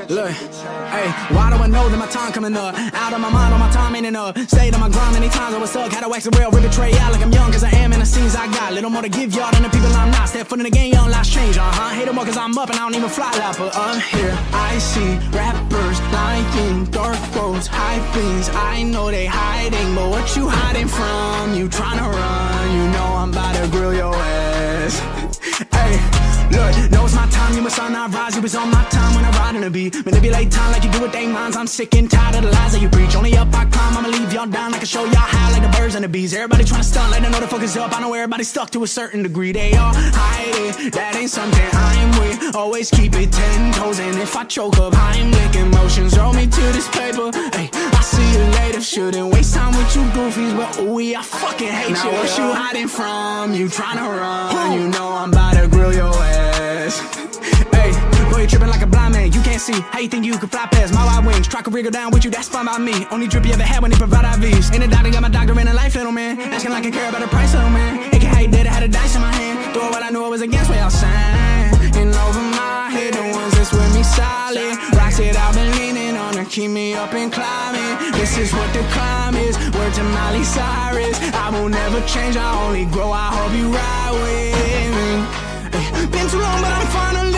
Look, hey, why do I know that my time coming up? Out of my mind, all my time ain't enough. Stayed on my grind many times, I was stuck. Had to wax the rail, rip betray out like I'm young, cause I am in the scenes I got. Little more to give y'all than the people I'm not. Step foot in the game, young lives change, Hate them more cause I'm up and I don't even fly loud. But up here, I see rappers lying, dark roads, high beams. I know they hiding, but what you hiding from? You tryna run, you know I'm about to grill your ass. Hey, look, know it's my time, you must not rise. You was on my time when I ride in the beat. Manipulate time like you do with they minds. I'm sick and tired of the lies that you preach. Only up I climb, I'ma leave y'all down. I can show y'all how like the birds and the bees. Everybody tryna stunt like they know the fuck is up. I know everybody's stuck to a certain degree. They all hide it, that ain't something I'm with. Always keep it 10 toes, and if I choke up, I'm licking motions. Roll me to this paper, hey, I see you later. Shouldn't waste time with you goofies, but ooh, I fucking hate you. Now what you hiding from? You tryna run, you know I'm about to grill your ass. Hey, boy, you tripping like a blind man. You can't see how you think you can fly past my wide wings. Try to wriggle down with you, that's fine by me. Only drip you ever had when they provide IVs. And the doctor got my doctor in a life, little man. Asking like I care about the price, little man. It can how you did it, had a dice in my hand. Throw what I knew I was against what y'all saying. And over my head, the ones that's with me solid. Rocks it, I've been leaning on her, keep me up and climbing. This is what the climb is. Word to Miley Cyrus. I will never change, I only grow. I hope you ride with me. Been too long, but I'm finally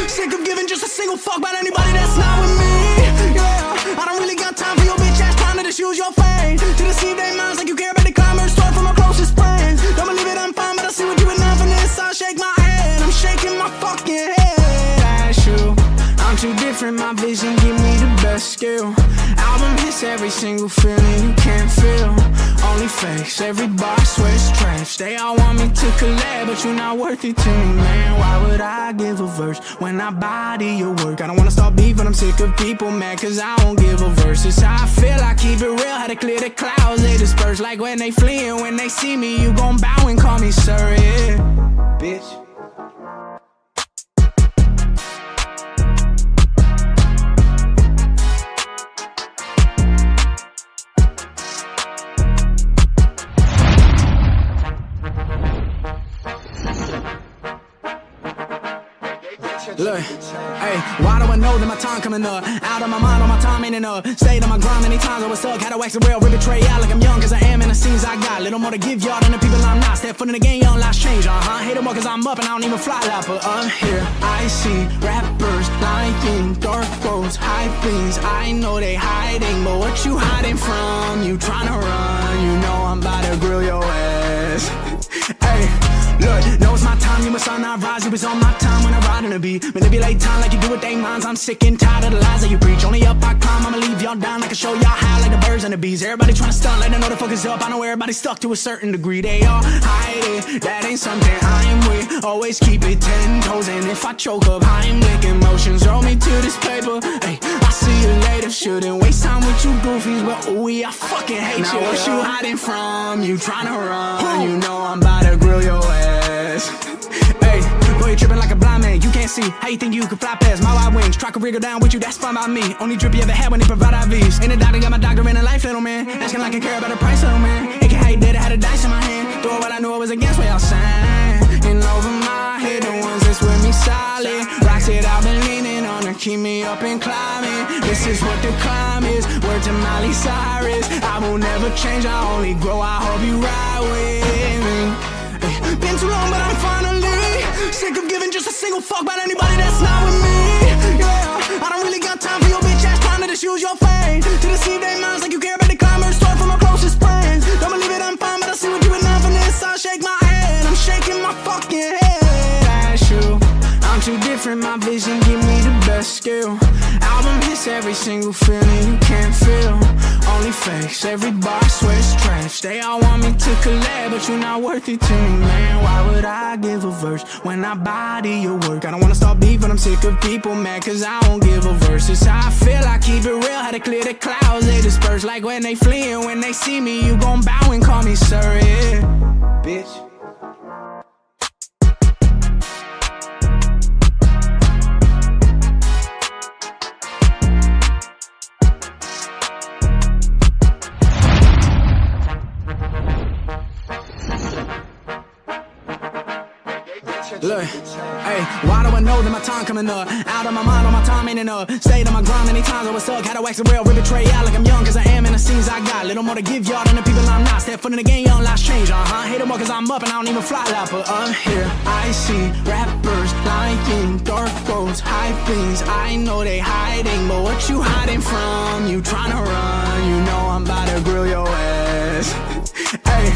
sick of giving just a single fuck about anybody that's not with me. Yeah, I don't really got time for your bitch ass trying to just use your fame to deceive their minds like you care about the climbers. Start from my closest friends. Don't believe it, I'm fine, but I see what you enough in this. I shake my head, I'm shaking my fucking head. That's you. I'm too different, my vision give me the best skill. Album hits every single feeling you can't feel. Only fakes, every bar I swear it's trash. They all want me to collab, but you're not worth it to me, man. Why would I give a verse when I body your work? I don't wanna start beef, but I'm sick of people mad cause I won't give a verse. It's how I feel, I keep it real, how to clear the clouds. They disperse like when they flee, and when they see me, you gon' bow and call me sir, yeah. Bitch. Look, hey, why do I know that my time coming up? Out of my mind, all my time ain't enough. Stayed on my grind many times, I was stuck. Had to wax the rail, rip betray out like I'm young, cause I am in the scenes I got. Little more to give y'all than the people I'm not. Step foot in the game, young lives change, Hate them more cause I'm up and I don't even fly loud. But up here, I see rappers lying, dark roads, high beams. I know they hiding, but what you hiding from? You tryna run, you know I'm about to grill your ass. Hey, look, know it's my time, you must not rise. You was on my time when I ride in the beat. Manipulate time like you do with they minds. I'm sick and tired of the lies that you preach. Only up I climb, I'ma leave y'all down. I can show y'all how like the birds and the bees. Everybody tryna stunt like they know the fuck is up. I know everybody's stuck to a certain degree. They all hide it, that ain't something I'm with. Always keep it 10 toes, and if I choke up, I'm licking motions. Roll me to this paper, hey, I see you later. Shouldn't waste time with you goofies, but ooh, I fucking hate you. Now what you hiding from? You tryna run, you know I'm about to grill your ass. Hey, boy, you tripping like a blind man. You can't see how you think you can fly past my wide wings. Try to wriggle down with you, that's fine by me. Only drip you ever had when they provide IVs. And the doctor got my doctor in a life, little man. Asking like I care about the price, little man. It can how you did it, had a dice in my hand. Throw what I knew I was against what y'all saying. And over my head, the ones that's with me solid. Rocks it, I've been leaning on her, keep me up and climbing. This is what the climb is. Word to Miley Cyrus. I will never change, I only grow. I hope you ride with me. Been too long, but I'm finally sick of giving just a single fuck about anybody that's not with me. Yeah, I don't really got time for your bitch ass trying to just use your fame to deceive their minds like you care about the climbers. Start from my closest friends. Don't believe it, I'm fine, but I see what you enough in this. I shake my head, I'm shaking my fucking head. That's you. I'm too different, my vision give me the best skill. Album hits every single feeling you can't feel. Only fakes, every bar I swear it's trash. They all want me to collab, but you're not worth it to me, man. Why would I give a verse when I body your work? I don't wanna start beef, but I'm sick of people mad cause I won't give a verse. It's how I feel, I keep it real, how to clear the clouds. They disperse like when they flee, and when they see me, you gon' bow and call me sir, yeah. Bitch. Look, hey, why do I know that my time coming up? Out of my mind, all my time ain't enough. Stayed on my grind many times, I was stuck. Had to wax the rail, rip betray out like I'm young, cause I am in the scenes I got. Little more to give y'all than the people I'm not. Step foot in the game, young lives change, Hate them more cause I'm up and I don't even fly like. But I'm here, I see rappers lying, dark roads, high things. I know they hiding, but what you hiding from? You tryna run, you know I'm about to grill your ass. Hey,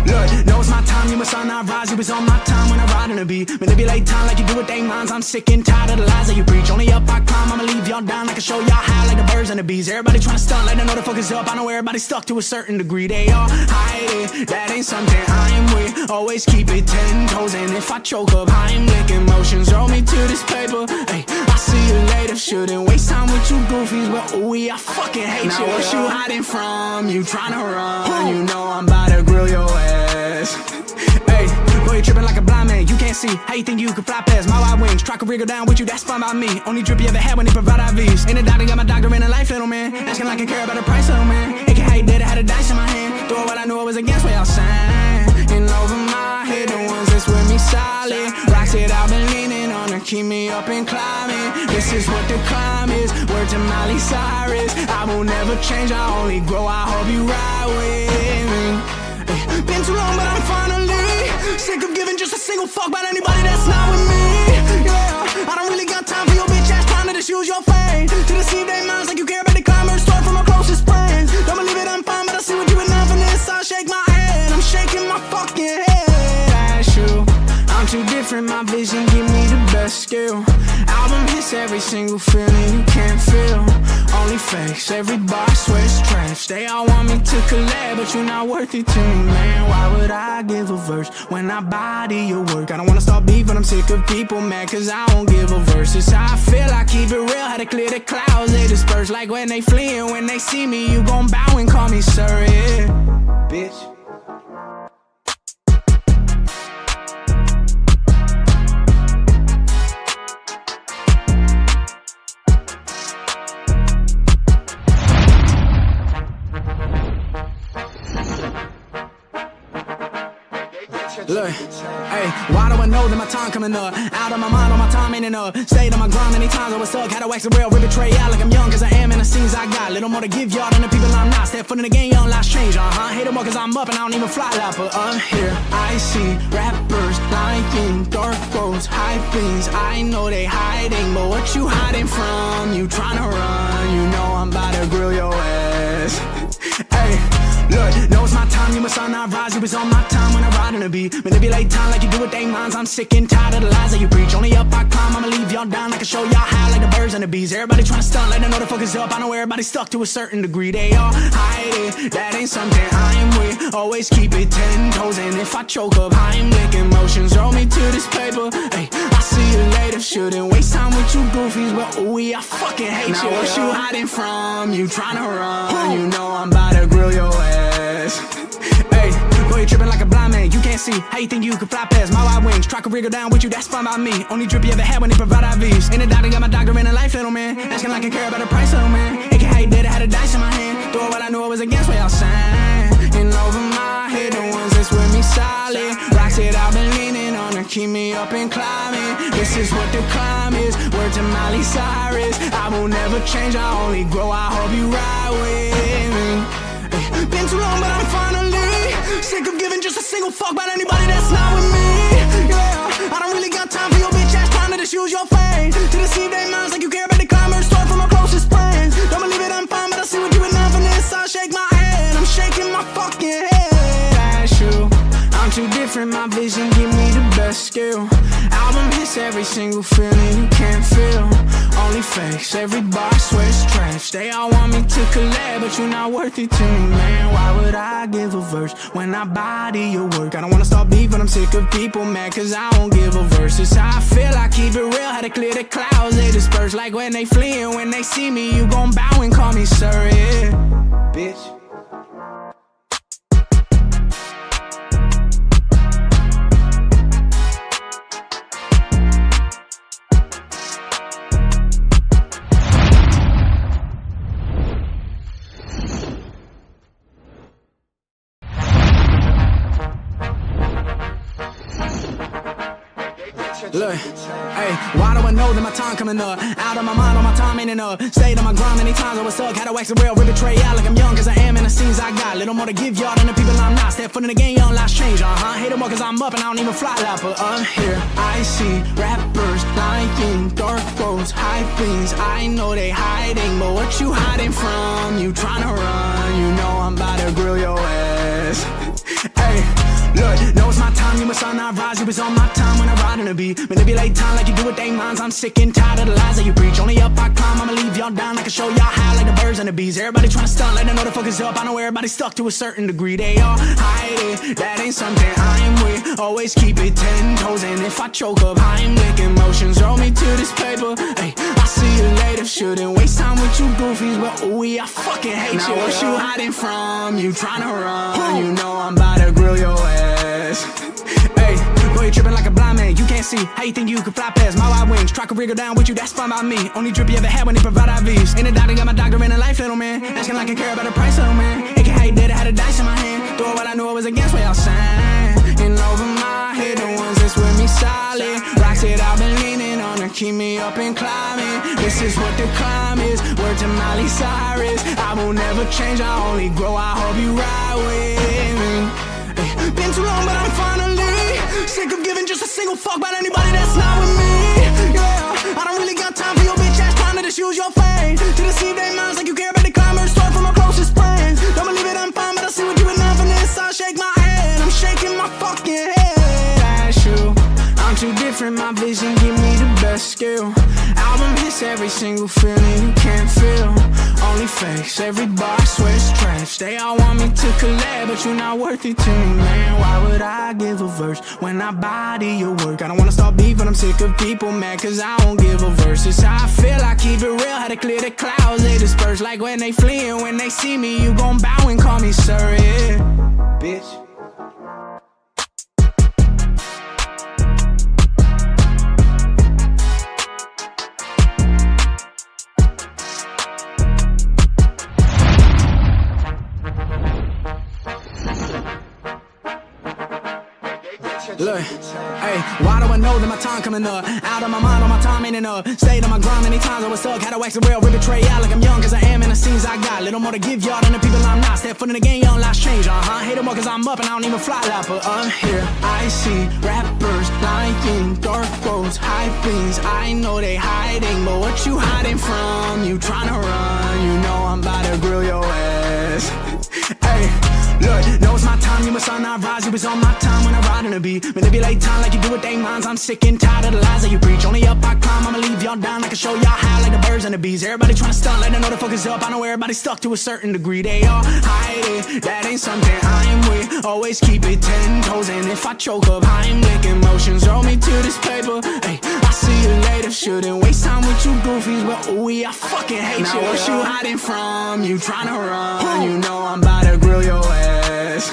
look, know it's my time, you must not rise. You was on my time when I ride in the beat. Manipulate time like you do with they minds. I'm sick and tired of the lies that you preach. Only up I climb, I'ma leave y'all down. I can show y'all high like the birds and the bees. Everybody tryna stunt like they know the fuck is up. I know everybody's stuck to a certain degree. They all hide it, that ain't something I am with. Always keep it 10 toes, and if I choke up, I'm licking motions. Roll me to this paper, hey, I see you later. Shouldn't waste time with you goofies, but ooh, I fucking hate now you. Now what you hiding from? You tryna run, you know I'm about to grill your ass. Hey, boy, you tripping like a blind man. You can't see how you think you can fly past my wide wings. Try to wriggle down with you, that's fine by me. Only drip you ever had when they provide IVs. Ain't a doctor, got my doctor in a life, little man. Asking like I care about the price, little man. It can how you did, I had a dice in my hand. Doing what I knew I was against, what y'all saying. And over my head, the ones that's with me solid. Rocks it, I've been leaning on to keep me up and climbing. This is what the climb is. Word to Miley Cyrus. I will never change, I only grow. I hope you ride with me. Been too long, but I'm finally sick of giving just a single fuck about anybody that's not with me. Yeah, I don't really got time for your bitch ass trying to just use your fame to deceive their minds like you care about the climbers. Start from my closest friends. Don't believe it, I'm fine, but I see what you enough in this. I shake my head, I'm shaking my fucking head. That's you. I'm too different, my vision give me the best skill. Album hits every single feeling you can't feel. Only fakes, every bar swears trash. They all want me to collab, but you're not worth it to me, man. Why would I give a verse when I body your work? I don't wanna start beef, but I'm sick of people mad cause I don't give a verse. It's how I feel, I keep it real, how to clear the clouds. They disperse like when they flee, and when they see me, you gon' bow and call me sir, yeah. Bitch. Look, hey, why do I know that my time coming up? Out of my mind, all my time ain't enough. Stayed on my grind many times, I was stuck. Had to wax the rail, rip betray out like I'm young, cause I am in the scenes I got. Little more to give y'all than the people I'm not. Step foot in the game, young lives change, Hate them more cause I'm up and I don't even fly like. But I'm here, I see rappers lying, dark roads, high things. I know they hiding, but what you hiding from? You tryna run, you know I'm about to grill your ass. Hey, look, know it's my time, you must not rise. You was on my time when I ride in the beat. Manipulate time like you do with they minds. I'm sick and tired of the lies that you preach. Only up I climb, I'ma leave y'all down. I can show y'all high like the birds and the bees. Everybody tryna stunt like they know the fuck is up. I know everybody's stuck to a certain degree. They all hide it, that ain't something I am with. Always keep it 10 toes, and if I choke up, I'm licking motions. Roll me to this paper, hey, I see you later. Shouldn't waste time with you goofies, but ooh, I fucking hate you. Now what you hiding from? You tryna run, you know I'm about to grill your ass. Hey, boy, you tripping like a blind man. You can't see how you think you can fly past my wide wings. Try to wriggle down with you, that's fine by me. Only drip you ever had when they provide IVs. Ain't a doctor, got my doctor in a life, little man. Asking like I care about the price, little man. It can how you did, I had a dice in my hand. Doing what I knew I was against, what y'all saying. And over my head, the ones that's with me solid. Rocks it, I've been leaning on to keep me up and climbing. This is what the climb is. Word to Miley Cyrus. I will never change, I only grow. I hope you ride with me. Been too long, but I'm finally sick of giving just a single fuck about anybody that's not with me. Yeah, I don't really got time for your bitch ass trying to just use your fame to deceive their minds like you care about the climbers. Start from my closest friends. Don't believe it, I'm fine, but I see what you enough in this. I shake my head, I'm shaking my fucking head. That's you. I'm too different, my vision give me the best skill. Album hits every single feeling you can't feel. Only fakes, every bar swears trash. They all want me to collab, but you're not worth it to me, man. Why would I give a verse when I body your work? I don't wanna start beef, but I'm sick of people mad cause I won't give a verse. It's how I feel, I keep it real, how to clear the clouds. They disperse like when they flee, and when they see me, you gon' bow and call me sir, yeah. Bitch. Look, hey, why do I know that my time coming up? Out of my mind, all my time ain't enough. Stayed on my grind many times, I was stuck. Had to wax the real, rip betray out like I'm young, cause I am in the scenes I got. Little more to give y'all than the people I'm not. Step foot in the game, young lives change, Hate them more cause I'm up and I don't even fly like. But I'm here, I see rappers lying, dark roads, high things. I know they hiding, but what you hiding from? You tryna run, you know I'm about to grill your ass. Hey, look, know it's my time, you must not rise. You was on my time when I ride in the beat. Manipulate time like you do with they minds. I'm sick and tired of the lies that you preach. Only up I climb, I'ma leave y'all down. I can show y'all high like the birds and the bees. Everybody tryna stunt like they know the fuck is up. I know everybody's stuck to a certain degree. They all hide it, that ain't something I'm with. Always keep it 10 toes, and if I choke up, I'm licking motions. Roll me to this paper, hey, I'll see you later. Shouldn't waste time with you goofies, but ooh, I fucking hate you. Now what you hiding from? You tryna run, you know I'm about to grill your ass. Hey, boy, you tripping like a blind man. You can't see how you think you can fly past my wide wings. Try to wriggle down with you, that's fine by me. Only drip you ever had when they provide IVs. Ain't a doctor, got my doctor in a life, little man. Asking like I care about the price, little man. It can how you did, I had a dice in my hand. Doing what I knew I was against, what y'all saying. And over my head, the ones that's with me solid. Rocks that I've been leaning on to keep me up and climbing. This is what the climb is. Word to Miley Cyrus. I will never change, I only grow. I hope you ride with me. Been too long, but I'm finally sick of giving just a single fuck about anybody that's not with me. Yeah, I don't really got time for your bitch ass trying to just use your fame to deceive their minds like you care about the climbers. Start from my closest friends. Don't believe it, I'm fine, but I see what you been on for this. I shake my head, I'm shaking my fucking head. That's you. I'm too different, my vision give me the best skill. Album hits every single feeling you can't feel. Only fakes, every bar I swear it's trash. They all want me to collab, but you're not worth it to me, man. Why would I give a verse when I body your work? I don't wanna start beef, but I'm sick of people mad cause I won't give a verse. It's how I feel, I keep it real, how to clear the clouds. They disperse like when they flee, and when they see me, you gon' bow and call me sir, yeah. Bitch. Look, hey, why do I know that my time coming up? Out of my mind, all my time ain't enough. Stayed on my grind many times, I was stuck. Had to wax the real, rip betray out like I'm young, cause I am in the scenes I got. Little more to give y'all than the people I'm not. Step foot in the game, young lives change, Hate them more cause I'm up and I don't even fly like. But I'm here, I see rappers lying, dark roads, high things. I know they hiding, but what you hiding from? You tryna run, you know I'm about to grill your ass. Hey, look, know it's my time, you must not rise. You was on my time when I ride in the beat. Manipulate time like you do with they minds. I'm sick and tired of the lies that you preach. Only up I climb, I'ma leave y'all down. I can show y'all high like the birds and the bees. Everybody tryna stunt like they know the fuck is up. I know everybody's stuck to a certain degree. They all hide it, that ain't something I'm with. Always keep it 10 toes, and if I choke up, I'm licking motions. Roll me to this paper, hey, I'll see you later. Shouldn't waste time with you goofies, but ooh, I fucking hate you. Now what you hiding from? You tryna run, you know I'm about to grill your ass.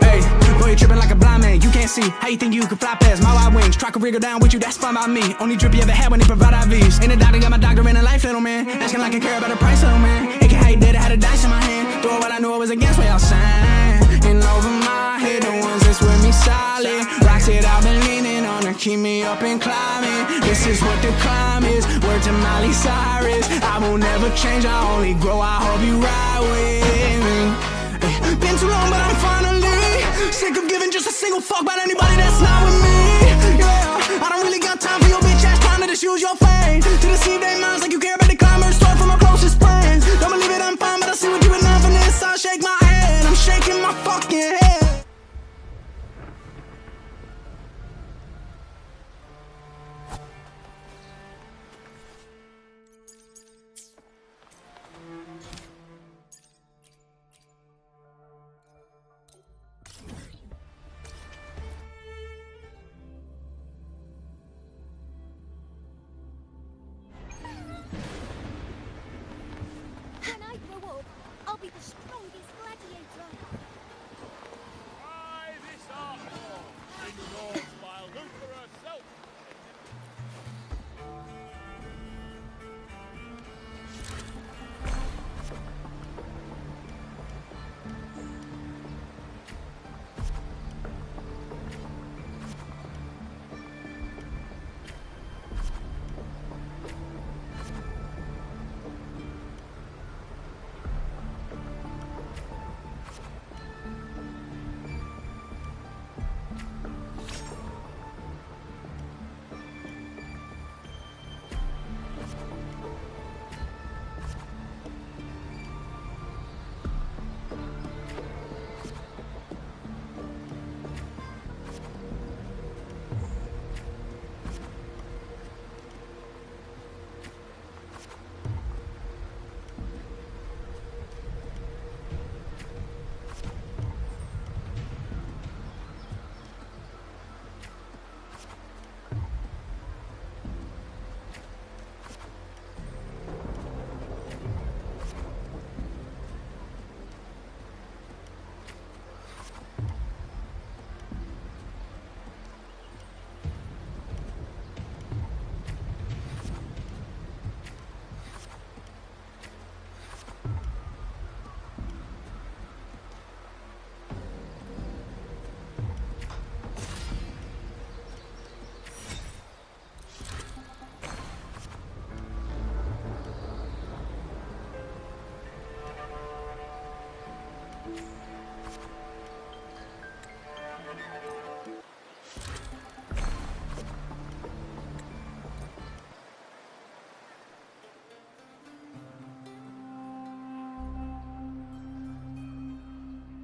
Hey, boy, you tripping like a blind man. You can't see how you think you can fly past my wide wings. Try to wriggle down with you, that's fine by me. Only drip you ever had when they provide IVs. Ain't a doctor, got my doctor in a life, little man. Asking like I care about the price, little man. It can how you did, I had a dice in my hand. Doing what I knew I was against, what y'all saying. And over my head, the ones that's with me solid. Rocks that I've been leaning on to keep me up and climbing. This is what the climb is. Word to Miley Cyrus. I will never change, I only grow. I hope you ride with me. Been too long, but I'm finally sick of giving just a single fuck about anybody that's not with me. Yeah, I don't really got time for your bitch ass trying to just use your fame to deceive their minds like you care about the climbers. Start from my closest friends. Don't believe it, I'm fine, but I see what you been on for this. I shake my head, I'm shaking my fucking head.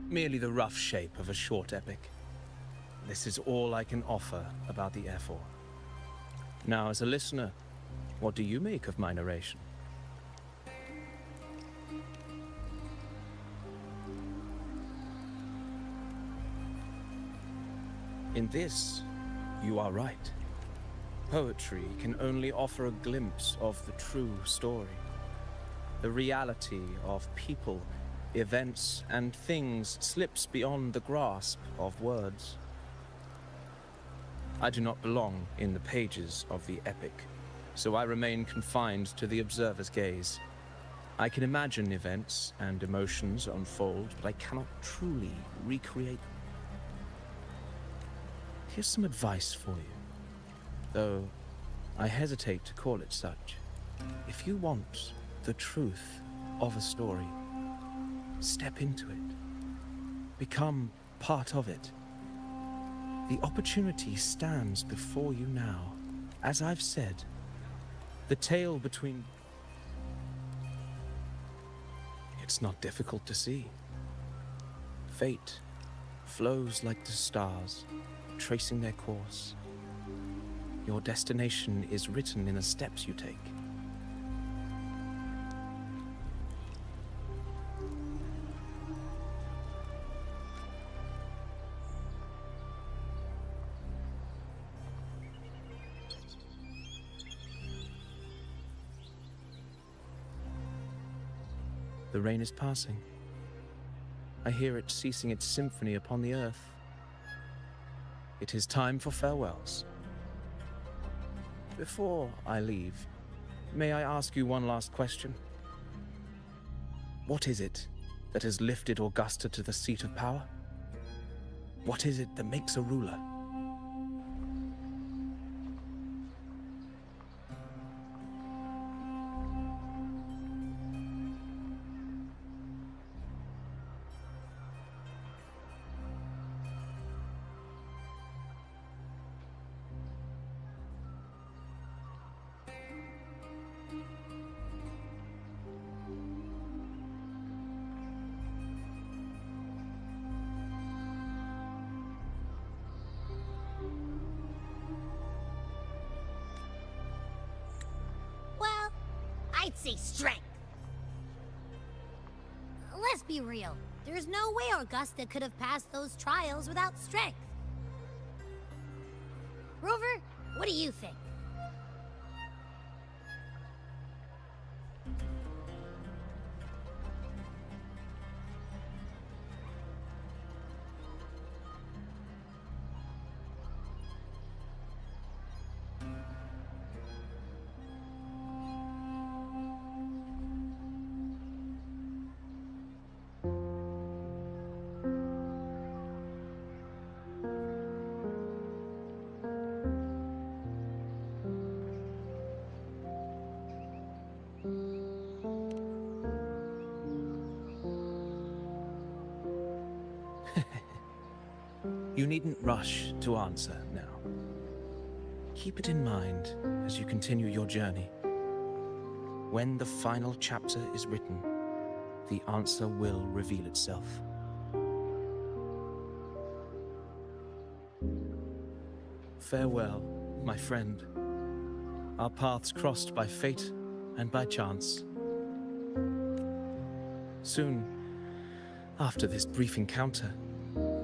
Merely the rough shape of a short epic. This is all I can offer about the F4. Now, as a listener, what do you make of my narration? In this, you are right. Poetry can only offer a glimpse of the true story. The reality of people, events, and things slips beyond the grasp of words. I do not belong in the pages of the epic, so I remain confined to the observer's gaze. I can imagine events and emotions unfold, but I cannot truly recreate them. Here's some advice for you, though I hesitate to call it such. If you want the truth of a story, step into it. Become part of it. The opportunity stands before you now. As I've said, the tale between... It's not difficult to see. Fate flows like the stars, tracing their course. Your destination is written in the steps you take. The rain is passing. I hear it ceasing its symphony upon the earth. It is time for farewells. Before I leave, may I ask you one last question? What is it that has lifted Augusta to the seat of power? What is it that makes a ruler? I'd say strength. Let's be real. There's no way Augusta could have passed those trials without strength. Rover, what do you think? You needn't rush to answer now. Keep it in mind as you continue your journey. When the final chapter is written, the answer will reveal itself. Farewell, my friend. Our paths crossed by fate and by chance. Soon, after this brief encounter,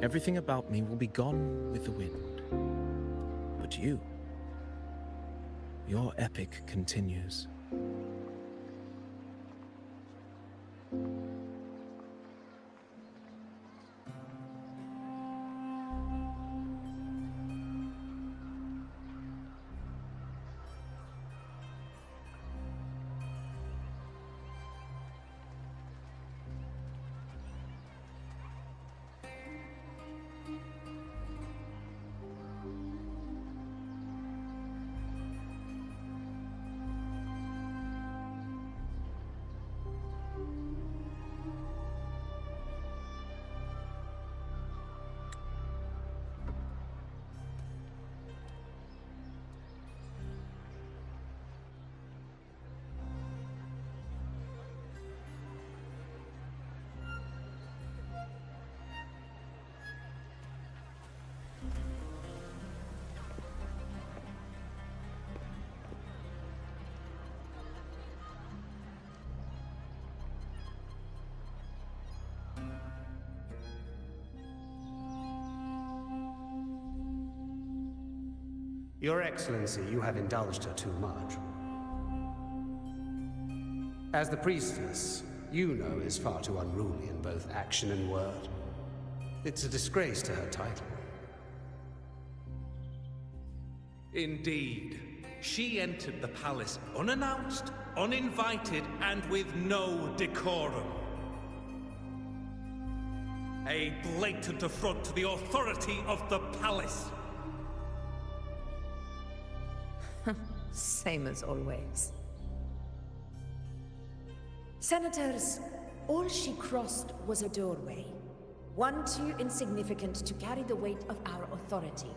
everything about me will be gone with the wind. But you, your epic continues. Your Excellency, you have indulged her too much. As the priestess, Yuno is far too unruly in both action and word. It's a disgrace to her title. Indeed. She entered the palace unannounced, uninvited, and with no decorum. A blatant affront to the authority of the palace. Same as always. Senators, all she crossed was a doorway. One too insignificant to carry the weight of our authority,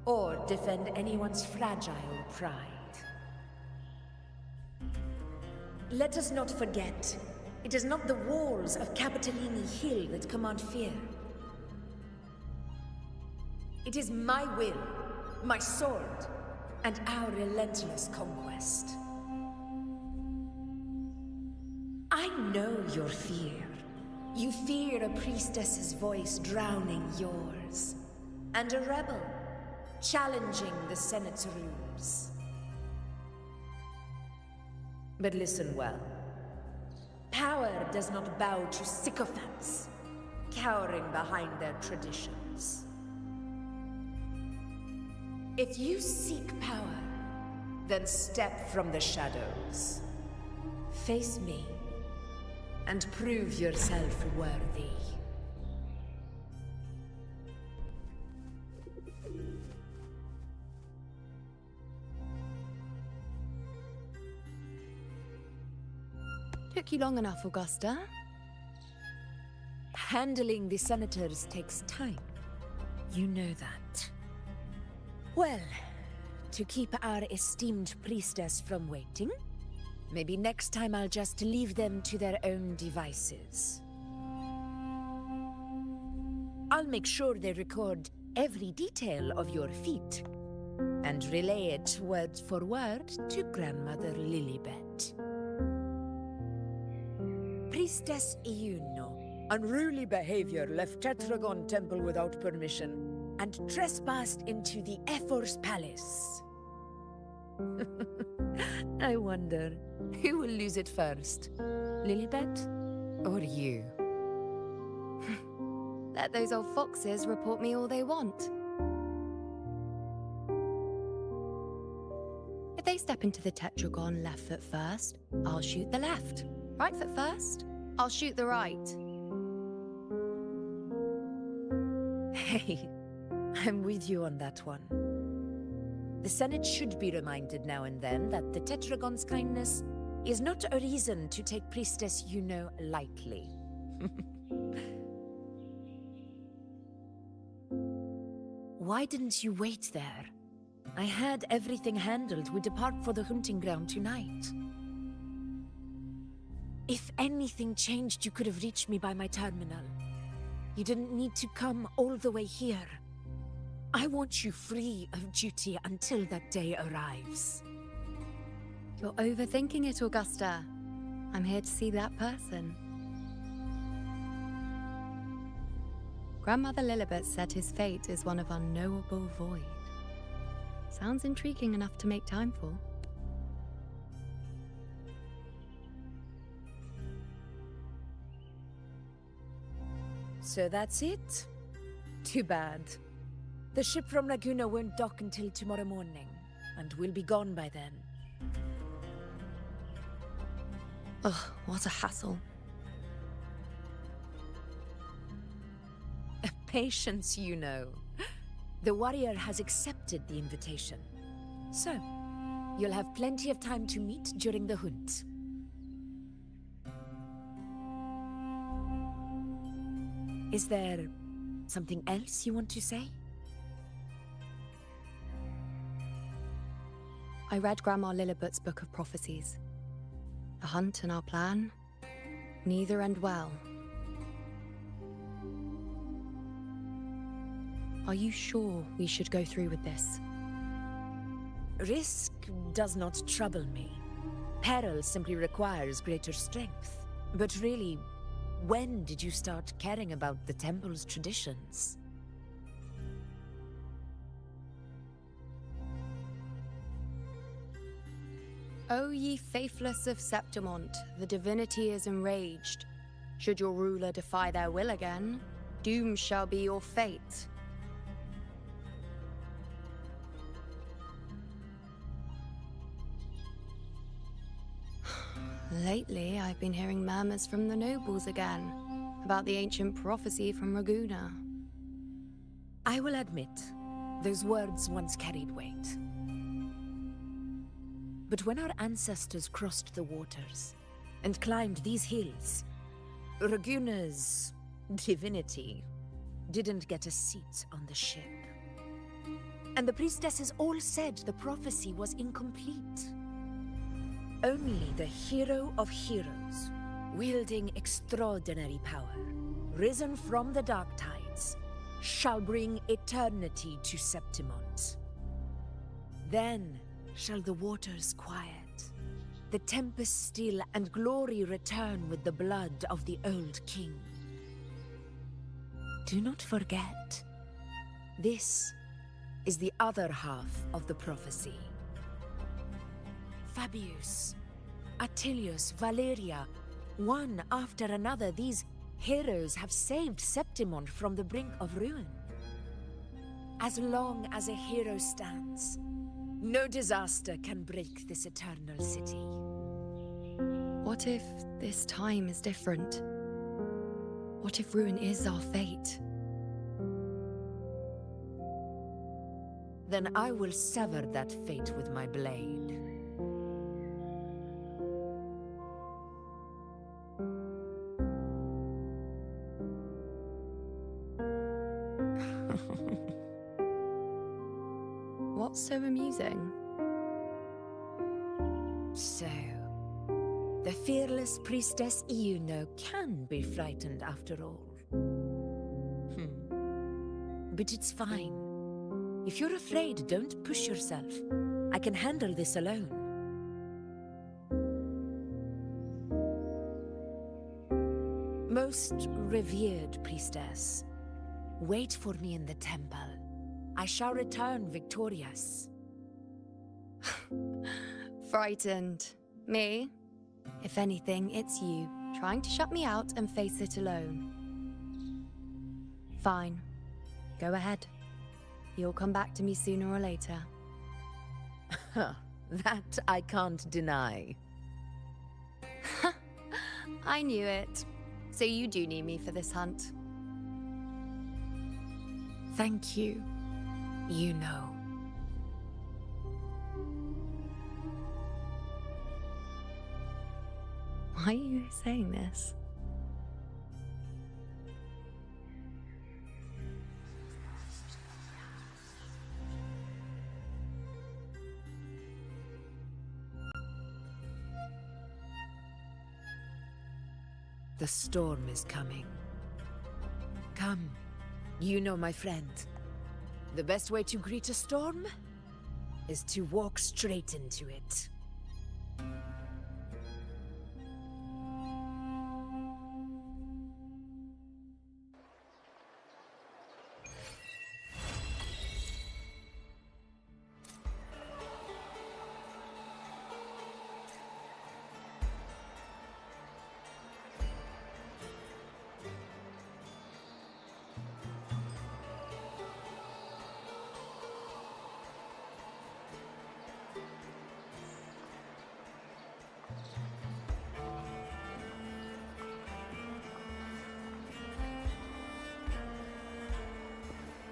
or defend anyone's fragile pride. Let us not forget, it is not the walls of Capitolini Hill that command fear. It is my will, my sword, and our relentless conquest. I know your fear. You fear a priestess's voice drowning yours, and a rebel challenging the Senate's rules. But listen well. Power does not bow to sycophants, cowering behind their traditions. If you seek power, then step from the shadows. Face me, and prove yourself worthy. Took you long enough, Augusta. Handling the senators takes time. You know that. Well, to keep our esteemed priestess from waiting, maybe next time I'll just leave them to their own devices. I'll make sure they record every detail of your feat, and relay it word for word to Grandmother Lilibet. Priestess Iuno. Unruly behavior left Tetragon Temple without permission, and trespassed into the Ephor's Palace. I wonder, who will lose it first? Lilibet? Or you? Let those old foxes report me all they want. If they step into the Tetragon left foot first, I'll shoot the left. Right foot first, I'll shoot the right. Hey, I'm with you on that one. The Senate should be reminded now and then that the Tetragon's kindness is not a reason to take Priestess Yuno lightly. Why didn't you wait there? I had everything handled. We depart for the hunting ground tonight. If anything changed, you could have reached me by my terminal. You didn't need to come all the way here. I want you free of duty until that day arrives. You're overthinking it, Augusta. I'm here to see that person. Grandmother Lilibet said his fate is one of unknowable void. Sounds intriguing enough to make time for. So that's it? Too bad. The ship from Laguna won't dock until tomorrow morning, and we'll be gone by then. Ugh, what a hassle. Patience, you know. The warrior has accepted the invitation. So, you'll have plenty of time to meet during the hunt. Is there something else you want to say? I read Grandma Lilibet's Book of Prophecies. The hunt and our plan, neither end well. Are you sure we should go through with this? Risk does not trouble me. Peril simply requires greater strength. But really, when did you start caring about the temple's traditions? O ye faithless of Septimont, the divinity is enraged. Should your ruler defy their will again, doom shall be your fate. Lately, I've been hearing murmurs from the nobles again about the ancient prophecy from Raguna. I will admit, those words once carried weight. But when our ancestors crossed the waters and climbed these hills, Raguna's divinity didn't get a seat on the ship. And the priestesses all said the prophecy was incomplete. Only the hero of heroes, wielding extraordinary power, risen from the dark tides, shall bring eternity to Septimont. Then shall the waters quiet, the tempest still, and glory return with the blood of the old king. Do not forget, this is the other half of the prophecy. Fabius, Attilius, Valeria, one after another, these heroes have saved Septimont from the brink of ruin. As long as a hero stands, no disaster can break this eternal city. What if this time is different? What if ruin is our fate? Then I will sever that fate with my blade. What's so amusing? So, the fearless priestess Iuno can be frightened after all. But it's fine. If you're afraid, don't push yourself. I can handle this alone. Most revered priestess, wait for me in the temple. I shall return victorious. Frightened. Me? If anything, it's you, trying to shut me out and face it alone. Fine. Go ahead. You'll come back to me sooner or later. That I can't deny. I knew it. So you do need me for this hunt. Thank you. You know. Why are you saying this? The storm is coming. Come, you know my friend. The best way to greet a storm is to walk straight into it.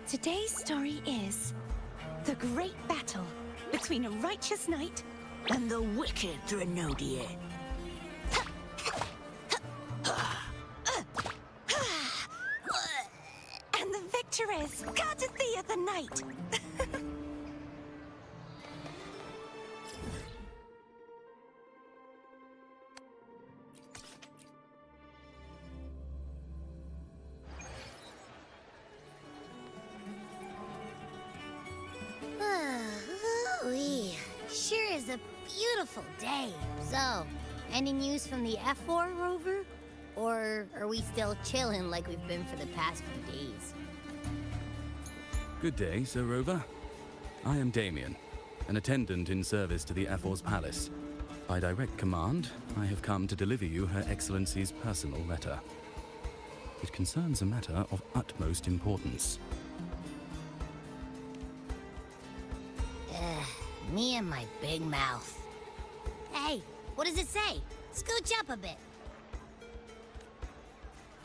Today's story is the great battle between a righteous knight and the wicked Threnodian. And the victor is courtesy of the knight. Ooh-wee. Sure is a beautiful day. So, any news from the F4 rover? Or are we still chilling like we've been for the past few days? Good day, Sir Rover. I am Damien, an attendant in service to the F4's palace. By direct command, I have come to deliver you Her Excellency's personal letter. It concerns a matter of utmost importance. Me and my big mouth. Hey, what does it say? Scooch up a bit.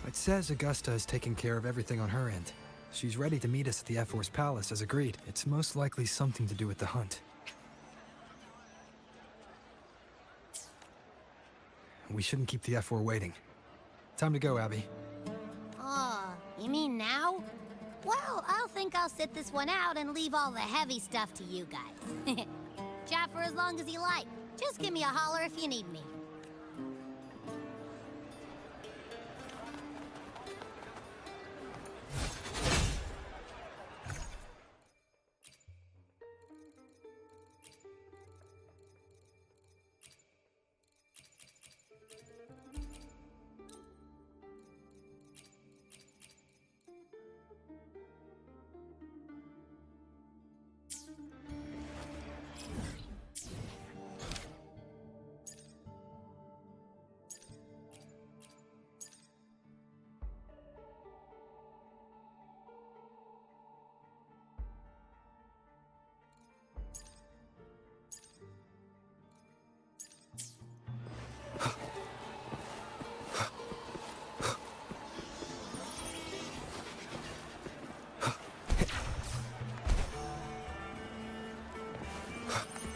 It says Augusta has taken care of everything on her end. She's ready to meet us at the F4's palace as agreed. It's most likely something to do with the hunt. We shouldn't keep the F4 waiting. Time to go, Abby. Oh, you mean now? Well, I'll sit this one out and leave all the heavy stuff to you guys. Chat for as long as you like. Just give me a holler if you need me.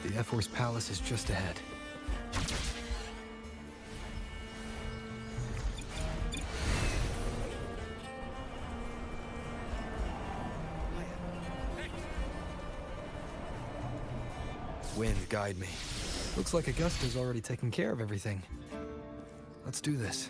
The F4's palace is just ahead. Wind, guide me. Looks like Augusta's already taken care of everything. Let's do this.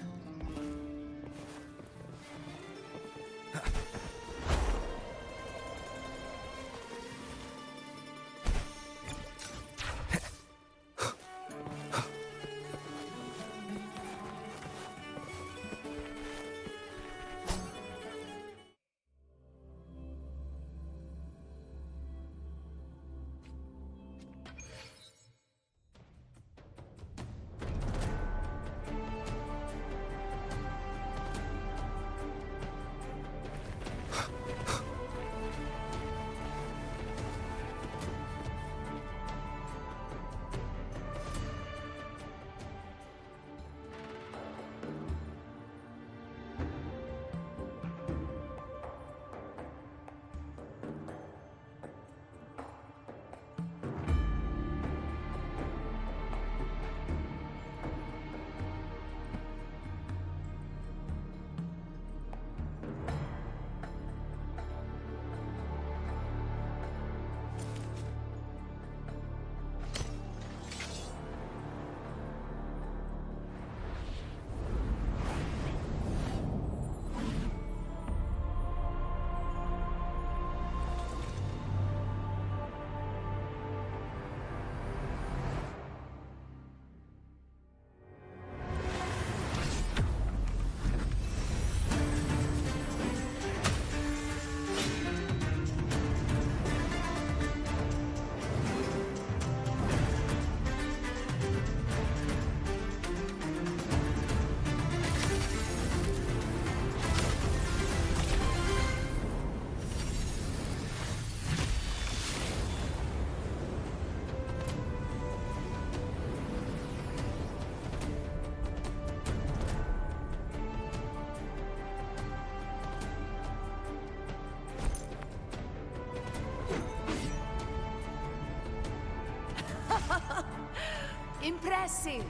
Impressive!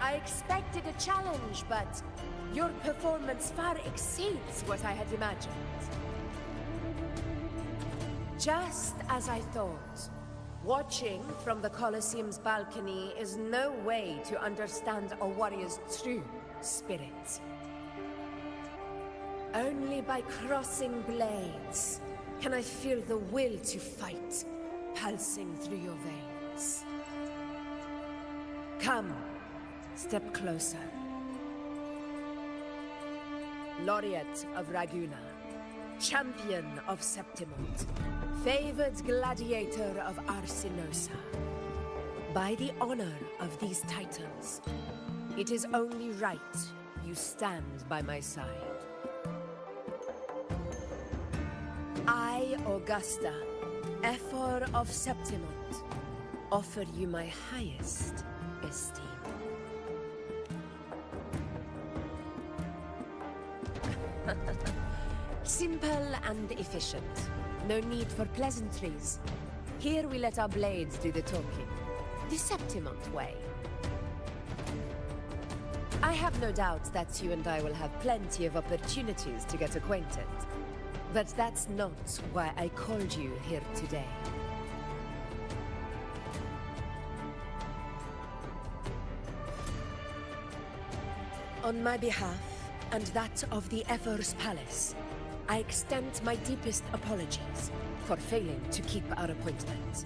I expected a challenge, but your performance far exceeds what I had imagined. Just as I thought, watching from the Colosseum's balcony is no way to understand a warrior's true spirit. Only by crossing blades can I feel the will to fight pulsing through your veins. Come, step closer. Laureate of Raguna, champion of Septimont, favored gladiator of Arsinosa. By the honor of these titans, it is only right you stand by my side. I, Augusta, Ephor of Septimont, offer you my highest esteem. Simple and efficient. No need for pleasantries. Here we let our blades do the talking. The Septimont way. I have no doubt that you and I will have plenty of opportunities to get acquainted. But that's not why I called you here today. On my behalf, and that of the Ephor's Palace, I extend my deepest apologies for failing to keep our appointment.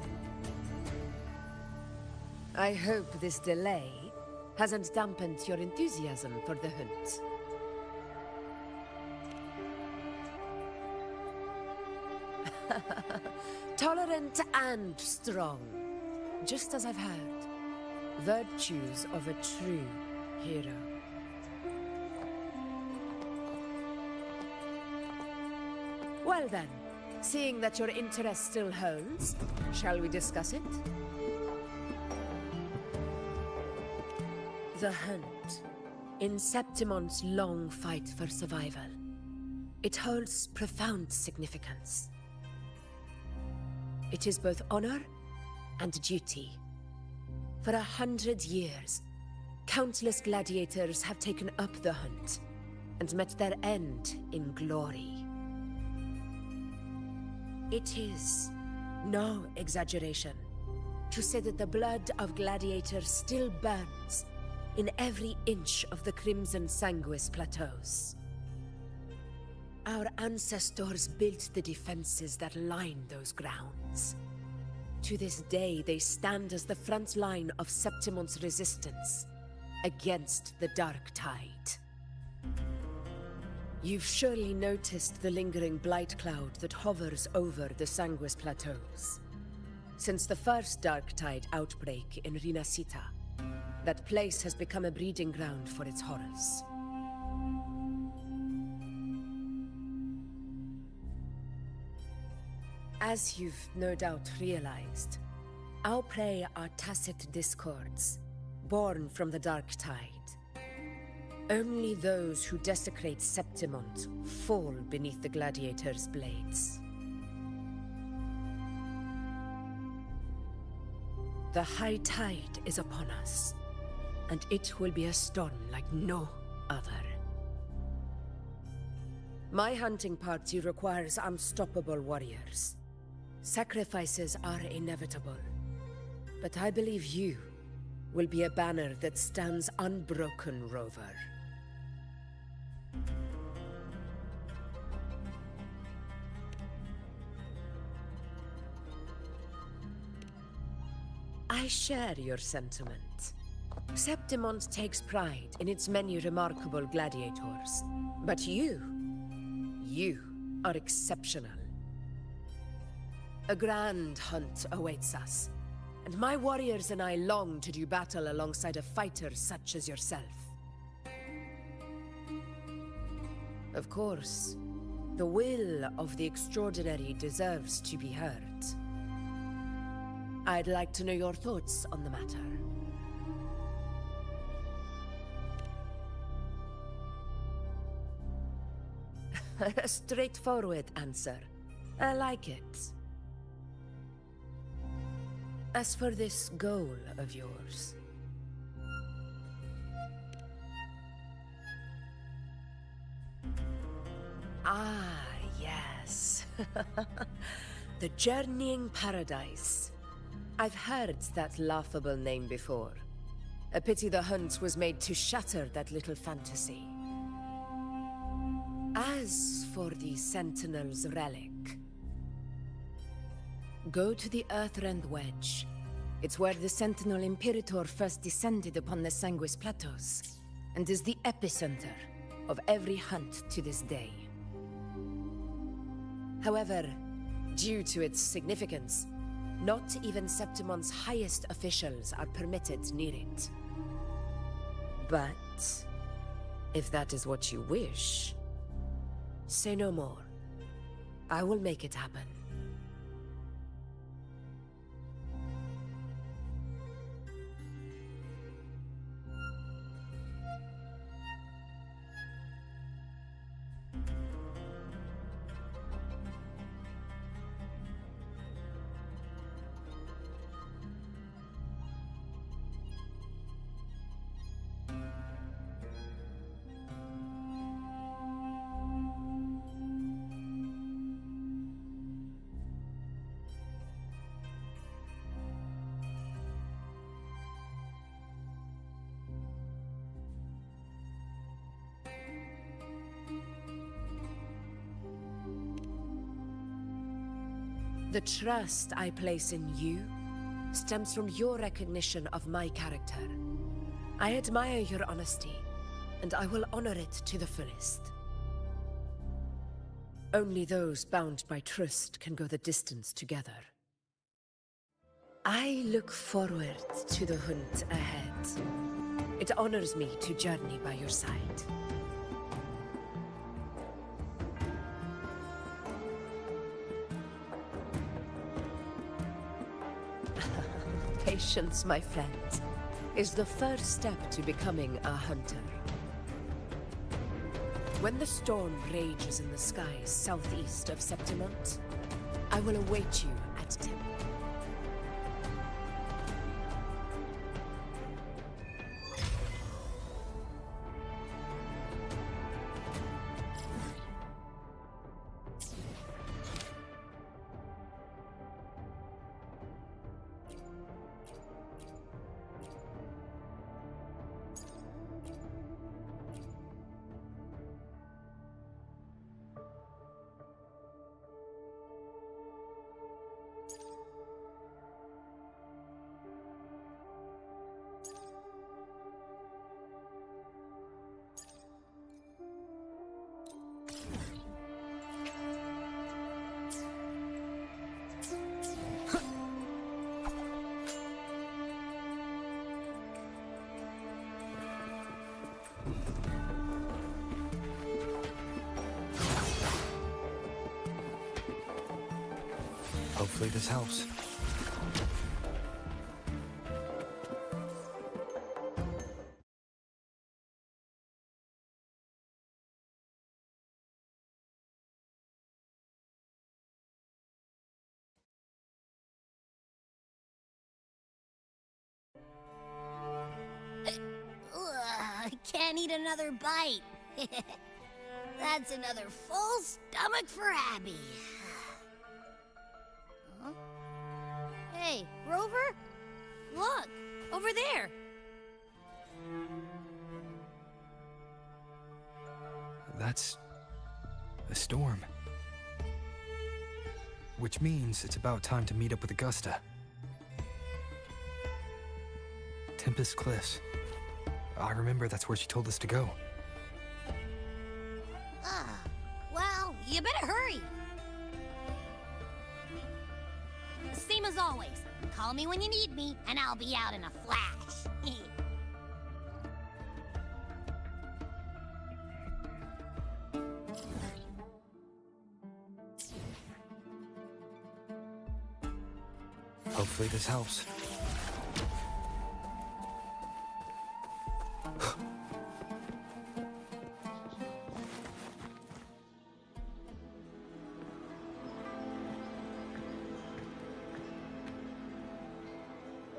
I hope this delay hasn't dampened your enthusiasm for the hunt. Tolerant and strong, just as I've heard. Virtues of a true hero. Well then, seeing that your interest still holds, shall we discuss it? The hunt. In Septimont's long fight for survival, it holds profound significance. It is both honor and duty. For 100 years, countless gladiators have taken up the hunt and met their end in glory. It is no exaggeration to say that the blood of gladiators still burns in every inch of the Crimson Sanguis plateaus. Our ancestors built the defenses that line those grounds. To this day, they stand as the front line of Septimont's resistance against the Dark Tide. You've surely noticed the lingering blight cloud that hovers over the Sanguis plateaus. Since the first Dark Tide outbreak in Rinasita, that place has become a breeding ground for its horrors. As you've no doubt realized, our prey are tacit discords, born from the Dark Tide. Only those who desecrate Septimont fall beneath the gladiators' blades. The high tide is upon us, and it will be a storm like no other. My hunting party requires unstoppable warriors. Sacrifices are inevitable, but I believe you will be a banner that stands unbroken, Rover. I share your sentiment. Septimont takes pride in its many remarkable gladiators, but you are exceptional. A grand hunt awaits us, and my warriors and I long to do battle alongside a fighter such as yourself. Of course, the will of the extraordinary deserves to be heard. I'd like to know your thoughts on the matter. A straightforward answer. I like it. As for this goal of yours... Ah, yes. The Journeying Paradise. I've heard that laughable name before. A pity the hunt was made to shatter that little fantasy. As for the Sentinel's relic, go to the Earthrend Wedge. It's where the Sentinel Imperator first descended upon the Sanguis Plateaus, and is the epicenter of every hunt to this day. However, due to its significance, Not even Septimon's highest officials are permitted near it. But if that is what you wish, say no more. I will make it happen. The trust I place in you stems from your recognition of my character. I admire your honesty, and I will honor it to the fullest. Only those bound by trust can go the distance together. I look forward to the hunt ahead. It honors me to journey by your side. Patience, my friend, is the first step to becoming a hunter. When the storm rages in the skies southeast of Septimont, I will await you at Temple. Hopefully this helps. I can't eat another bite. That's another full stomach for Abby. Huh? Hey, Rover? Look, over there. That's a storm. Which means it's about time to meet up with Augusta. Tempest Cliffs. I remember that's where she told us to go. Well, you better hurry. Same as always. Call me when you need me, and I'll be out in a flash. Hopefully this helps.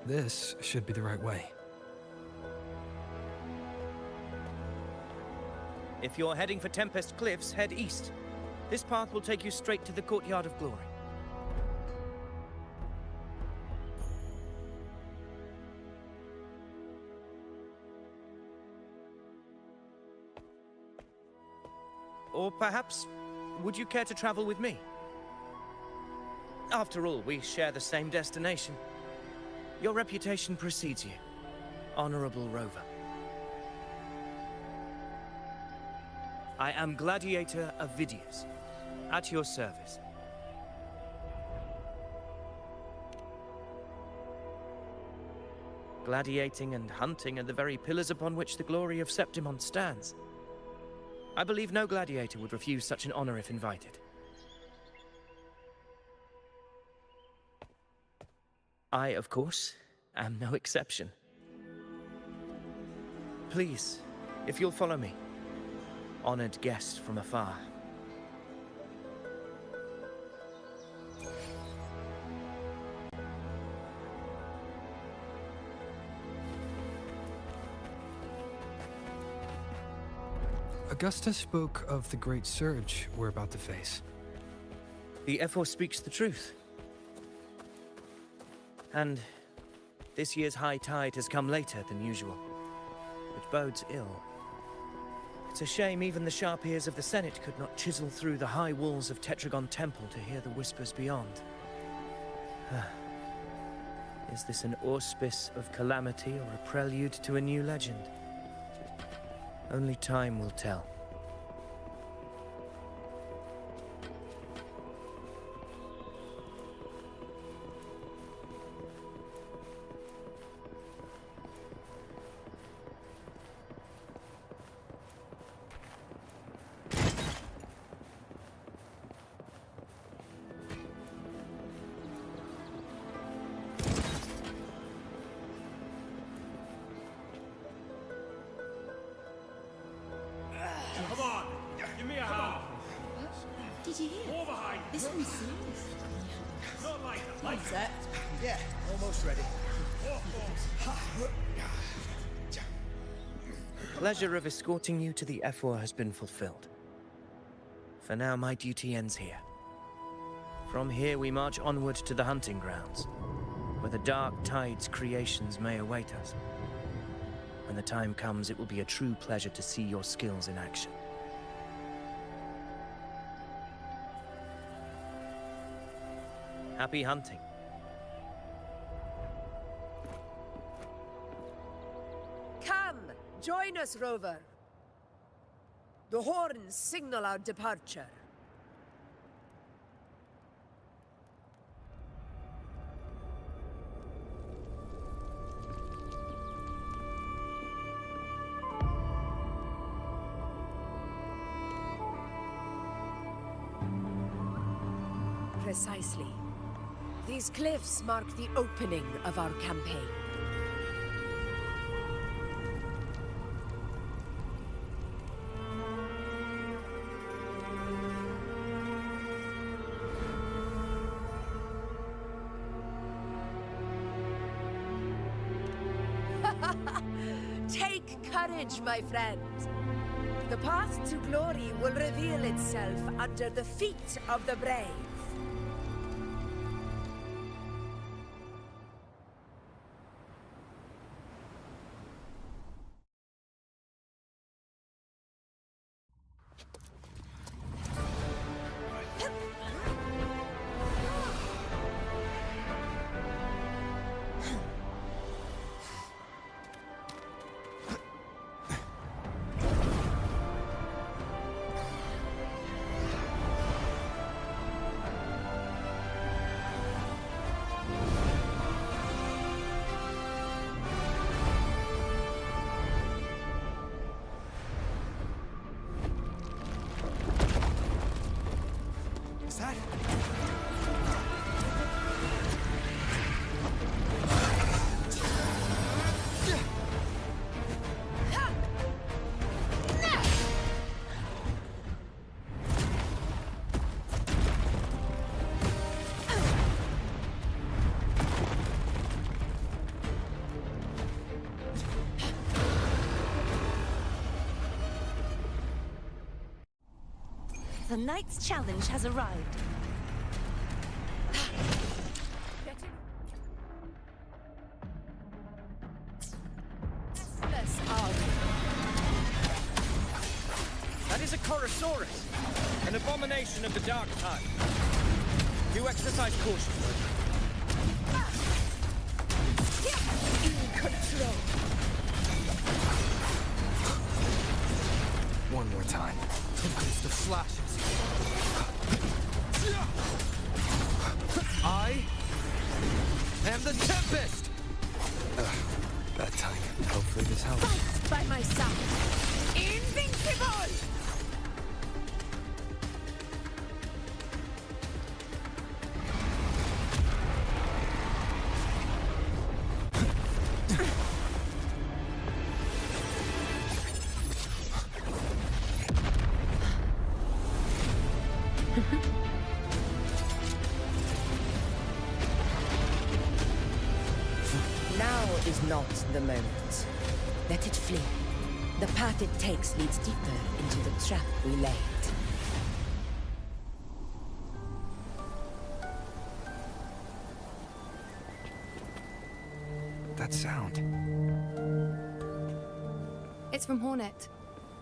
This should be the right way. If you're heading for Tempest Cliffs, head east. This path will take you straight to the Courtyard of Glory. Or perhaps, would you care to travel with me? After all, we share the same destination. Your reputation precedes you, Honorable Rover. I am Gladiator of Vidius, at your service. Gladiating and hunting are the very pillars upon which the glory of Septimont stands. I believe no gladiator would refuse such an honor if invited. I, of course, am no exception. Please, if you'll follow me, honored guest from afar. Augusta spoke of the great surge we're about to face. The F4 speaks the truth. And this year's high tide has come later than usual, which bodes ill. It's a shame even the sharp ears of the Senate could not chisel through the high walls of Tetragon Temple to hear the whispers beyond. Is this an auspice of calamity or a prelude to a new legend? Only time will tell. Come on, give me a hand. Did you hear? More behind. This one's serious. Not like that. Like Set? Yeah, almost ready. Pleasure of escorting you to the F4 has been fulfilled. For now, my duty ends here. From here, we march onward to the hunting grounds, where the Dark Tide's creations may await us. When the time comes, it will be a true pleasure to see your skills in action. Happy hunting. Come, join us, Rover. The horns signal our departure. Precisely. These cliffs mark the opening of our campaign. Take courage, my friend. The path to glory will reveal itself under the feet of the brave. Is that? The Knight's challenge has arrived. That is a Chorosaurus, an abomination of the Dark Tide. Do exercise caution. In control. One more time. Tempest of slashes. I am the Tempest! That time. Hopefully this helps. Fight by my side. Invincible! Now is not the moment. Let it flee. The path it takes leads deeper into the trap we laid. That sound. It's from Hornet.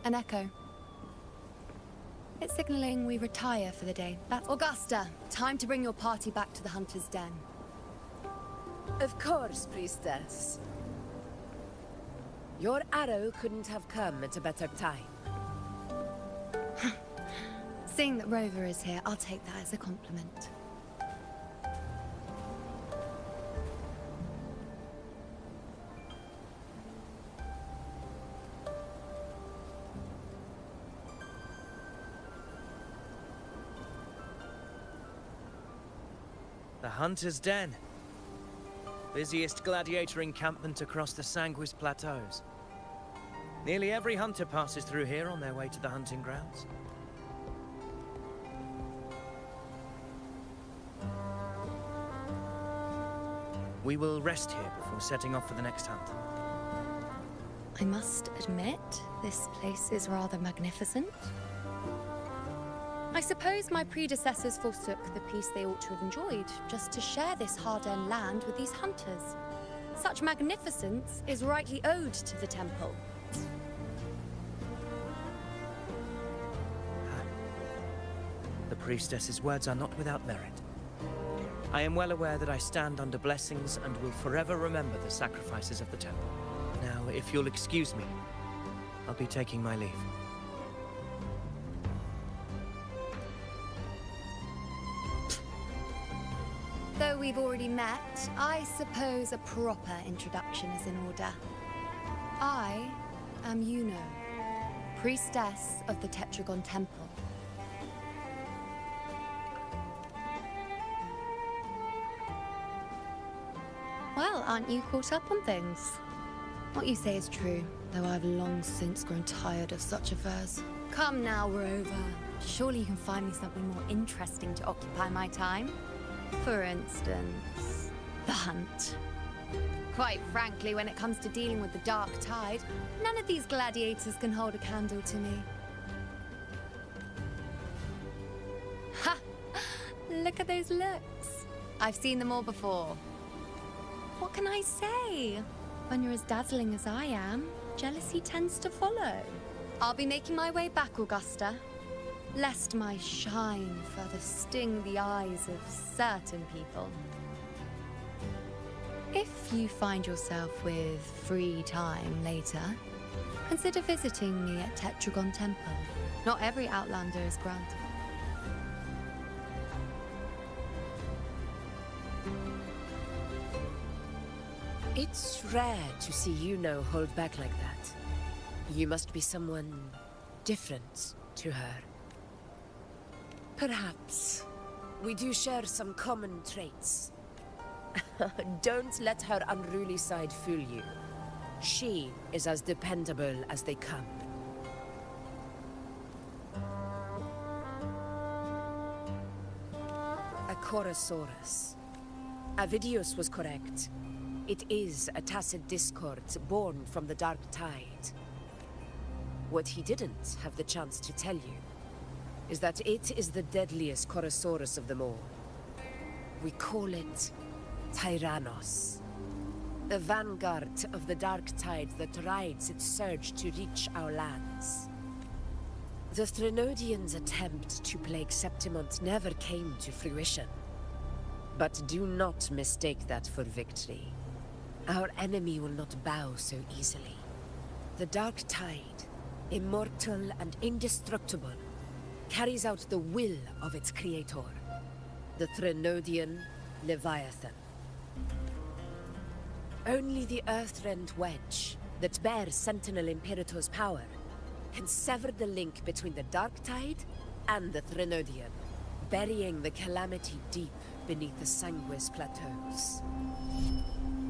An echo. It's signaling we retire for the day. That's Augusta. Time to bring your party back to the Hunter's Den. Of course, priestess. Your arrow couldn't have come at a better time. Seeing that Rover is here, I'll take that as a compliment. The Hunter's Den. Busiest gladiator encampment across the Sanguis Plateaus. Nearly every hunter passes through here on their way to the hunting grounds. We will rest here before setting off for the next hunt. I must admit, this place is rather magnificent. I suppose my predecessors forsook the peace they ought to have enjoyed, just to share this hard-earned land with these hunters. Such magnificence is rightly owed to the temple. The priestess's words are not without merit. I am well aware that I stand under blessings and will forever remember the sacrifices of the temple. Now, if you'll excuse me, I'll be taking my leave. Though we've already met, I suppose a proper introduction is in order. I am Yuno, priestess of the Tetragon Temple. Well, aren't you caught up on things? What you say is true, though I've long since grown tired of such affairs. Come now, Rover. Surely you can find me something more interesting to occupy my time. For instance, the hunt. Quite frankly, when it comes to dealing with the Dark Tide, none of these gladiators can hold a candle to me. Ha! Look at those looks. I've seen them all before. What can I say? When you're as dazzling as I am, jealousy tends to follow. I'll be making my way back, Augusta, lest my shine further sting the eyes of certain people. If you find yourself with free time later, consider visiting me at Tetragon Temple. Not every Outlander is granted. It's rare to see Yuno hold back like that. You must be someone different to her. Perhaps we do share some common traits. Don't let her unruly side fool you. She is as dependable as they come. A Chorosaurus. Avidius was correct. It is a tacit discord born from the Dark Tide. What he didn't have the chance to tell you is that it is the deadliest Chorosaurus of them all. We call it Tyrannos. The vanguard of the Dark Tide that rides its surge to reach our lands. The Threnodians' attempt to plague Septimont never came to fruition. But do not mistake that for victory. Our enemy will not bow so easily. The Dark Tide, immortal and indestructible, carries out the will of its creator, the Threnodian Leviathan. Only the Earthrend Wedge, that bears Sentinel Imperator's power, can sever the link between the Dark Tide and the Threnodian, burying the Calamity deep beneath the Sanguis plateaus.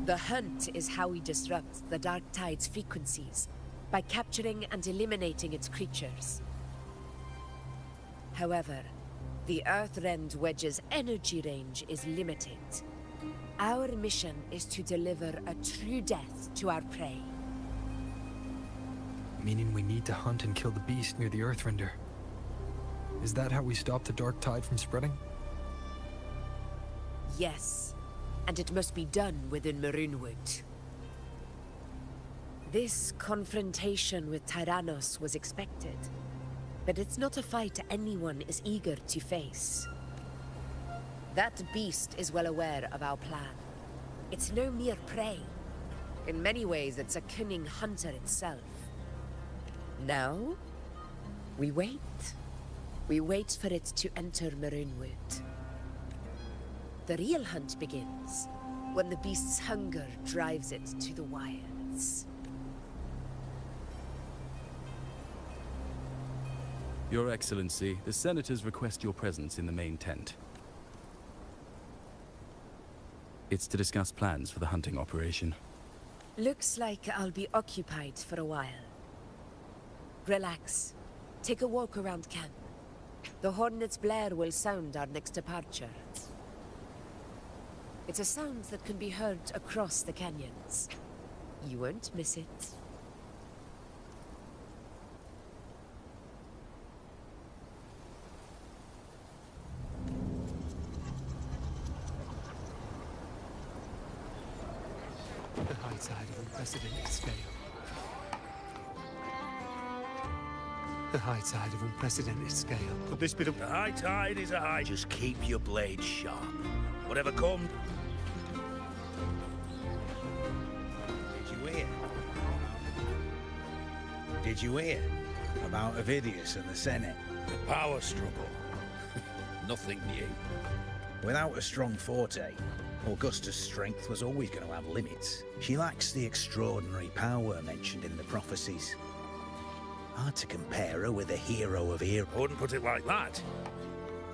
The hunt is how we disrupt the Dark Tide's frequencies, by capturing and eliminating its creatures. However, the Earthrend Wedge's energy range is limited. Our mission is to deliver a true death to our prey. Meaning we need to hunt and kill the beast near the Earthrender. Is that how we stop the Dark Tide from spreading? Yes, and it must be done within Maroonwood. This confrontation with Tyrannos was expected, but it's not a fight anyone is eager to face. That beast is well aware of our plan. It's no mere prey. In many ways, it's a cunning hunter itself. Now, we wait. We wait for it to enter Maroonwood. The real hunt begins when the beast's hunger drives it to the wilds. Your Excellency, the Senators request your presence in the main tent. It's to discuss plans for the hunting operation. Looks like I'll be occupied for a while. Relax. Take a walk around camp. The Hornet's blare will sound our next departure. It's a sound that can be heard across the canyons. You won't miss it. The high tide of unprecedented scale. The high tide of unprecedented scale. Could this be the high tide is a high. Just keep your blade sharp. Whatever comes. Did you hear? Did you hear about Avidius and the Senate? The power struggle. Nothing new. Without a strong forte, Augusta's strength was always going to have limits. She lacks the extraordinary power mentioned in the prophecies. Hard to compare her with a hero of heroes. I wouldn't put it like that.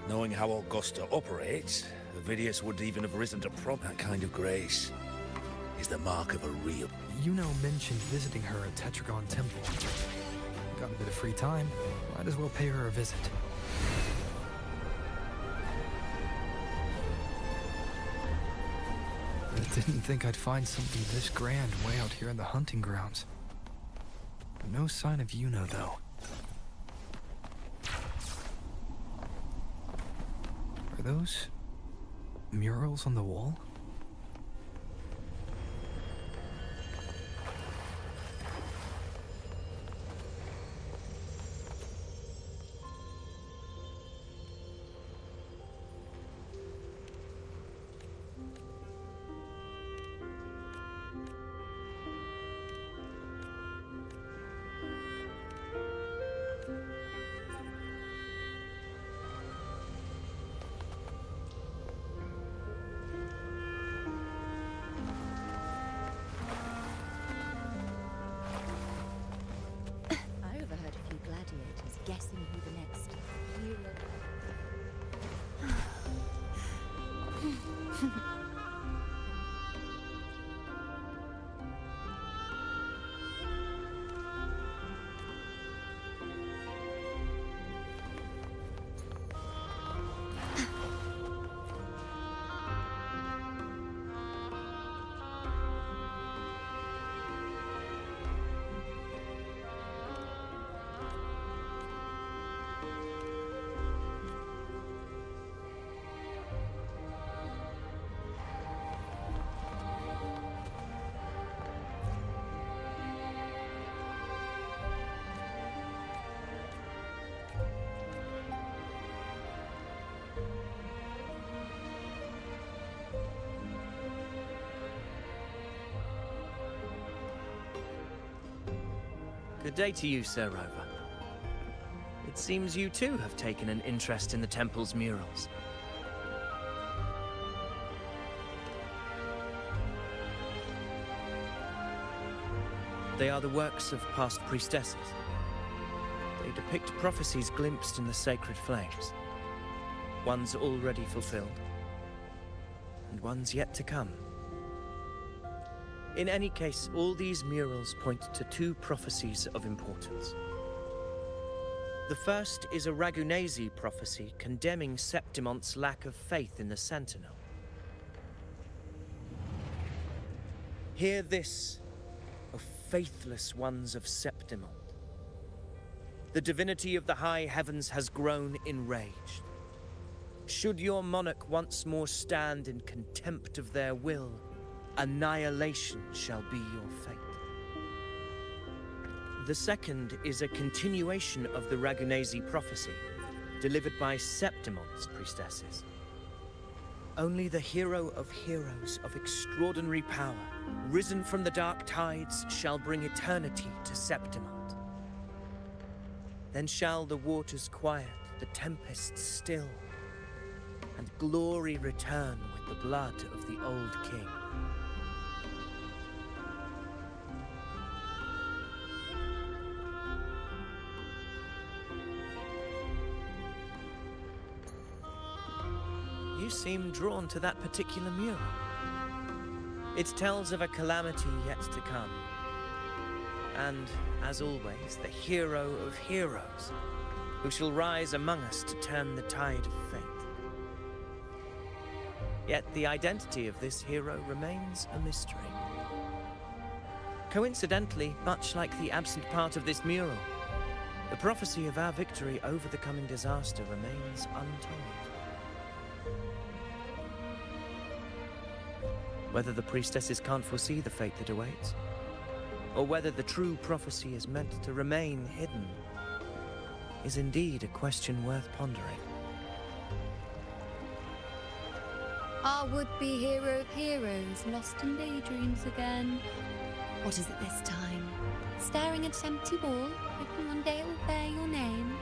Knowing how Augusta operates, Avidius would even have risen to that kind of grace is the mark of a real... Yuno mentioned visiting her at Tetragon Temple. Got a bit of free time, might as well pay her a visit. I didn't think I'd find something this grand way out here in the hunting grounds. No sign of Yuno, though. Are those murals on the wall? Guessing who the next hero. Good day to you, Sir Rover. It seems you too have taken an interest in the temple's murals. They are the works of past priestesses. They depict prophecies glimpsed in the sacred flames. Ones already fulfilled, and ones yet to come. In any case, all these murals point to two prophecies of importance. The first is a Ragunesi prophecy condemning Septimonte's lack of faith in the Sentinel. Hear this, O faithless ones of Septimont. The divinity of the high heavens has grown enraged. Should your monarch once more stand in contempt of their will, annihilation shall be your fate. The second is a continuation of the Ragunesi prophecy, delivered by Septimonte's priestesses. Only the hero of heroes of extraordinary power, risen from the dark tides, shall bring eternity to Septimont. Then shall the waters quiet, the tempests still, and glory return with the blood of the old king. You seem drawn to that particular mural. It tells of a calamity yet to come. And, as always, the hero of heroes, who shall rise among us to turn the tide of fate. Yet the identity of this hero remains a mystery. Coincidentally, much like the absent part of this mural, the prophecy of our victory over the coming disaster remains untold. Whether the priestesses can't foresee the fate that awaits, or whether the true prophecy is meant to remain hidden, is indeed a question worth pondering. Our would-be hero of heroes, lost in daydreams again. What is it this time? Staring at an empty wall, hoping one day it will bear your name?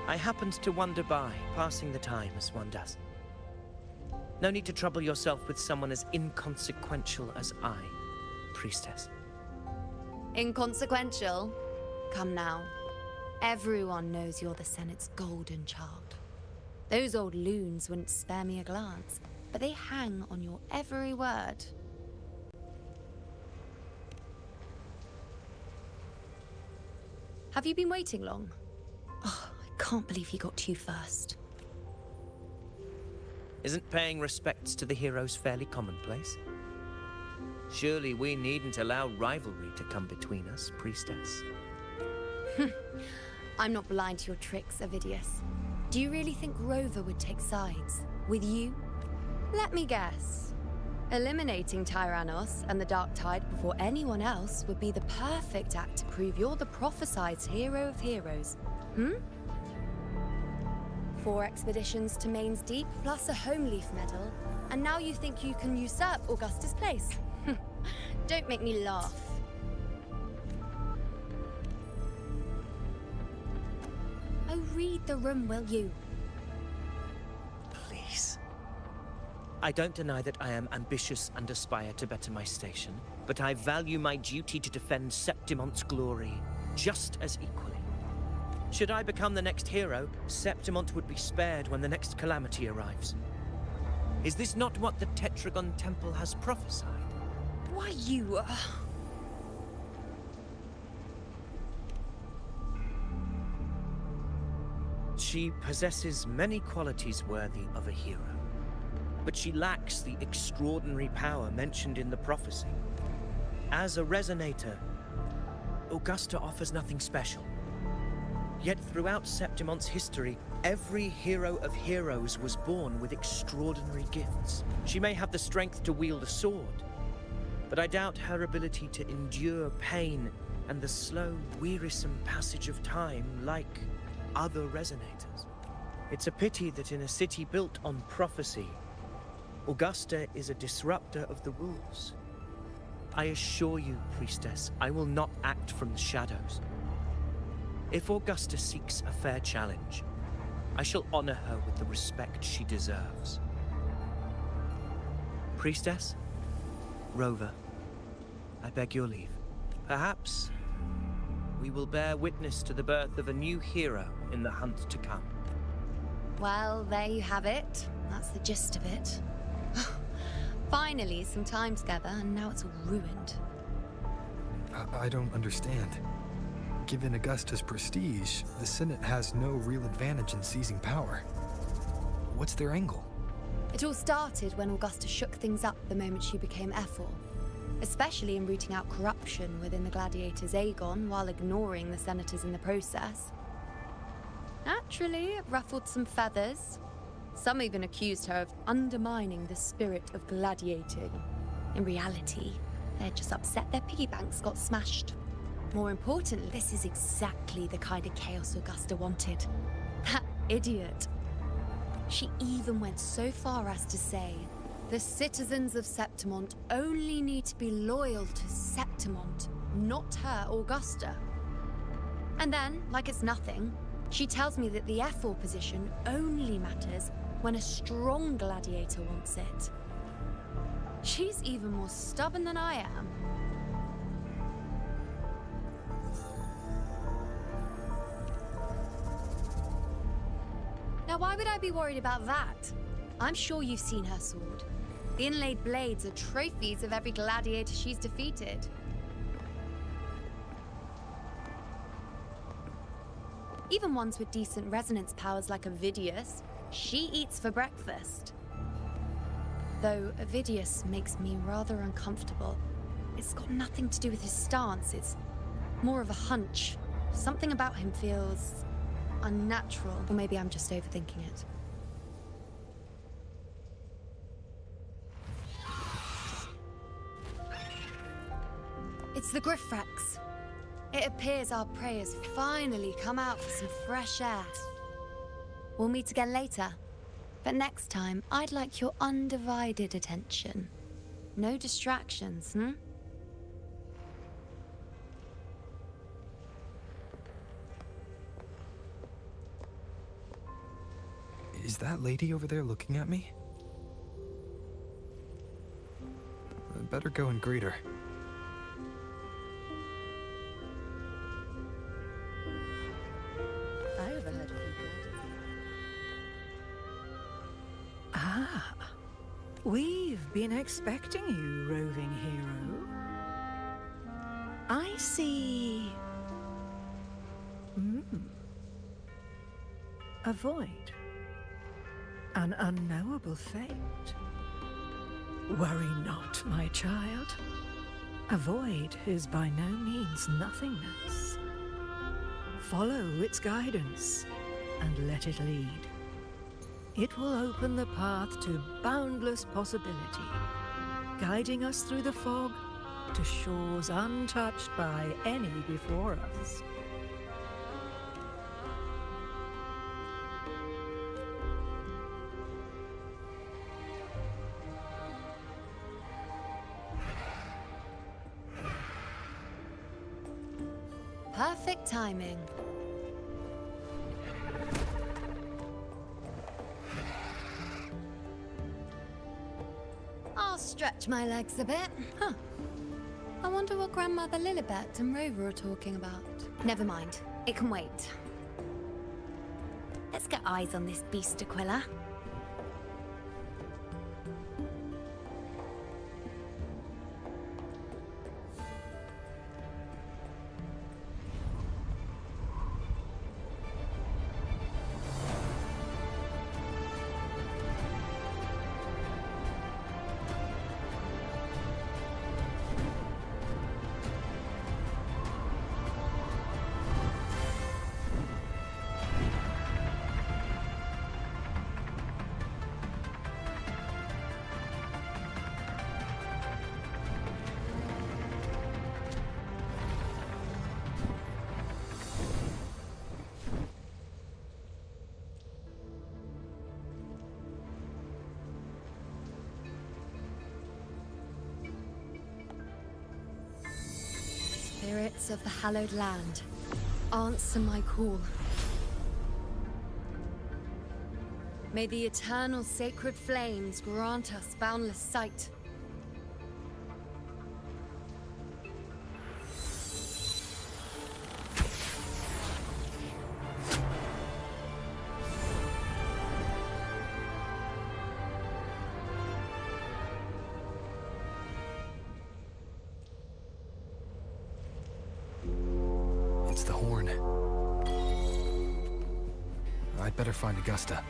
I happened to wander by, passing the time as one does. No need to trouble yourself with someone as inconsequential as I, priestess. Inconsequential? Come now. Everyone knows you're the Senate's golden child. Those old loons wouldn't spare me a glance, but they hang on your every word. Have you been waiting long? Oh, I can't believe he got to you first. Isn't paying respects to the heroes fairly commonplace? Surely we needn't allow rivalry to come between us, priestess. I'm not blind to your tricks, Avidius. Do you really think Rover would take sides? With you? Let me guess. Eliminating Tyrannos and the Dark Tide before anyone else would be the perfect act to prove you're the prophesied hero of heroes. 4 expeditions to Main's Deep, plus a Home Leaf medal, and now you think you can usurp Augustus' place? Don't make me laugh. Oh, read the room, will you? Please. I don't deny that I am ambitious and aspire to better my station, but I value my duty to defend Septimonte's glory just as equally. Should I become the next hero, Septimont would be spared when the next calamity arrives. Is this not what the Tetragon Temple has prophesied? Why, you... She possesses many qualities worthy of a hero, but she lacks the extraordinary power mentioned in the prophecy. As a resonator, Augusta offers nothing special. Yet throughout Septimonte's history, every hero of heroes was born with extraordinary gifts. She may have the strength to wield a sword, but I doubt her ability to endure pain and the slow, wearisome passage of time like other resonators. It's a pity that in a city built on prophecy, Augusta is a disruptor of the rules. I assure you, priestess, I will not act from the shadows. If Augusta seeks a fair challenge, I shall honor her with the respect she deserves. Priestess, Rover, I beg your leave. Perhaps we will bear witness to the birth of a new hero in the hunt to come. Well, there you have it. That's the gist of it. Finally, some time together, and now it's all ruined. I don't understand. Given Augusta's prestige, the Senate has no real advantage in seizing power. What's their angle? It all started when Augusta shook things up the moment she became Ephor, especially in rooting out corruption within the gladiators' Aegon while ignoring the senators in the process. Naturally, it ruffled some feathers. Some even accused her of undermining the spirit of gladiating. In reality, they're just upset their piggy banks got smashed. More importantly, this is exactly the kind of chaos Augusta wanted. That idiot. She even went so far as to say, the citizens of Septimont only need to be loyal to Septimont, not her, Augusta. And then, like it's nothing, she tells me that the Ephor position only matters when a strong gladiator wants it. She's even more stubborn than I am. Now, why would I be worried about that? I'm sure you've seen her sword. The inlaid blades are trophies of every gladiator she's defeated. Even ones with decent resonance powers like Avidius, she eats for breakfast. Though Avidius makes me rather uncomfortable. It's got nothing to do with his stance, it's more of a hunch. Something about him feels unnatural, or maybe I'm just overthinking it. It's the Griffrex. It appears our prey has finally come out for some fresh air. We'll meet again later, but next time I'd like your undivided attention. No distractions, hmm? Is that lady over there looking at me? I'd better go and greet her. I overheard a few gladiators. Ah, we've been expecting you, roving hero. I see. A void. An unknowable fate. Worry not, my child. A void is by no means nothingness. Follow its guidance and let it lead. It will open the path to boundless possibility, guiding us through the fog to shores untouched by any before us. Perfect timing. I'll stretch my legs a bit. Huh. I wonder what Grandmother Lilibet and Rover are talking about. Never mind. It can wait. Let's get eyes on this beast, Aquila. Spirits of the hallowed land, answer my call. May the eternal sacred flames grant us boundless sight. I'd better find Augusta.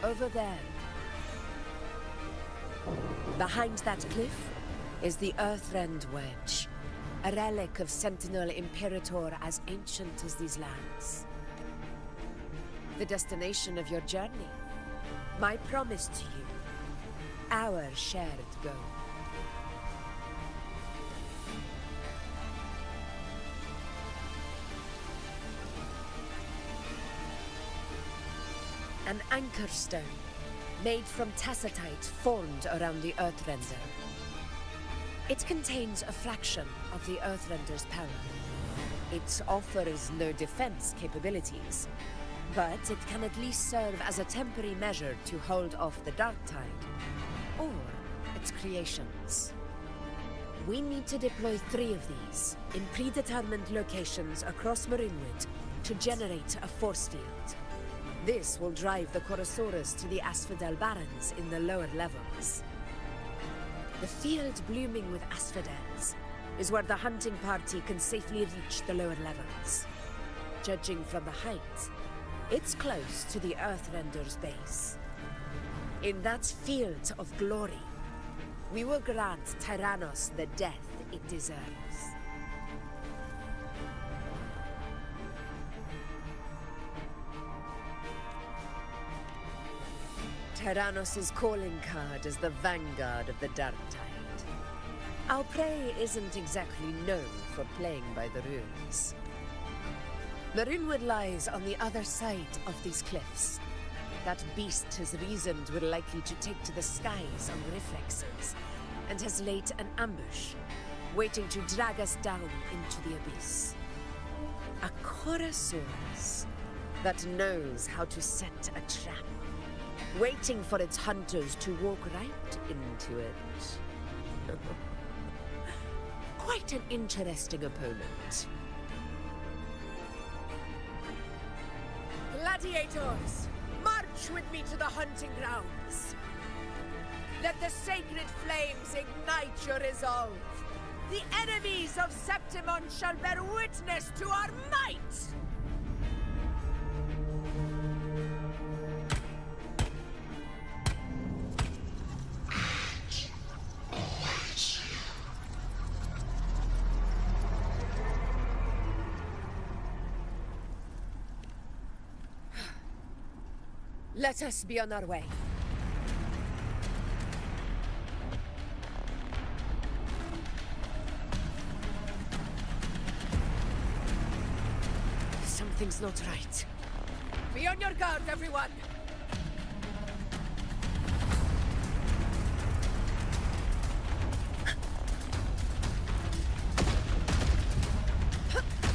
Over there. Behind that cliff is the Earthrend Wedge, a relic of Sentinel Imperator as ancient as these lands. The destination of your journey, my promise to you, our shared goal. An anchor stone, made from tacitite formed around the Earthrender. It contains a fraction of the Earthrender's power. It offers no defense capabilities, but it can at least serve as a temporary measure to hold off the dark tide, or its creations. We need to deploy 3 of these in predetermined locations across Marinwood to generate a force field. This will drive the Chorosaurus to the Asphodel Barrens in the lower levels. The field blooming with asphodels is where the hunting party can safely reach the lower levels. Judging from the height, it's close to the Earthrender's base. In that field of glory, we will grant Tyrannos the death it deserves. Tyrannos' calling card is the vanguard of the Dark Tide. Our prey isn't exactly known for playing by the rules. Marinwood lies on the other side of these cliffs. That beast has reasoned we're likely to take to the skies on reflexes, and has laid an ambush, waiting to drag us down into the abyss. A Chorosaurus that knows how to set a trap, waiting for its hunters to walk right into it. Quite an interesting opponent. Gladiators, march with me to the hunting grounds. Let the sacred flames ignite your resolve. The enemies of Septimon shall bear witness to our might! Let us be on our way. Something's not right. Be on your guard, everyone!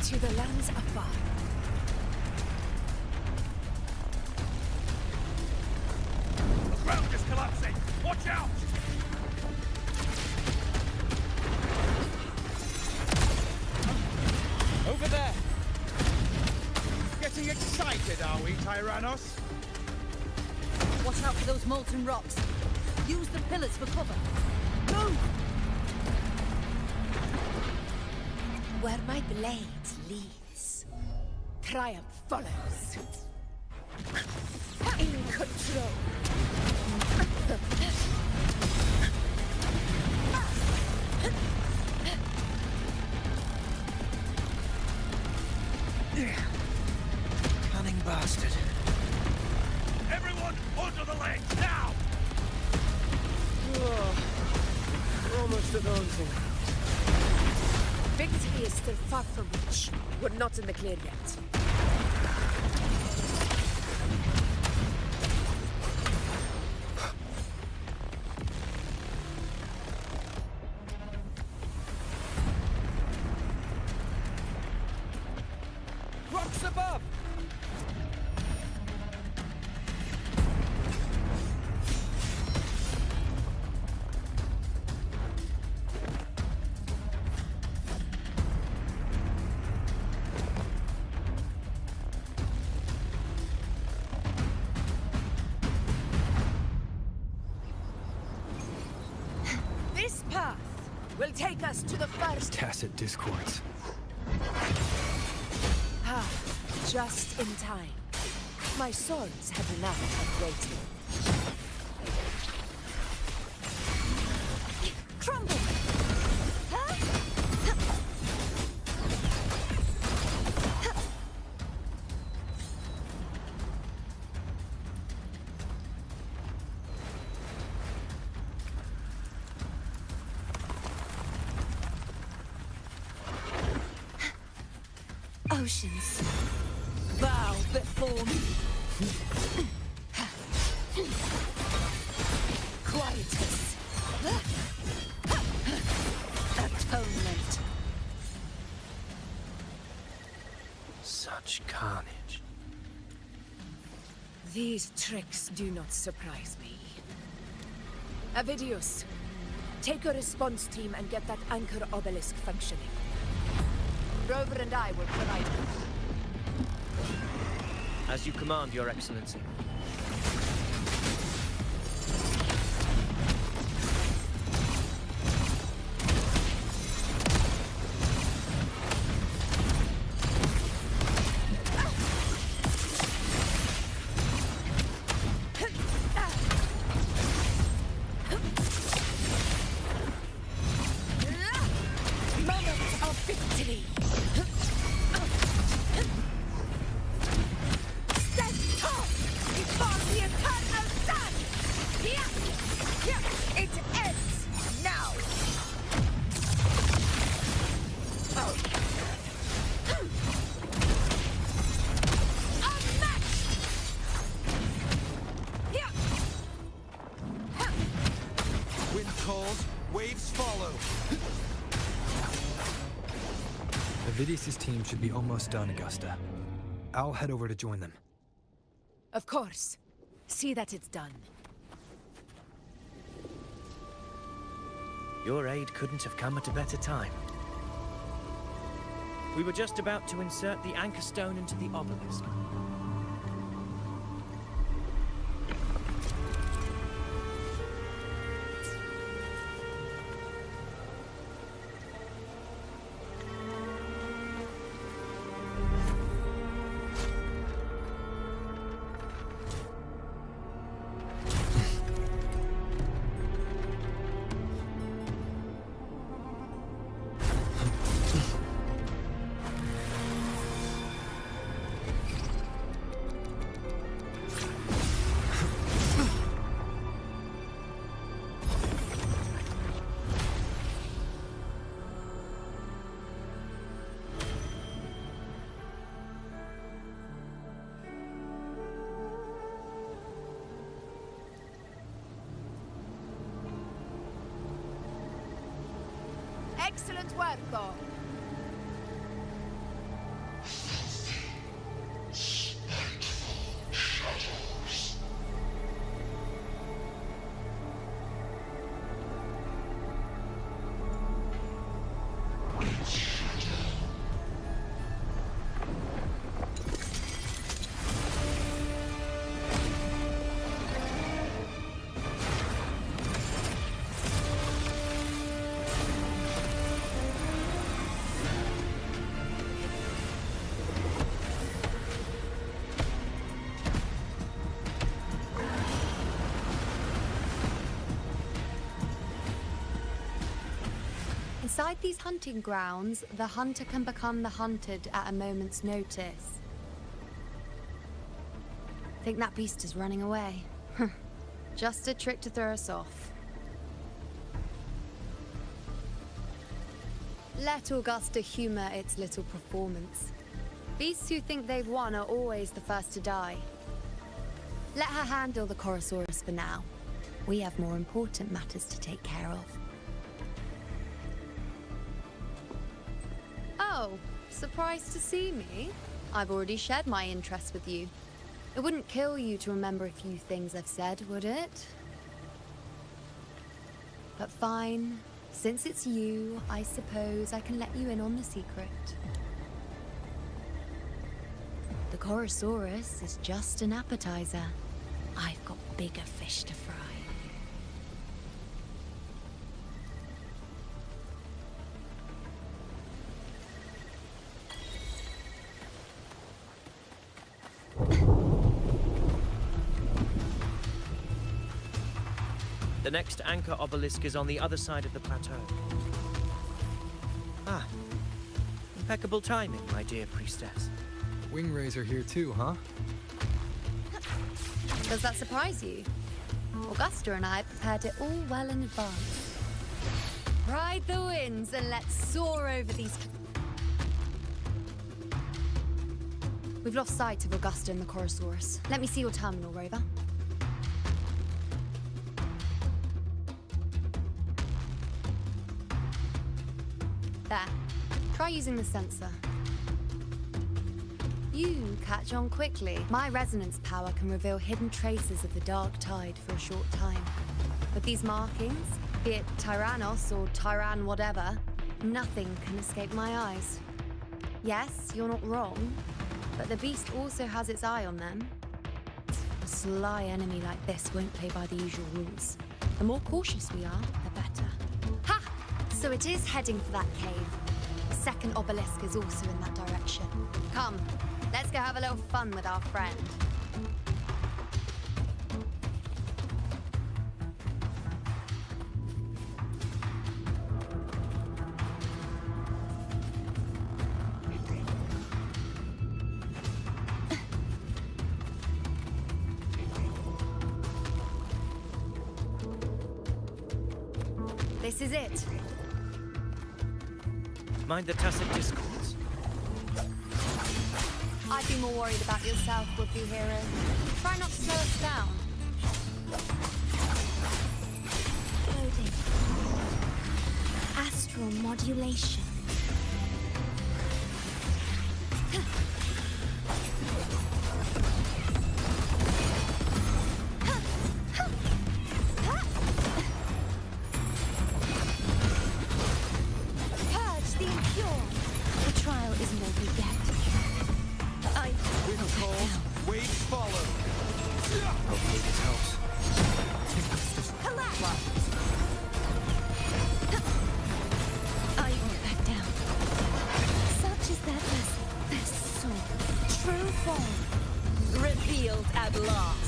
To the lands afar. The ground is collapsing! Watch out! Over there! Getting excited, are we, Tyrannos? Watch out for those molten rocks. Use the pillars for cover. Move! Where my blade leads, triumph follows. In control. Cunning bastard. Everyone, onto the legs, now! Almost advancing. Victory is still far from reach. We're not in the clear yet. Rocks above! will take us to the first. Tacit discords. Ah, just in time. My swords have enough of waiting. Crumble! Huh? Oceans, bow before me. Quietus. Atonement. Such carnage. These tricks do not surprise me. Avidius, take a response team and get that anchor obelisk functioning. Rover and I will provide it. As you command, Your Excellency. Moment of victory! Stand tall before the eternal sun! Here! It ends now! Unmatched! Here! Wind calls, waves follow. Avidius' team should be almost done, Augusta. I'll head over to join them. Of course. See that it's done. Your aid couldn't have come at a better time. We were just about to insert the anchor stone into the obelisk. Excellent work, though. Inside these hunting grounds, the hunter can become the hunted at a moment's notice. Think that beast is running away? Just a trick to throw us off. Let Augusta humor its little performance. Beasts who think they've won are always the first to die. Let her handle the Chorosaurus for now. We have more important matters to take care of. Oh, surprised to see me? I've already shared my interest with you. It wouldn't kill you to remember a few things I've said, would it? But fine. Since it's you, I suppose I can let you in on the secret. The Chorosaurus is just an appetizer. I've got bigger fish to fry. The next anchor obelisk is on the other side of the plateau. Ah, impeccable timing, my dear priestess. Wingrays are here too, huh? Does that surprise you? Augusta and I prepared it all well in advance. Ride the winds and let's soar over these... We've lost sight of Augusta and the Chorosaurus. Let me see your terminal, Rover. There. Try using the sensor. You catch on quickly. My resonance power can reveal hidden traces of the dark tide for a short time. With these markings, be it Tyrannos or Tyran whatever, nothing can escape my eyes. Yes, you're not wrong, but the beast also has its eye on them. A sly enemy like this won't play by the usual rules. The more cautious we are, the better. Ha! So it is heading for that cave. The second obelisk is also in that direction. Come, let's go have a little fun with our friend. This is it. Mind the tacit discords. I'd be more worried about yourself, would-be hero. Try not to slow us down. Loading. Astral modulation. Purge the impure. The trial isn't over yet. Wind calls, waves follow. Hopefully this helps. Collapse. I won't back down. Such is their soul. True form. Revealed at last.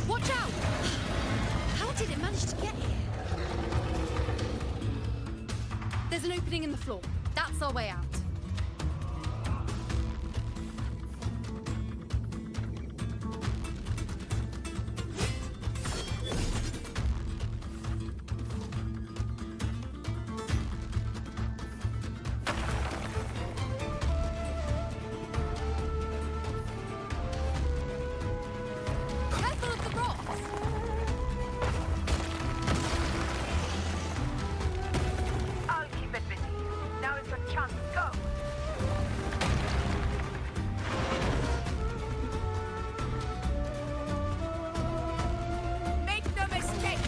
Watch out! How did it manage to get here? There's an opening in the floor. That's our way out. Careful of the rocks! I'll keep it busy. Now is your chance. Go! Make no mistake!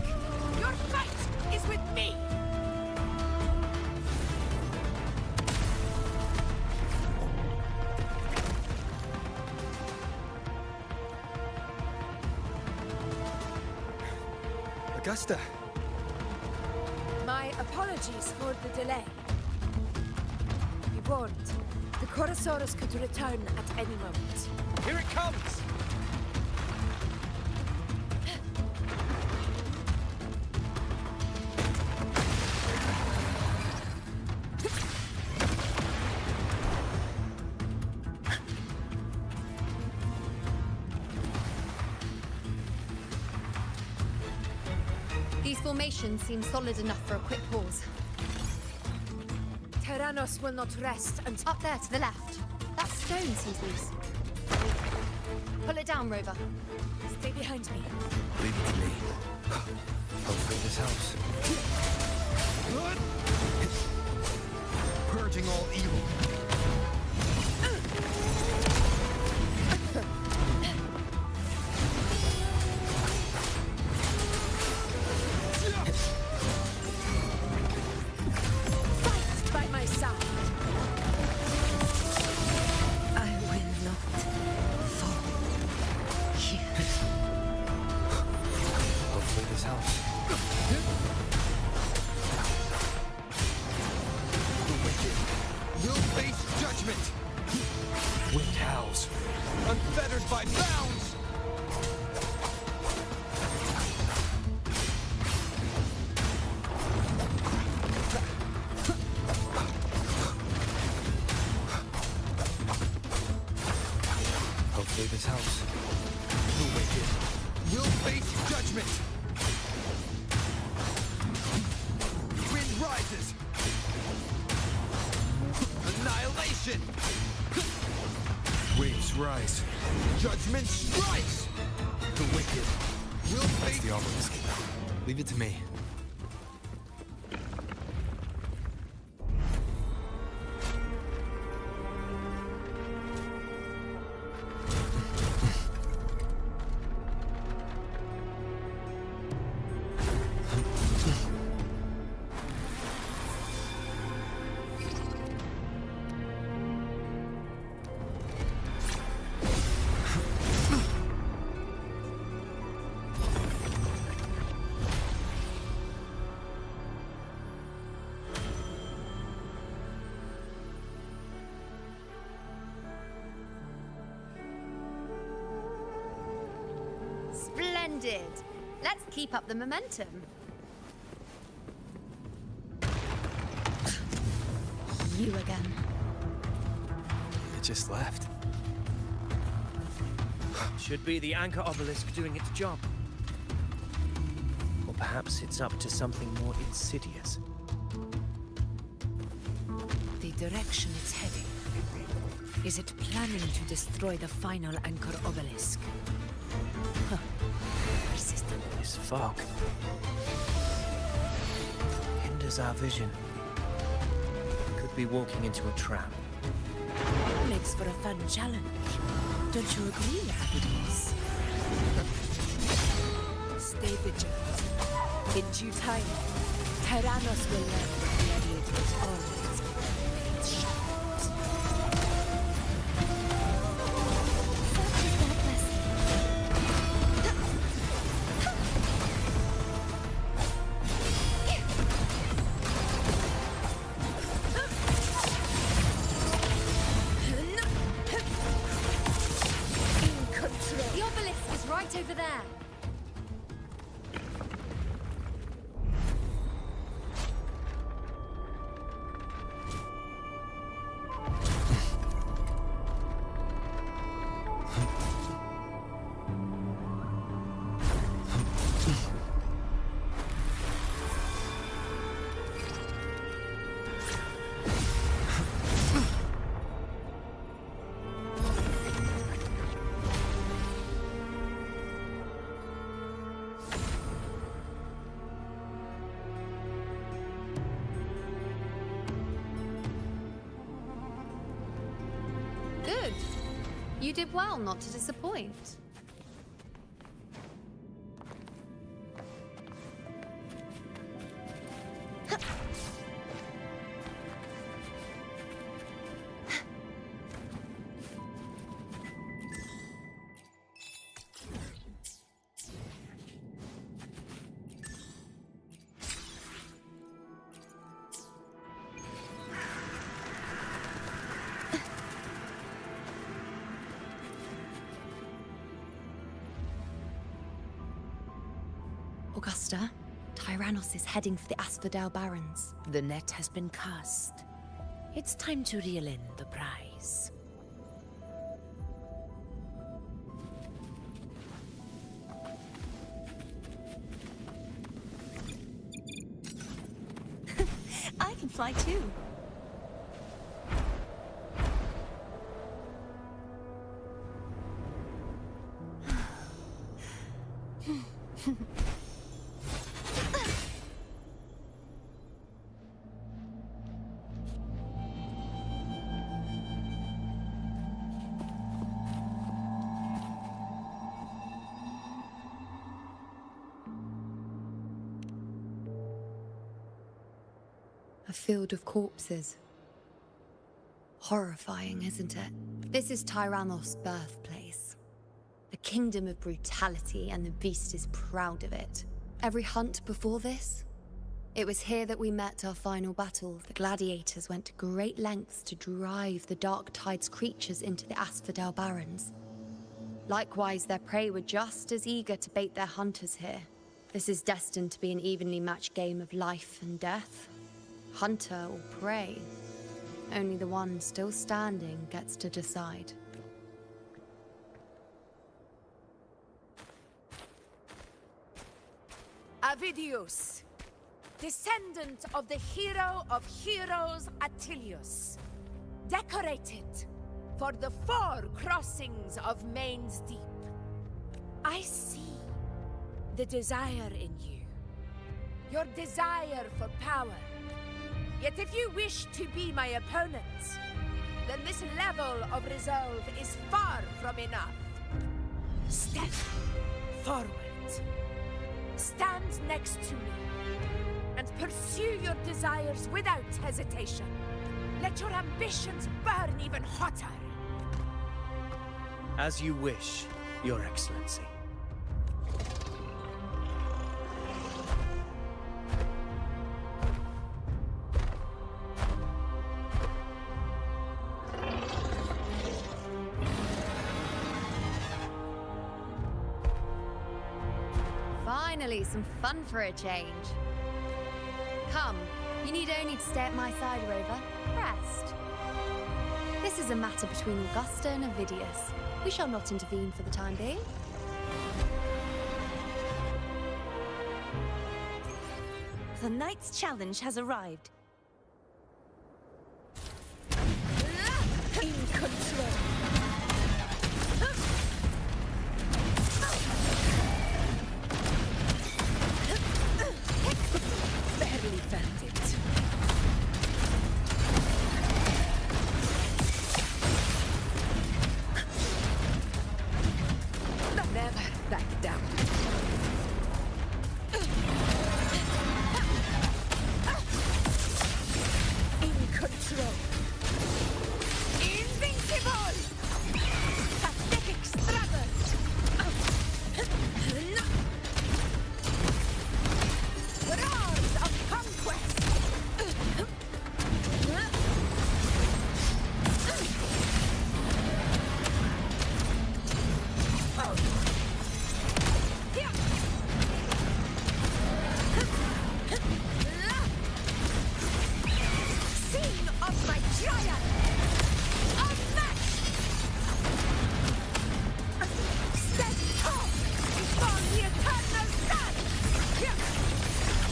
Your fight is with me! Augusta! My apologies for the delay. Be warned, the Chorosaurus could return at any moment. Here it comes! These formations seem solid enough for a quick pause. Tyrannos will not rest until... Up there to the left. That stone seems loose. Pull it down, Rover. Stay behind me. Leave it to me. Hopefully this helps. Purging all evil. Fight by my side. I will not fall here. Hopefully this helps. judgment! Wind howls, unfettered by bounds! Hopefully this helps. The wicked will face judgment! Wind rises! Annihilation! Waves rise. Judgment strikes! The wicked will face the obelisk. Leave it to me. Splendid! Let's keep up the momentum. You again. It just left. Should be the anchor obelisk doing its job. Or perhaps it's up to something more insidious. The direction it's heading. Is it planning to destroy the final anchor obelisk? Huh. Persistent. This fog hinders our vision. Could be walking into a trap. Makes for a fun challenge. Don't you agree, Abidis? Stay vigilant. In due time, Tyrannos will learn that gladiators always make its shadows. The obelisk is right over there. Good. You did well not to disappoint. Augusta, Tyrannos is heading for the Asphodel Barrens. The net has been cast. It's time to reel in the prize. I can fly too. A field of corpses. Horrifying, isn't it? This is Tyrannos' birthplace. A kingdom of brutality, and the beast is proud of it. Every hunt before this, It was here that we met our final battle. The gladiators went to great lengths to drive the Dark Tide's creatures into the Asphodel Barrens. Likewise, their prey were just as eager to bait their hunters here. This is destined to be an evenly matched game of life and death. Hunter or prey. Only the one still standing gets to decide. Avidius, descendant of the hero of heroes Attilius, decorated for the 4 crossings of Main's Deep. I see the desire in you, your desire for power. Yet if you wish to be my opponent, then this level of resolve is far from enough. Step forward. Stand next to me, and pursue your desires without hesitation. Let your ambitions burn even hotter. As you wish, Your Excellency. Finally, some fun for a change. Come, you need only to stay at my side, Rover. Rest. This is a matter between Augusta and Avidius. We shall not intervene for the time being. The knight's challenge has arrived. In control. Barely found it. Never back down. In control. Invincible! Pathetic struggle! Roars of conquest! Scene of my triumph! Unmatched! Stand tall before the eternal sun!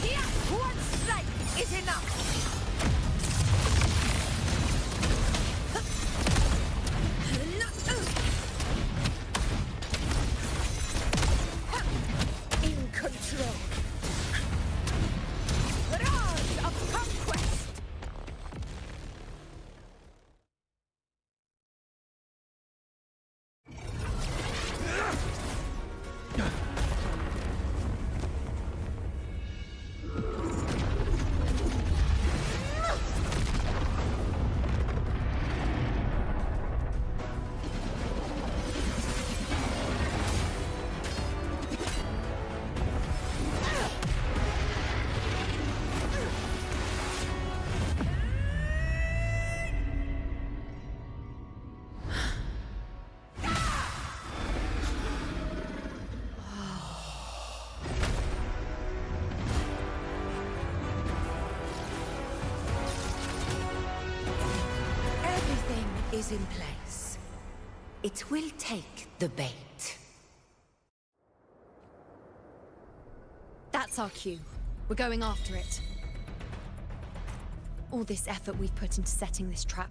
Here, one strike is enough! In control. Roars of conquest! Everything is in place. It will take the bait. That's our cue. We're going after it. All this effort we've put into setting this trap.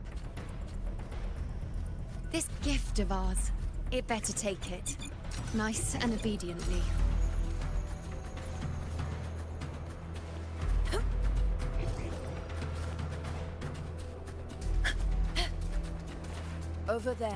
This gift of ours, it better take it. Nice and obediently. Over there.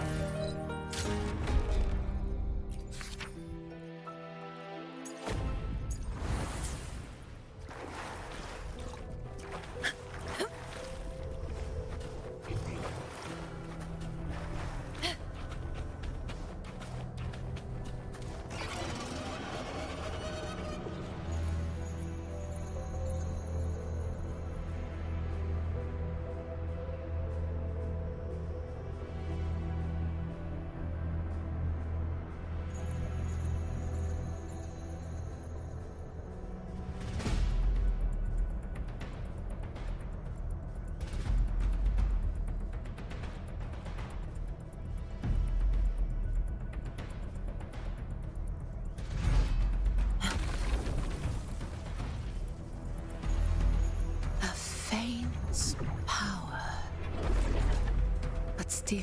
but still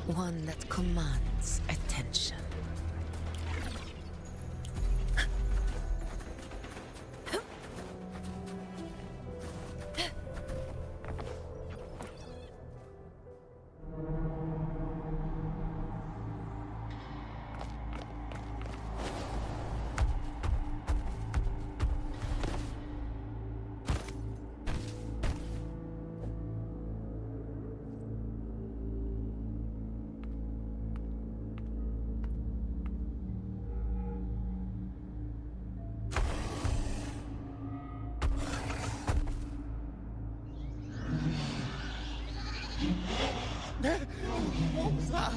one that commands attention. What was that?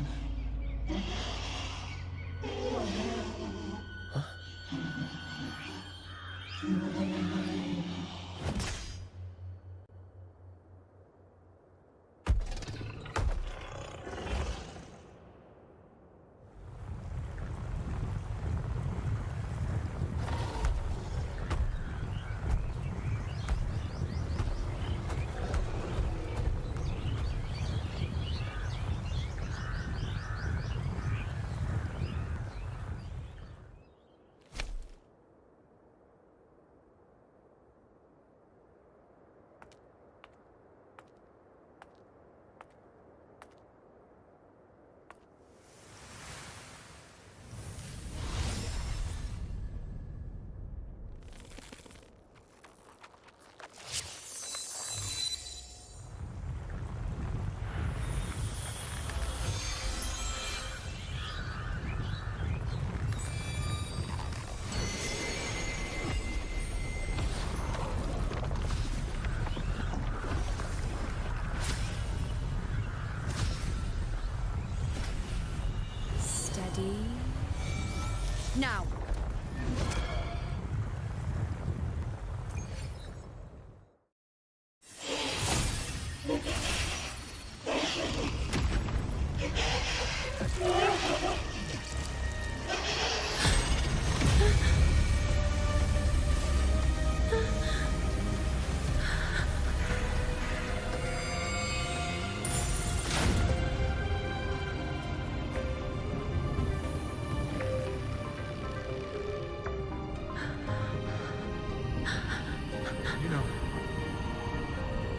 Now!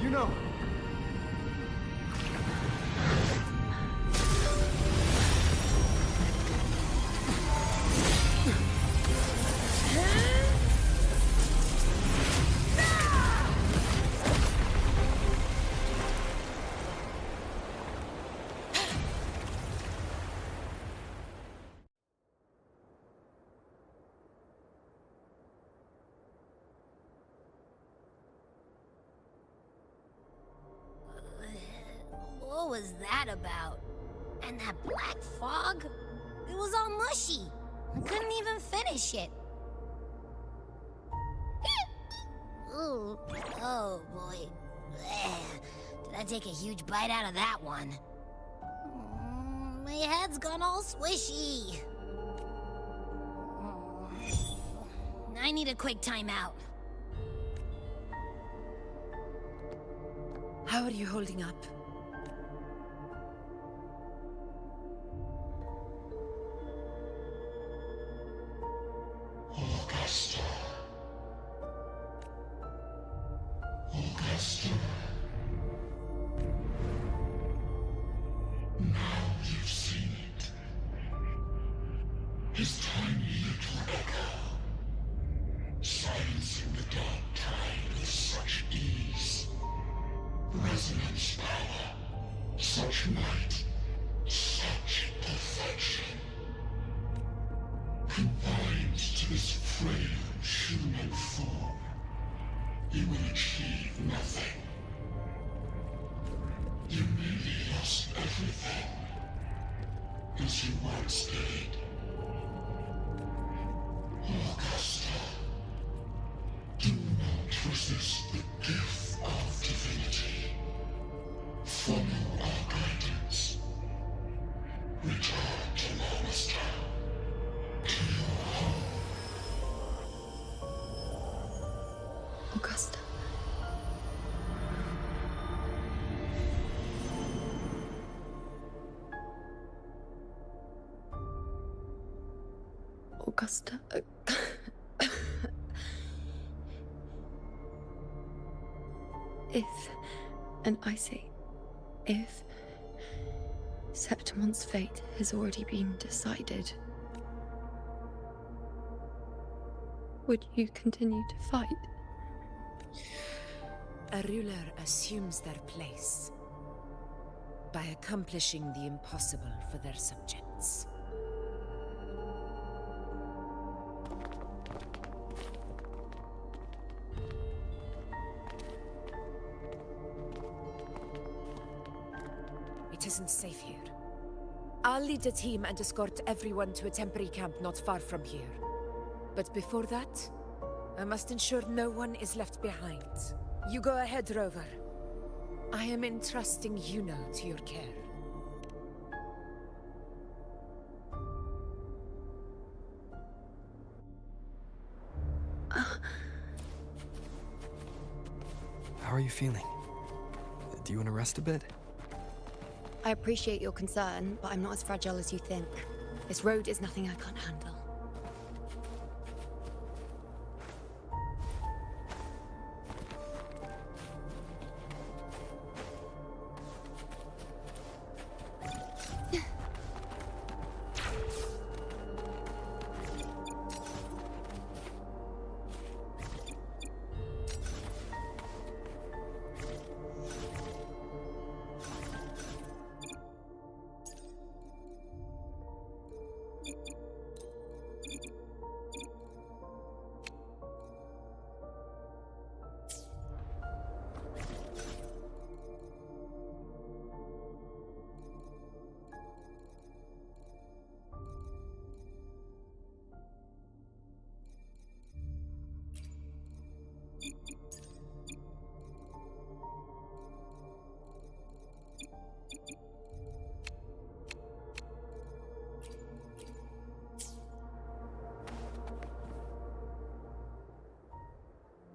You know. What was that about? And that black fog? It was all mushy. I couldn't even finish it. Ooh. Oh, boy. Did I take a huge bite out of that one? My head's gone all swishy. I need a quick timeout. How are you holding up? Augusta. Augusta. Now you've seen it. His tiny little echo, silencing the dark tide with such ease. Resonance power, such might, such perfection. Confined to this frail human form, you will achieve nothing. You nearly lost everything, as you once did. Augusta, do not resist the gift of divinity. Follow our guidance. Return to Lannister. To your home. Augusta. Augusta. If, and I say, if Septimon's fate has already been decided, would you continue to fight? A ruler assumes their place by accomplishing the impossible for their subjects. It isn't safe here. I'll lead a team and escort everyone to a temporary camp not far from here. But before that, I must ensure no one is left behind. You go ahead, Rover. I am entrusting Yuno to your care. How are you feeling? Do you want to rest a bit? I appreciate your concern, but I'm not as fragile as you think. This road is nothing I can't handle.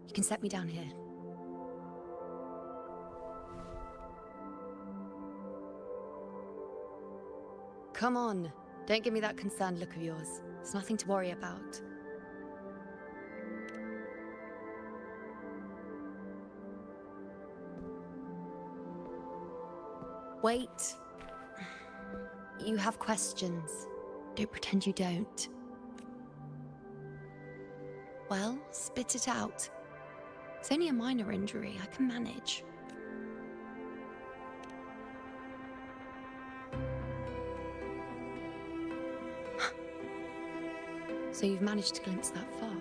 You can set me down here. Come on, don't give me that concerned look of yours. There's nothing to worry about. Wait. You have questions. Don't pretend you don't. Well, spit it out. It's only a minor injury. I can manage. So you've managed to glimpse that far?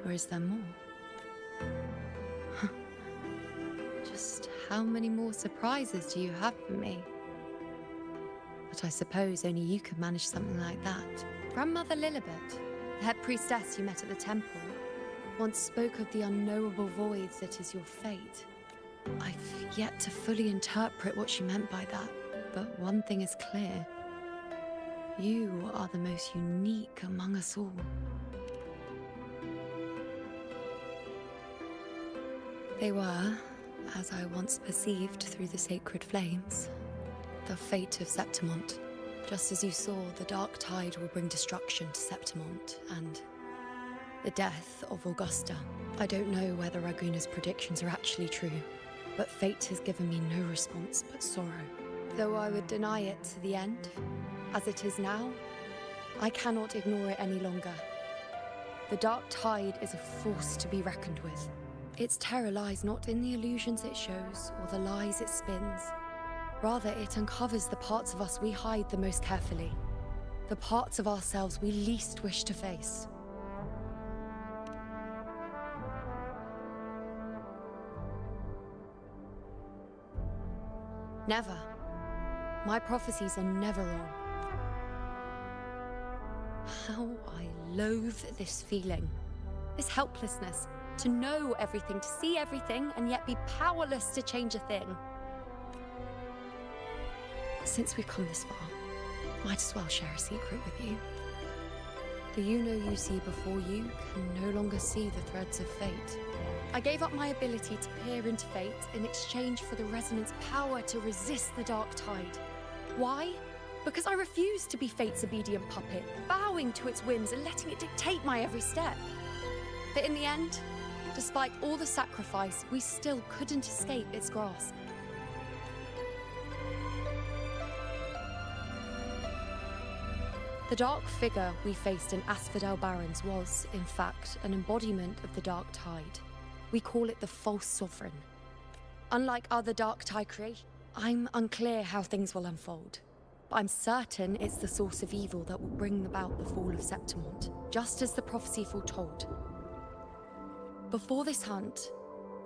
Or is there more? Just how many more surprises do you have for me? But I suppose only you could manage something like that. Grandmother Lilibet, the head priestess you met at the temple, once spoke of the unknowable void that is your fate. I've yet to fully interpret what she meant by that, but one thing is clear. You are the most unique among us all. They were, as I once perceived through the sacred flames, the fate of Septimont. Just as you saw, the dark tide will bring destruction to Septimont, and the death of Augusta. I don't know whether Raguna's predictions are actually true, but fate has given me no response but sorrow. Though I would deny it to the end, as it is now, I cannot ignore it any longer. The dark tide is a force to be reckoned with. Its terror lies not in the illusions it shows or the lies it spins. Rather, it uncovers the parts of us we hide the most carefully, the parts of ourselves we least wish to face. Never. My prophecies are never wrong. How I loathe this feeling, this helplessness, to know everything, to see everything, and yet be powerless to change a thing. Since we've come this far, might as well share a secret with you. The Yuno you see before you can no longer see the threads of fate. I gave up my ability to peer into fate in exchange for the resonance power to resist the dark tide. Why? Because I refused to be Fate's obedient puppet, bowing to its whims and letting it dictate my every step. But in the end, despite all the sacrifice, we still couldn't escape its grasp. The dark figure we faced in Asphodel Barrens was, in fact, an embodiment of the Dark Tide. We call it the False Sovereign. Unlike other Dark Tide creations, I'm unclear how things will unfold. But I'm certain it's the source of evil that will bring about the fall of Septimont, just as the prophecy foretold. Before this hunt,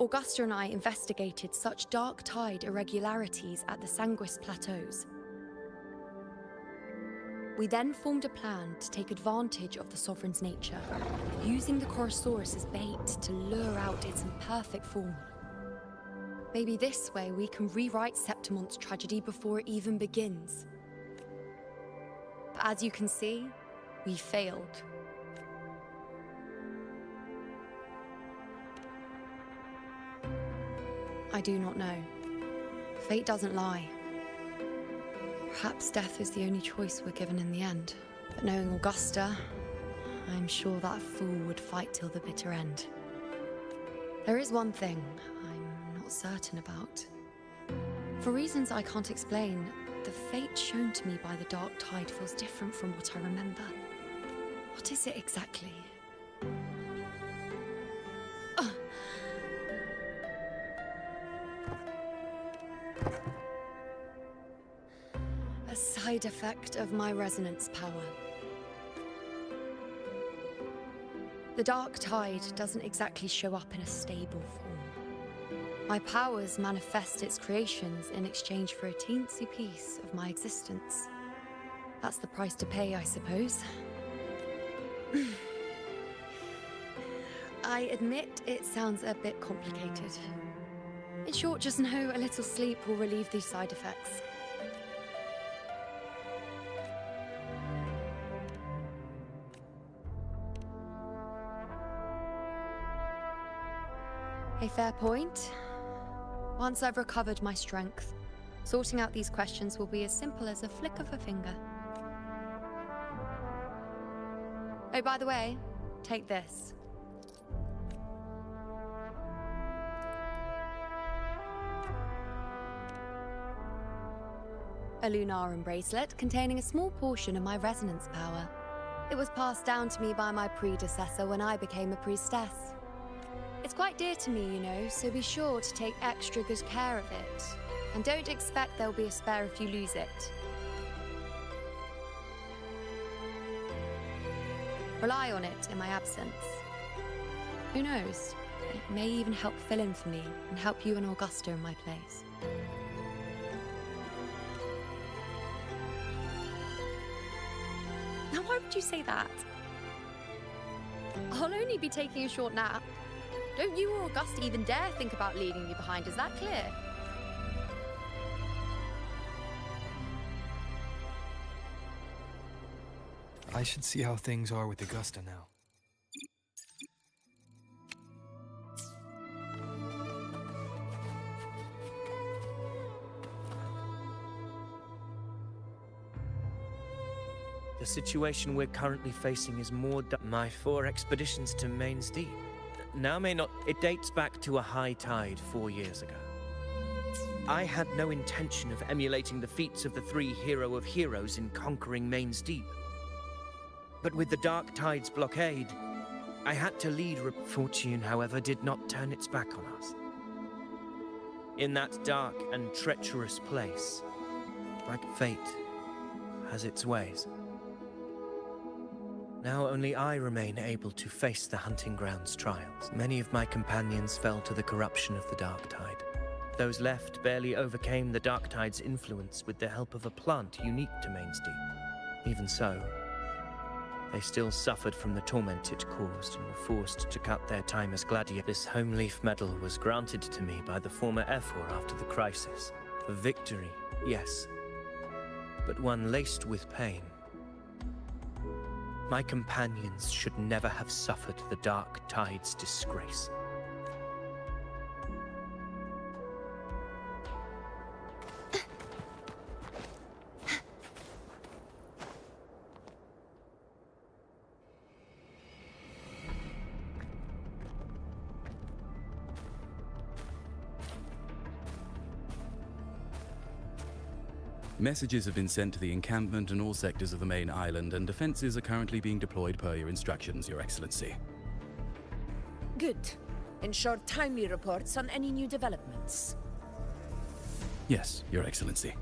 Augusta and I investigated such Dark Tide irregularities at the Sanguis Plateaus. We then formed a plan to take advantage of the Sovereign's nature, using the Chorosaurus as bait to lure out its imperfect form. Maybe this way we can rewrite Septimont's tragedy before it even begins. But as you can see, we failed. I do not know. Fate doesn't lie. Perhaps death is the only choice we're given in the end. But knowing Augusta, I'm sure that fool would fight till the bitter end. There is one thing I'm not certain about. For reasons I can't explain, the fate shown to me by the Dark Tide feels different from what I remember. What is it exactly? A side effect of my resonance power. The Dark Tide doesn't exactly show up in a stable form. My powers manifest its creations in exchange for a teensy piece of my existence. That's the price to pay, I suppose. I admit it sounds a bit complicated. In short, just know a little sleep will relieve these side effects. A fair point. Once I've recovered my strength, sorting out these questions will be as simple as a flick of a finger. Oh, by the way, take this. A Lunarum bracelet containing a small portion of my resonance power. It was passed down to me by my predecessor when I became a priestess. It's quite dear to me, you know, so be sure to take extra good care of it. And don't expect there'll be a spare if you lose it. Rely on it in my absence. Who knows? It may even help fill in for me and help you and Augusta in my place. Now, why would you say that? I'll only be taking a short nap. Don't you or Augusta even dare think about leaving me behind, is that clear? I should see how things are with Augusta now. The situation we're currently facing is more my 4 expeditions to Main's Deep. Now may not... It dates back to a high tide 4 years ago. I had no intention of emulating the feats of the 3 hero of heroes in conquering Main's Deep. But with the Dark Tide's blockade, I had to lead. Fortune, however, did not turn its back on us. In that dark and treacherous place, like fate has its ways. Now only I remain able to face the Hunting Grounds trials. Many of my companions fell to the corruption of the Dark Tide. Those left barely overcame the Dark Tide's influence with the help of a plant unique to Main's Deep. Even so, they still suffered from the torment it caused and were forced to cut their time as gladiators. This home leaf medal was granted to me by the former Ephor after the crisis. A victory, yes, but one laced with pain. My companions should never have suffered the Dark Tide's disgrace. Messages have been sent to the encampment and all sectors of the main island, and defenses are currently being deployed per your instructions, Your Excellency. Good. Ensure timely reports on any new developments. Yes, Your Excellency.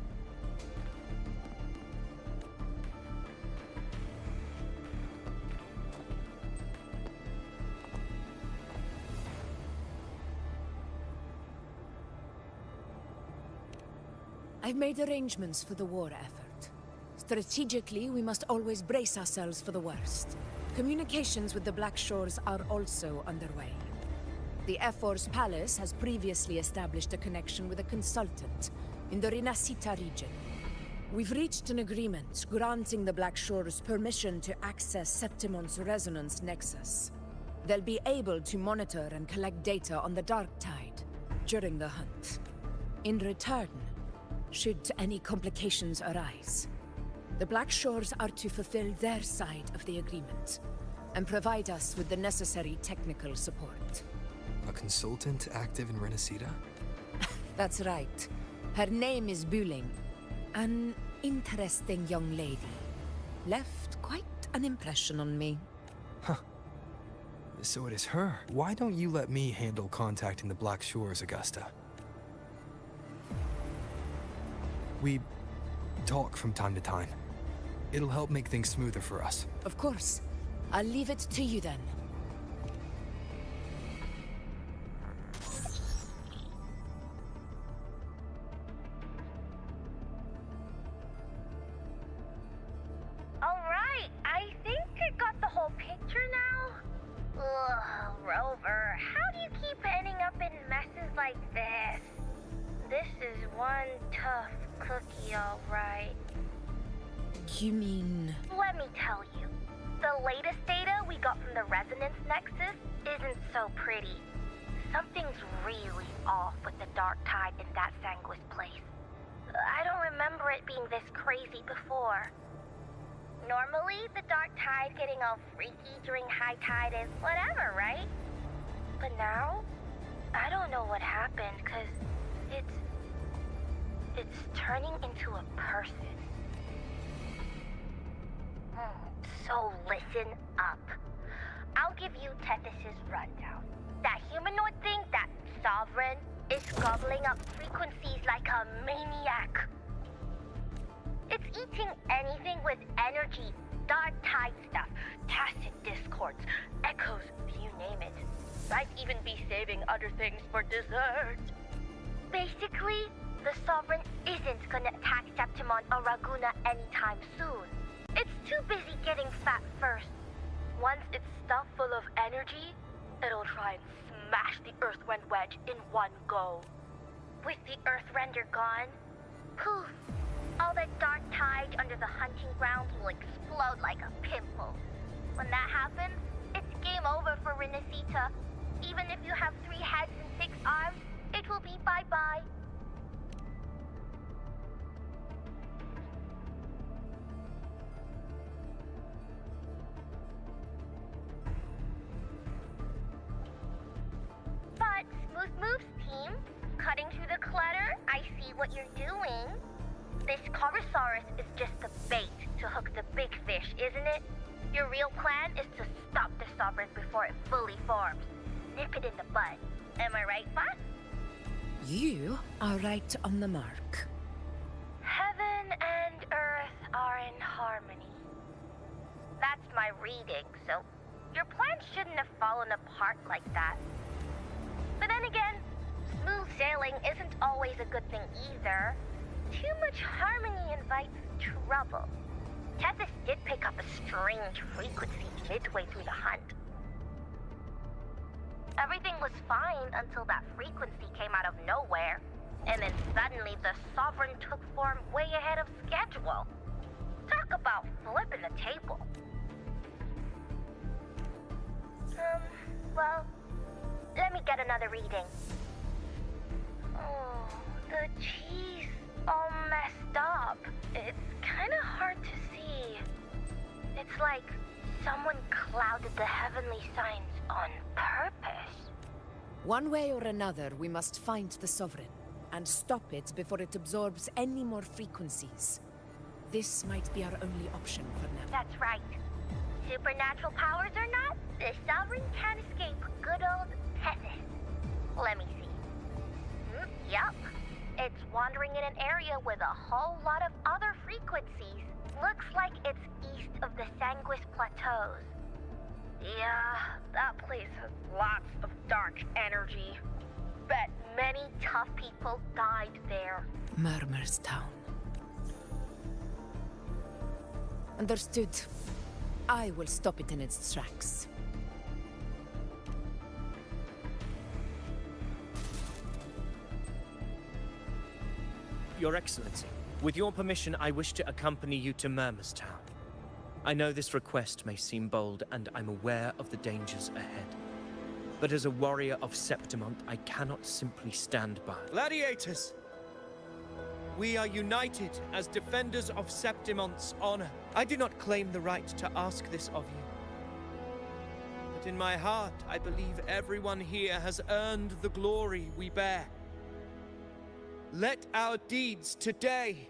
I've made arrangements for the war effort. Strategically, we must always brace ourselves for the worst. Communications with the Black Shores are also underway. The F4's palace has previously established a connection with a consultant in the Rinascita region. We've reached an agreement granting the Black Shores permission to access Septimon's resonance nexus. They'll be able to monitor and collect data on the Dark Tide during the hunt. In return, should any complications arise, the Black Shores are to fulfill their side of the agreement and provide us with the necessary technical support. A consultant active in Rinascita? That's right. Her name is Wuthering. An interesting young lady. Left quite an impression on me. Huh. So it is her. Why don't you let me handle contacting the Black Shores, Augusta? We talk from time to time. It'll help make things smoother for us. Of course. I'll leave it to you then. Alright, I think I got the whole picture now. Ugh, Rover, how do you keep ending up in messes like this? This is one tough cookie, alright. You mean... Let me tell you. The latest data we got from the Resonance Nexus isn't so pretty. Something's really off with the Dark Tide in that Sanguis place. I don't remember it being this crazy before. Normally, the Dark Tide getting all freaky during high tide is whatever, right? But now, I don't know what happened, cause it's turning into a person. So listen up. I'll give you Tethys' rundown. That humanoid thing, that Sovereign, is gobbling up frequencies like a maniac. It's eating anything with energy, Dark Tide stuff, tacit discords, echoes, you name it. Might even be saving other things for dessert. Basically, the Sovereign isn't gonna attack Septimon or Raguna anytime soon. It's too busy getting fat first. Once it's stuffed full of energy, it'll try and smash the Earthrend wedge in one go. With the Earthrender gone, poof, all that Dark Tide under the hunting grounds will explode like a pimple. When that happens, it's game over for Rinascita. Even if you have 3 heads and 6 arms, it will be bye-bye. But Smooth Moves team, cutting through the clutter, I see what you're doing. This Corosaurus is just the bait to hook the big fish, isn't it? Your real plan is to stop the Sovereign before it fully forms. Nip it in the bud. Am I right, boss? You are right on the mark. Heaven and Earth are in harmony. That's my reading, so your plan shouldn't have fallen apart like that. But then again, smooth sailing isn't always a good thing either. Too much harmony invites trouble. Tethys did pick up a strange frequency midway through the hunt. Everything was fine until that frequency came out of nowhere. And then suddenly the Sovereign took form way ahead of schedule. Talk about flipping the table. Well, let me get another reading. Oh, the cheese all messed up. It's kind of hard to see. It's like someone clouded the heavenly signs on purpose. One way or another, we must find the Sovereign. and stop it before it absorbs any more frequencies. This might be our only option for now. That's right. Supernatural powers or not, the Sovereign can't escape good old Tessus. Let me see. Yup. It's wandering in an area with a whole lot of other frequencies. Looks like it's east of the Sanguis Plateaus. Yeah, that place has lots of dark energy. Bet many tough people died there. Murmur's Town. Understood. I will stop it in its tracks. Your Excellency, with your permission, I wish to accompany you to Murmur's Town. I know this request may seem bold, and I'm aware of the dangers ahead. But as a warrior of Septimont, I cannot simply stand by. Gladiators! We are united as defenders of Septimont's honor. I do not claim the right to ask this of you. But in my heart, I believe everyone here has earned the glory we bear. Let our deeds today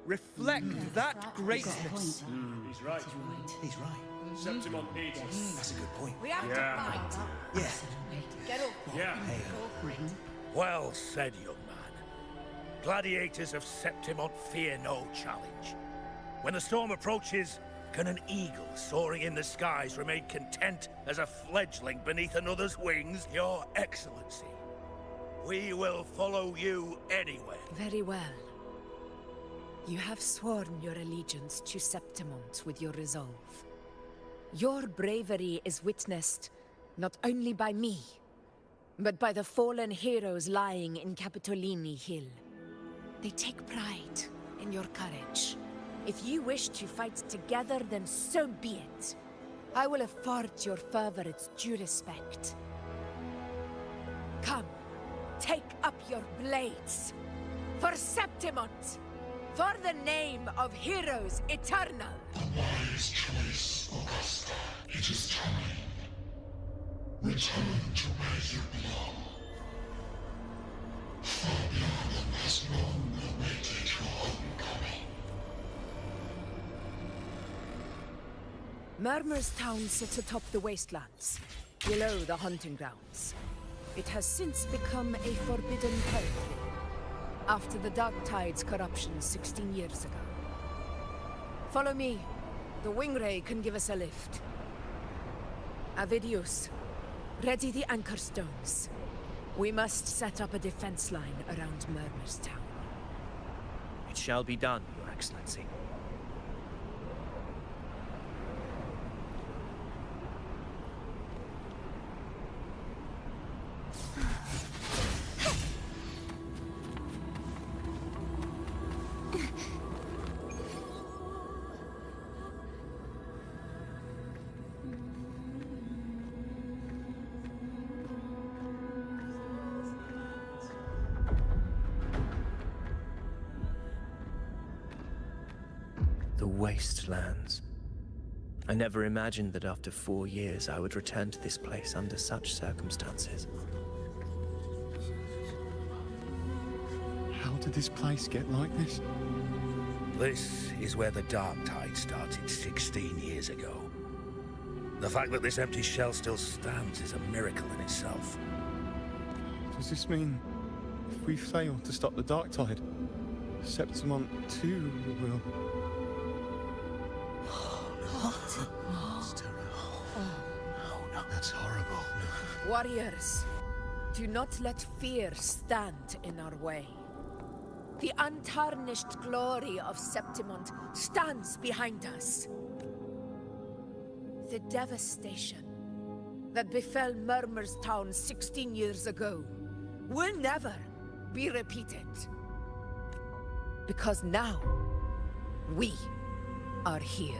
reflect that greatness. He's right. He's right. Septimont needs us. That's a good point. We have to fight. Yeah. Get up. Yeah. Well said, young man. Gladiators of Septimont fear no challenge. When the storm approaches, can an eagle soaring in the skies remain content as a fledgling beneath another's wings? Your Excellency, we will follow you anywhere. Very well. You have sworn your allegiance to Septimont with your resolve. Your bravery is witnessed not only by me, but by the fallen heroes lying in Capitolini Hill. They take pride in your courage. If you wish to fight together, then so be it. I will afford your fervor its due respect. Come, take up your blades. For Septimont! For the name of heroes eternal! The wise choice, Augusta. It is time. Return to where you belong. Fabian has long awaited your homecoming. Murmur's Town sits atop the wastelands, below the hunting grounds. It has since become a forbidden territory, after the Dark Tide's corruption 16 years ago. Follow me. The Wingray can give us a lift. Avidius, ready the anchor stones. We must set up a defense line around Murmur's Town. It shall be done, Your Excellency. The wastelands. I never imagined that after 4 years I would return to this place under such circumstances. How did this place get like this? This is where the Dark Tide started 16 years ago. The fact that this empty shell still stands is a miracle in itself. Does this mean if we fail to stop the Dark Tide, Septimont too will... That's horrible. Warriors, do not let fear stand in our way. The untarnished glory of Septimont stands behind us. The devastation that befell Murmur's Town 16 years ago will never be repeated. Because now, we are here.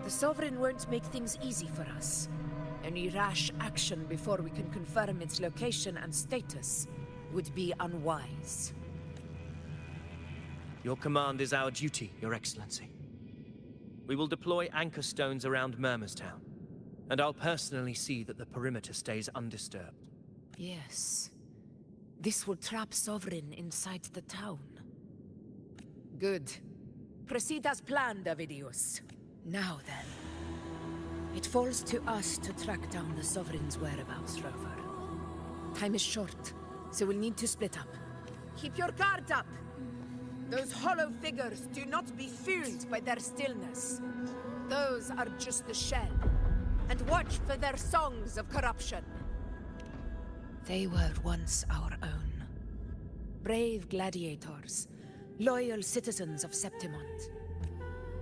The Sovereign won't make things easy for us. Any rash action before we can confirm its location and status would be unwise. Your command is our duty, Your Excellency. We will deploy anchor stones around Murmur's Town. And I'll personally see that the perimeter stays undisturbed. Yes. This will trap Sovereign inside the town. Good. Proceed as planned, Davidius. Now then. It falls to us to track down the Sovereign's whereabouts, Rover. Time is short, so we'll need to split up. Keep your guard up! Those hollow figures do not be fooled by their stillness. Those are just the shell. And watch for their songs of corruption. They were once our own. Brave gladiators, loyal citizens of Septimont.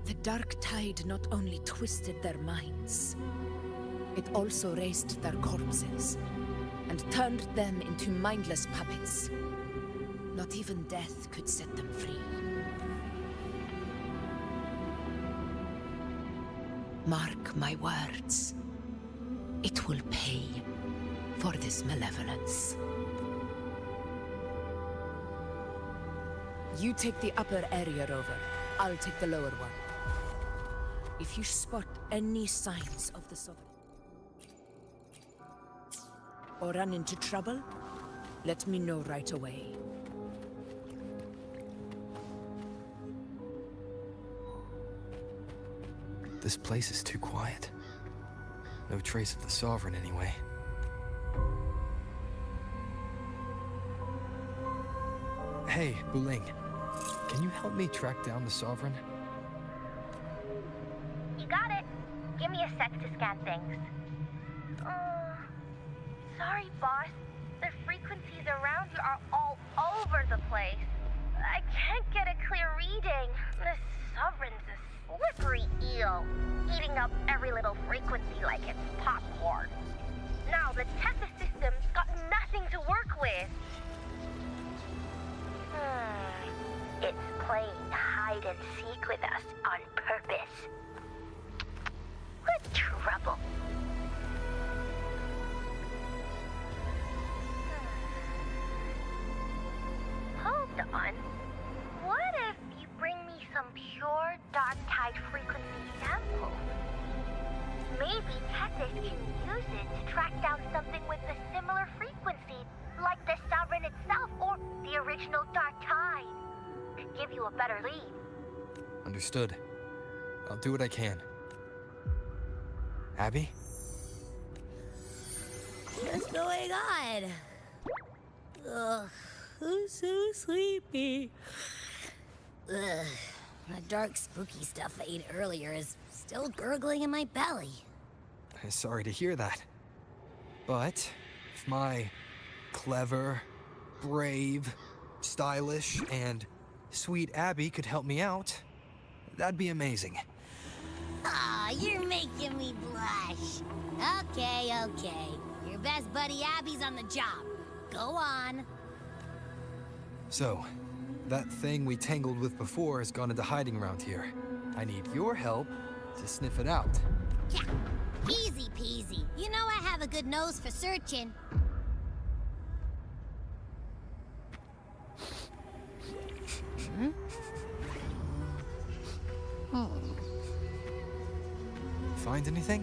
The dark tide not only twisted their minds, it also raised their corpses and turned them into mindless puppets. Not even death could set them free. Mark my words. It will pay for this malevolence. You take the upper area, Rover. I'll take the lower one. If you spot any signs of the Sovereign or run into trouble, let me know right away. This place is too quiet. No trace of the Sovereign anyway. Hey, Wuthering. Can you help me track down the Sovereign? You got it. Give me a sec to scan things. Sorry, boss. The frequencies around you are all over the place. I can't get a clear reading. The Sovereign's a slippery eel, eating up every little frequency like it's popcorn. Now the Tethys system's got nothing to work with. It's playing hide and seek with us on purpose. What trouble. Hold on. What if you bring me some pure dark tide frequency samples? Maybe Tethys can use it to track down something with a similar frequency, like the Sovereign itself or the original dark tide. Could give you a better lead. Understood. I'll do what I can. Abby? What's going on? Ugh, I'm so sleepy. Ugh, that dark, spooky stuff I ate earlier is still gurgling in my belly. Sorry to hear that. But if my clever, brave, stylish, and sweet Abby could help me out, that'd be amazing. Aw, you're making me blush. Okay. Your best buddy Abby's on the job. Go on. So, that thing we tangled with before has gone into hiding around here. I need your help to sniff it out. Yeah, easy peasy. You know I have a good nose for searching. Find anything?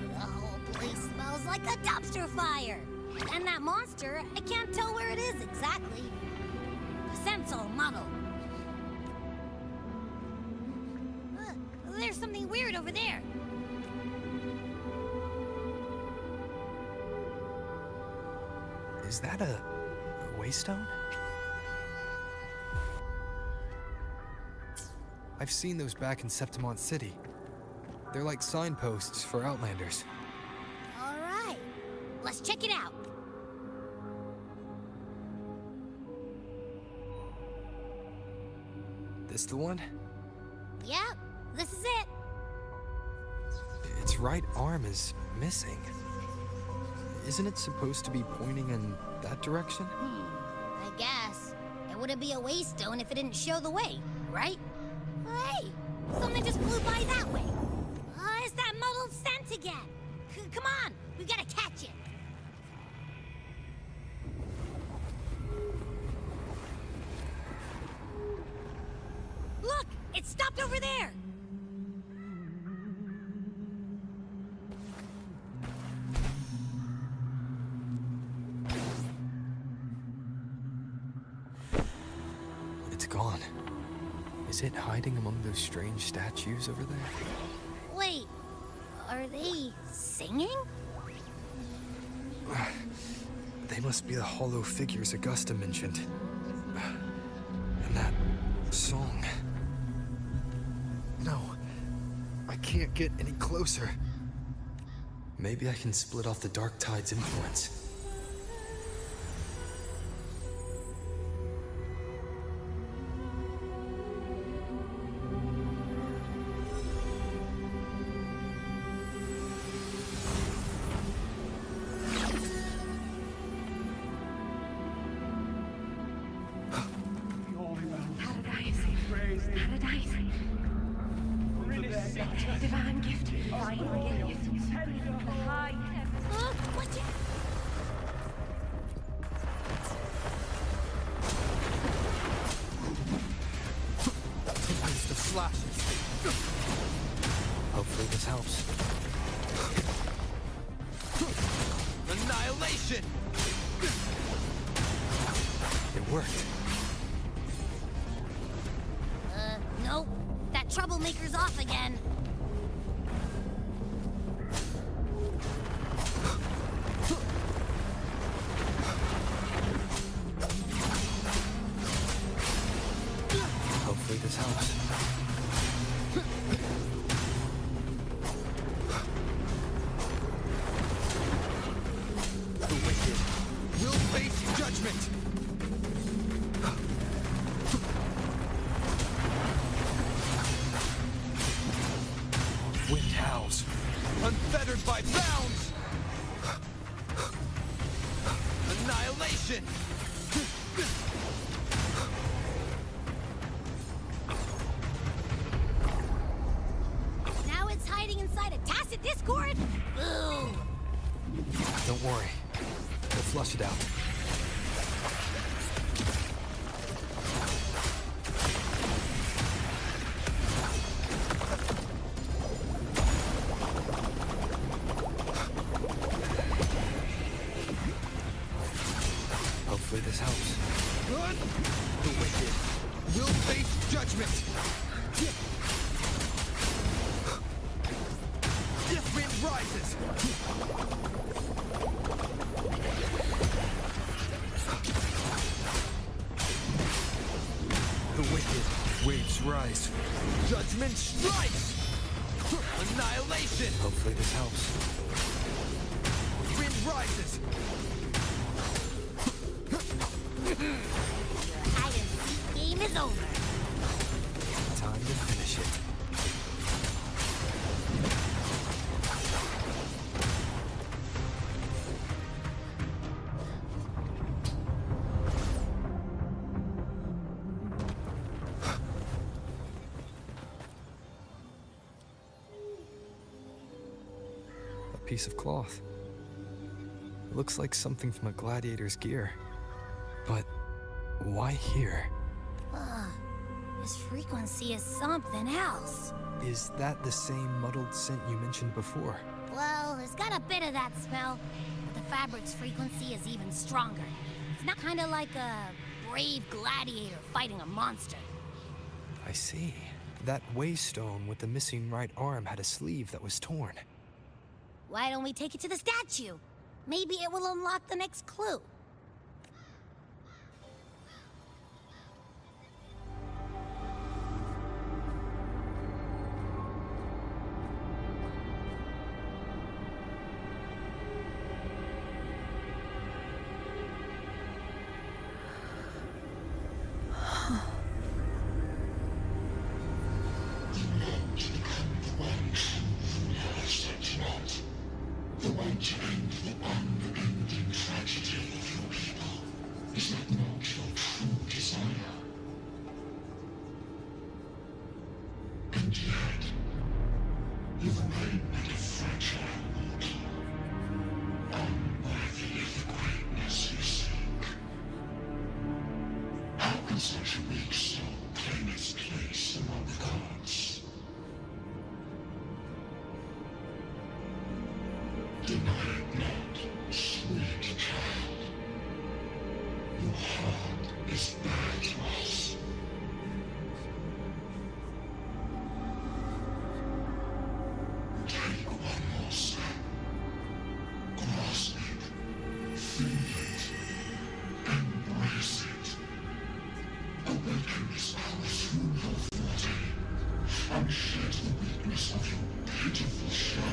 The whole place smells like a dumpster fire. And that monster, I can't tell where it is exactly. The scent's all muddled. There's something weird over there. Is that a waystone? I've seen those back in Septimont City. They're like signposts for Outlanders. All right, let's check it out. This the one? Yep, this is it. Its right arm is missing. Isn't it supposed to be pointing in that direction? I guess. It wouldn't be a waystone if it didn't show the way, right? Hey, something just flew by that way. It's that muddled scent again. Come on, we gotta catch it. Look, it stopped over there. gone. Is it hiding among those strange statues over there? Wait, are they singing? They must be the hollow figures Augusta mentioned. And that song. No, I can't get any closer. Maybe I can split off the Dark Tide's influence. Divine gift. What's it? It's the flashes. Hopefully this helps. Annihilation! It worked. Nope. That troublemaker's off again. Hopefully this helps. The wicked will face judgment! Wind howls, unfettered by bounds! Annihilation! Now it's hiding inside a tacit discord? Boo! Don't worry. We'll flush it out. Hopefully this helps. The wicked will face judgment! This wind rises! The wicked waves rise. Judgment strikes! Annihilation! Hopefully this helps. Wind rises! Hide and seek game is over. Time to finish it. A piece of cloth. It looks like something from a gladiator's gear. But why here? This frequency is something else. Is that the same muddled scent you mentioned before? Well, it's got a bit of that smell, but the fabric's frequency is even stronger. It's not kind of like a brave gladiator fighting a monster. I see. That waystone with the missing right arm had a sleeve that was torn. Why don't we take it to the statue? Maybe it will unlock the next clue. The one to end the unending tragedy of your people. Is that not your true desire? And yet, you remain but a fragile mortal, unworthy of the greatness you seek. How can such a weak soul claim its place among the gods? Deny it not, sweet child. Your heart is bare to us. Feel it. Embrace it. Awaken this power through your forte, and shed the weakness of your pitiful shell.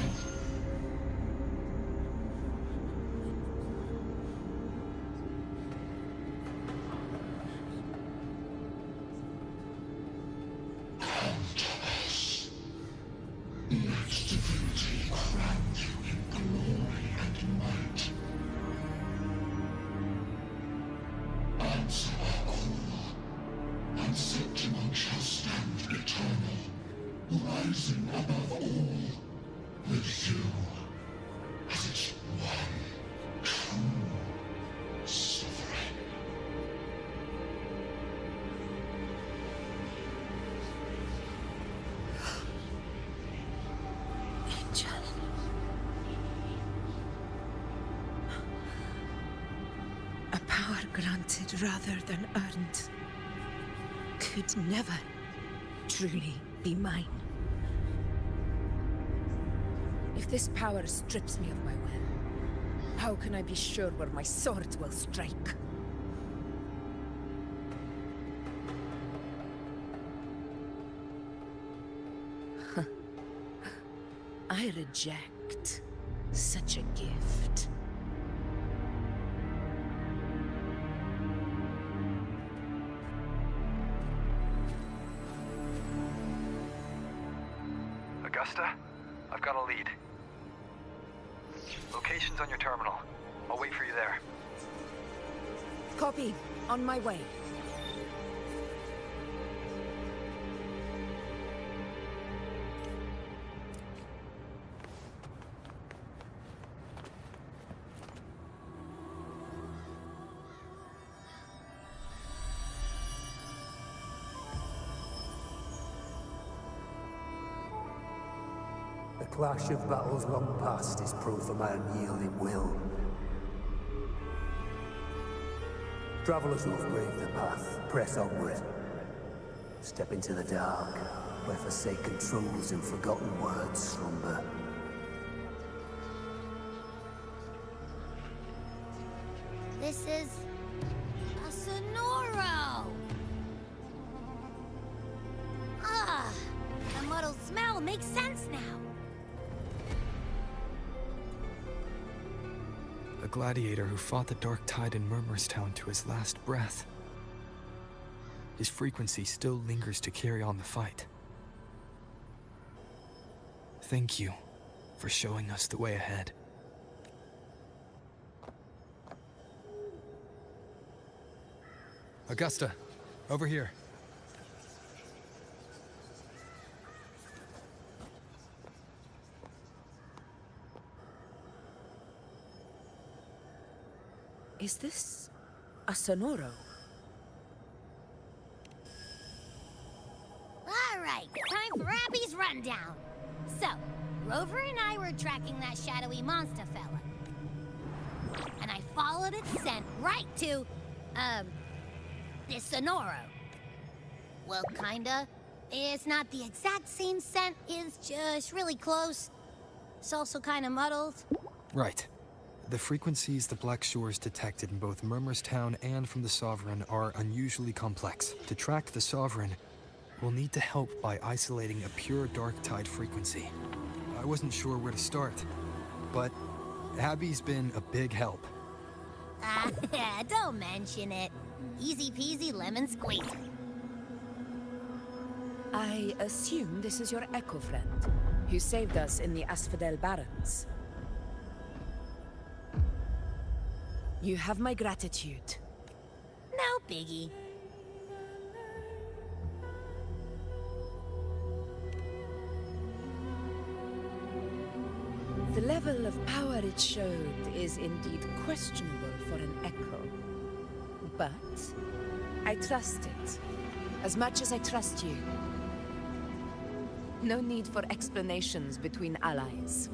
Come to us. Let divinity crown you in glory and might. Answer our call, and Septimon shall stand eternal, rising above all, with you as its one true sovereign. Angel. A power granted rather than earned could never truly be mine. If this power strips me of my will, how can I be sure where my sword will strike? I reject such a gift. Augusta, I've got a lead. Location's on your terminal. I'll wait for you there. Copy. On my way. The clash of battles long past is proof of my unyielding will. Travelers who have braved the path, press onward. Step into the dark, where forsaken truths and forgotten words slumber. This is a Sonoro! Ah, the muddled smell makes sense now. A gladiator who fought the Dark Tide in Murmurstown to his last breath. His frequency still lingers to carry on the fight. Thank you for showing us the way ahead. Augusta, over here. Is this a Sonoro? All right, time for Abby's rundown. So, Rover and I were tracking that shadowy monster fella. And I followed its scent right to, this Sonoro. Well, kinda. It's not the exact same scent, it's just really close. It's also kinda muddled. Right. The frequencies the Black Shores detected in both Murmurstown and from the Sovereign are unusually complex. To track the Sovereign, we'll need to help by isolating a pure Dark Tide frequency. I wasn't sure where to start, but Abby's been a big help. Don't mention it. Easy peasy lemon squeezy. I assume this is your Echo friend, who saved us in the Asphodel Barrens. You have my gratitude. No biggie. The level of power it showed is indeed questionable for an Echo. But I trust it, as much as I trust you. No need for explanations between allies.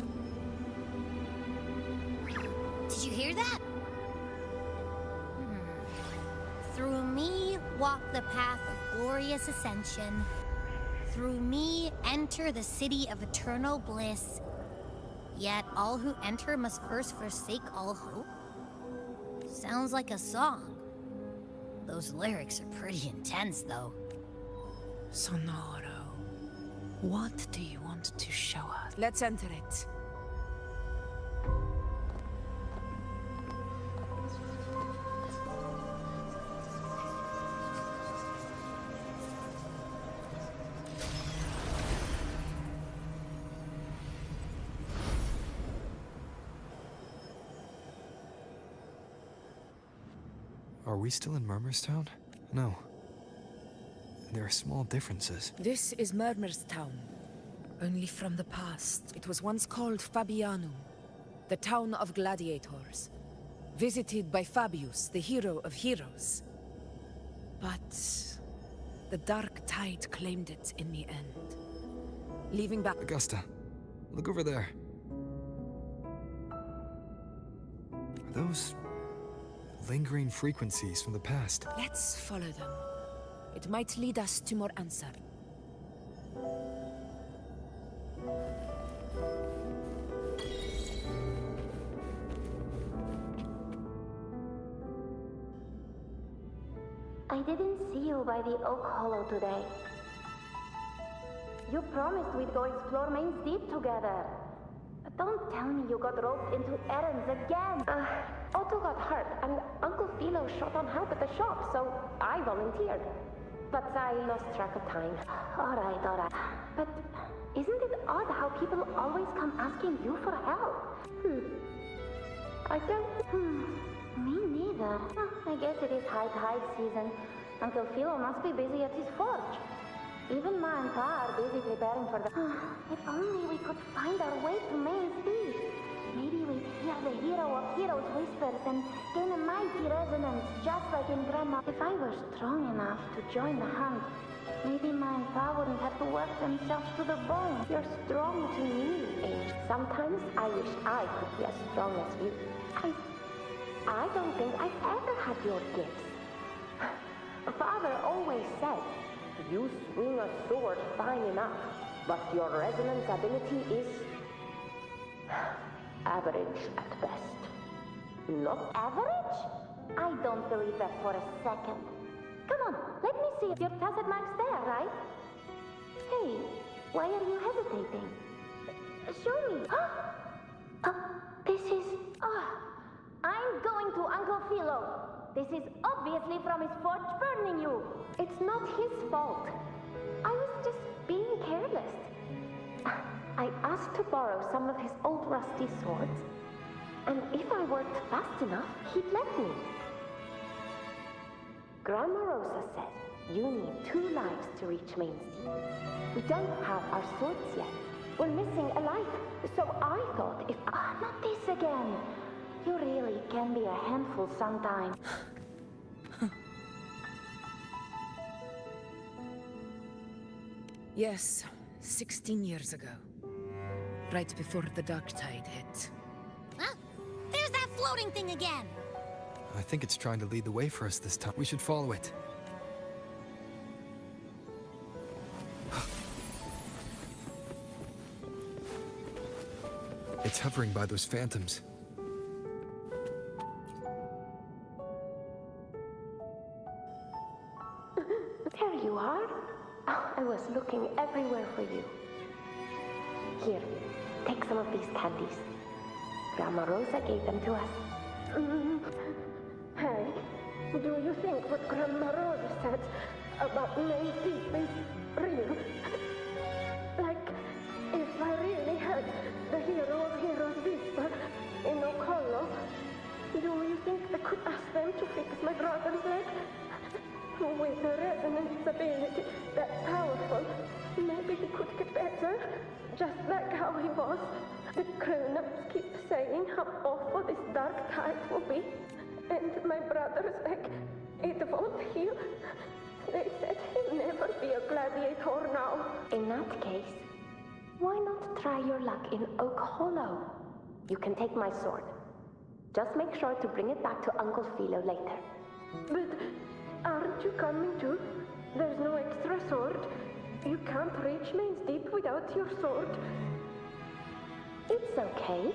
Did you hear that? Through me walk the path of glorious ascension. Through me enter the city of eternal bliss. Yet all who enter must first forsake all hope. Sounds like a song. Those lyrics are pretty intense, though. Sonoro, what do you want to show us? Let's enter it. Are we still in Murmurstown? No. There are small differences. This is Murmur's town. Only from the past. It was once called Fabianum, the town of gladiators. Visited by Fabius, the hero of heroes. But the dark tide claimed it in the end. Leaving back... Augusta, look over there. Are those lingering frequencies from the past? Let's follow them. It might lead us to more answer. I didn't see you by the Oak Hollow today. You promised we'd go explore Main's Deep together. But don't tell me you got roped into errands again. Otto got hurt, and Uncle Philo shot on help at the shop, so I volunteered. But I lost track of time. All right. But isn't it odd how people always come asking you for help? I don't... Me neither. I guess it is high tide season. Uncle Philo must be busy at his forge. Even Ma and Pa are busy preparing for the... If only we could find our way to Main's Deep. Maybe we'd hear the hero of heroes whispers and gain a mighty resonance, just like in Grandma. If I were strong enough to join the hunt, maybe Ma and Pa wouldn't have to work themselves to the bone. You're strong to me, Age. Sometimes I wish I could be as strong as you. I don't think I've ever had your gifts. Father always said, you swing a sword fine enough, but your resonance ability is average at best. Not average? I don't believe that for a second. Come on, let me see if your tacit mark's there, right? Hey, why are you hesitating? Show me. This is... I'm going to Uncle Philo. This is obviously from his forge burning you. It's not his fault. I was just being careless. I asked to borrow some of his old rusty swords, and if I worked fast enough, he'd let me. Grandma Rosa says you need 2 lives to reach Main's Deep. We don't have our swords yet. We're missing a life, so I thought if... not this again. You really can be a handful sometimes. Yes, 16 years ago. Right before the dark tide hit. There's that floating thing again! I think it's trying to lead the way for us this time. We should follow it. It's hovering by those phantoms. There you are. I was looking everywhere for you. Here, take some of these candies. Grandma Rosa gave them to us. Hey, do you think what Grandma Rosa said about Main's Deep is real? Like, if I really had the hero of heroes whisper in Oak Hollow, do you think I could ask them to fix my brother's leg? With a resonance ability that powerful, maybe he could get better, just like how he was. The grown-ups keep saying how awful this dark tide will be, and my brother's leg, it won't heal. They said he'll never be a gladiator now. In that case, why not try your luck in Oak Hollow? You can take my sword. Just make sure to bring it back to Uncle Philo later. But... aren't you coming too? There's no extra sword. You can't reach Main's Deep without your sword. It's okay.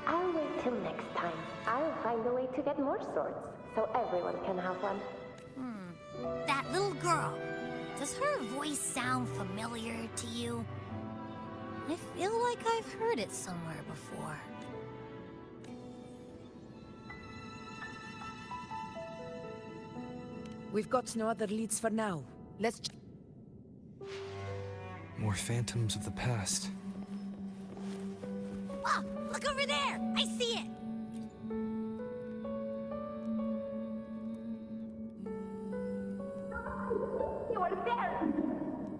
I'll wait till next time. I'll find a way to get more swords, so everyone can have one. That little girl. Does her voice sound familiar to you? I feel like I've heard it somewhere before. We've got no other leads for now. Let's... More phantoms of the past. Oh, look over there! I see it! You were there!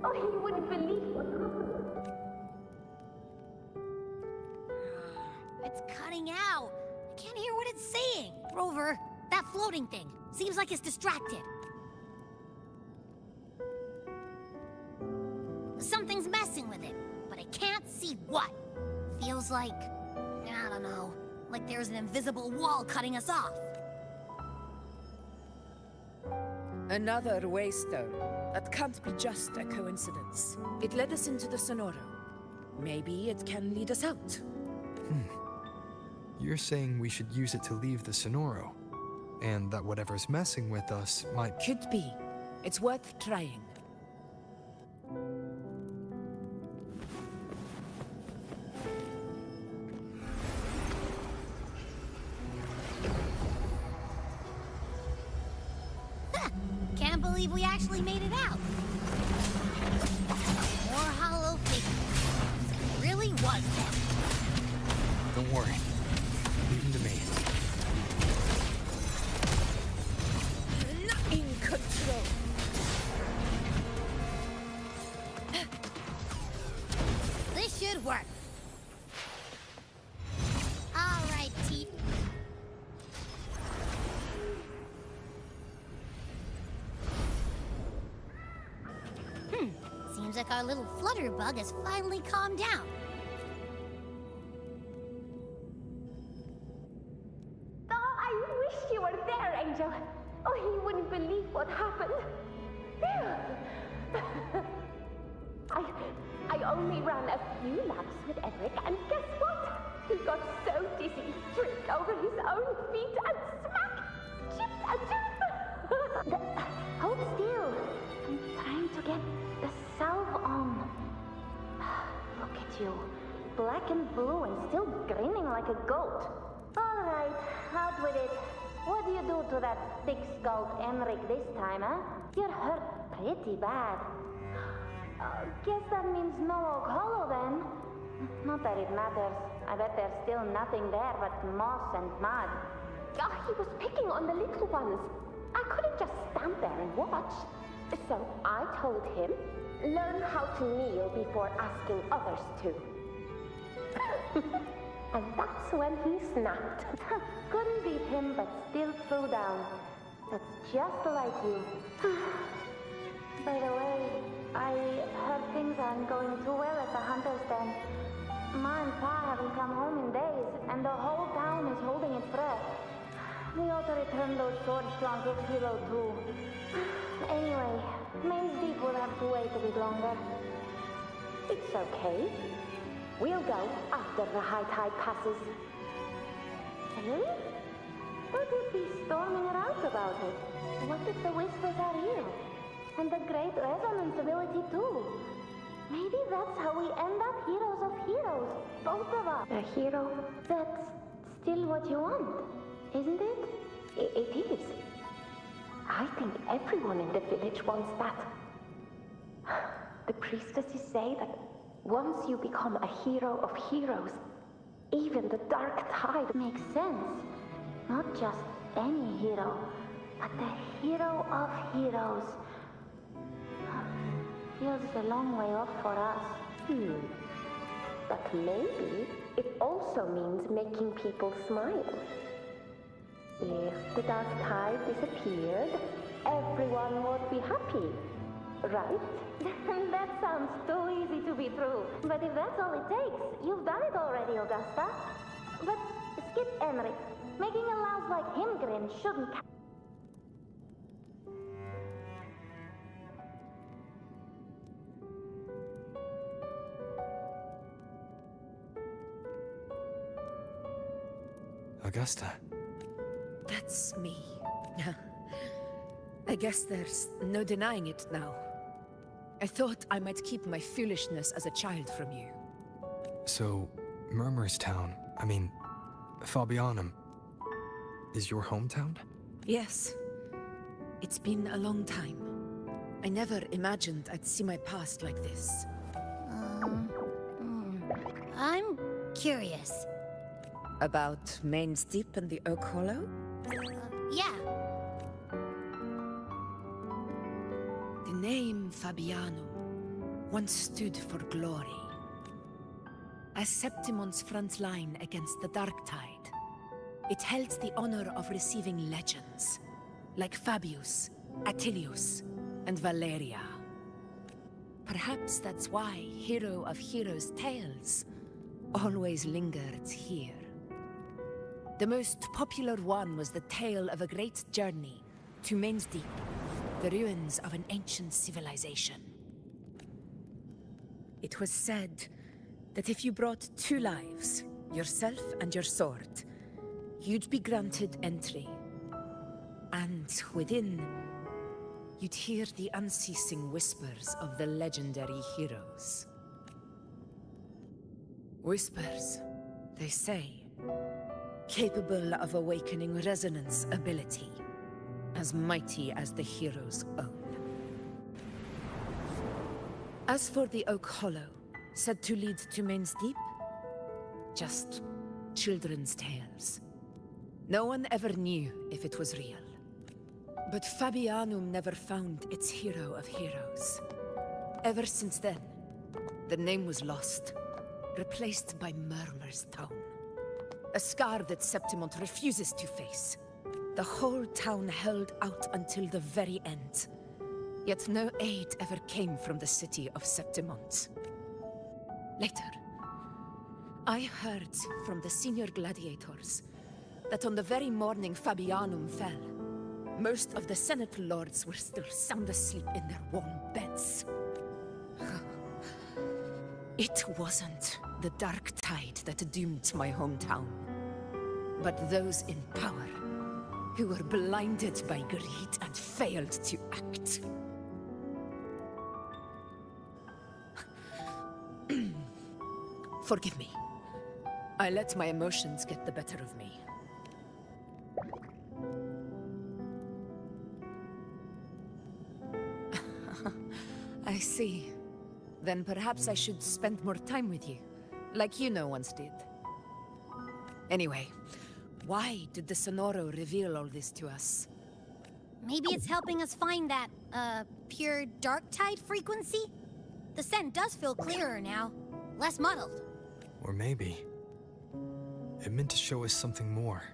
Oh, you wouldn't believe what It's cutting out. I can't hear what it's saying. Rover, that floating thing. Seems like it's distracted. Something's messing with it, but I can't see what. Feels like, I don't know, like there's an invisible wall cutting us off. Another waystone. That can't be just a coincidence. It led us into the Sonoro. Maybe it can lead us out. You're saying we should use it to leave the Sonoro, and that whatever's messing with us might... Could be. It's worth trying. Can't believe we actually made it out. More hollow figures. It really was them. Don't worry. Leave them to me. Not in control. This should work. All right, Teeth. Seems like our little flutterbug has finally calmed down. Oh, I wish you were there, Angel. Oh, you wouldn't believe what happened. I only ran a few laps with Eric, and guess what? He got so dizzy he tripped over his own feet and smack! Chipped a tooth! Hold still. I'm trying to get the salve on. Look at you. Black and blue and still grinning like a goat. All right, out with it. What do you do to that thick-skulled Enric this time, huh? You're hurt pretty bad. Guess that means no Oak Hollow then. Not that it matters. I bet there's still nothing there but moss and mud. He was picking on the little ones. I couldn't just stand there and watch. So I told him, learn how to kneel before asking others to. And that's when he snapped. Couldn't beat him, but still threw down. That's just like you. By the way, I heard things aren't going too well at the Hunter's Den. Ma and Pa haven't come home in days, and the whole town is holding its breath. We ought to return those swords to Uncle Hero too. Anyway, Maze Deep will have to wait a bit longer. It's okay. We'll go after the high tide passes. Really? But we'd be storming around about it. What if the whispers are real? And the great resonance ability too. Maybe that's how we end up heroes of heroes, both of us. A hero? That's still what you want, isn't it? It is. I think everyone in the village wants that. The priestesses say that once you become a hero of heroes, even the dark tide makes sense. Not just any hero, but the hero of heroes. Feels a long way off for us. But maybe it also means making people smile. If the dark tide disappeared, everyone would be happy, right? That sounds too easy to be true. But if that's all it takes, you've done it already, Augusta. But skip Emmerich. Making a louse like him grin shouldn't... Augusta. That's me. I guess there's no denying it now. I thought I might keep my foolishness as a child from you. So, Murmur's town, Fabianum, is your hometown? Yes. It's been a long time. I never imagined I'd see my past like this. I'm curious. About Main's Deep and the Oak Hollow? Yeah. The name Fabianum once stood for glory. As Septimon's front line against the Dark Tide, it held the honor of receiving legends, like Fabius, Attilius, and Valeria. Perhaps that's why Hero of Heroes' tales always lingered here. The most popular one was the tale of a great journey to Main's Deep, the ruins of an ancient civilization. It was said that if you brought 2 lives, yourself and your sword, you'd be granted entry. And within, you'd hear the unceasing whispers of the legendary heroes. Whispers, they say, capable of awakening resonance ability, as mighty as the hero's own. As for the Oak Hollow, said to lead to Main's Deep, just children's tales. No one ever knew if it was real. But Fabianum never found its hero of heroes. Ever since then, the name was lost, replaced by Murmur's tone. A scar that Septimont refuses to face. The whole town held out until the very end. Yet no aid ever came from the city of Septimont. Later, I heard from the senior gladiators that on the very morning Fabianum fell, most of the Senate lords were still sound asleep in their warm beds. It wasn't the Dark Tide that doomed my hometown, but those in power who were blinded by greed and failed to act. Forgive me. I let my emotions get the better of me. I see. Then perhaps I should spend more time with you, like once did. Anyway, why did the Sonoro reveal all this to us? Maybe it's helping us find that, pure dark tide frequency? The scent does feel clearer now, less muddled. Or maybe it meant to show us something more.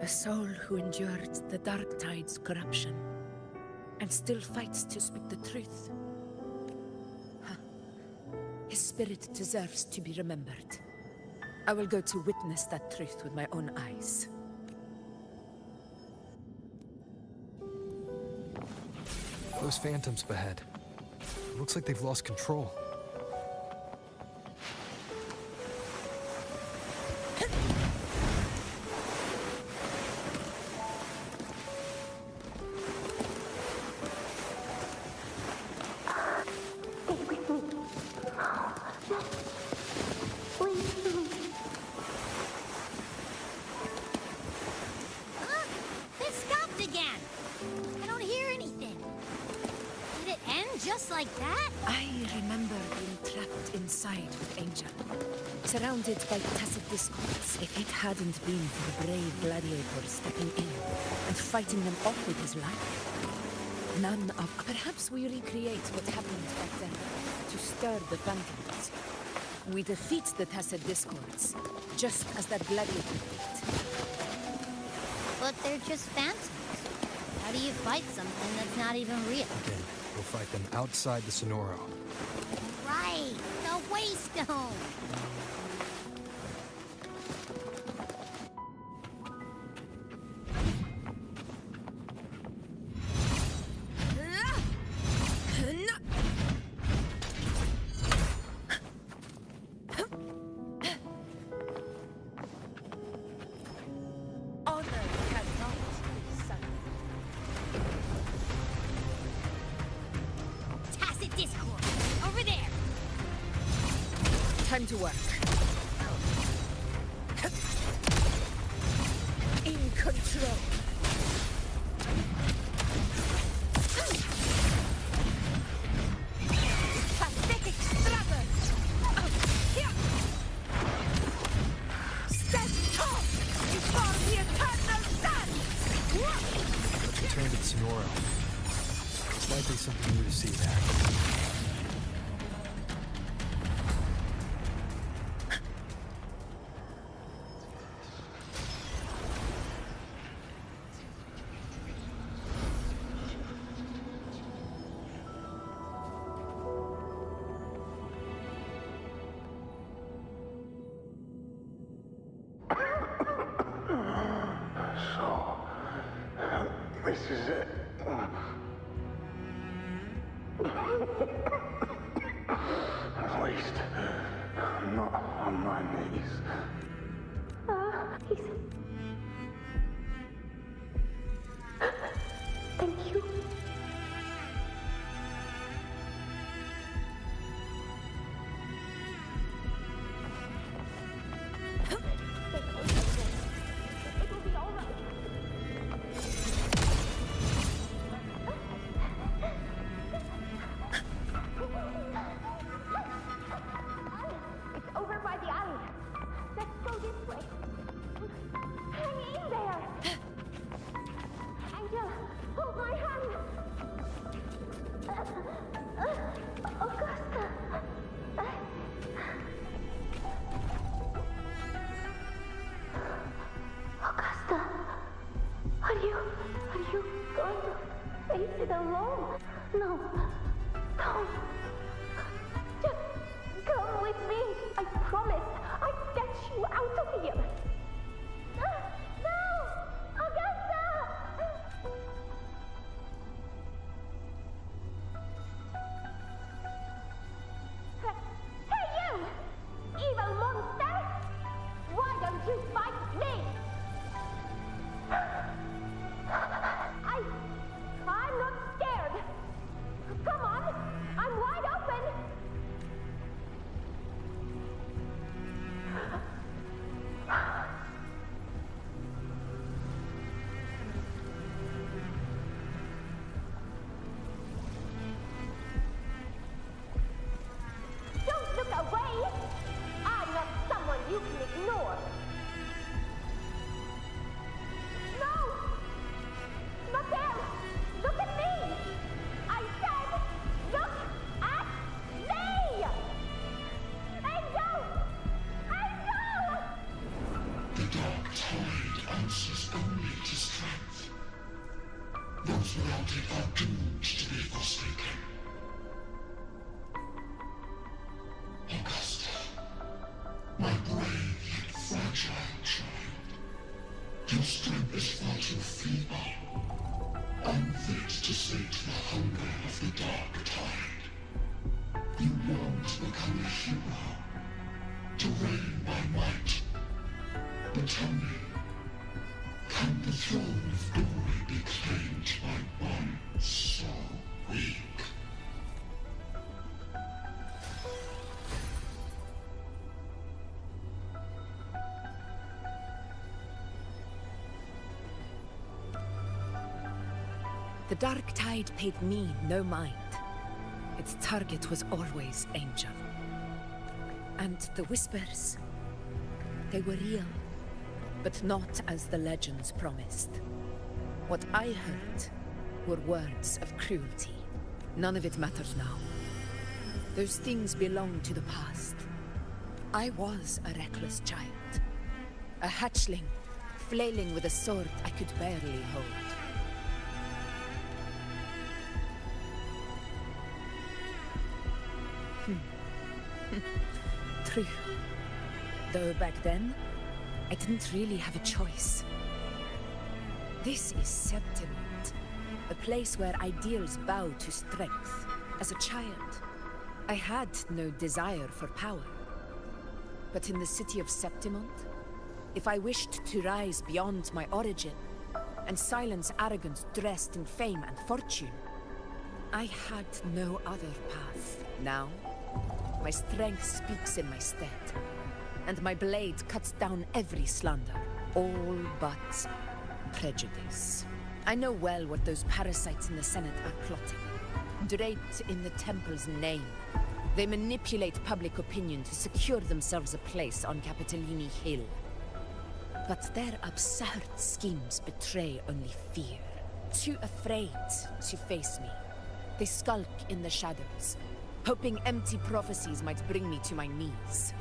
A soul who endured the Dark Tide's corruption and still fights to speak the truth. His spirit deserves to be remembered. I will go to witness that truth with my own eyes. Those phantoms ahead. Looks like they've lost control. It stopped again! I don't hear anything. Did it end just like that? I remember being trapped inside with Angel, surrounded by tacit discords. If it hadn't been for the brave gladiator stepping in and fighting them off with his life, none of... Perhaps we recreate what happened back then to stir the phantoms. We defeat the tacit discords, just as that gladiator did. But they're just phantoms. How do you fight something that's not even real? Again, we'll fight them outside the Sonoro. Right, the Waystone! Time to work. In control. Pathetic struggle! Here! Stand tall before the eternal sun! Let's return to Sonoro. It's likely something new to see there. This is it. At least, I'm not on my knees. He's... Thank you. Alone? No. Don't. Just come with me. I promise. I'll get you out of here. No! Augusta! Hey, you! Evil monster! Why don't you fight me? I'm not scared. Come on, I'm wide open. Don't look away. I'm not someone you can ignore. No! Not there! Look at me! I said, look at me! Angel! Angel! The dark tide answers only to strength. Those without it are doomed to be forsaken. Augusta, my brave yet fragile child, your strength is far too feeble, unfit to sate the hunger of the dark tide. You long to become a hero, to reign by might. But tell me, can the throne of glory be claimed by one so weak? The Dark Tide paid me no mind. Its target was always Angel. And the whispers, they were real, but not as the legends promised. What I heard were words of cruelty. None of it matters now. Those things belong to the past. I was a reckless child. A hatchling, flailing with a sword I could barely hold. True. Though back then, I didn't really have a choice. This is Septimont, a place where ideals bow to strength. As a child, I had no desire for power. But in the city of Septimont, if I wished to rise beyond my origin and silence arrogance dressed in fame and fortune, I had no other path. Now, my strength speaks in my stead, and my blade cuts down every slander, all but prejudice. I know well what those parasites in the Senate are plotting. Draped in the Temple's name, they manipulate public opinion to secure themselves a place on Capitolini Hill. But their absurd schemes betray only fear. Too afraid to face me, they skulk in the shadows, hoping empty prophecies might bring me to my knees.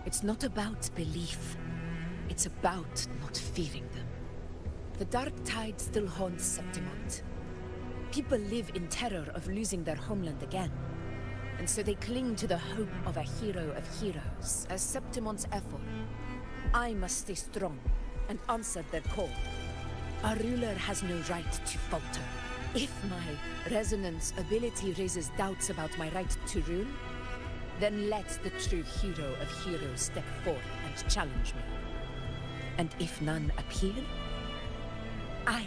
It's not about belief. It's about not fearing them. The dark tide still haunts Septimont. People live in terror of losing their homeland again. And so they cling to the hope of a hero of heroes. As Septimont's effort, I must stay strong and answer their call. Our ruler has no right to falter. If my resonance ability raises doubts about my right to rule, then let the true hero of heroes step forth and challenge me. And if none appear, I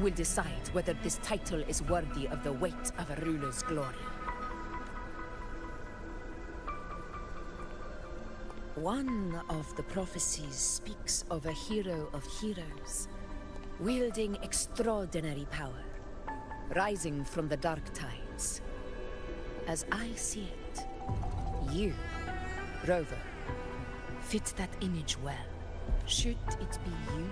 will decide whether this title is worthy of the weight of a ruler's glory. One of the prophecies speaks of a hero of heroes, wielding extraordinary power, rising from the dark tides. As I see it, you, Rover, fit that image well. Should it be you?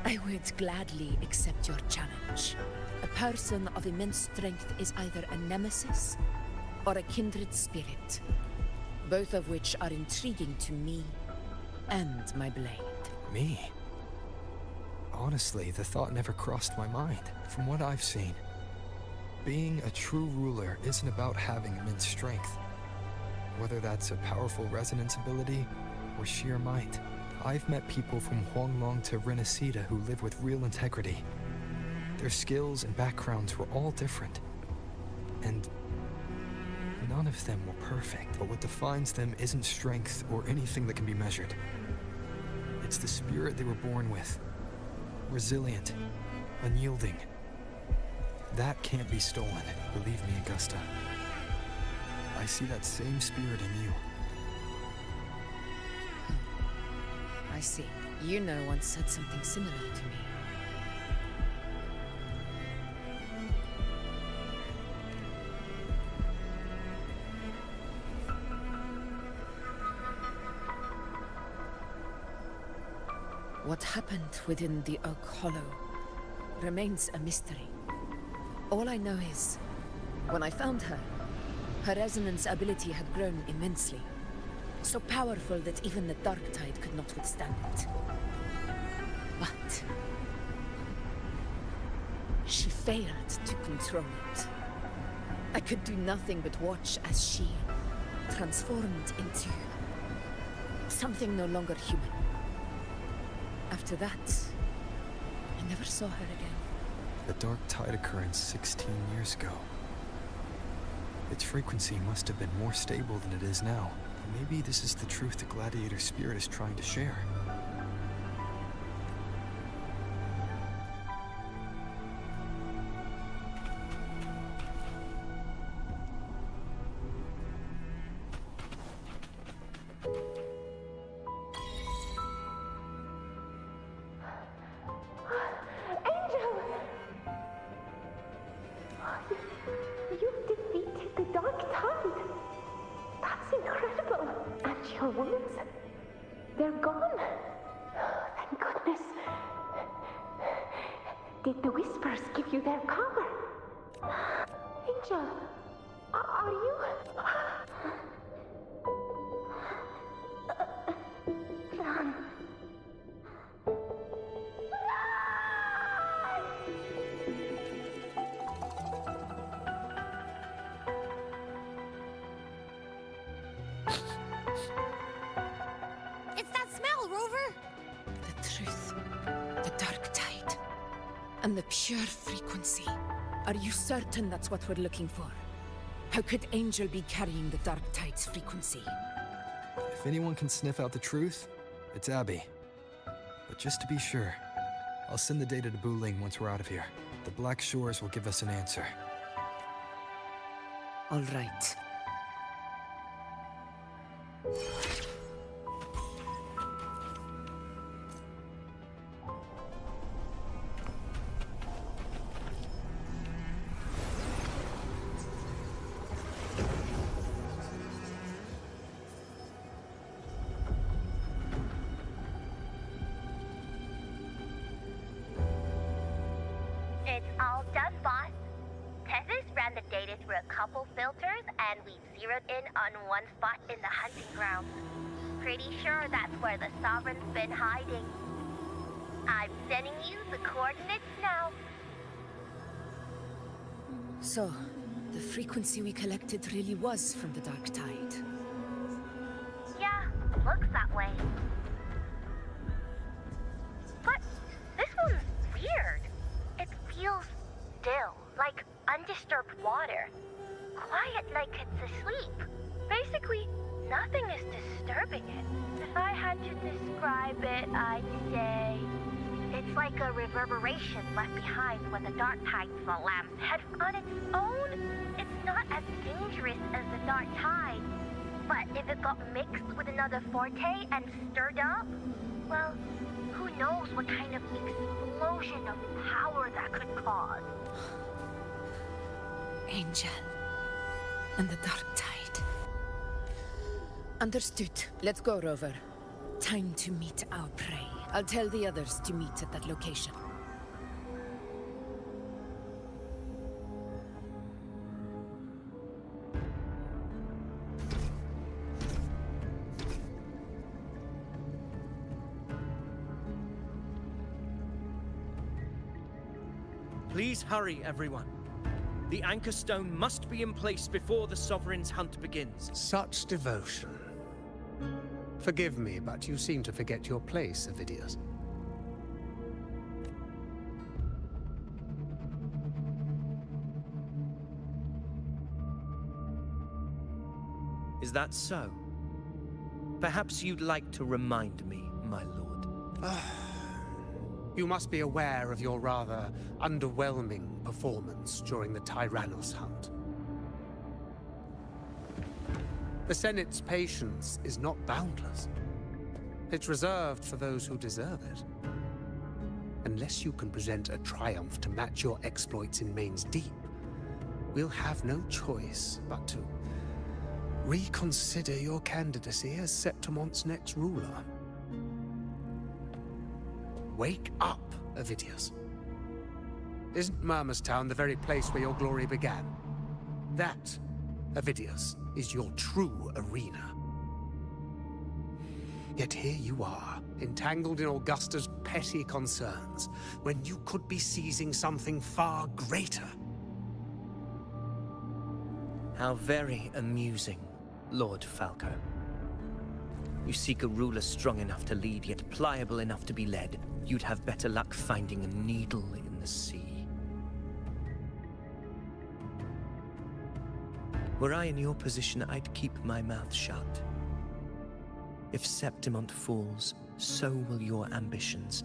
I would gladly accept your challenge. A person of immense strength is either a nemesis or a kindred spirit, both of which are intriguing to me and my blade. Me? Honestly, the thought never crossed my mind. From what I've seen, being a true ruler isn't about having immense strength. Whether that's a powerful resonance ability or sheer might. I've met people from Huanglong to Renacida who live with real integrity. Their skills and backgrounds were all different. And none of them were perfect. But what defines them isn't strength or anything that can be measured. It's the spirit they were born with. Resilient, unyielding. That can't be stolen. Believe me, Augusta. I see that same spirit in you. I see. Yuno once said something similar to me. What happened within the Oak Hollow remains a mystery. All I know is, when I found her, her resonance ability had grown immensely. So powerful that even the dark tide could not withstand it. But she failed to control it. I could do nothing but watch as she transformed into something no longer human. After that, I never saw her again. The dark tide occurrence 16 years ago. Its frequency must have been more stable than it is now. Maybe this is the truth the gladiator spirit is trying to share. You've defeated the Dark Tide! That's incredible! And your wounds, they're gone! Thank goodness! Did the Whispers give you their power? Angel, are you... Run! It's that smell, Rover! The truth, the dark tide, and the pure frequency. Are you certain that's what we're looking for? How could Angel be carrying the dark tide's frequency? If anyone can sniff out the truth, it's Abby. But just to be sure, I'll send the data to Buling once we're out of here. The Black Shores will give us an answer. All right. It's all done, boss. Tethys ran the data through a couple filters, and we zeroed in on one spot in the hunting grounds. Pretty sure that's where the Sovereign's been hiding. I'm sending you the coordinates now. So, the frequency we collected really was from the Dark Tide. Yeah, looks that way. But this one's weird. It feels still, like undisturbed water. Quiet like it's asleep. Basically, nothing is disturbing it. If I had to describe it, I'd say it's like a reverberation left behind when the Dark Tide's the lamb's head. On its own, it's not as dangerous as the Dark Tide. But if it got mixed with another forte and stirred up, well, who knows what kind of explosion of power that could cause. Angel. And the Dark Tide. Understood. Let's go, Rover. Time to meet our prey. I'll tell the others to meet at that location. Please hurry, everyone. The Anchor Stone must be in place before the Sovereign's hunt begins. Such devotion. Forgive me, but you seem to forget your place, Avidius. Is that so? Perhaps you'd like to remind me, my lord. You must be aware of your rather underwhelming performance during the Tyrannos hunt. The Senate's patience is not boundless. It's reserved for those who deserve it. Unless you can present a triumph to match your exploits in Main's Deep, we'll have no choice but to reconsider your candidacy as Septimon's next ruler. Wake up, Avidius. Isn't Murmustown the very place where your glory began? That, Avidius, is your true arena. Yet here you are, entangled in Augusta's petty concerns, when you could be seizing something far greater. How very amusing, Lord Falco. You seek a ruler strong enough to lead, yet pliable enough to be led. You'd have better luck finding a needle in the sea. Were I in your position, I'd keep my mouth shut. If Septimont falls, so will your ambitions.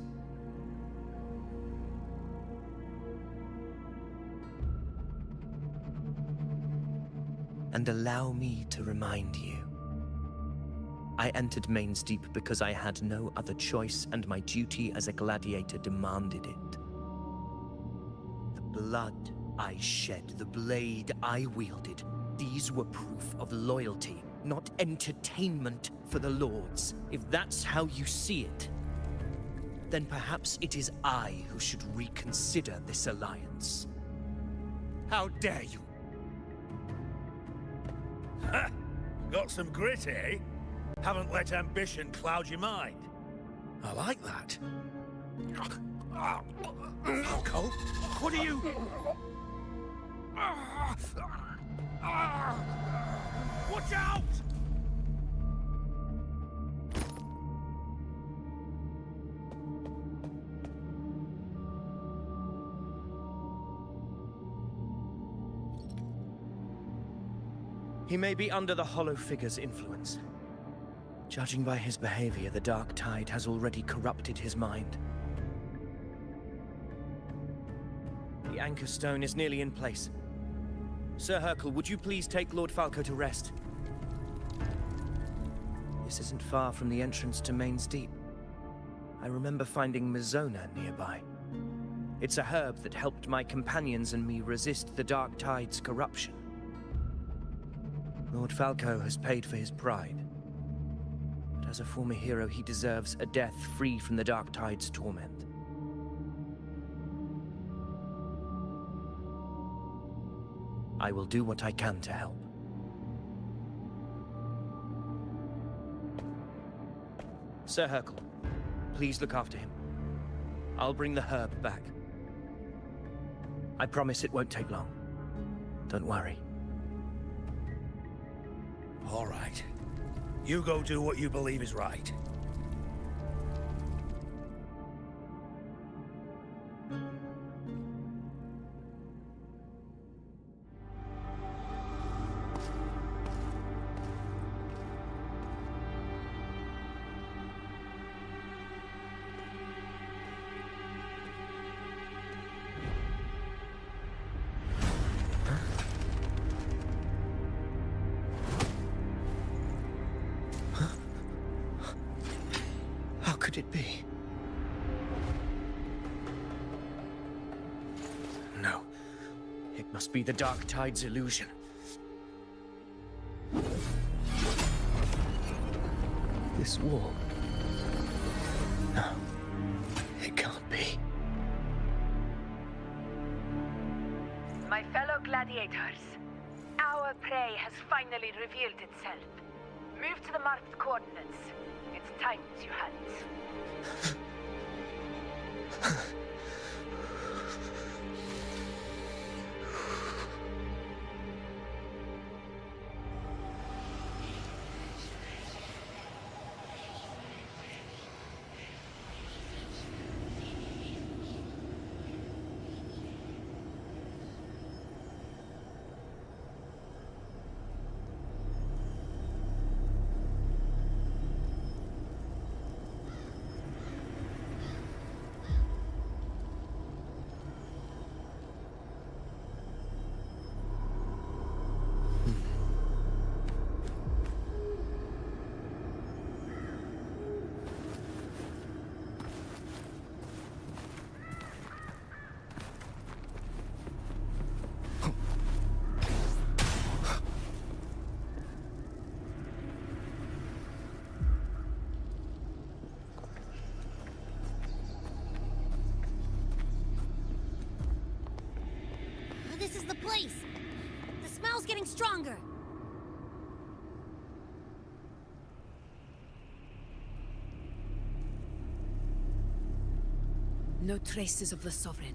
And allow me to remind you. I entered Main's Deep because I had no other choice, and my duty as a gladiator demanded it. The blood I shed, the blade I wielded, these were proof of loyalty, not entertainment for the Lords. If that's how you see it, then perhaps it is I who should reconsider this alliance. How dare you? Ha! Got some grit, eh? Haven't let ambition cloud your mind. I like that. Falco, what are you... Watch out! He may be under the Hollow Figure's influence. Judging by his behavior, the Dark Tide has already corrupted his mind. The anchor stone is nearly in place. Sir Hercule, would you please take Lord Falco to rest? This isn't far from the entrance to Main's Deep. I remember finding Mizona nearby. It's a herb that helped my companions and me resist the Dark Tide's corruption. Lord Falco has paid for his pride. But as a former hero, he deserves a death free from the Dark Tide's torment. I will do what I can to help. Sir Hercule, please look after him. I'll bring the herb back. I promise it won't take long. Don't worry. All right. You go do what you believe is right. How could it be? No. It must be the Dark Tide's illusion. This wall. No. It can't be. My fellow gladiators, our prey has finally revealed itself. Move to the marked coordinates. It's time to hunt. This is the place! The smell's getting stronger! No traces of the Sovereign.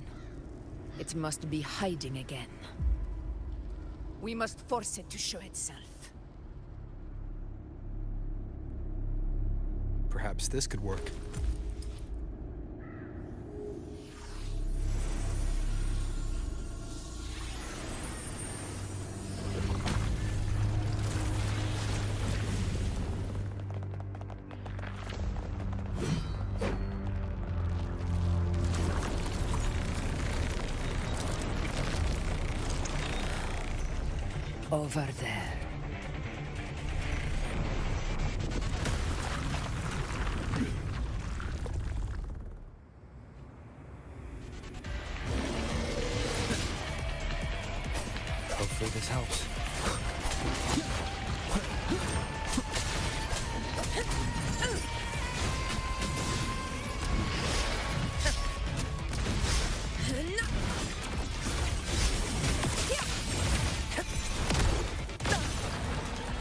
It must be hiding again. We must force it to show itself. Perhaps this could work. Over there. Hopefully this helps.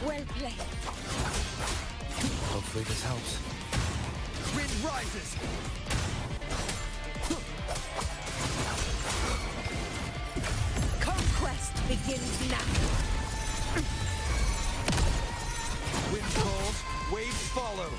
Well played. Hopefully this helps. Wind rises! Conquest begins now. Wind calls, waves follow.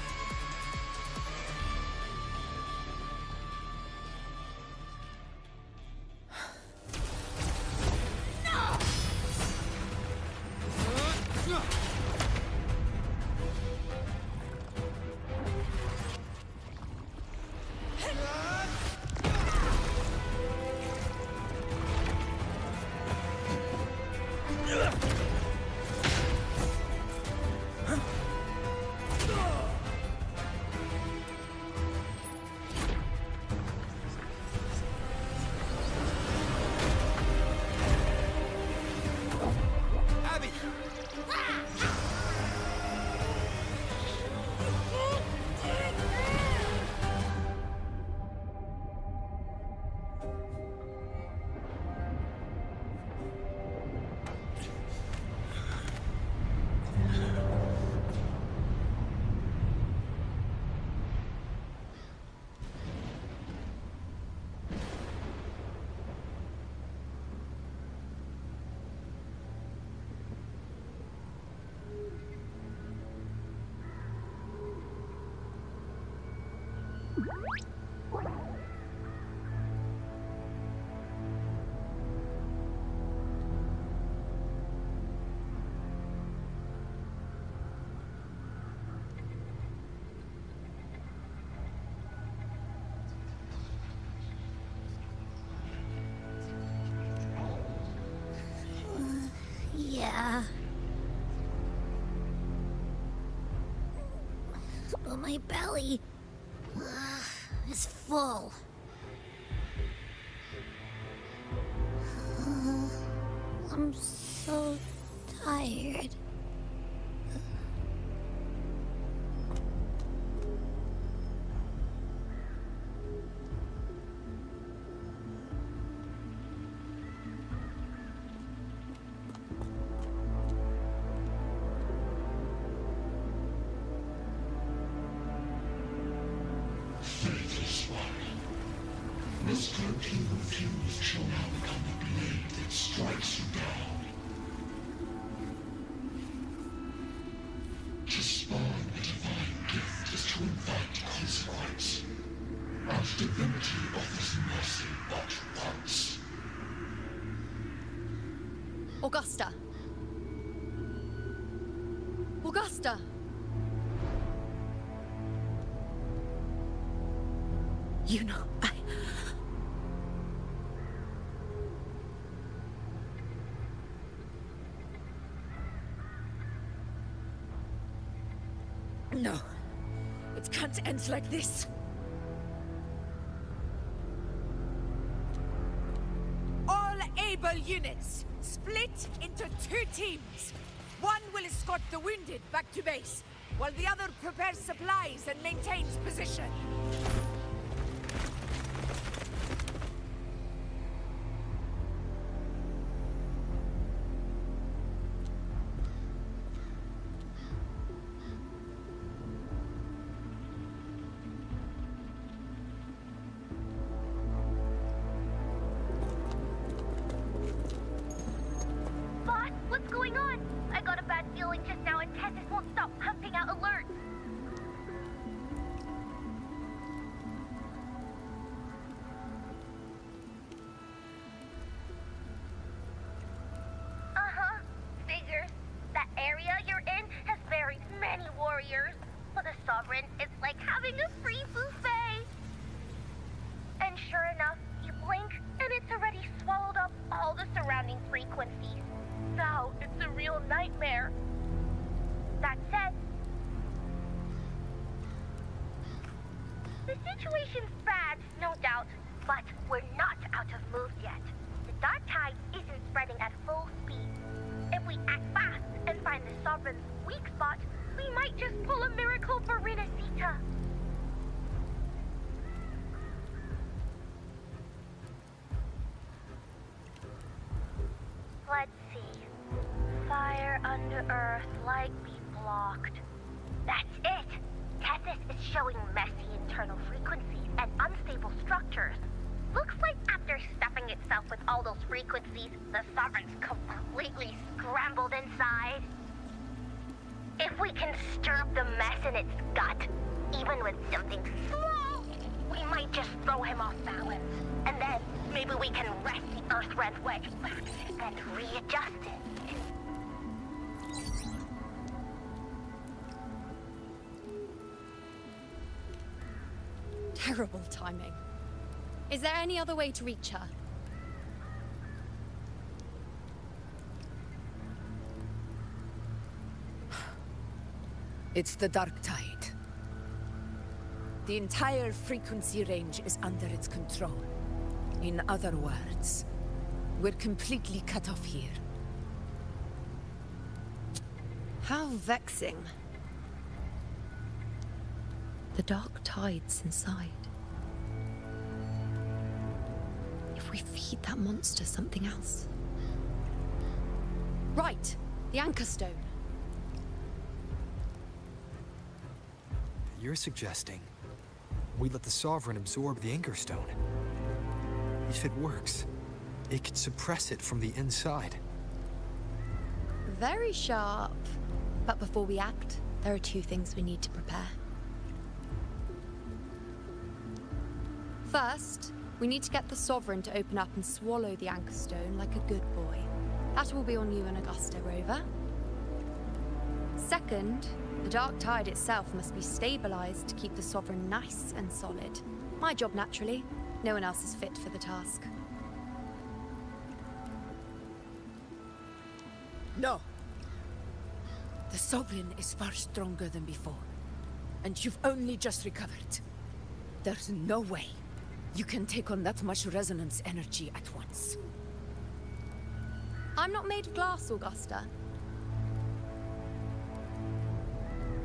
Yeah. But my belly is full. I'm so tired. Faithless one. This cloak you refused shall now become a blade that strikes you down. To spawn a divine gift is to invite consequence. And divinity offers mercy but once. Augusta! Augusta! You know, No. It can't end like this. All able units, split into 2 teams. One will escort the wounded back to base, while the other prepares supplies and maintains position. Boss, what's going on? I got a bad feeling just now and Tessus won't stop pumping out alerts. Uh-huh. Figures. That area you're in has very many warriors. For the Sovereign, it's like having a free buffet. And sure enough, you blink, and it's already swallowed up all the surrounding frequencies. Now it's a real nightmare. That said, the situation's bad, no doubt, but we're not out of moves yet. The dark tide isn't spreading at full speed. If we act fast and find the Sovereign's weak spot, we might just pull a miracle for Renacita. Let's see. Fire under earth, light be blocked. That's it! Tessus is showing messy internal frequencies and unstable structures. Looks like after stuffing itself with all those frequencies, the Sovereign's completely scrambled inside. If we can stir up the mess in its gut, even with something small, we might just throw him off balance. And then maybe we can wrest the Earth-rent wedge back and readjust it. Terrible timing. Is there any other way to reach her? It's the dark tide. The entire frequency range is under its control. In other words, we're completely cut off here. How vexing. The dark tide's inside. If we feed that monster something else. Right, the Anchor Stone. You're suggesting we let the Sovereign absorb the Anchor Stone. If it works, it could suppress it from the inside. Very sharp. But before we act, there are 2 things we need to prepare. First, we need to get the Sovereign to open up and swallow the Anchor Stone like a good boy. That will be on you and Augusta, Rover. Second, the Dark Tide itself must be stabilized to keep the Sovereign nice and solid. My job, naturally. No one else is fit for the task. No. The Sovereign is far stronger than before. And you've only just recovered. There's no way you can take on that much resonance energy at once. I'm not made of glass, Augusta.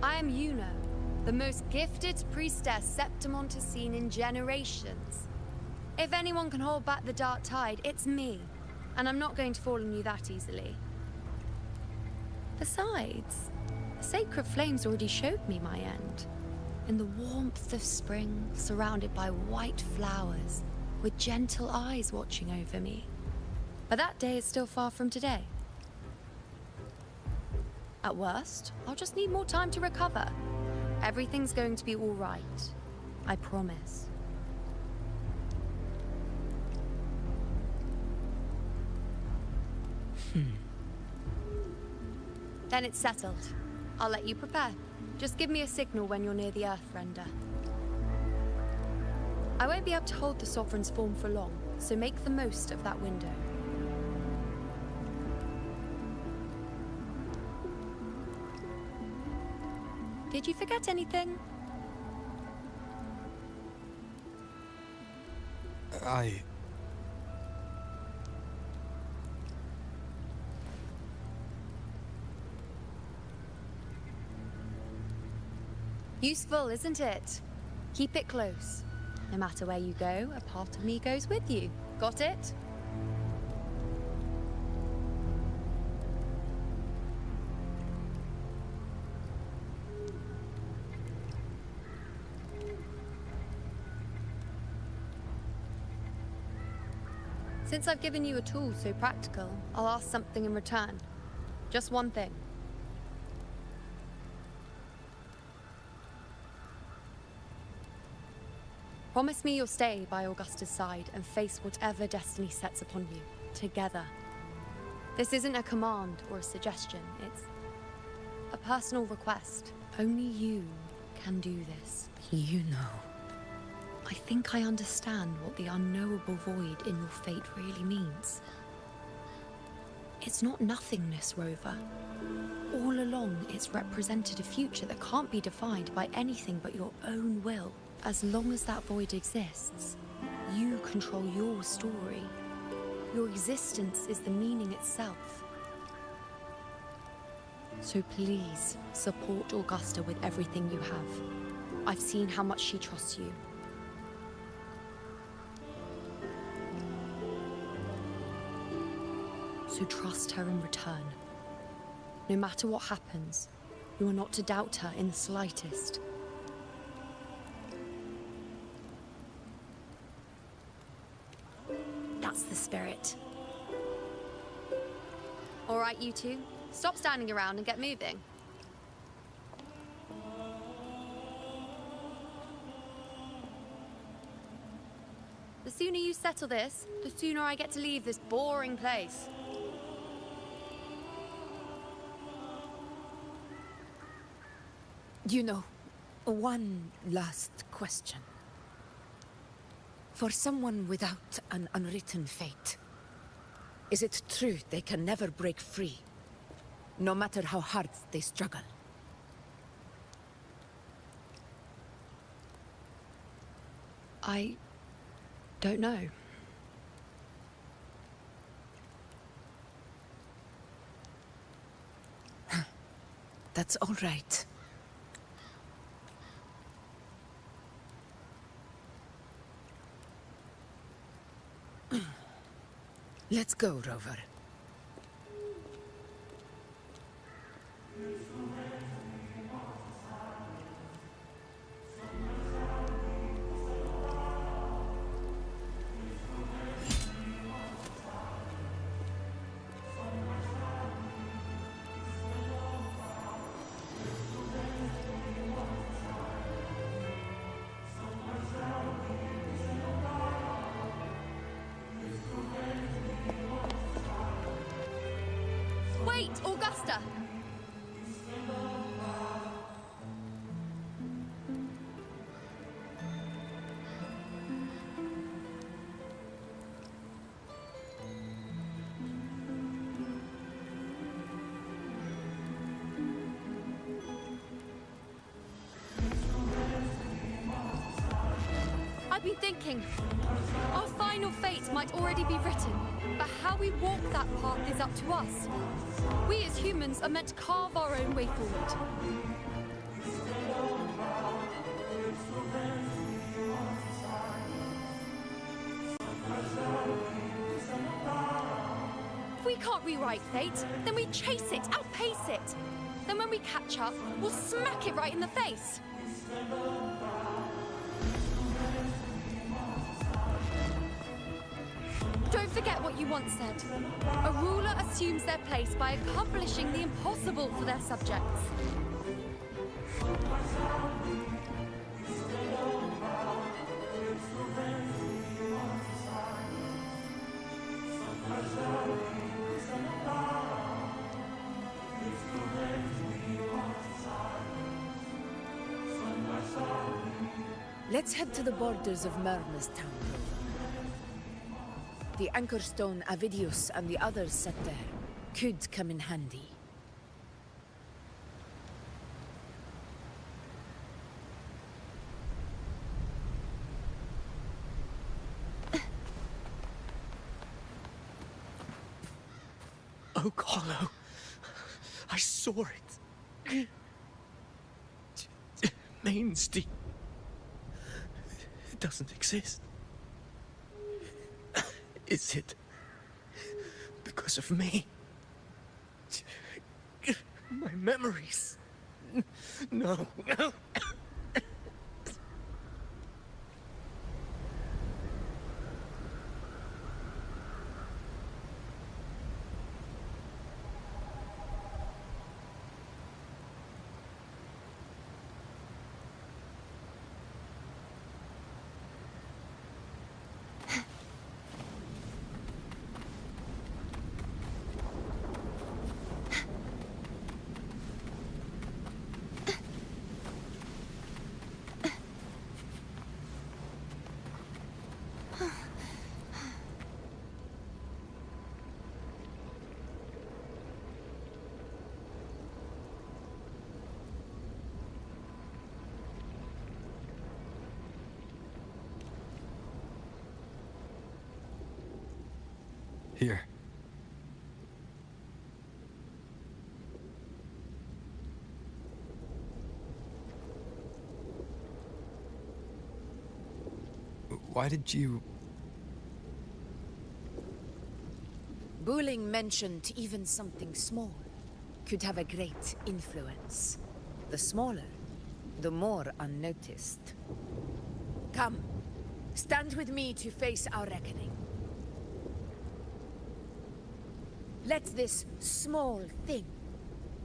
I am Yuno, the most gifted priestess Septimont has seen in generations. If anyone can hold back the Dark Tide, it's me. And I'm not going to fall on you that easily. Besides, the sacred flames already showed me my end. In the warmth of spring, surrounded by white flowers, with gentle eyes watching over me. But that day is still far from today. At worst, I'll just need more time to recover. Everything's going to be all right. I promise. Then it's settled. I'll let you prepare. Just give me a signal when you're near the Earthrender. I won't be able to hold the Sovereign's form for long, so make the most of that window. Did you forget anything? Useful, isn't it? Keep it close. No matter where you go, a part of me goes with you. Got it? Since I've given you a tool so practical, I'll ask something in return. Just one thing. Promise me you'll stay by Augusta's side and face whatever destiny sets upon you, together. This isn't a command or a suggestion, it's a personal request. Only you can do this. You know. I think I understand what the unknowable void in your fate really means. It's not nothingness, Rover. All along, it's represented a future that can't be defined by anything but your own will. As long as that void exists, you control your story. Your existence is the meaning itself. So please, support Augusta with everything you have. I've seen how much she trusts you. So trust her in return. No matter what happens, you are not to doubt her in the slightest. That's the spirit. All right, you two. Stop standing around and get moving. The sooner you settle this, the sooner I get to leave this boring place. You know, one last question. For someone without an unwritten fate, is it true they can never break free, no matter how hard they struggle? I don't know. That's all right. Let's go, Rover. Leader! I've been thinking, our final fate might already be written, but how we walk that path is up to us. We as humans are meant to carve our own way forward. If we can't rewrite fate, then we chase it, outpace it. Then when we catch up, we'll smack it right in the face. Don't forget what you once said. A ruler assumes their place by accomplishing the impossible for their subjects. Let's head to the borders of Myrna's town. The anchor stone Avidius and the others set there could come in handy. Oak Hollow. I saw it. Mainsty. It doesn't exist. Is it because of me? My memories. No. Here. Why did you... Bulling mentioned even something small could have a great influence. The smaller, the more unnoticed. Come, stand with me to face our reckoning. Let this small thing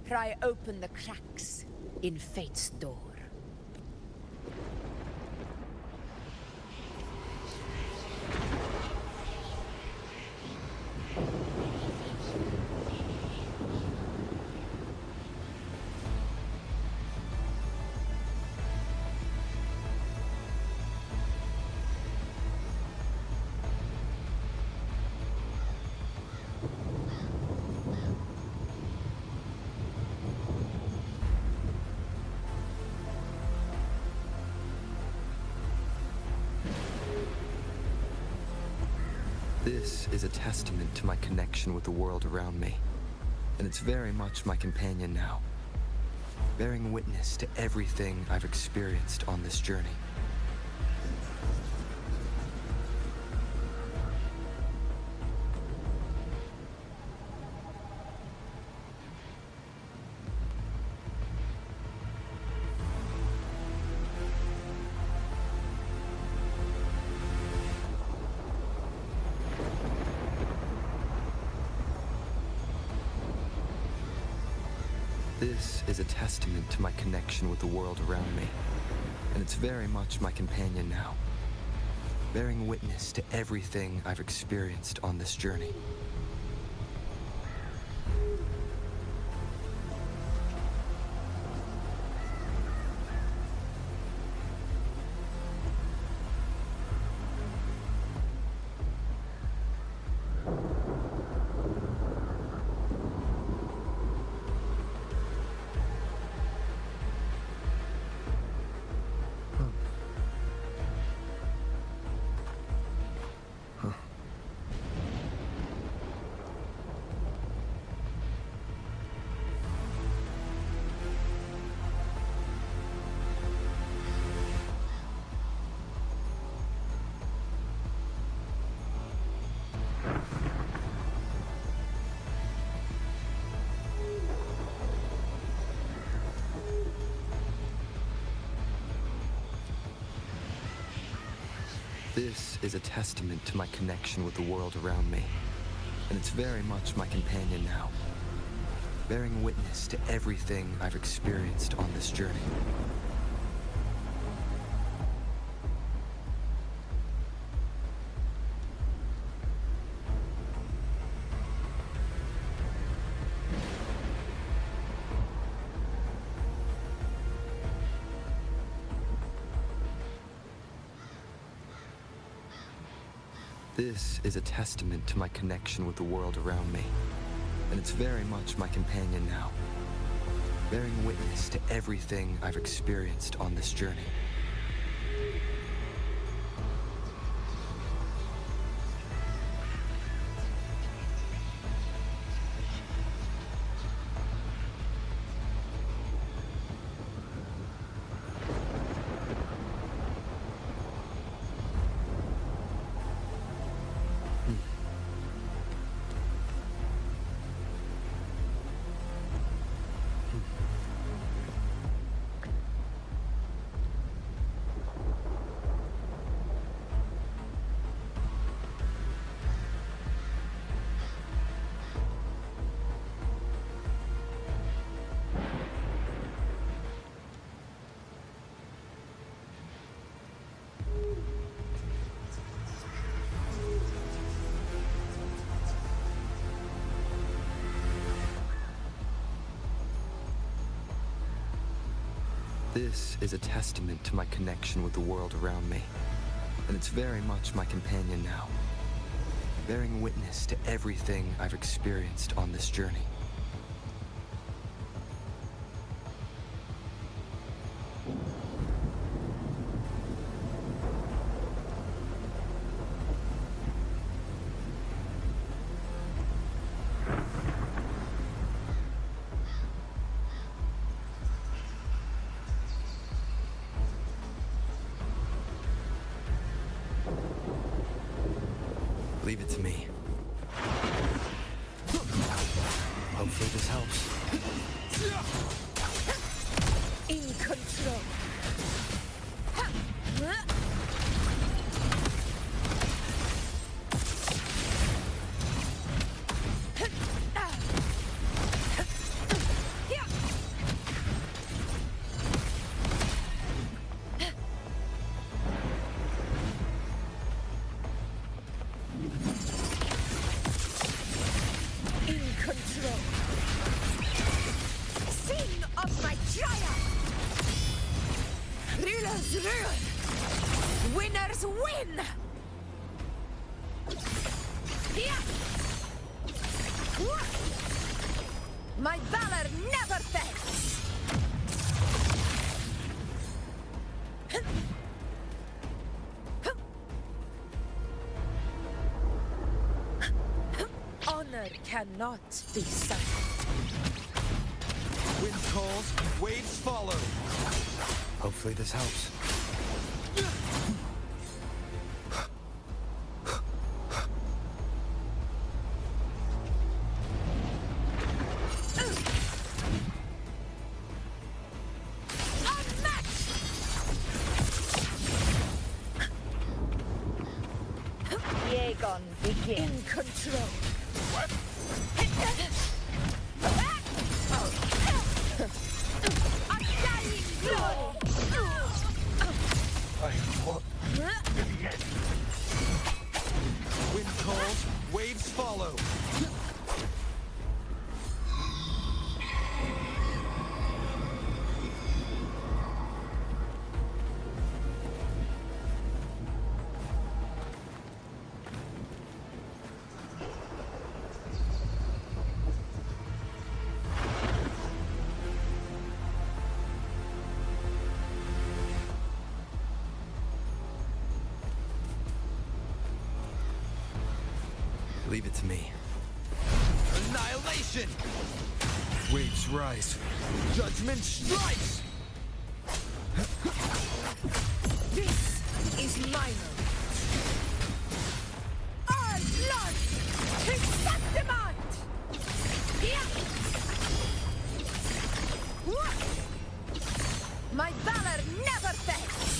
pry open the cracks in fate's door. This is a testament to my connection with the world around me, and it's very much my companion now, bearing witness to everything I've experienced on this journey. This is a testament to my connection with the world around me, and it's very much my companion now, bearing witness to everything I've experienced on this journey. This is a testament to my connection with the world around me, and it's very much my companion now, bearing witness to everything I've experienced on this journey. This is a testament to my connection with the world around me, and it's very much my companion now, bearing witness to everything I've experienced on this journey. This is a testament to my connection with the world around me, and it's very much my companion now, bearing witness to everything I've experienced on this journey. Leave it to me. Hopefully this helps. In control. Sing of my triumph! Rulers rule! Winners win! My valor never fails! Honor cannot be silent. Wind calls, waves follow. Hopefully this helps. Yegon begin. In control. Undying glory! I want the end. Wind calls, waves follow. Leave it to me. Annihilation! Waves rise. Judgment strikes! This is my moment. All blood to Septimont! My valor never fails!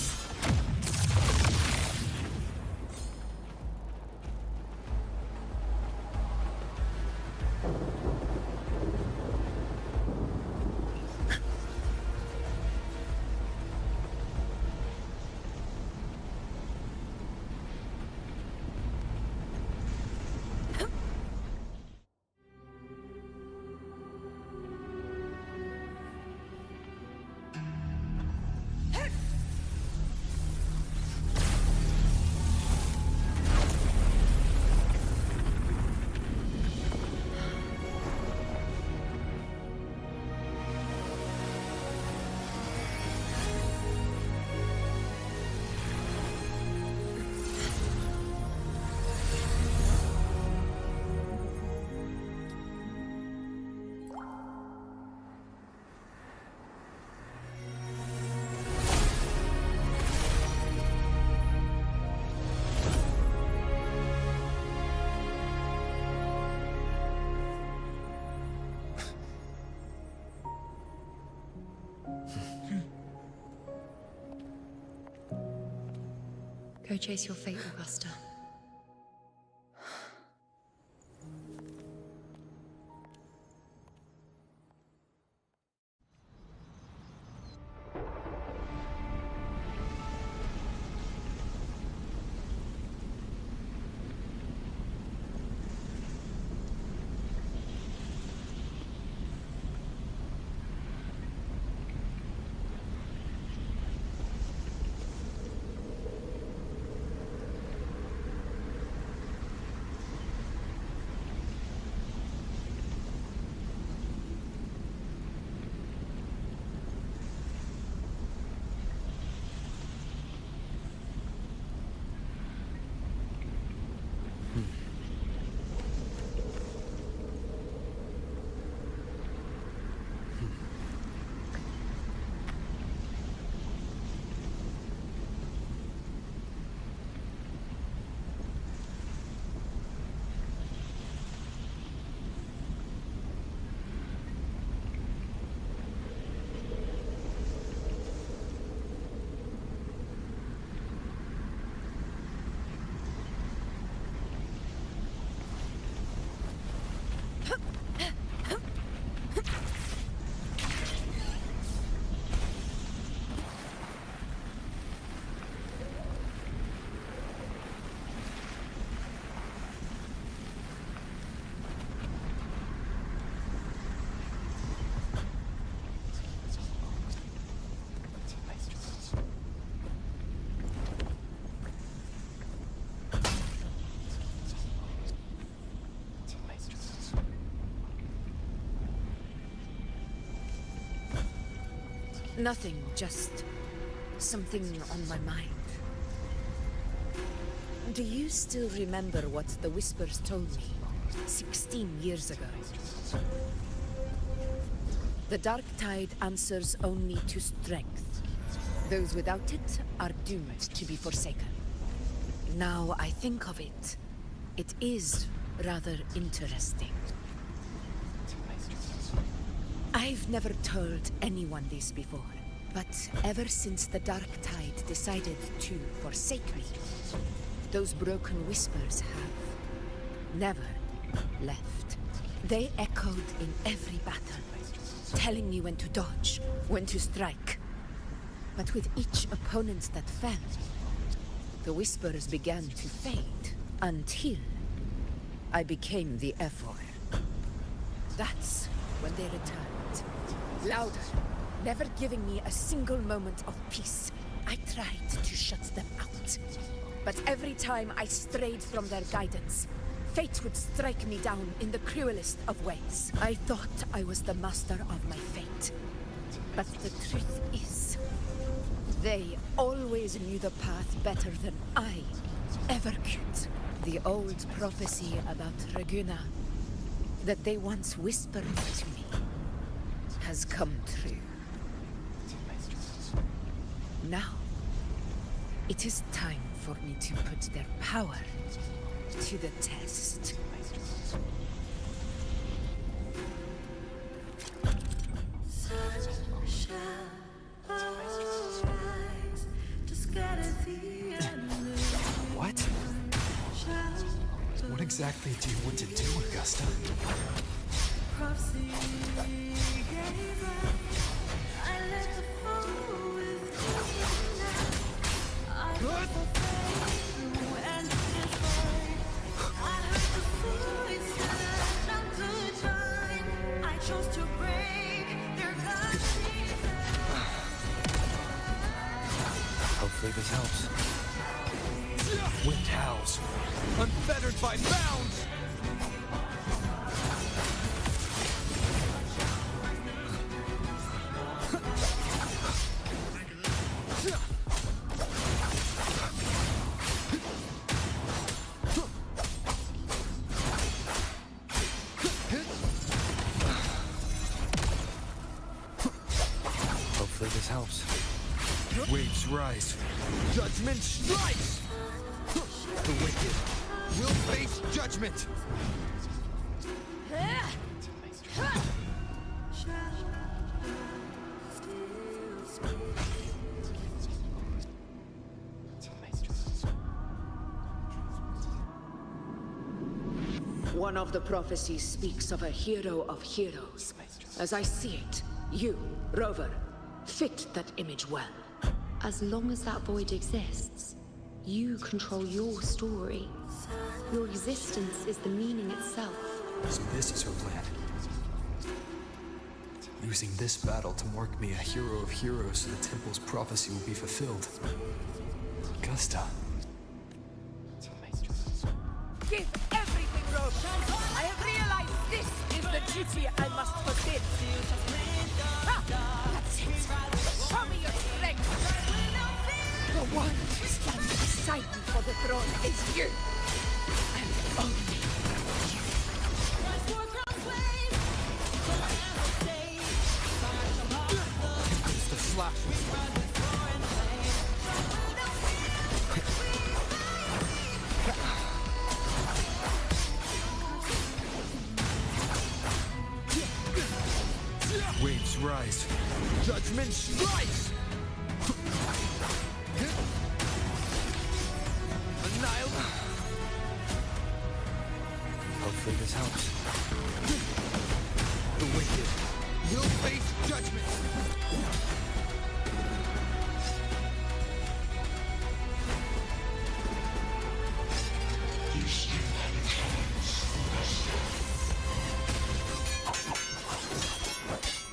Go chase your fate, Augusta. Nothing, just something on my mind. Do you still remember what the Whispers told me 16 years ago? The Dark Tide answers only to strength. Those without it are doomed to be forsaken. Now I think of it, it is rather interesting. I've never told anyone this before, but ever since the Dark Tide decided to forsake me, those broken Whispers have never left. They echoed in every battle, telling me when to dodge, when to strike. But with each opponent that fell, the Whispers began to fade, until I became the Ephor. That's when they returned. Louder, never giving me a single moment of peace. I tried to shut them out. But every time I strayed from their guidance, fate would strike me down in the cruelest of ways. I thought I was the master of my fate. But the truth is, they always knew the path better than I ever could. The old prophecy about Reguna, that they once whispered to me, has come true. Now, it is time for me to put their power to the test. What? What exactly do you want to do, Augusta? Hopefully this helps. Wind howls, unfettered by bounds! Hopefully this helps. Waves rise. Judgment strikes! The wicked will face judgment! One of the prophecies speaks of a hero of heroes. As I see it, you, Rover, fit that image well. As long as that void exists, you control your story. Your existence is the meaning itself. So this is her plan. Using this battle to mark me a hero of heroes so the temple's prophecy will be fulfilled. Augusta. Give everything, Rover. I have realized this is the duty I must fulfill. That's it. Show me your strength. The one standing beside me for the throne is you. And only you. The flashes. Waves rise. Judgment strikes! Annihilate! Hopefully this helps. The wicked will face judgment! You still have a chance, Augusta.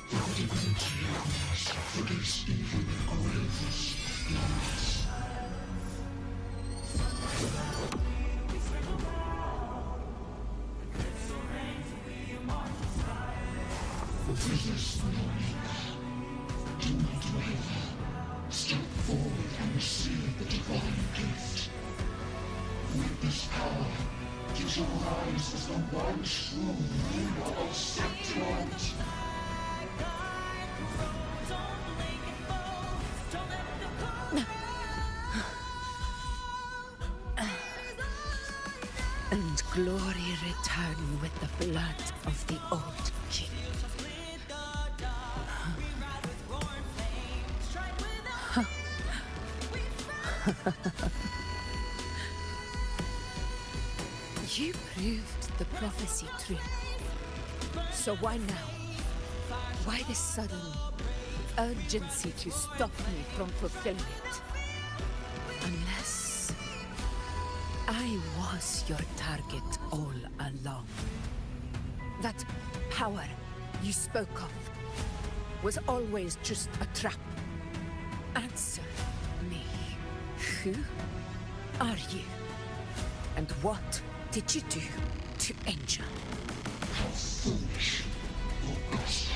The divinity you must for this even the gravest loss. Resist no longer. Do not waver. Step forward and receive the divine gift. With this power, you shall rise as the one true ruler of Septimonte. And glory return with the blood of the old king. You proved the prophecy true. So why now? Why this sudden urgency to stop me from fulfilling it? Unless I was your target all along. That power you spoke of was always just a trap. Answer me. Who are you? And what did you do to Angel? How foolish, Augusta.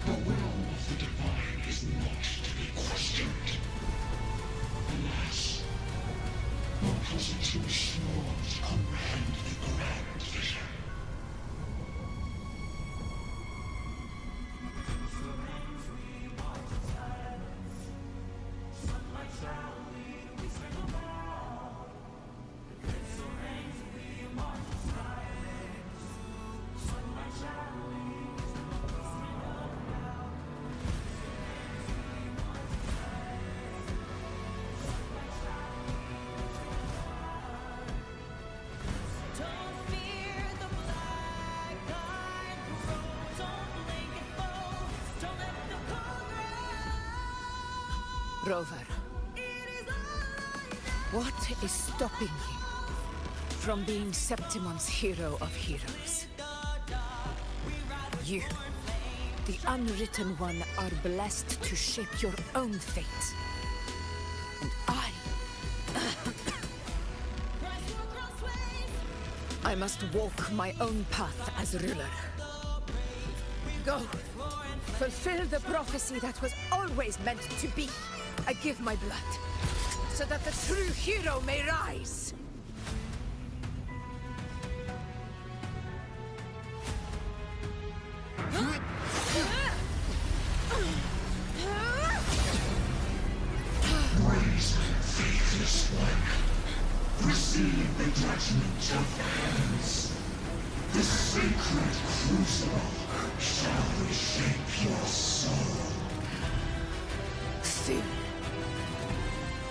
The will of the divine is not to be questioned. Alas, one has it too small to comprehend the grand vision. Rover, what is stopping you from being Septimon's hero of heroes? You, the unwritten one, are blessed to shape your own fate. And I must walk my own path as ruler. Go, fulfill the prophecy that was always meant to be. I give my blood, so that the true hero may rise. Raise faithless one. Receive the judgment of hands. The sacred crucible shall reshape your soul. Soon,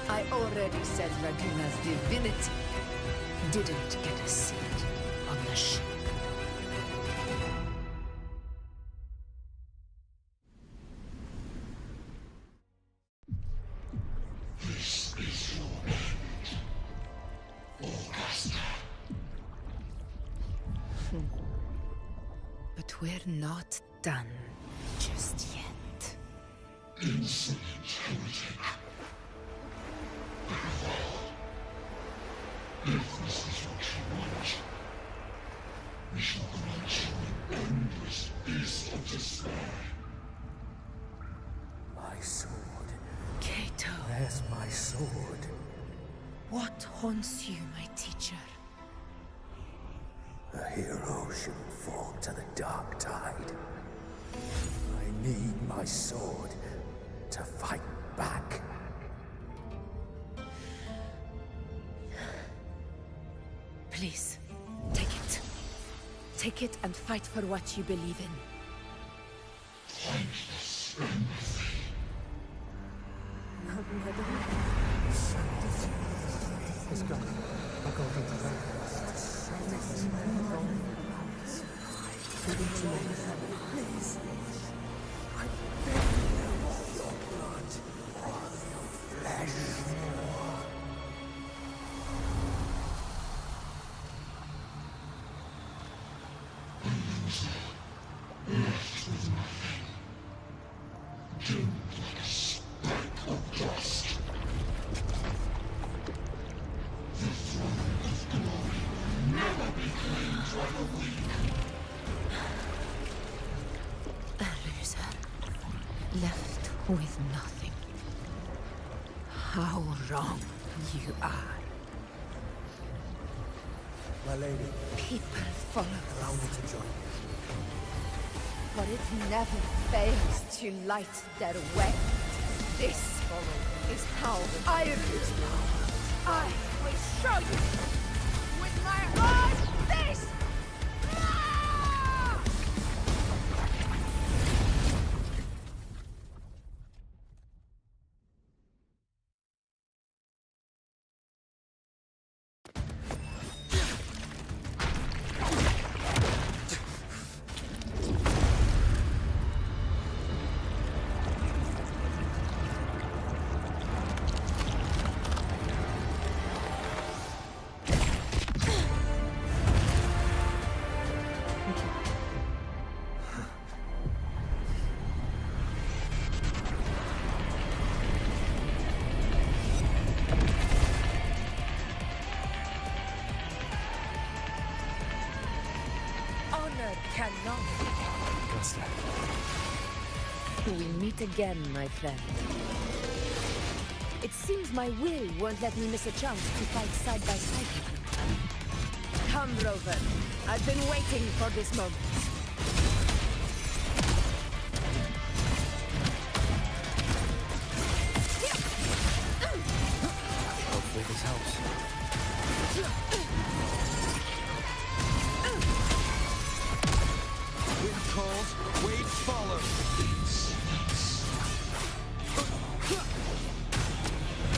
I I already said Raguna's divinity didn't get a seat on the ship. This is your end, Augusta. But we're not done just yet. Insolent heretic. Very well. If this is what you want, we shall grant you an endless beast of despair. My sword. Kato. Where's my sword? What haunts you, my teacher? A hero shouldn't fall to the dark tide. I need my sword to fight back. Please, take it. Take it and fight for what you believe in. Thankless empathy. Let's go. I'll go get the Please. I beg you, your blood, your flesh. Left with nothing. Doomed like a speck of dust. The throne of glory will never be claimed by the weak. A loser. Left with nothing. How wrong you are. My lady. People follow Allow me to join you. but it never fails to light their way. This is how I use power. I will show you with my own fist! Cannot. Augusta. We meet again, my friend. It seems my will won't let me miss a chance to fight side by side with you. Come, Rover. I've been waiting for this moment. Hopefully this helps. Wind calls, waves follow.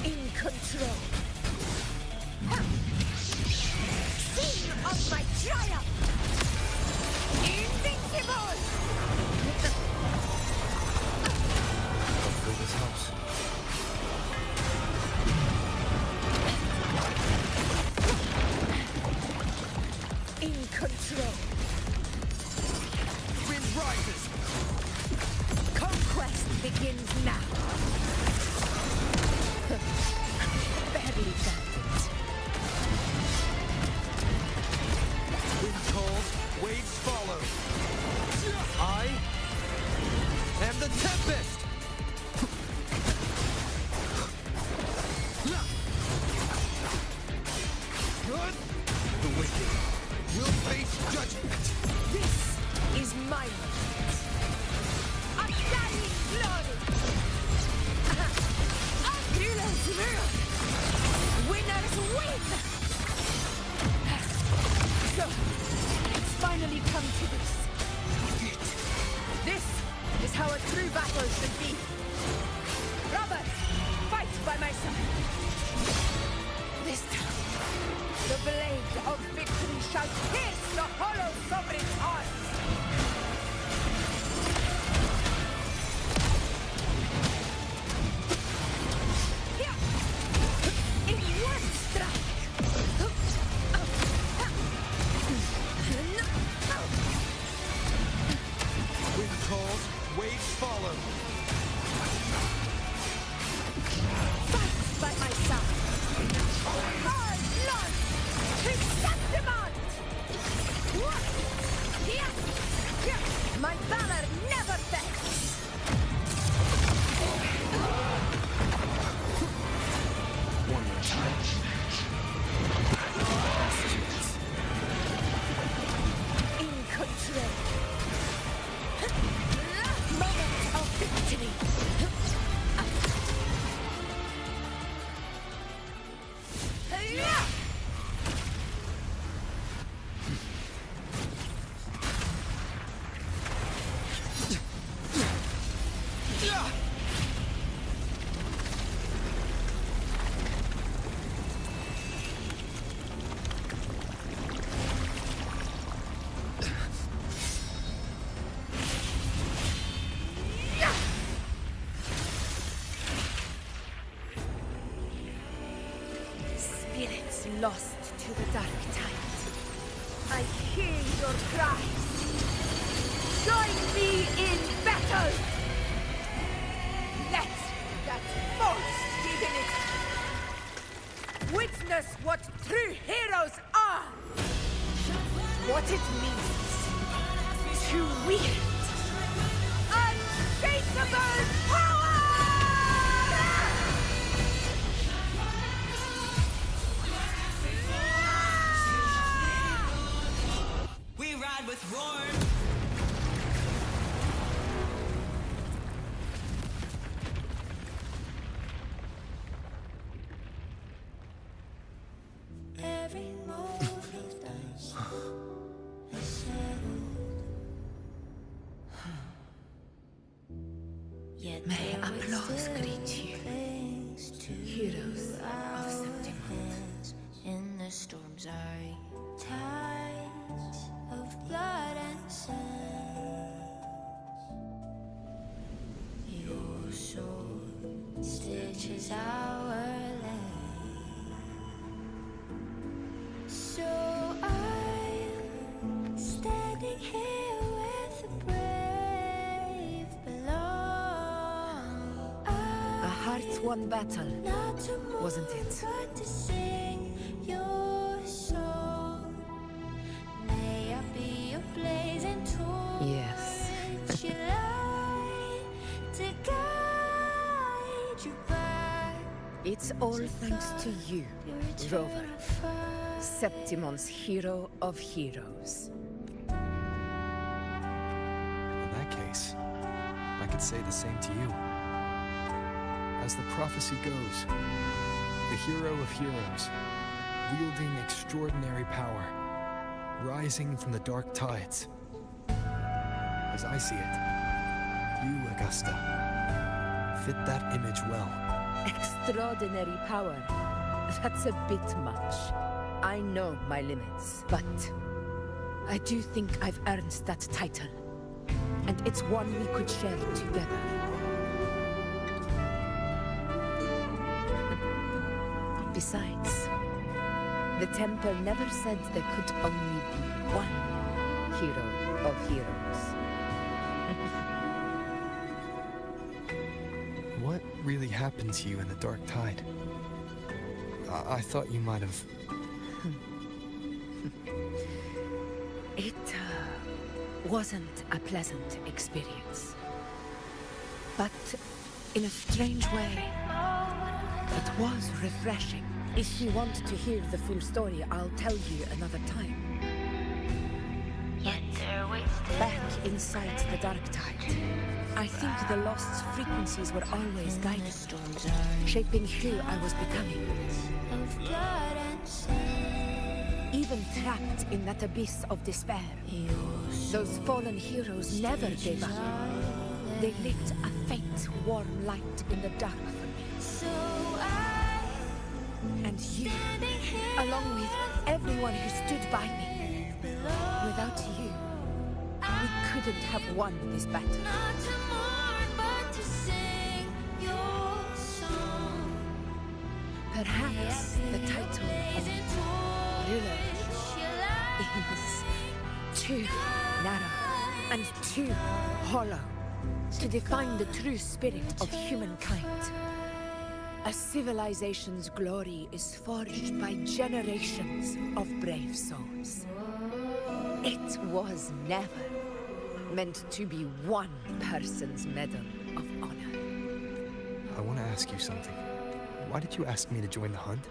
In control. Scene of my triumph! Invincible! Hopefully this helps. In control. Wind rises. Conquest begins now. Barely felt it. Wind calls, waves follow. I am the Tempest! Good. The wicked will face judgment. This is my moment. Undying glory! Ambulance rule! Winners win! So, it's finally come to this. This is how a true battle should be. Robert, fight by my side. shall pierce the hollow sovereign's heart! In one strike! Wind calls, waves follow. Fight by my side! Hard blood! Chrysanthemum! My valor never fails! One more time. In control. Moment of victory. Spirits lost to the dark tide. I hear your cries. Join me in battle! Let that force begin it! Witness what true heroes are! What it means to wield unshakable power! We ride with roar. Every move he does is settled. Yet May there applause still greet you, clings to heroes of our Septimund. hands in the storm's eye. Tides of blood and sand. Your sword stitches our land. So I'm standing here with the brave below. A heart-won battle, Not to move, wasn't it? but to sing your song. May I be a blazing torch. Yes. You light to guide you back. It's all thanks to you, Rover, Septimon's hero of heroes. In that case, I could say the same to you. As the prophecy goes, the hero of heroes, wielding extraordinary power, rising from the dark tides. As I see it, you, Augusta, fit that image well. Extraordinary power. That's a bit much. I know my limits, but I do think I've earned that title. And it's one we could share together. Besides, the temple never said there could only be one hero of heroes. What really happened to you in the dark tide? I thought you might have... It wasn't a pleasant experience. But in a strange way, it was refreshing. If you want to hear the full story, I'll tell you another time. Back inside the dark tide, I think the lost frequencies were always guiding, shaping who I was becoming. Even trapped in that abyss of despair, those fallen heroes never gave up. They lit a faint, warm light in the dark for me. And you, along with everyone who stood by me, Without you, we couldn't have won this battle. Perhaps the title of ruler is too narrow and too hollow to define the true spirit of humankind. A civilization's glory is forged by generations of brave souls. It was never meant to be one person's medal of honor. I want to ask you something. Why did you ask me to join the hunt?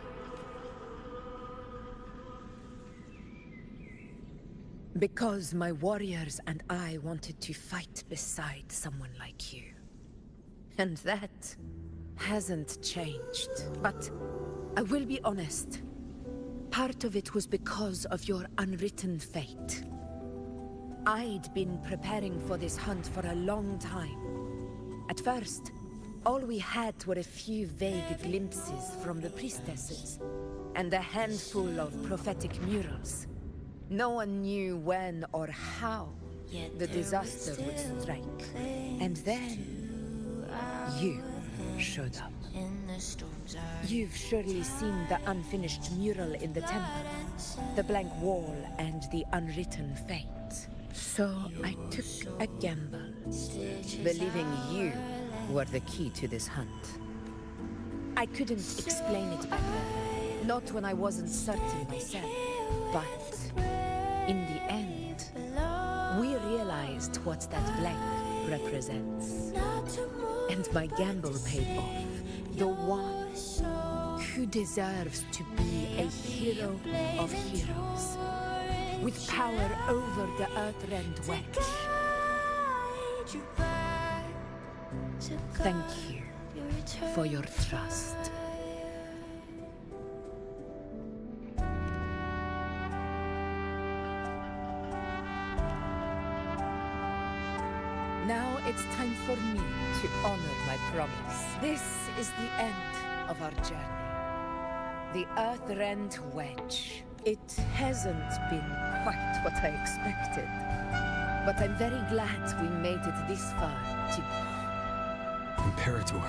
Because my warriors and I wanted to fight beside someone like you. And that hasn't changed. But I will be honest. Part of it was because of your unwritten fate. I'd been preparing for this hunt for a long time. At first, all we had were a few vague glimpses from the priestesses, and a handful of prophetic murals. No one knew when or how the disaster would strike. And then, you showed up. You've surely seen the unfinished mural in the temple, the blank wall and the unwritten fate. So I took a gamble, believing you were the key to this hunt. I couldn't explain it back then, not when I wasn't certain myself. But in the end, we realized what that blank represents. And my gamble paid off. The one who deserves to be a hero of heroes, with power over the Earthrend Wedge. Thank you for your trust. Now it's time for me to honor my promise. This is the end of our journey. The Earthrend Wedge. It hasn't been quite what I expected, but I'm very glad we made it this far to... Imperator.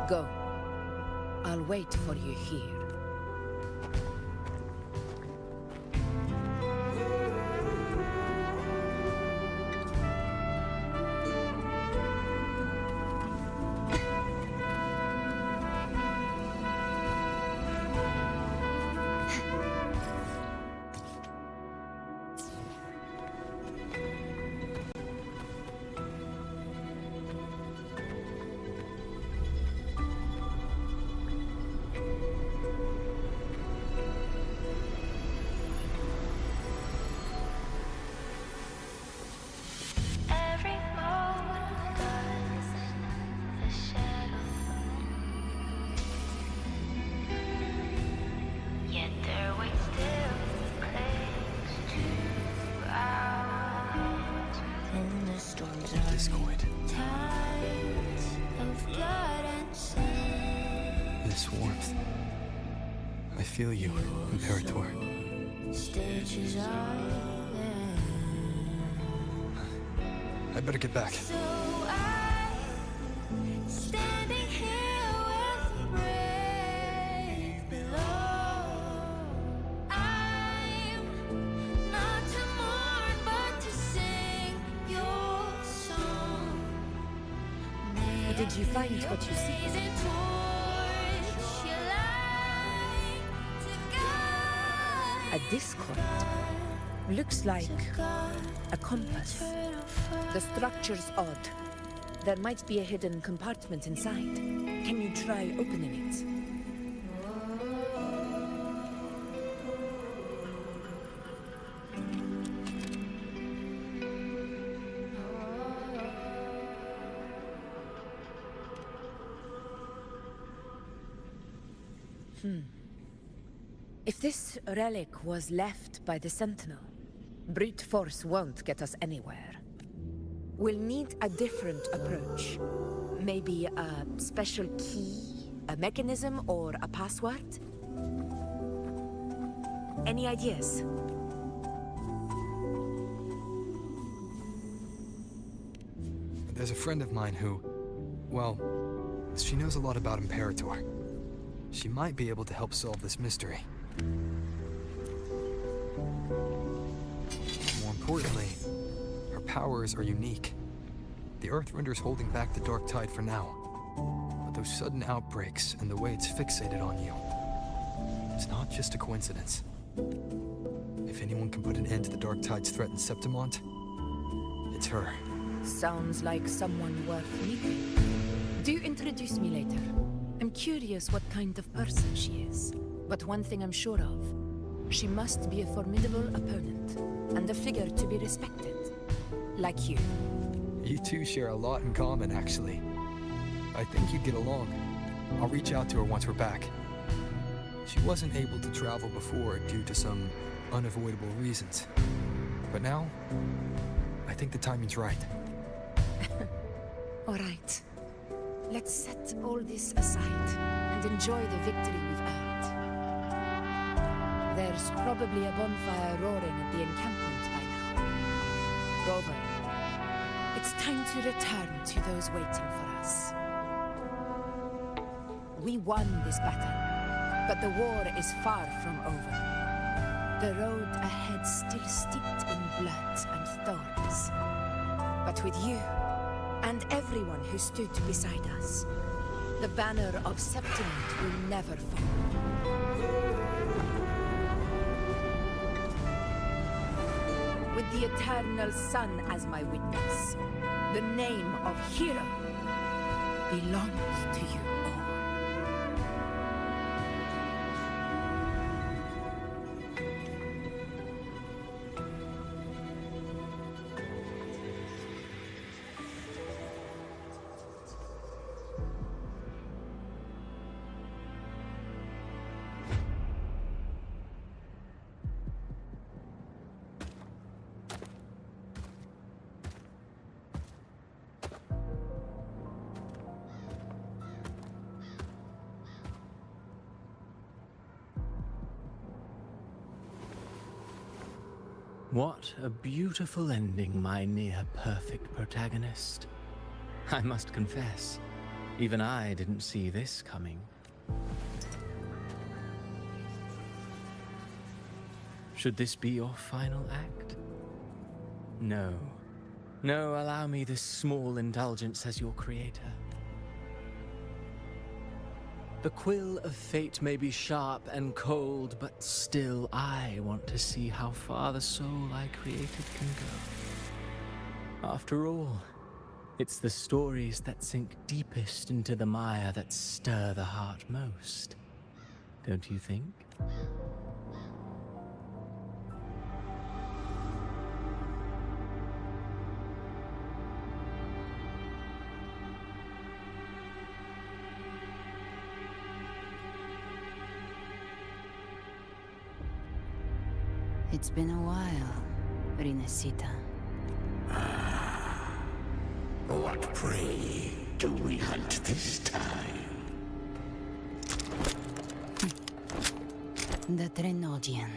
Go. I'll wait for you here. Discord. This warmth. I feel you, Imperator. I better get back. Did you find what you seek? A discord. Looks like a compass. The structure's odd. There might be a hidden compartment inside. Can you try opening it? If this relic was left by the Sentinel, brute force won't get us anywhere. We'll need a different approach. Maybe a special key, a mechanism, or a password? Any ideas? There's a friend of mine who, well, she knows a lot about Imperator. She might be able to help solve this mystery. More importantly, her powers are unique. The Earthrender's holding back the Dark Tide for now. But those sudden outbreaks and the way it's fixated on you, it's not just a coincidence. If anyone can put an end to the Dark Tide's threat in Septimont, it's her. Sounds like someone worth meeting. Do introduce me later. I'm curious what kind of person she is. But one thing I'm sure of, she must be a formidable opponent, and a figure to be respected. Like you. You two share a lot in common, actually. I think you'd get along. I'll reach out to her once we're back. She wasn't able to travel before due to some unavoidable reasons. But now, I think the timing's right. All right. Let's set all this aside and enjoy the victory we've earned. There's probably a bonfire roaring at the encampment by now. Rover, it's time to return to those waiting for us. We won this battle, but the war is far from over. The road ahead still steeped in blood and thorns. But with you, and everyone who stood beside us, the banner of Septimont will never fall. With the eternal sun as my witness, the name of hero belongs to you all. What a beautiful ending, my near-perfect protagonist. I must confess, even I didn't see this coming. Should this be your final act? No. No, allow me this small indulgence as your creator. The quill of fate may be sharp and cold, but still I want to see how far the soul I created can go. After all, it's the stories that sink deepest into the mire that stir the heart most. Don't you think? It's been a while, Rinesita. What prey do we hunt this time? The Trenodian.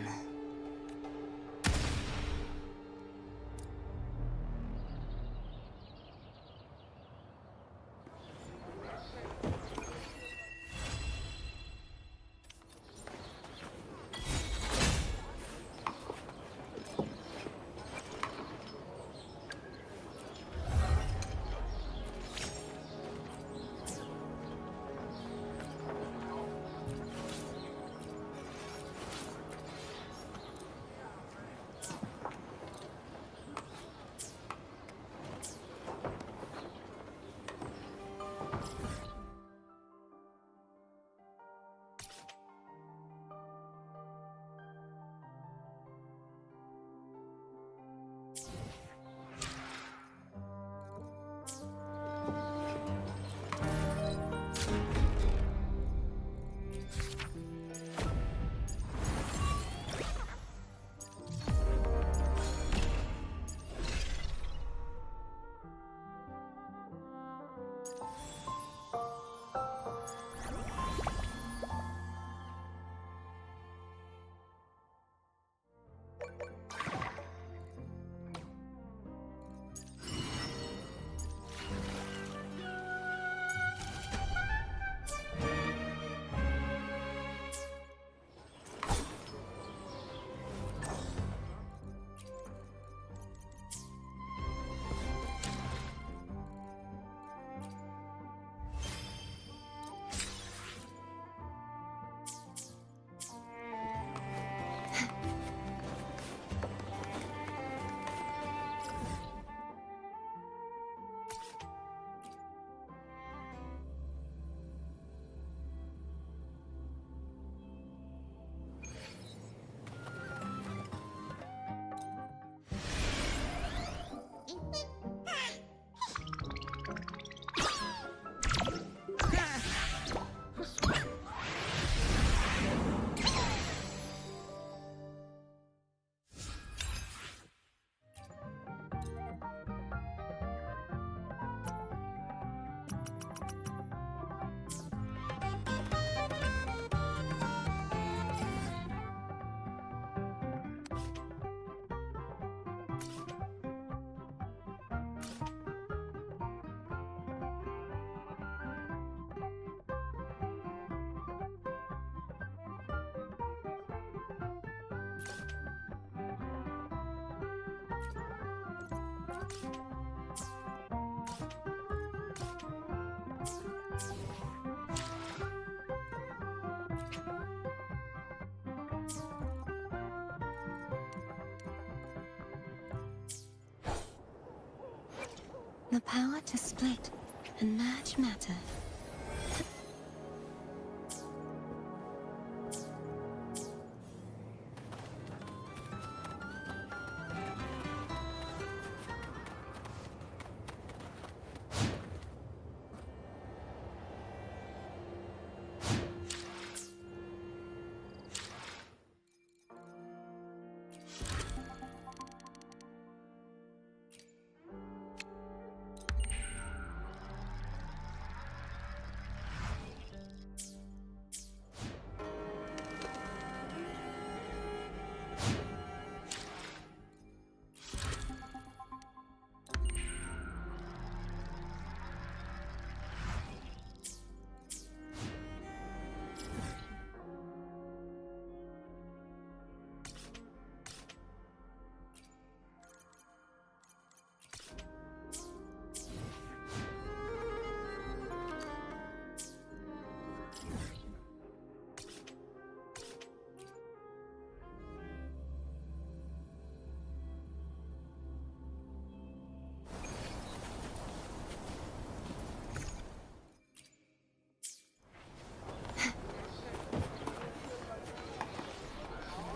The power to split and merge matter.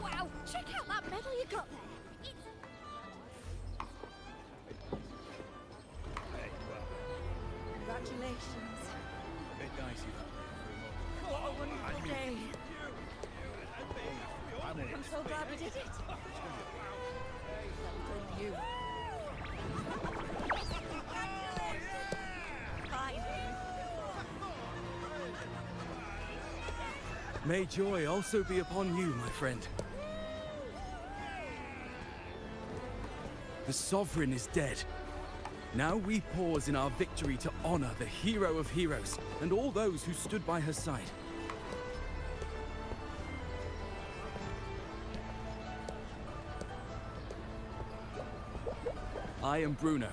Wow, check out that medal you got there. It's Congratulations. A bit dicey that What a wonderful day. I'm so glad we did it. You. May joy also be upon you, my friend. The Sovereign is dead. Now we pause in our victory to honor the hero of heroes and all those who stood by her side. I am Bruno,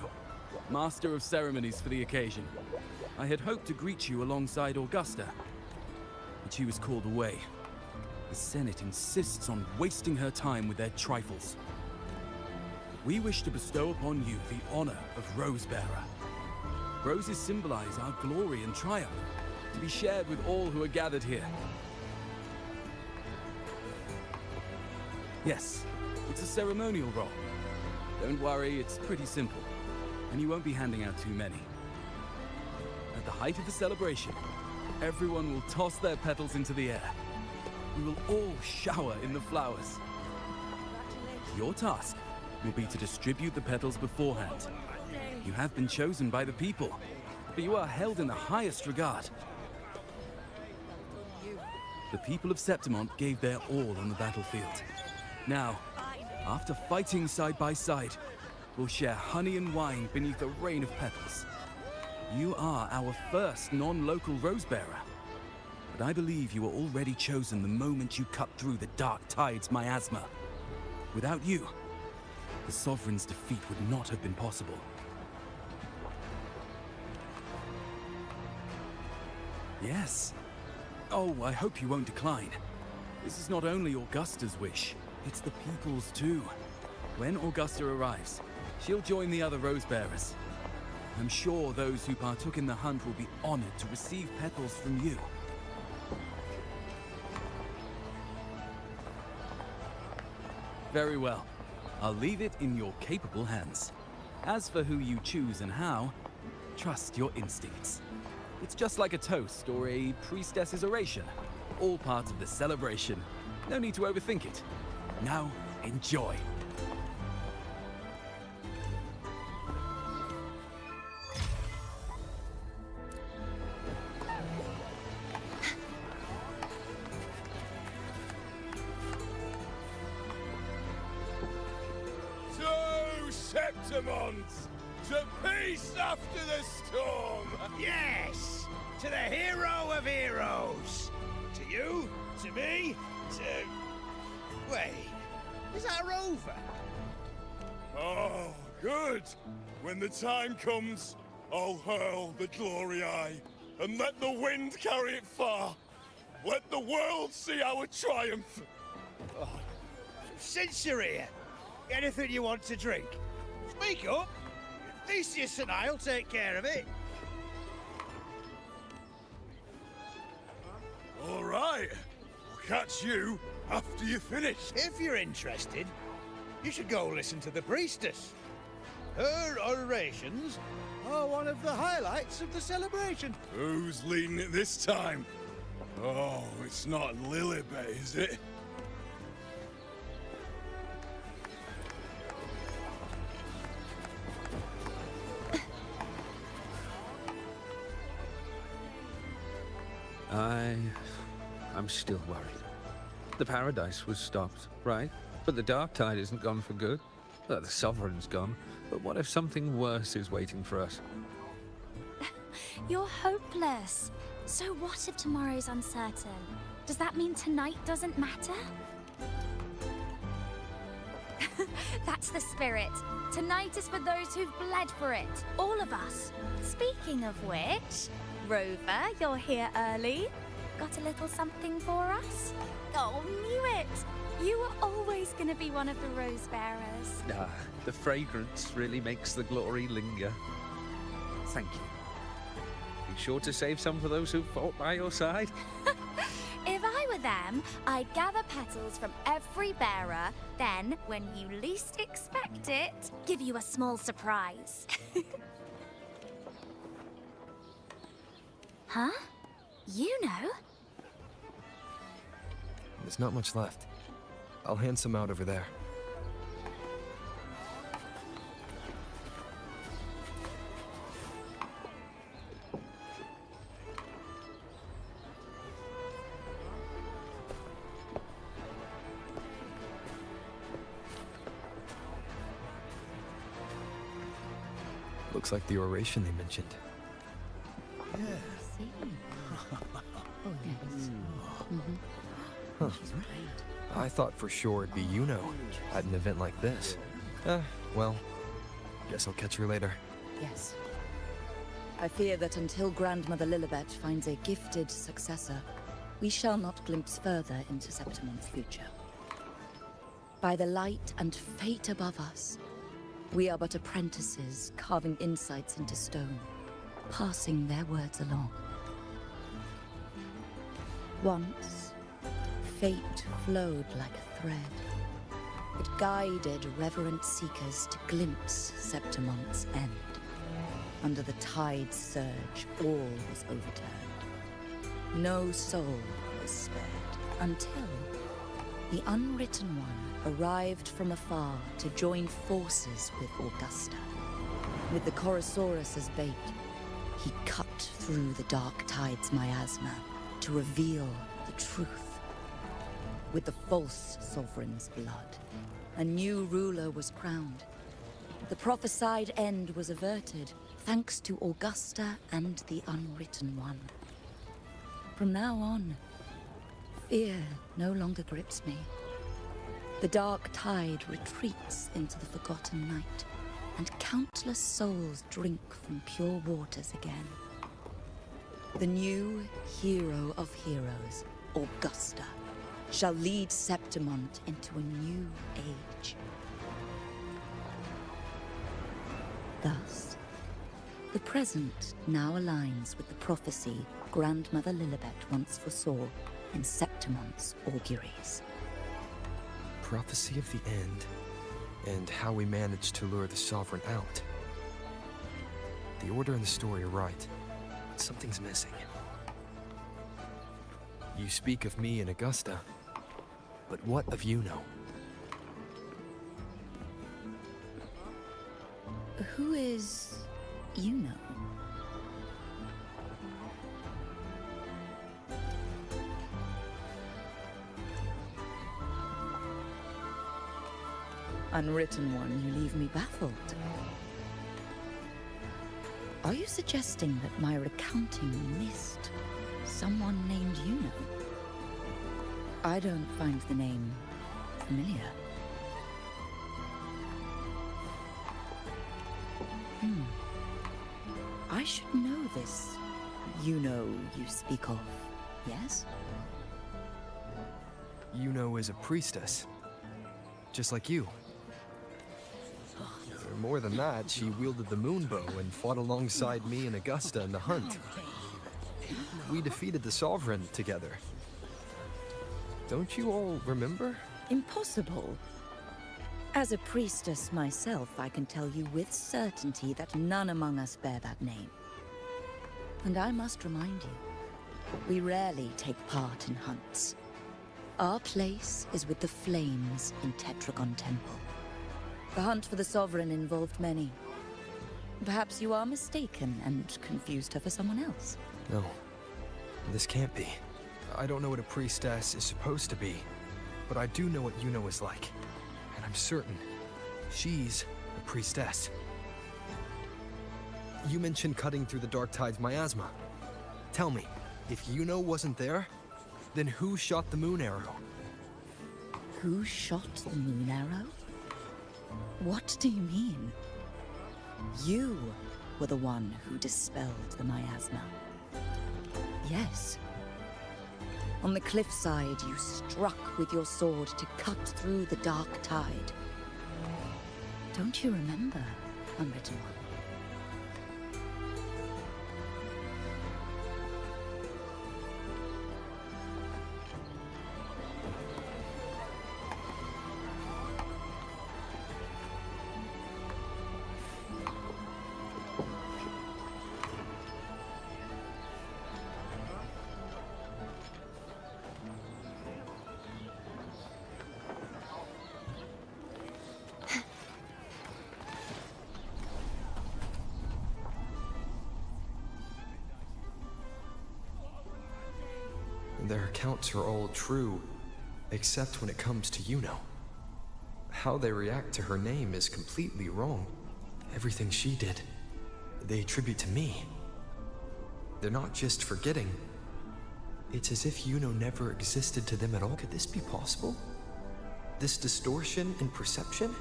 Master of Ceremonies for the occasion. I had hoped to greet you alongside Augusta, but she was called away. The Senate insists on wasting her time with their trifles. We wish to bestow upon you the honor of Rosebearer. Roses symbolize our glory and triumph, to be shared with all who are gathered here. Yes, it's a ceremonial role. Don't worry, it's pretty simple, and you won't be handing out too many. At the height of the celebration, everyone will toss their petals into the air. We will all shower in the flowers. Your task will be to distribute the petals beforehand. You have been chosen by the people, but you are held in the highest regard. The people of Septimont gave their all on the battlefield. Now, after fighting side by side, we'll share honey and wine beneath a rain of petals. You are our first non-local Rosebearer, but I believe you were already chosen the moment you cut through the Dark Tide's miasma. Without you, the Sovereign's defeat would not have been possible. Yes. Oh, I hope you won't decline. This is not only Augusta's wish, it's the people's too. When Augusta arrives, she'll join the other Rosebearers. I'm sure those who partook in the hunt will be honored to receive petals from you. Very well. I'll leave it in your capable hands. As for who you choose and how, trust your instincts. It's just like a toast or a priestess's oration. All part of the celebration. No need to overthink it. Now, enjoy. To Septimont! To peace after the storm! Yes! To the hero of heroes! To you, to me, to... Wait, is that a rover? Oh, Good! When the time comes, I'll hurl the glory eye, and let the wind carry it far. Let the world see our triumph! Since you're here, anything you want to drink? Speak up! Theseus and I'll take care of it. All right. I'll catch you after you finish. If you're interested, you should go listen to the priestess. Her orations are one of the highlights of the celebration. Who's leading it this time? Oh, it's not Lilibet, is it? I'm still worried. The paradise was stopped, right? But the dark tide isn't gone for good. The sovereign's gone. But what if something worse is waiting for us? You're hopeless. So what if tomorrow's uncertain? Does that mean tonight doesn't matter? That's the spirit. Tonight is for those who've bled for it. All of us. Speaking of which, Rover, you're here early. Got a little something for us? Oh, knew it! You were always gonna be one of the rose bearers. The fragrance really makes the glory linger. Thank you. Be sure to save some for those who fought by your side. If I were them, I'd gather petals from every bearer, then, when you least expect it, give you a small surprise. Huh? You know? There's not much left. I'll hand some out over there. Looks like the oration they mentioned. Yeah. Oh, yes. Huh. I thought for sure it'd be Yuno at an event like this. Well, guess I'll catch her later. Yes. I fear that until Grandmother Lilibet finds a gifted successor, we shall not glimpse further into Septimon's future. By the light and fate above us, we are but apprentices carving insights into stone, passing their words along. Once, fate flowed like a thread. It guided reverent seekers to glimpse Septimon's end. Under the tide's surge, all was overturned. No soul was spared until the Unwritten One arrived from afar to join forces with Augusta. With the Chorosaurus as bait, he cut through the dark tide's miasma to reveal the truth. With the false sovereign's blood, a new ruler was crowned. The prophesied end was averted, thanks to Augusta and the Unwritten One. From now on, fear no longer grips me. The dark tide retreats into the forgotten night, and countless souls drink from pure waters again. The new hero of heroes, Augusta, shall lead Septimont into a new age. Thus, the present now aligns with the prophecy Grandmother Lilibet once foresaw in Septimont's auguries. Prophecy of the end, and how we managed to lure the Sovereign out. The order and the story are right, but something's missing. You speak of me and Augusta, but what of Yuno? Who is Yuno? Unwritten One, you leave me baffled. Are you suggesting that my recounting missed someone named Yuno? I don't find the name familiar. I should know this. You speak of, yes? Yuno is a priestess. Just like you. More than that, she wielded the moonbow and fought alongside me and Augusta in the hunt. We defeated the Sovereign together. Don't you all remember? Impossible. As a priestess myself, I can tell you with certainty that none among us bear that name. And I must remind you, we rarely take part in hunts. Our place is with the flames in Tetragon Temple. The hunt for the Sovereign involved many. Perhaps you are mistaken and confused her for someone else. No. This can't be. I don't know what a priestess is supposed to be, but I do know what Yuno is like. And I'm certain she's a priestess. You mentioned cutting through the Dark Tide's miasma. Tell me, if Yuno wasn't there, then who shot the moon arrow? Who shot the moon arrow? What do you mean? You were the one who dispelled the miasma. Yes. On the cliffside, you struck with your sword to cut through the Dark Tide. Don't you remember, Unwritten One? Their accounts are all true, except when it comes to Yuno. How they react to her name is completely wrong. Everything she did, they attribute to me. They're not just forgetting. It's as if Yuno never existed to them at all. Could this be possible? This distortion in perception?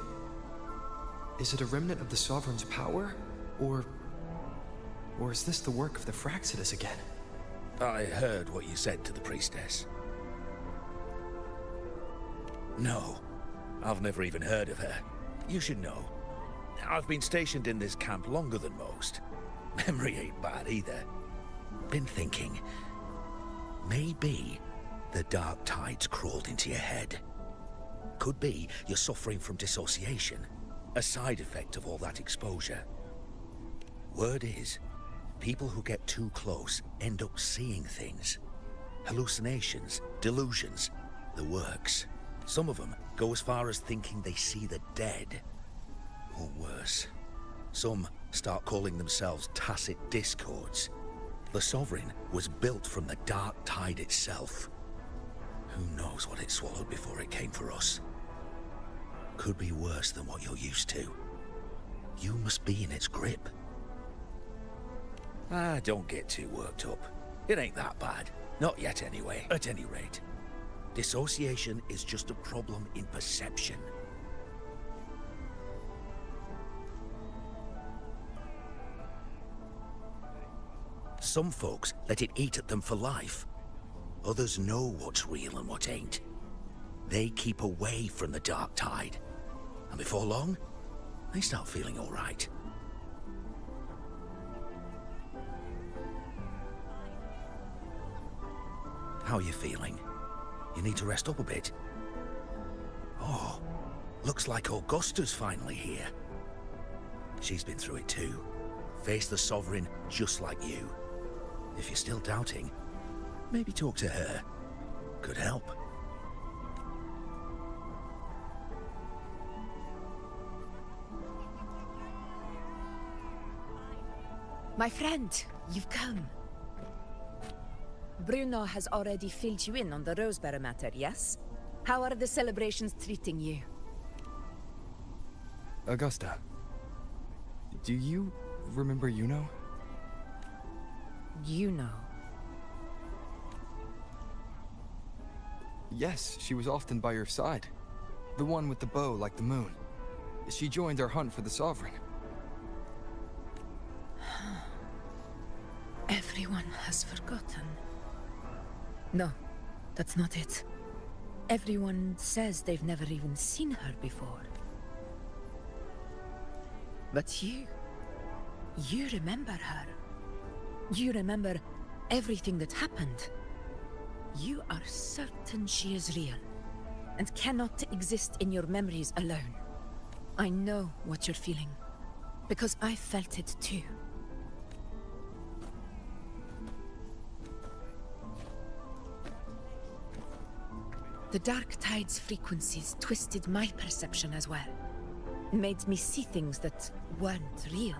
Is it a remnant of the Sovereign's power? Or is this the work of the Fraxidus again? I heard what you said to the priestess. No, I've never even heard of her. You should know. I've been stationed in this camp longer than most. Memory ain't bad either. Been thinking, maybe the Dark Tide's crawled into your head. Could be you're suffering from dissociation, a side effect of all that exposure. Word is, people who get too close end up seeing things. Hallucinations, delusions, the works. Some of them go as far as thinking they see the dead. Or worse. Some start calling themselves tacit discords. The Sovereign was built from the Dark Tide itself. Who knows what it swallowed before it came for us? Could be worse than what you're used to. You must be in its grip. Don't get too worked up. It ain't that bad. Not yet anyway, at any rate. Dissociation is just a problem in perception. Some folks let it eat at them for life. Others know what's real and what ain't. They keep away from the Dark Tide. And before long, they start feeling all right. How are you feeling? You need to rest up a bit. Oh, looks like Augusta's finally here. She's been through it too. Faced the Sovereign just like you. If you're still doubting, maybe talk to her. Could help. My friend, you've come. Bruno has already filled you in on the Rosebearer matter, yes? How are the celebrations treating you? Augusta, do you remember Yuno? Yuno? Yes, she was often by your side. The one with the bow like the moon. She joined our hunt for the Sovereign. Everyone has forgotten. No, that's not it. Everyone says they've never even seen her before. But you remember her. You remember everything that happened. You are certain she is real, and cannot exist in your memories alone. I know what you're feeling, because I felt it too. The Dark Tide's frequencies twisted my perception as well. Made me see things that weren't real.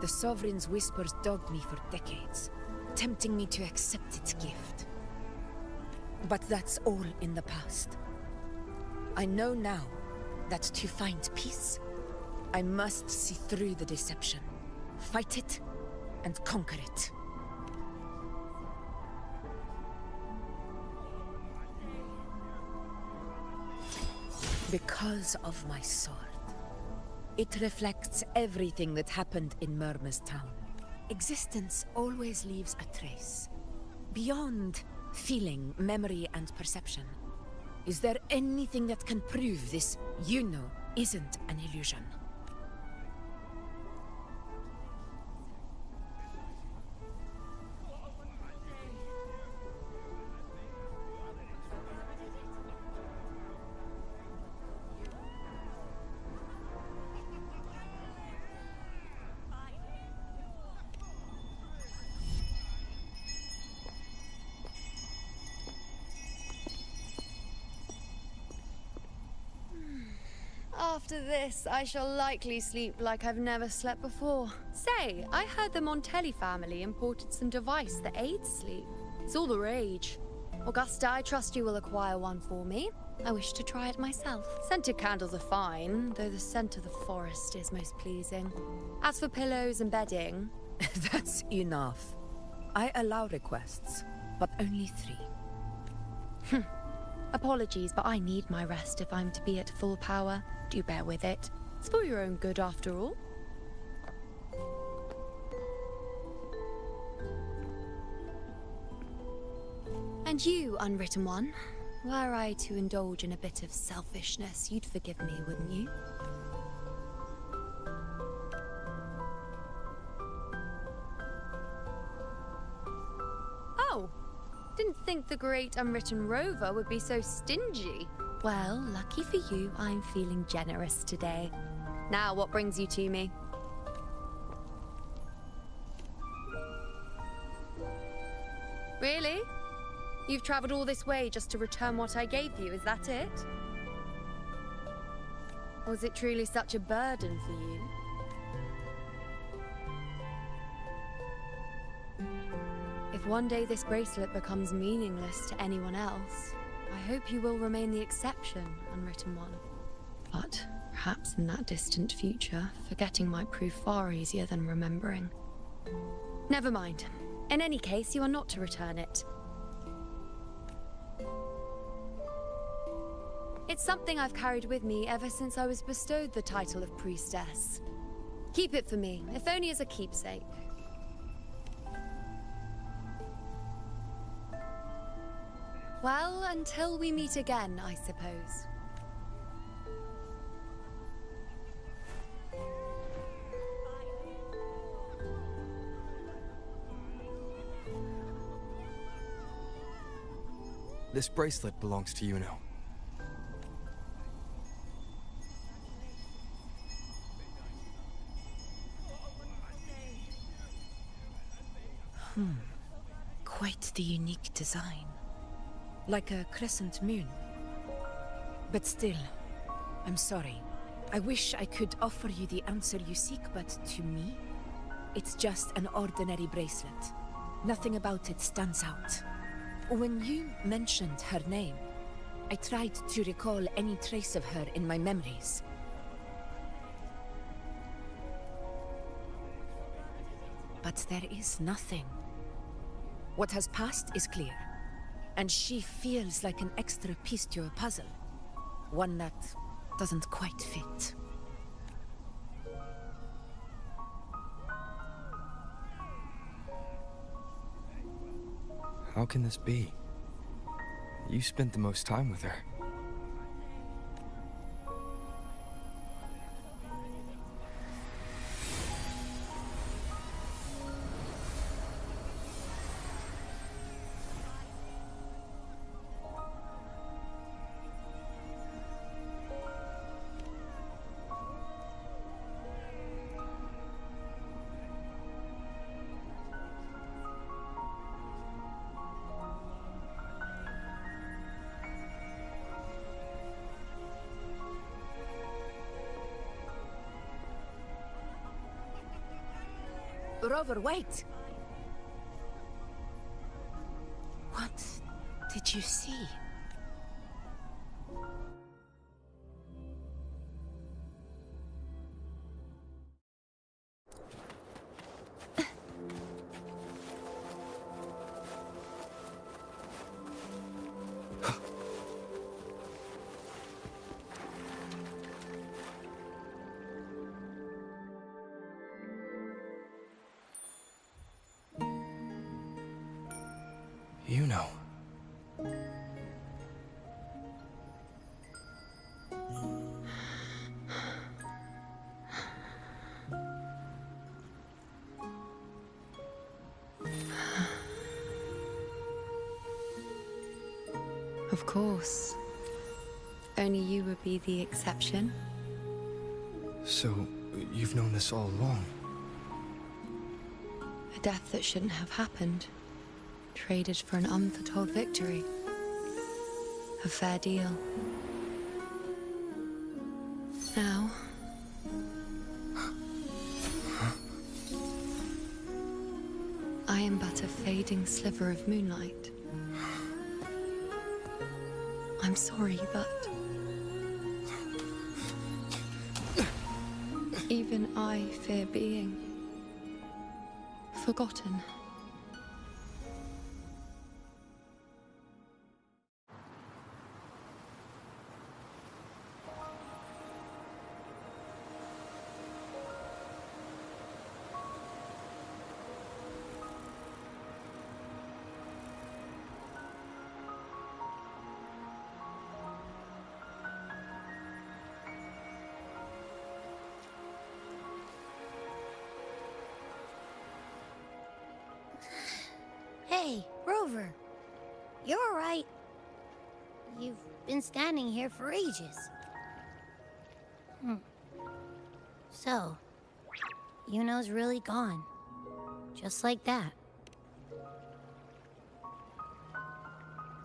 The Sovereign's whispers dogged me for decades, tempting me to accept its gift. But that's all in the past. I know now that to find peace, I must see through the deception, fight it, and conquer it. Because of my sword. It reflects everything that happened in Murma's town. Existence always leaves a trace. Beyond feeling, memory, and perception. Is there anything that can prove this, you know, isn't an illusion? After this, I shall likely sleep like I've never slept before. Say, I heard the Montelli family imported some device that aids sleep. It's all the rage. Augusta, I trust you will acquire one for me. I wish to try it myself. Scented candles are fine, though the scent of the forest is most pleasing. As for pillows and bedding... That's enough. I allow requests, but only 3. Apologies, but I need my rest if I'm to be at full power. Do bear with it. It's for your own good, after all. And you, Unwritten One, were I to indulge in a bit of selfishness, you'd forgive me, wouldn't you? Oh, didn't think the great Unwritten Rover would be so stingy. Well, lucky for you, I'm feeling generous today. Now, what brings you to me? Really? You've traveled all this way just to return what I gave you, is that it? Or is it truly such a burden for you? If one day this bracelet becomes meaningless to anyone else, I hope you will remain the exception, Unwritten One. But perhaps in that distant future, forgetting might prove far easier than remembering. Never mind. In any case, you are not to return it. It's something I've carried with me ever since I was bestowed the title of priestess. Keep it for me, if only as a keepsake. Well, until we meet again, I suppose. This bracelet belongs to Yuno. Quite the unique design. Like a crescent moon. But still, I'm sorry. I wish I could offer you the answer you seek, but to me, it's just an ordinary bracelet. Nothing about it stands out. When you mentioned her name, I tried to recall any trace of her in my memories. But there is nothing. What has passed is clear. And she feels like an extra piece to a puzzle. One that doesn't quite fit. How can this be? You spent the most time with her. Rover, wait! What did you see? You know. Of course. Only you would be the exception. So, you've known this all along? A death that shouldn't have happened. Traded for an unforetold victory. A fair deal. Now... I am but a fading sliver of moonlight. I'm sorry, but... even I fear being... forgotten. Hey, Rover. You're all right. You've been standing here for ages. So, Yuno's really gone. Just like that.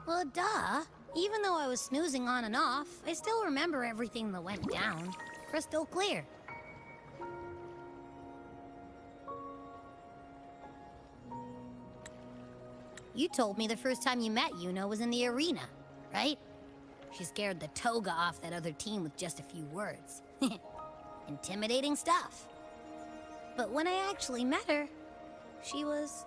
Well, duh. Even though I was snoozing on and off, I still remember everything that went down. Crystal clear. You told me the first time you met Yuno was in the arena, right? She scared the toga off that other team with just a few words. Intimidating stuff. But when I actually met her, she was...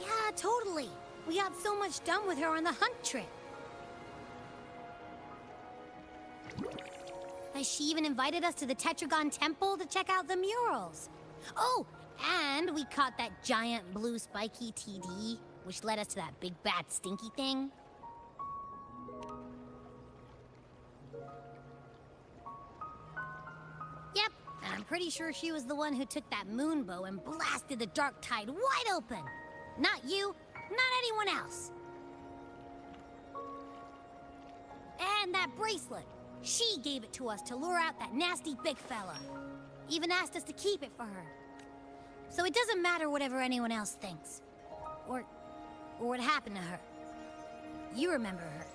Yeah, totally. We got so much done with her on the hunt trip. She even invited us to the Tetragon Temple to check out the murals. Oh, and we caught that giant blue spiky TD, which led us to that big bad stinky thing. Yep, and I'm pretty sure she was the one who took that moon bow and blasted the dark tide wide open. Not you, not anyone else. And that bracelet. She gave it to us to lure out that nasty big fella. Even asked us to keep it for her. So it doesn't matter whatever anyone else thinks. Or what happened to her. You remember her.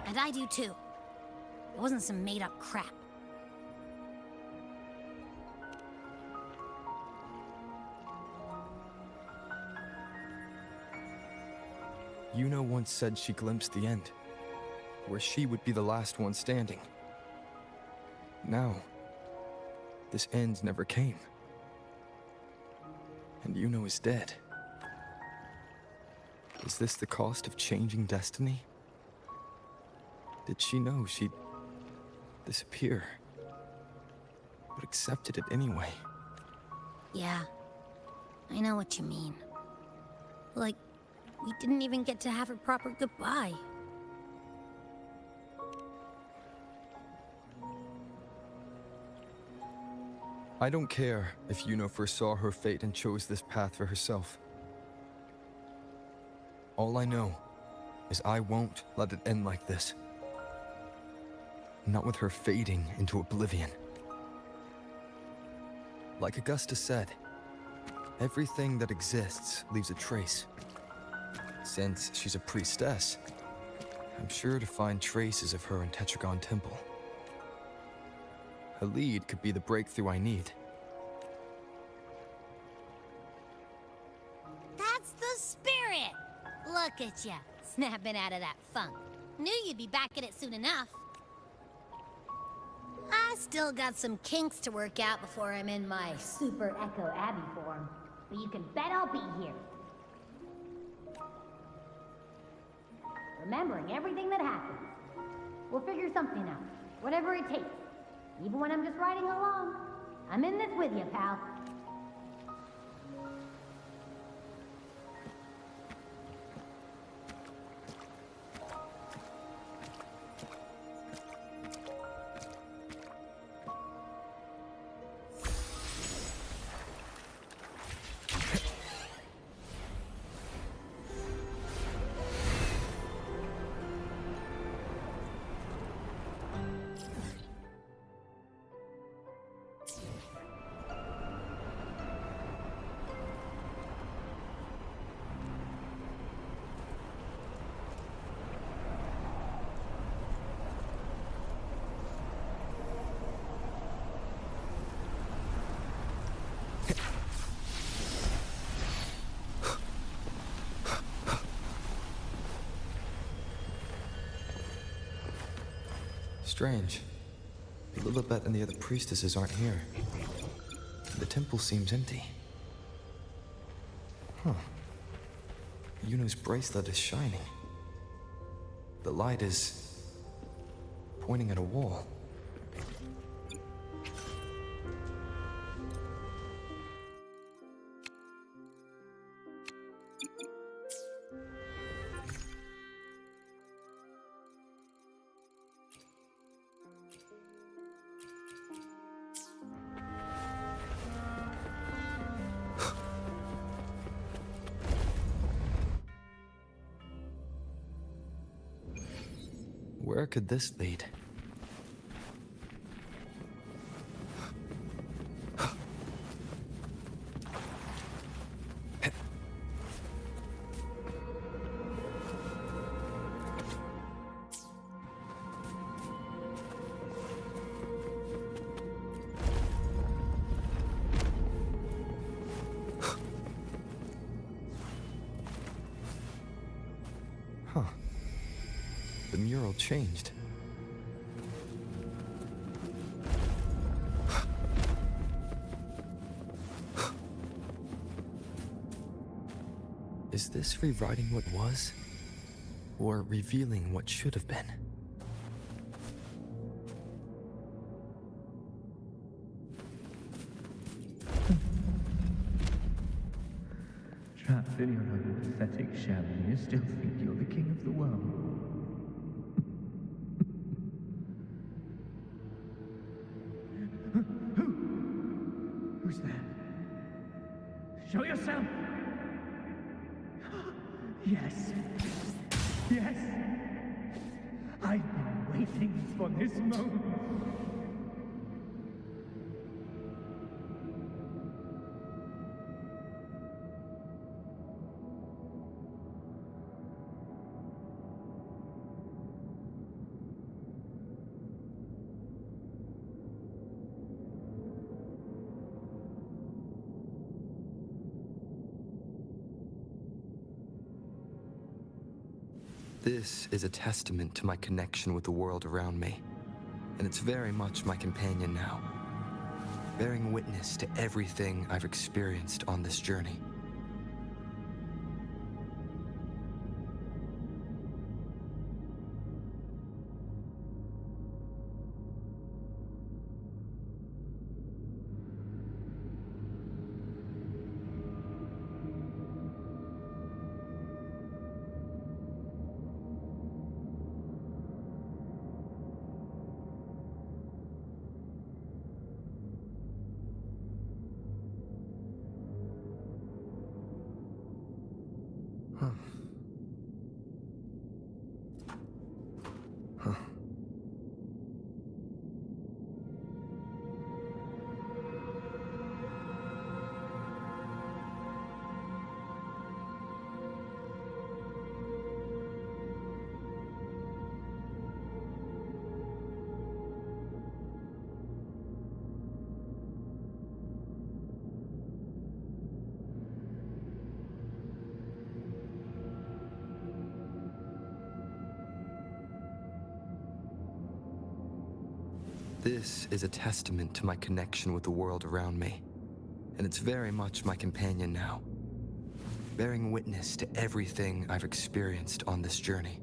And I do too. It wasn't some made-up crap. Yuno once said she glimpsed the end, where she would be the last one standing. Now, this end never came. And Yuno is dead. Is this the cost of changing destiny? Did she know she'd disappear, but accepted it anyway. Yeah, I know what you mean. Like, we didn't even get to have a proper goodbye. I don't care if Yuno foresaw her fate and chose this path for herself. All I know is I won't let it end like this. Not with her fading into oblivion. Like Augusta said, everything that exists leaves a trace. Since she's a priestess, I'm sure to find traces of her in Tetragon Temple. A lead could be the breakthrough I need. That's the spirit! Look at ya, snapping out of that funk. Knew you'd be back at it soon enough. I still got some kinks to work out before I'm in my Super Echo Abbey form, but you can bet I'll be here. Remembering everything that happens. We'll figure something out, whatever it takes. Even when I'm just riding along. I'm in this with you, pal. Strange. Lilibet and the other priestesses aren't here. The temple seems empty. Huh. Yuno's bracelet is shining. The light is pointing at a wall. Where could this lead? Huh. The mural changed. Is this rewriting what was? Or revealing what should have been? Trapped in your own pathetic shell, and you still think you're the king of the world. Who's there? Show yourself! Yes. Yes! I've been waiting for this moment. This is a testament to my connection with the world around me, and it's very much my companion now, bearing witness to everything I've experienced on this journey. This is a testament to my connection with the world around me, and it's very much my companion now, bearing witness to everything I've experienced on this journey.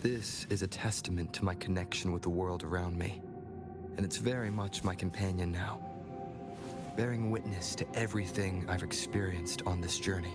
This is a testament to my connection with the world around me, and it's very much my companion now, bearing witness to everything I've experienced on this journey.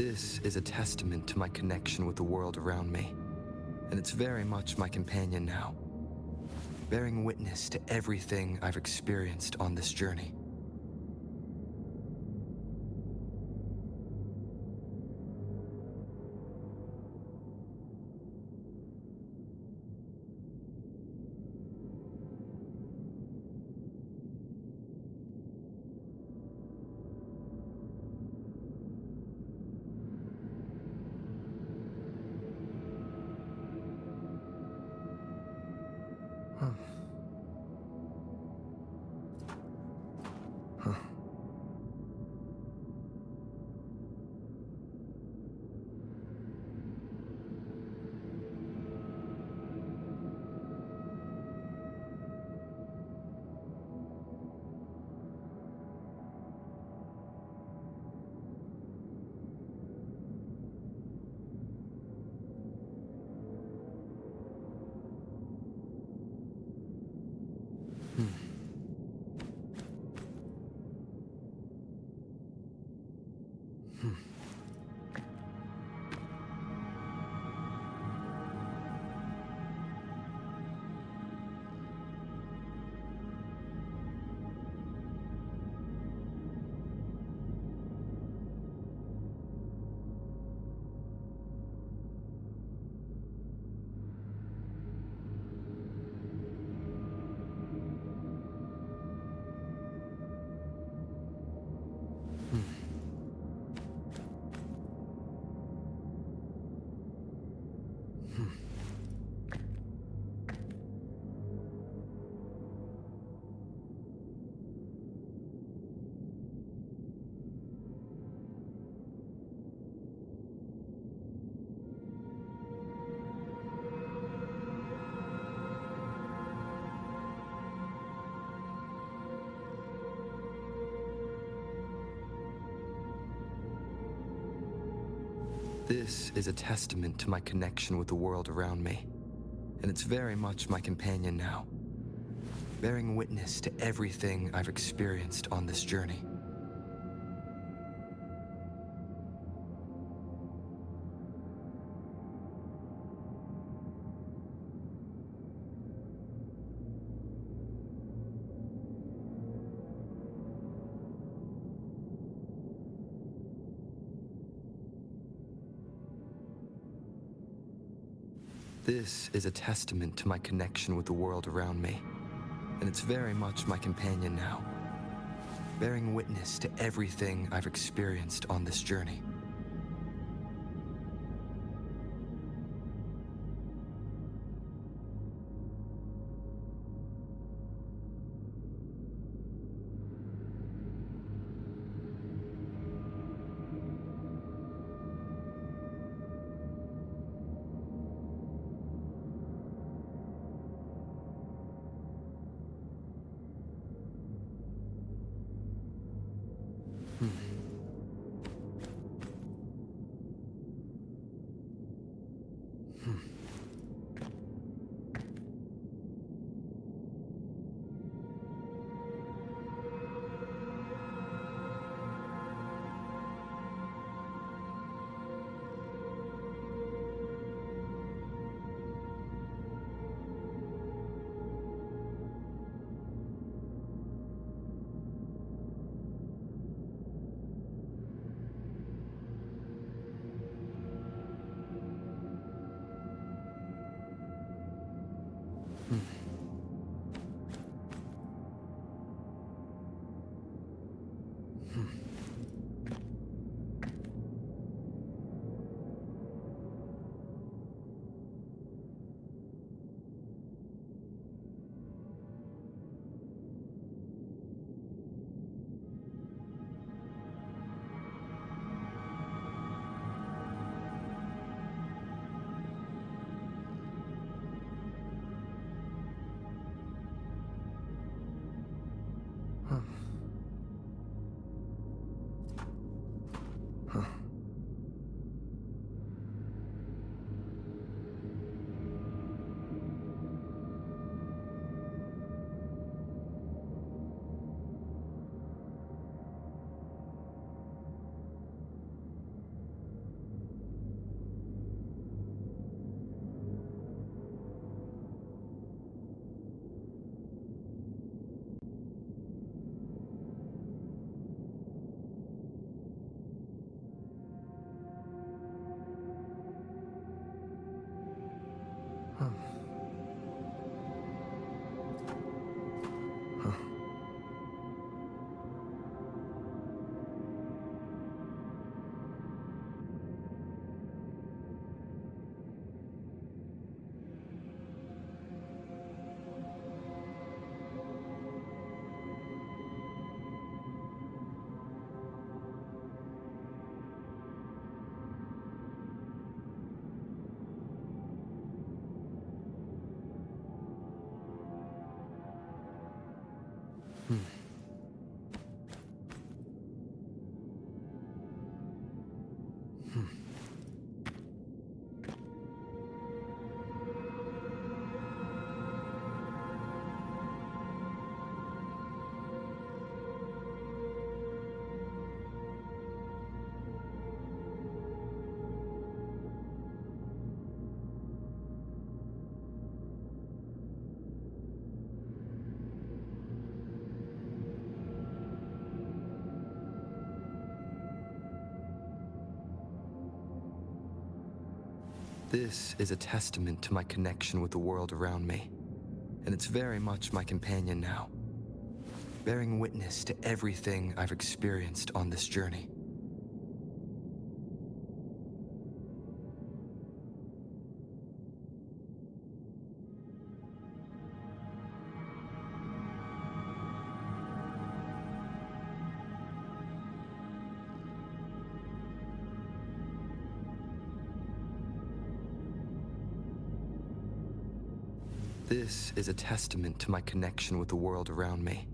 This is a testament to my connection with the world around me, and it's very much my companion now, bearing witness to everything I've experienced on this journey. This is a testament to my connection with the world around me, and it's very much my companion now, bearing witness to everything I've experienced on this journey. This is a testament to my connection with the world around me, and it's very much my companion now, bearing witness to everything I've experienced on this journey. This is a testament to my connection with the world around me, and it's very much my companion now, bearing witness to everything I've experienced on this journey. This is a testament to my connection with the world around me.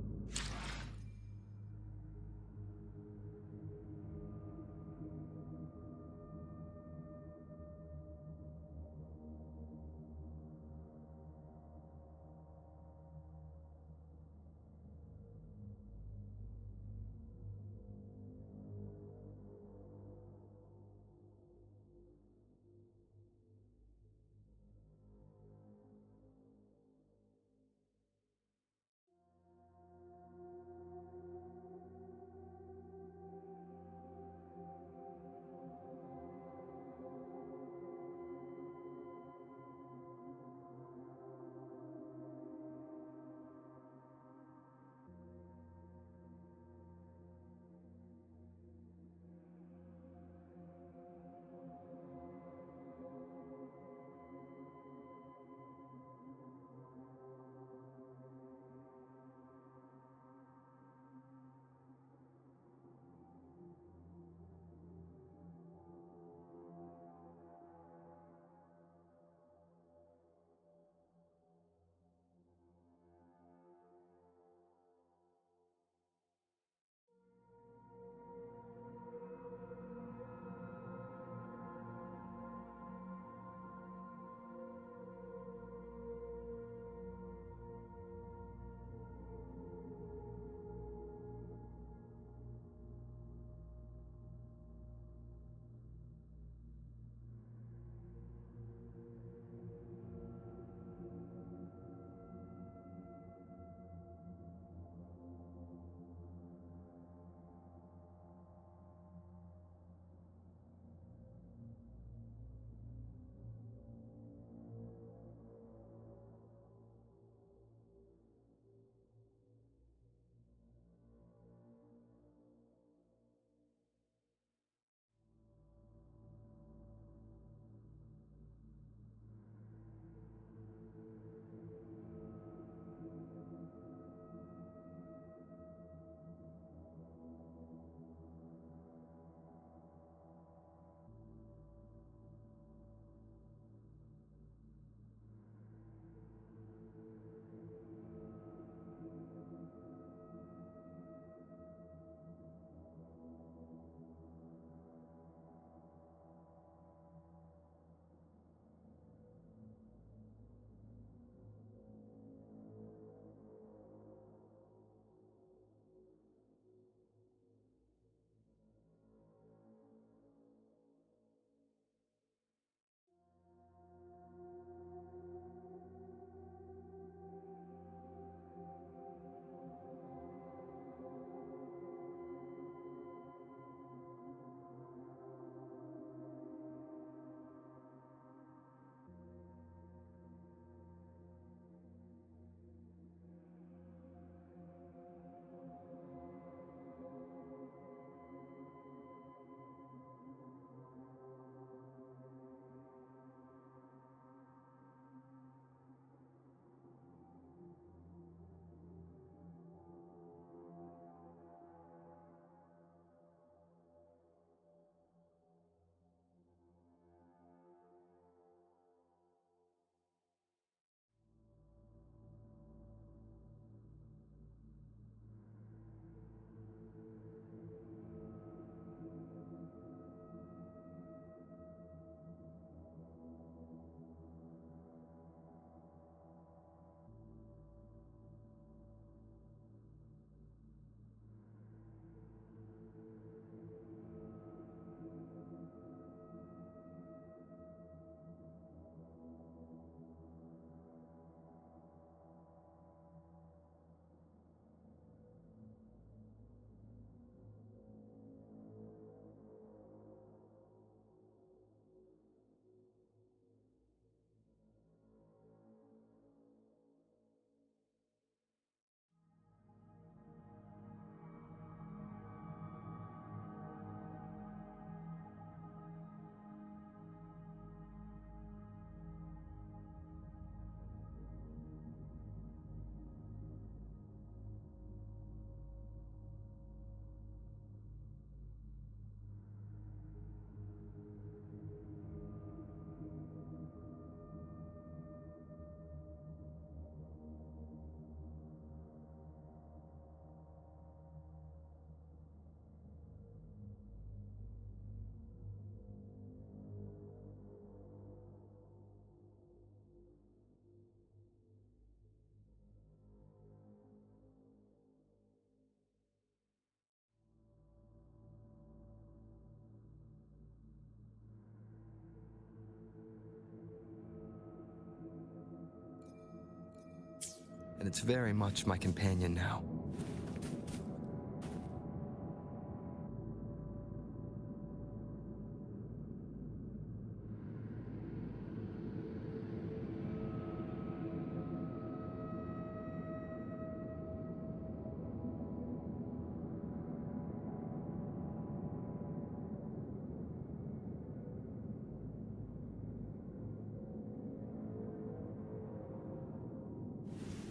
and it's very much my companion now.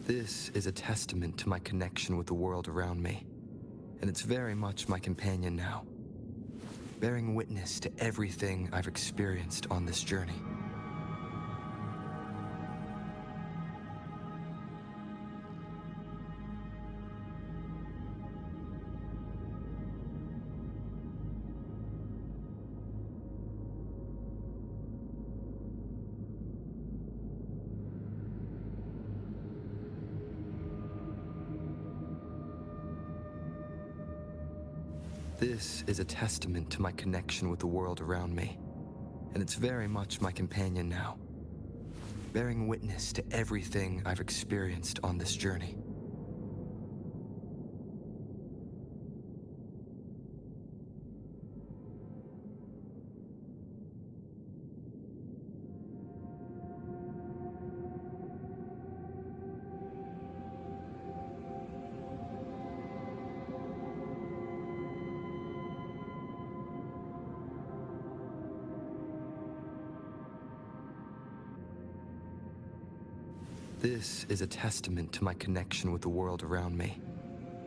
This is a testament to my connection with the world around me, and it's very much my companion now, bearing witness to everything I've experienced on this journey. This is a testament to my connection with the world around me, and it's very much my companion now, bearing witness to everything I've experienced on this journey. This is a testament to my connection with the world around me,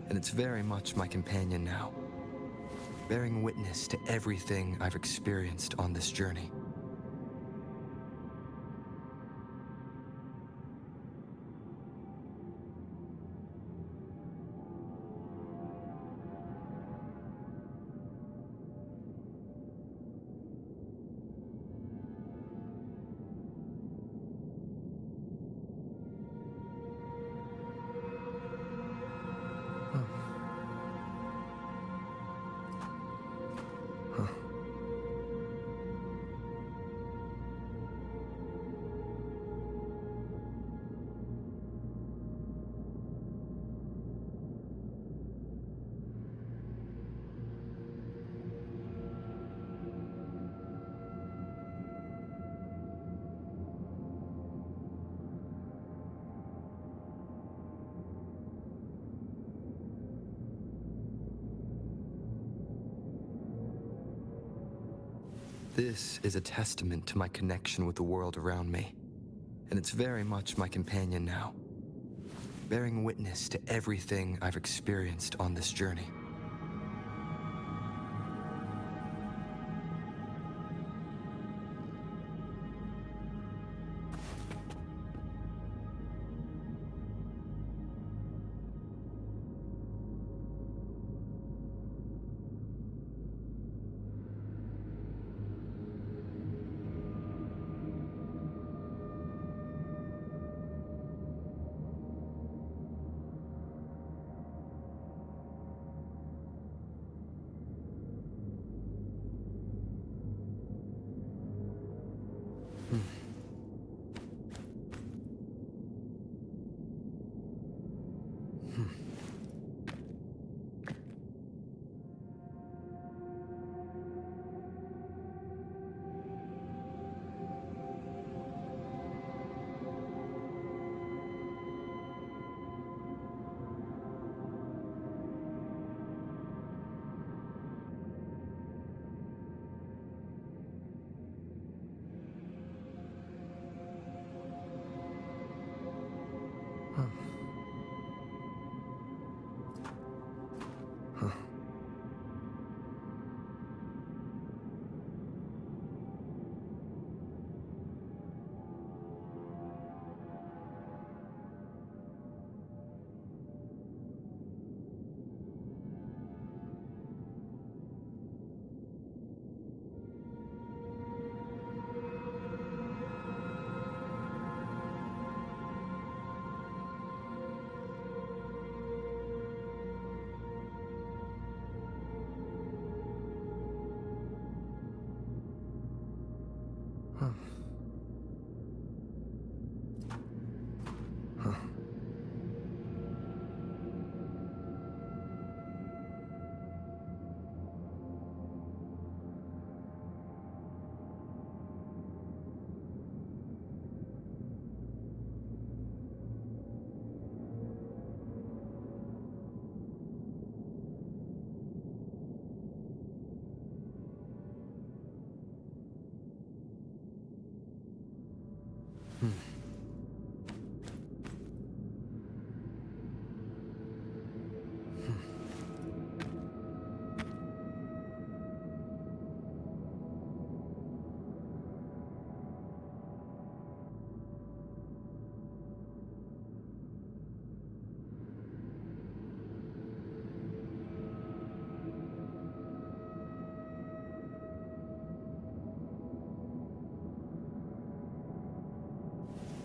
and it's very much my companion now, bearing witness to everything I've experienced on this journey. This is a testament to my connection with the world around me, and it's very much my companion now, bearing witness to everything I've experienced on this journey.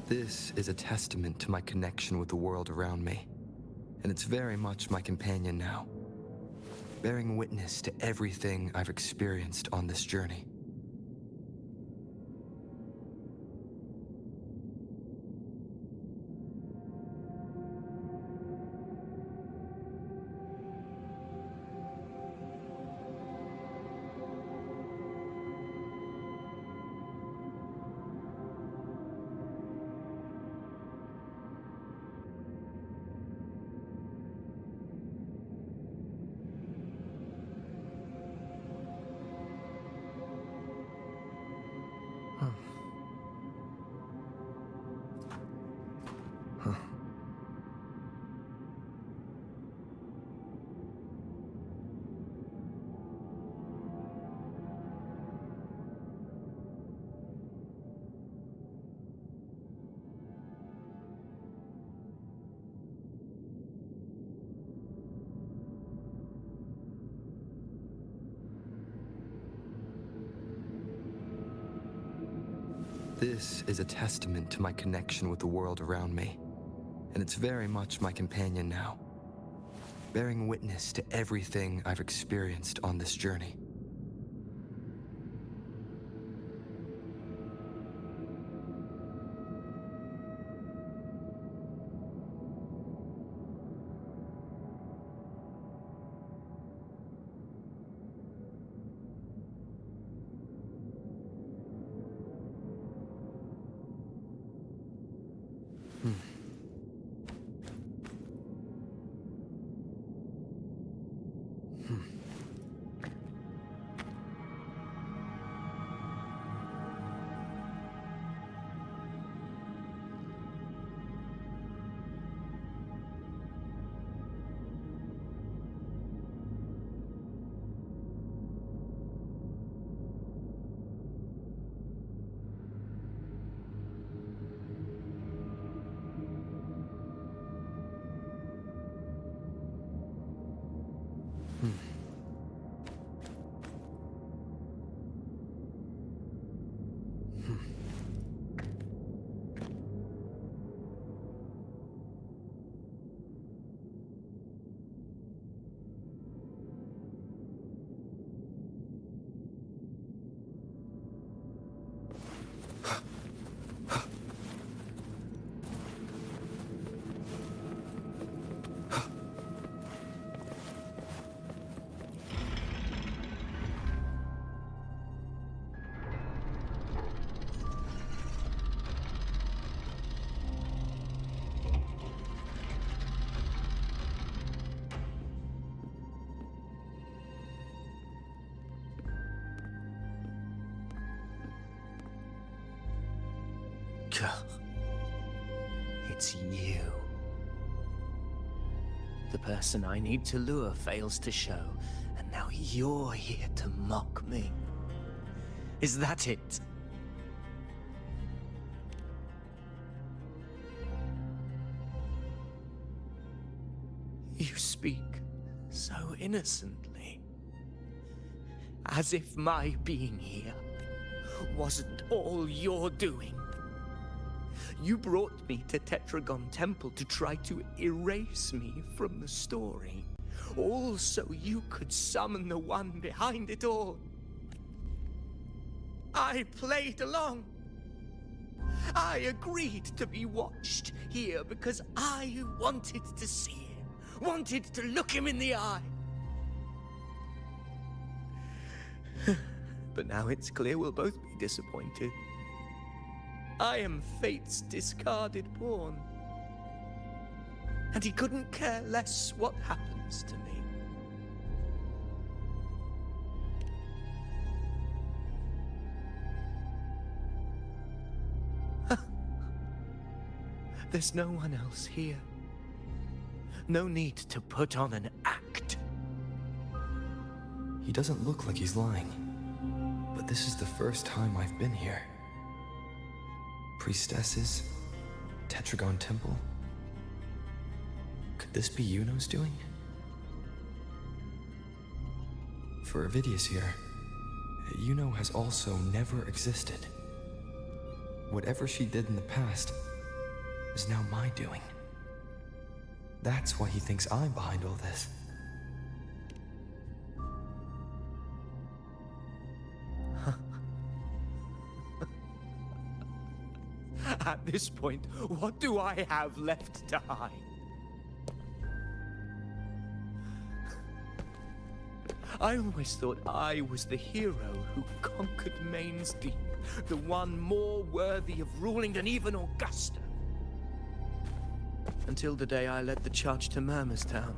This is a testament to my connection with the world around me, and it's very much my companion now, bearing witness to everything I've experienced on this journey. This is a testament to my connection with the world around me, and it's very much my companion now, bearing witness to everything I've experienced on this journey. It's you. The person I need to lure fails to show, and now you're here to mock me. Is that it? You speak so innocently, as if my being here wasn't all you're doing. You brought me to Tetragon Temple to try to erase me from the story, all so you could summon the one behind it all. I played along. I agreed to be watched here because I wanted to see him, wanted to look him in the eye. But now it's clear we'll both be disappointed. I am fate's discarded pawn, and he couldn't care less what happens to me. There's no one else here. No need to put on an act. He doesn't look like he's lying, but this is the first time I've been here. Priestesses, Tetragon Temple. Could this be Yuno's doing? For Avidius here, Yuno has also never existed. Whatever she did in the past, is now my doing. That's why he thinks I'm behind all this. At this point, what do I have left to hide? I always thought I was the hero who conquered Main's Deep, the one more worthy of ruling than even Augusta. Until the day I led the charge to Murmur's Town,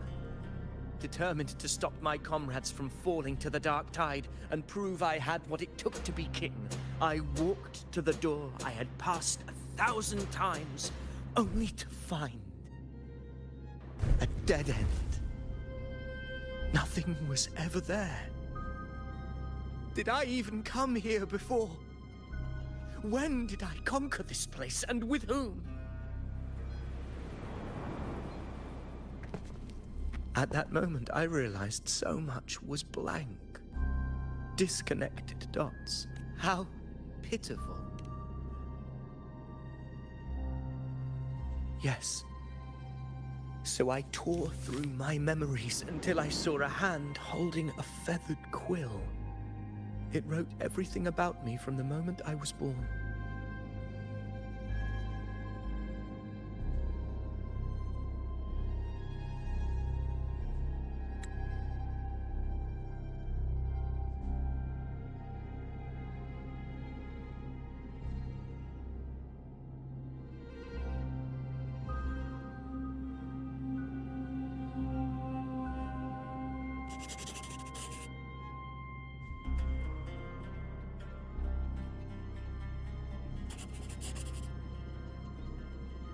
determined to stop my comrades from falling to the dark tide and prove I had what it took to be king. I walked to the door I had passed 1,000 times, only to find a dead end. Nothing was ever there. Did I even come here before? When did I conquer this place, and with whom? At that moment, I realized so much was blank. Disconnected dots. How pitiful. Yes. So I tore through my memories until I saw a hand holding a feathered quill. It wrote everything about me from the moment I was born.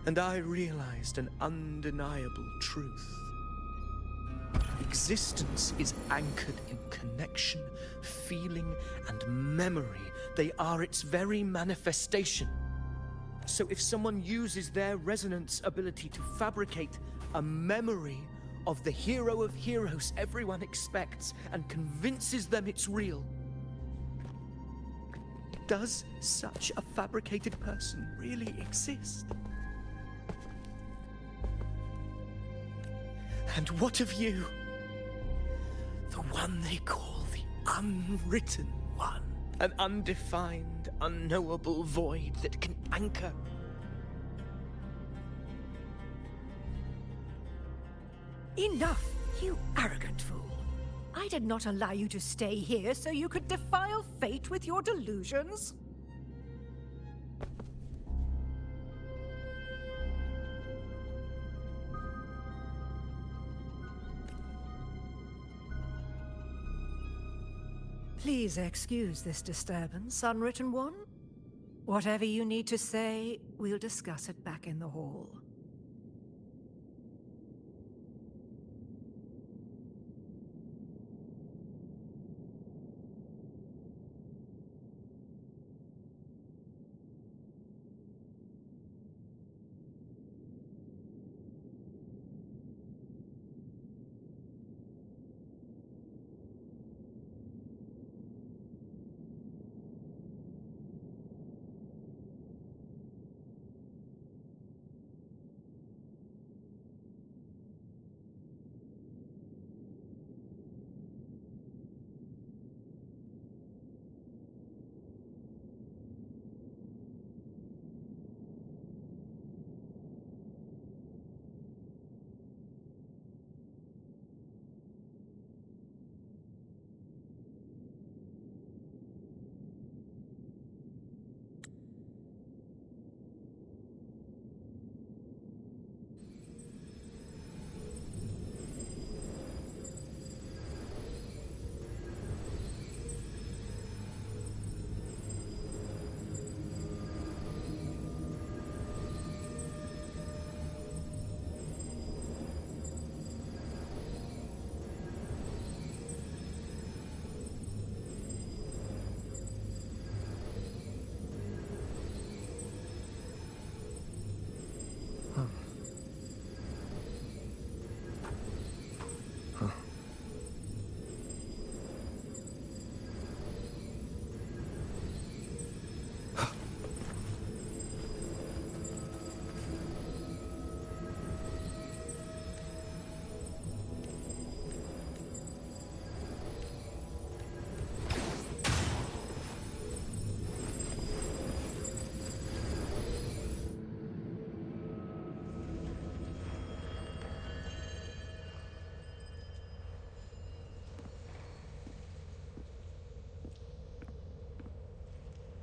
And I realized an undeniable truth. Existence is anchored in connection, feeling, and memory. They are its very manifestation. So if someone uses their resonance ability to fabricate a memory of the hero of heroes everyone expects and convinces them it's real, does such a fabricated person really exist? And what of you? The one they call the Unwritten One. An undefined, unknowable void that can anchor. Enough, you arrogant fool. I did not allow you to stay here so you could defile fate with your delusions. Please excuse this disturbance, Unwritten One. Whatever you need to say, we'll discuss it back in the hall.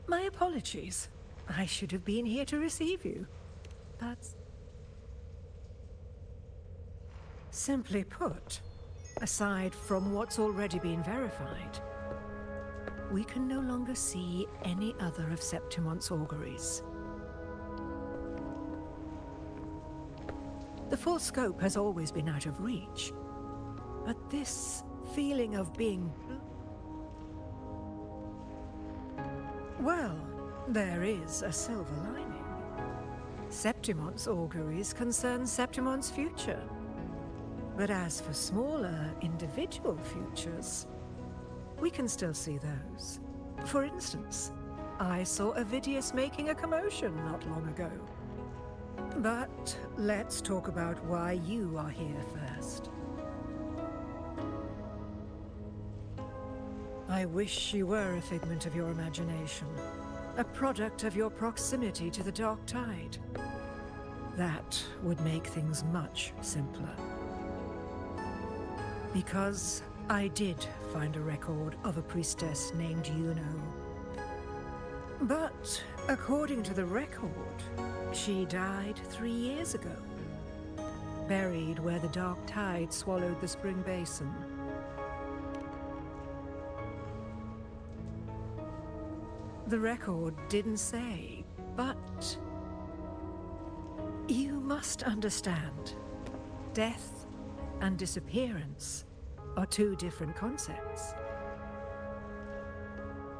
My apologies. I should have been here to receive you. But... simply put, aside from what's already been verified, we can no longer see any other of Septimon's auguries. The full scope has always been out of reach, but this feeling of being... well, there is a silver lining. Septimon's auguries concern Septimon's future. But as for smaller, individual futures, we can still see those. For instance, I saw Avidius making a commotion not long ago. But let's talk about why you are here first. I wish she were a figment of your imagination, a product of your proximity to the Dark Tide. That would make things much simpler. Because I did find a record of a priestess named Yuno. But according to the record, she died 3 years ago, buried where the Dark Tide swallowed the Spring Basin. The record didn't say, but you must understand, death and disappearance are two different concepts.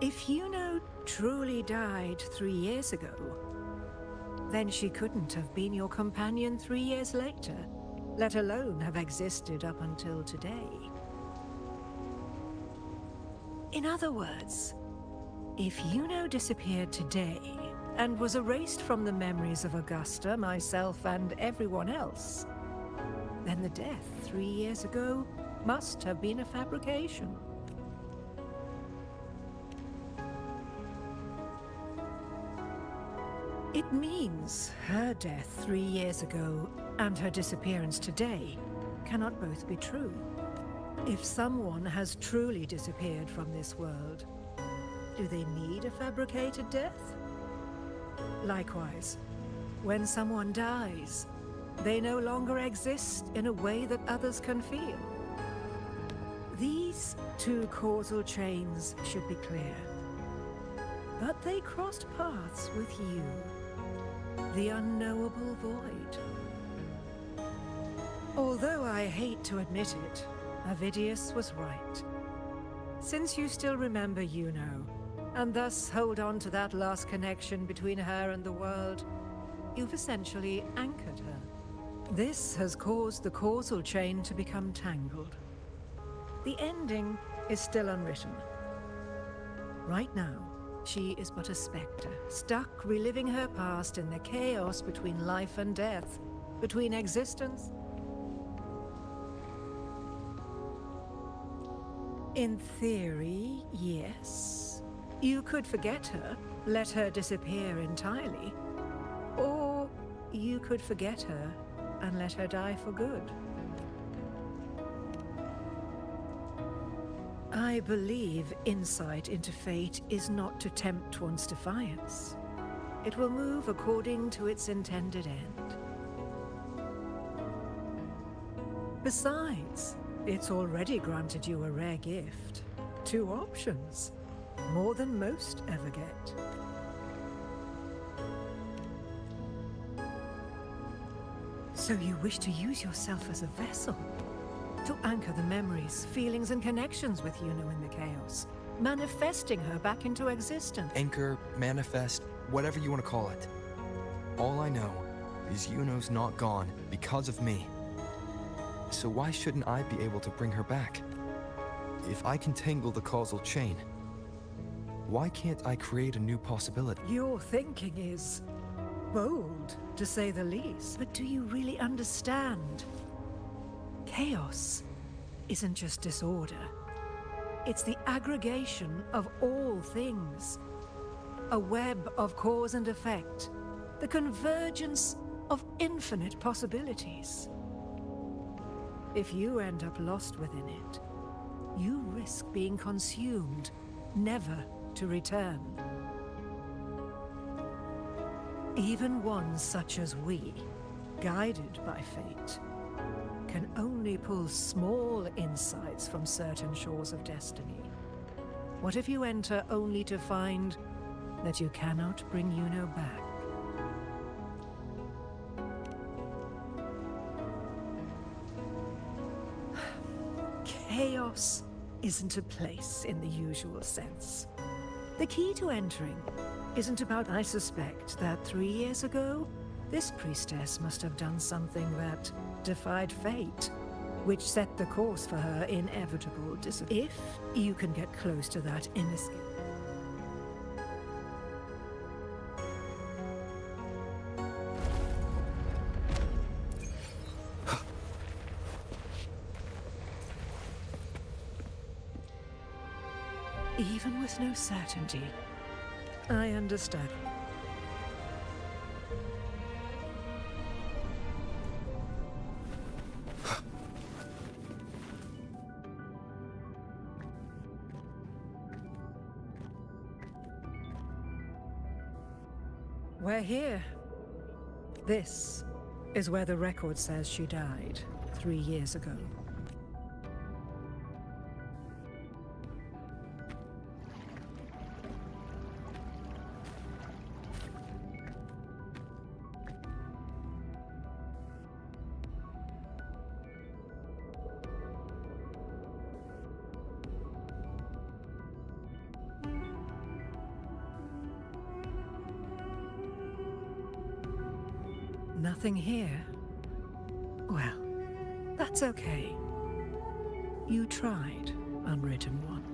If Yuno truly died 3 years ago, then she couldn't have been your companion 3 years later, let alone have existed up until today. In other words, if Yuno disappeared today and was erased from the memories of Augusta, myself, and everyone else, then the death 3 years ago must have been a fabrication. It means her death 3 years ago and her disappearance today cannot both be true. If someone has truly disappeared from this world, do they need a fabricated death? Likewise, when someone dies, they no longer exist in a way that others can feel. These two causal chains should be clear. But they crossed paths with you, the unknowable void. Although I hate to admit it, Avidius was right. Since you still remember Yuno, and thus hold on to that last connection between her and the world, you've essentially anchored her. This has caused the causal chain to become tangled. The ending is still unwritten. Right now, she is but a spectre, stuck reliving her past in the chaos between life and death, between existence. In theory, yes. You could forget her, let her disappear entirely. Or you could forget her and let her die for good. I believe insight into fate is not to tempt one's defiance. It will move according to its intended end. Besides, it's already granted you a rare gift. 2 options. More than most ever get. So you wish to use yourself as a vessel? To anchor the memories, feelings, and connections with Yuno in the chaos, manifesting her back into existence. Anchor, manifest, whatever you want to call it. All I know is Yuno's not gone because of me. So why shouldn't I be able to bring her back? If I can tangle the causal chain, why can't I create a new possibility? Your thinking is bold, to say the least. But do you really understand? Chaos isn't just disorder. It's the aggregation of all things. A web of cause and effect. The convergence of infinite possibilities. If you end up lost within it, you risk being consumed, never to return. Even ones such as we, guided by fate, can only pull small insights from certain shores of destiny. What if you enter only to find that you cannot bring Yuno back? Chaos isn't a place in the usual sense. The key to entering isn't about, I suspect, that 3 years ago, this priestess must have done something that defied fate, which set the course for her inevitable disappearance. If you can get close to that inescapable. Even with no certainty, I understand. We're here. This is where the record says she died 3 years ago. Nothing here? Well, that's okay. You tried, Unwritten One.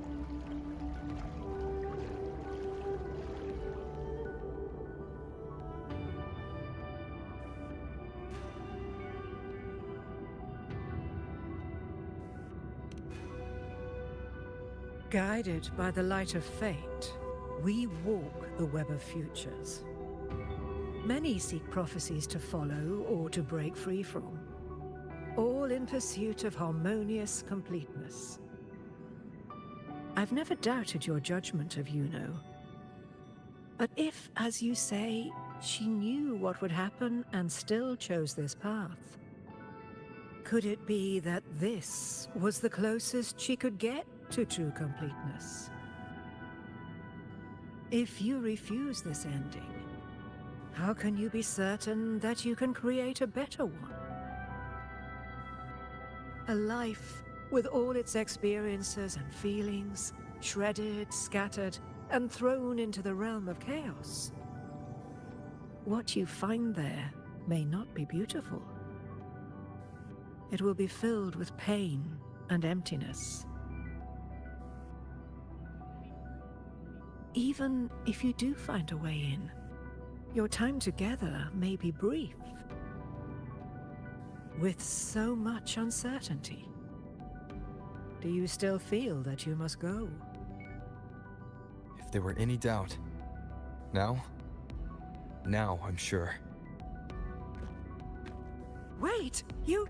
Guided by the light of fate, we walk the web of futures. Many seek prophecies to follow or to break free from, all in pursuit of harmonious completeness. I've never doubted your judgment of Yuno. But if, as you say, she knew what would happen and still chose this path, could it be that this was the closest she could get to true completeness? If you refuse this ending, how can you be certain that you can create a better one? A life with all its experiences and feelings, shredded, scattered, and thrown into the realm of chaos. What you find there may not be beautiful. It will be filled with pain and emptiness. Even if you do find a way in, your time together may be brief, with so much uncertainty. Do you still feel that you must go? If there were any doubt, now I'm sure. Wait, you...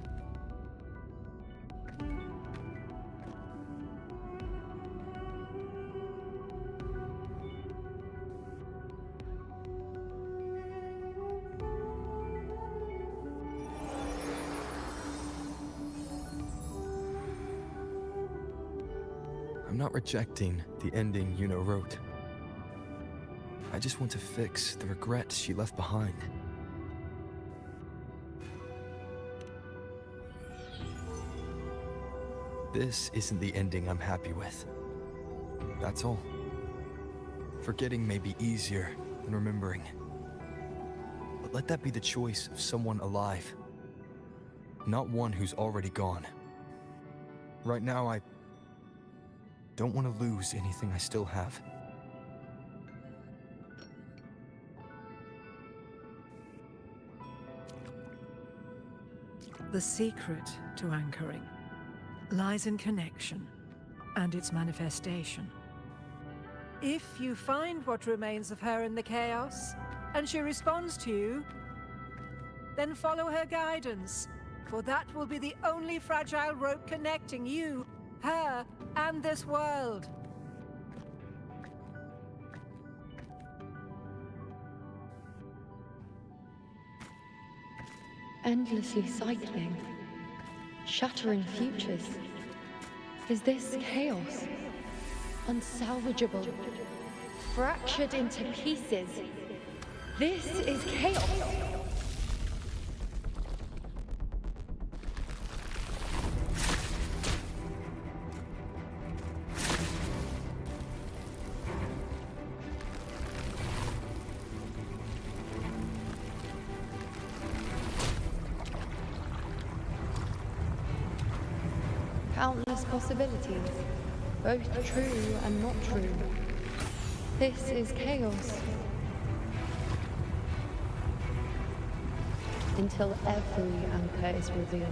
I'm not rejecting the ending Yuno wrote. I just want to fix the regrets she left behind. This isn't the ending I'm happy with. That's all. Forgetting may be easier than remembering. But let that be the choice of someone alive, not one who's already gone. Right now, I don't want to lose anything I still have. The secret to anchoring lies in connection and its manifestation. If you find what remains of her in the chaos, and she responds to you, then follow her guidance, for that will be the only fragile rope connecting you, her, and this world. Endlessly cycling, shattering futures. Is this chaos? Unsalvageable, fractured into pieces. This is chaos. Countless possibilities, both true and not true. This is chaos. Until every anchor is revealed,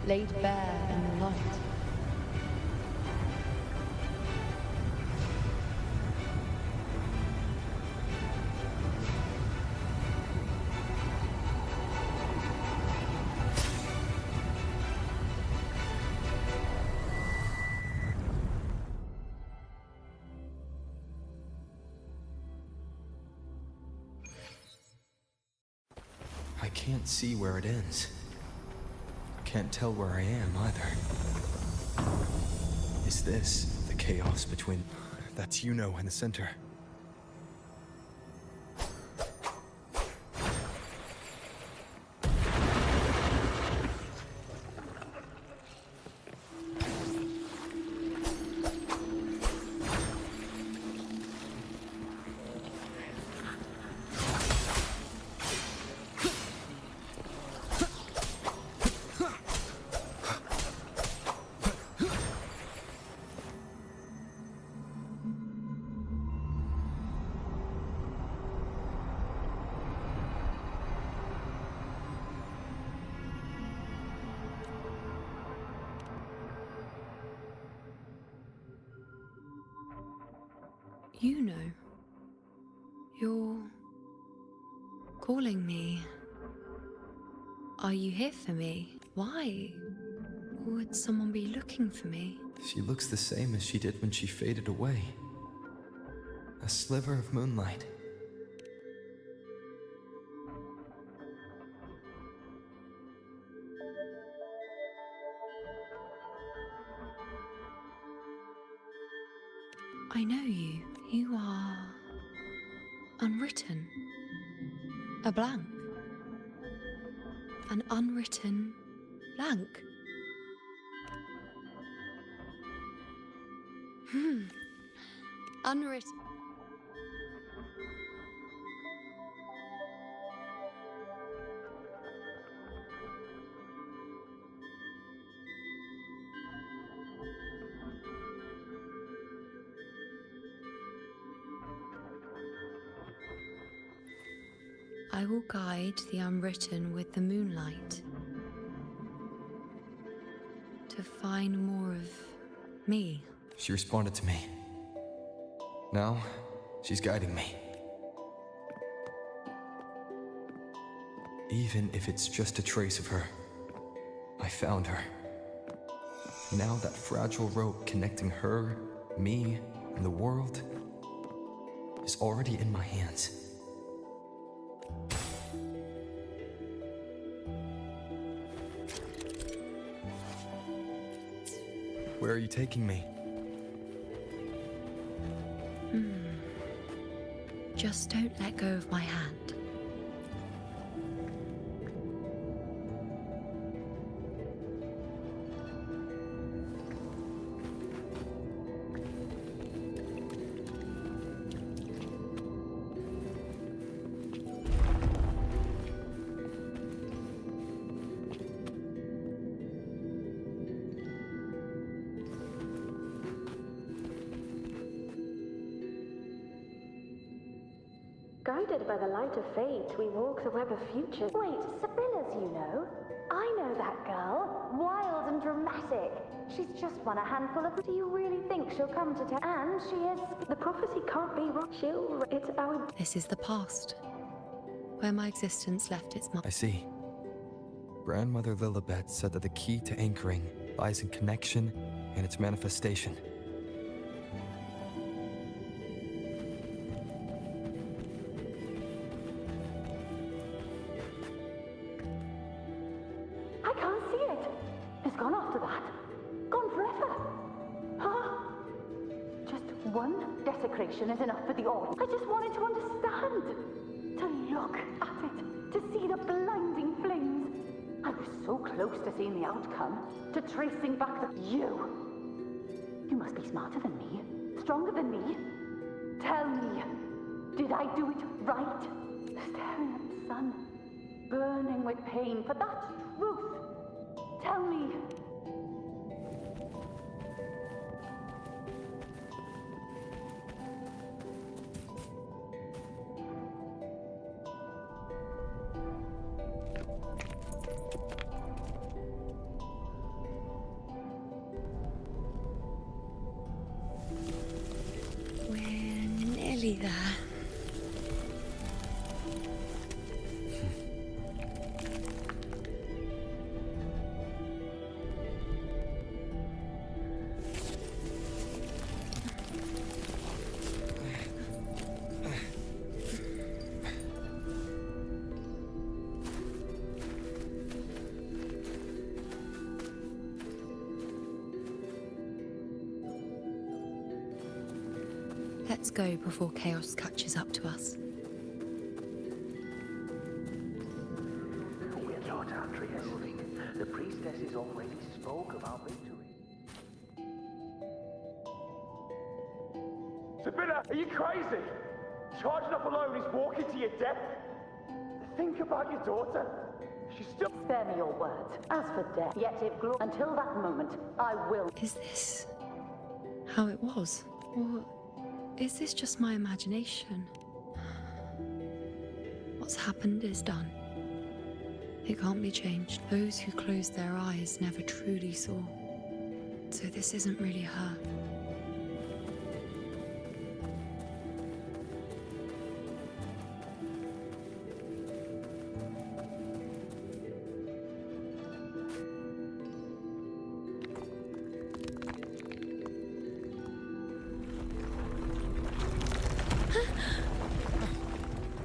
laid bare in the light. I can't see where it ends. I can't tell where I am either. Is this the chaos between... That's Yuno in the center. You know, you're calling me. Are you here for me? Why would someone be looking for me? She looks the same as she did when she faded away. A sliver of moonlight. I know you. You are unwritten. A blank. An unwritten blank. Unwritten. I will guide the unwritten with the moonlight to find more of me. She responded to me. Now, she's guiding me. Even if it's just a trace of her, I found her. Now that fragile rope connecting her, me, and the world is already in my hands. Where are you taking me? Just don't let go of my hand. Guided by the light of fate, we walk the web of futures. Wait, Sibylla's, you know? I know that girl. Wild and dramatic. She's just won a handful of... Do you really think she'll come to town? And she is... The prophecy can't be wrong. It's our... This is the past, where my existence left its mark. I see. Grandmother Lilibet said that the key to anchoring lies in connection and its manifestation. gone after that. Gone forever. Huh? Just one desecration is enough for the Order. I just wanted to understand. To look at it. To see the blinding flames. I was so close to seeing the outcome. To tracing back the... You must be smarter than me. Stronger than me. Tell me. Did I do it right? Staring at the sun. Burning with pain for that truth. Tell me. We're nearly there. Let's go before chaos catches up to us. We're not Andreas. The priestesses already spoke of our victory. Sibylla, are you crazy? Charging up alone is walking to your death. Think about your daughter. She's still... Spare me your words. As for death, yet if until that moment, I will... Is this how it was? Or is this just my imagination? What's happened is done. It can't be changed. Those who closed their eyes never truly saw. So this isn't really her.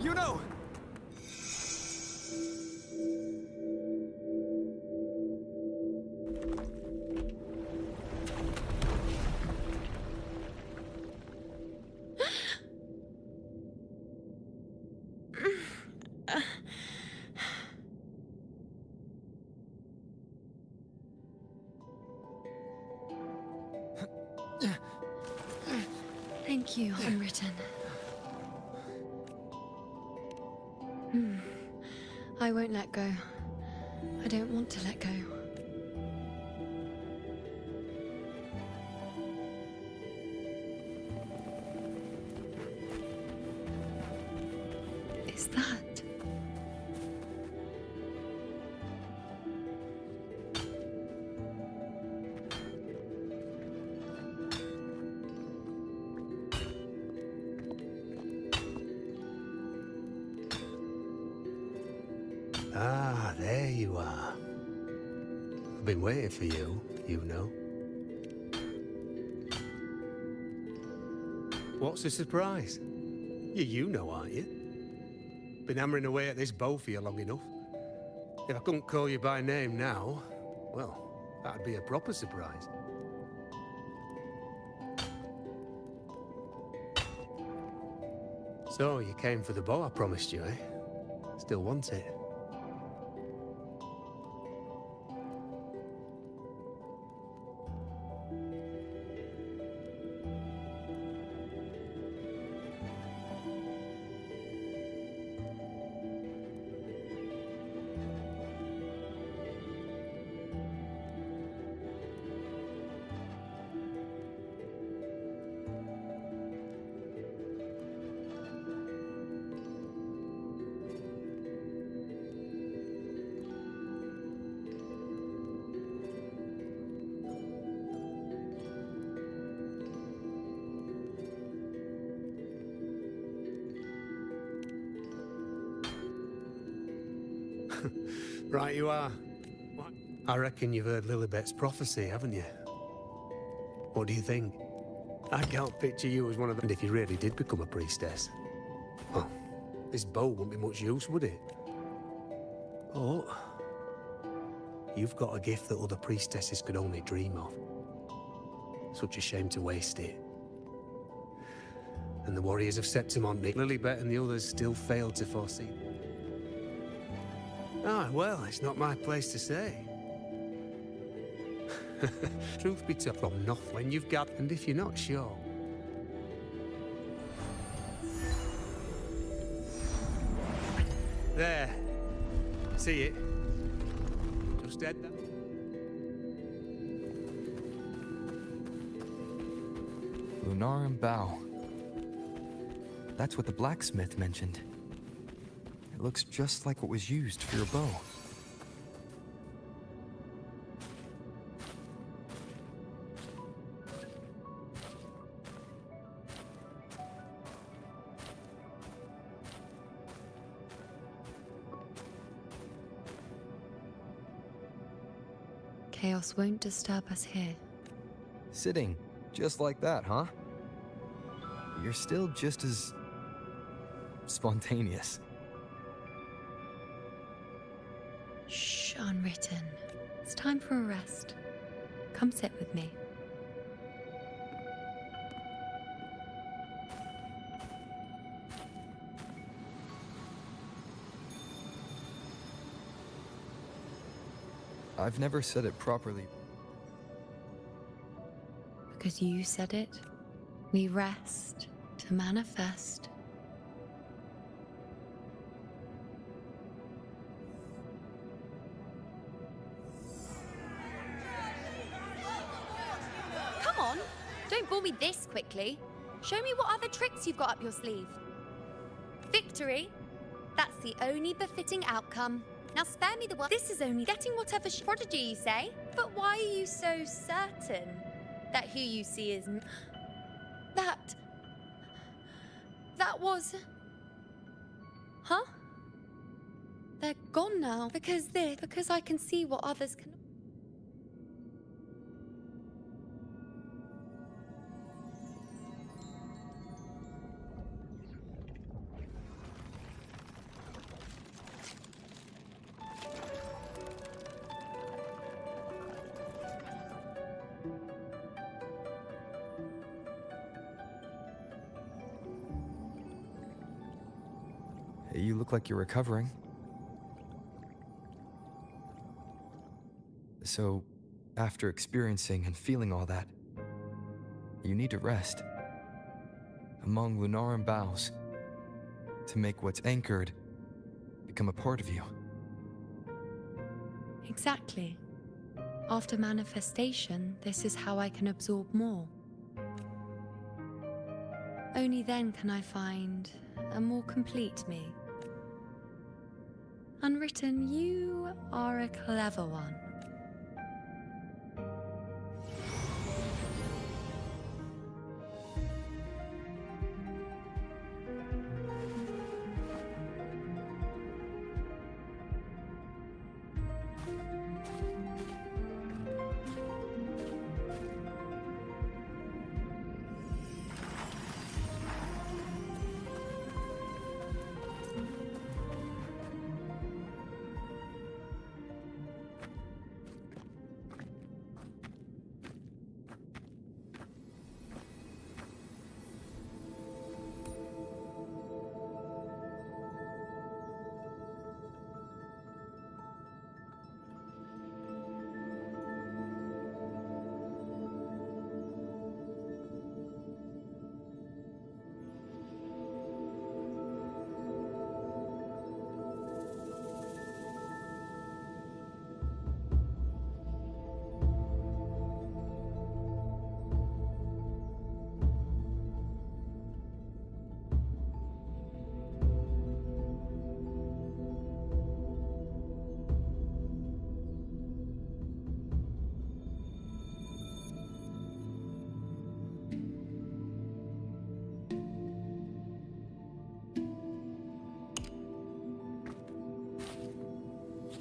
You know! Thank you, Unwritten. I won't let go. I don't want to let go. Is that? Ah, there you are. I've been waiting for you, you know. What's the surprise? You know, aren't you? Been hammering away at this bow for you long enough. If I couldn't call you by name now, well, that'd be a proper surprise. So, you came for the bow I promised you, eh? Still want it? Right you are. I reckon you've heard Lilibet's prophecy, haven't you? What do you think? I can't picture you as one of them. And if you really did become a priestess, well, this bow wouldn't be much use, would it? Oh, You've got a gift that other priestesses could only dream of. Such a shame to waste it. And the warriors of Septimont, Lilibet and the others still failed to foresee. Ah, well, it's not my place to say. Truth be told, from nothing when you've got, and if you're not sure. There. See it? Just dead that. Lunarum Bow. That's what the blacksmith mentioned. It looks just like what was used for your bow. Chaos won't disturb us here. Sitting, just like that, huh? You're still just as spontaneous. Shh, Unwritten. It's time for a rest. Come sit with me. I've never said it properly. Because you said it, we rest to manifest. Come on! Don't bore me this quickly. Show me what other tricks you've got up your sleeve. Victory? That's the only befitting outcome. Now spare me the word. This is only getting whatever prodigy you say. But why are you so certain that who you see is... That was... Huh? They're gone now. Because I can see what others can... You look like you're recovering. So, after experiencing and feeling all that, you need to rest among Lunarum boughs to make what's anchored become a part of you. Exactly. After manifestation, this is how I can absorb more. Only then can I find a more complete me. Unwritten, you are a clever one.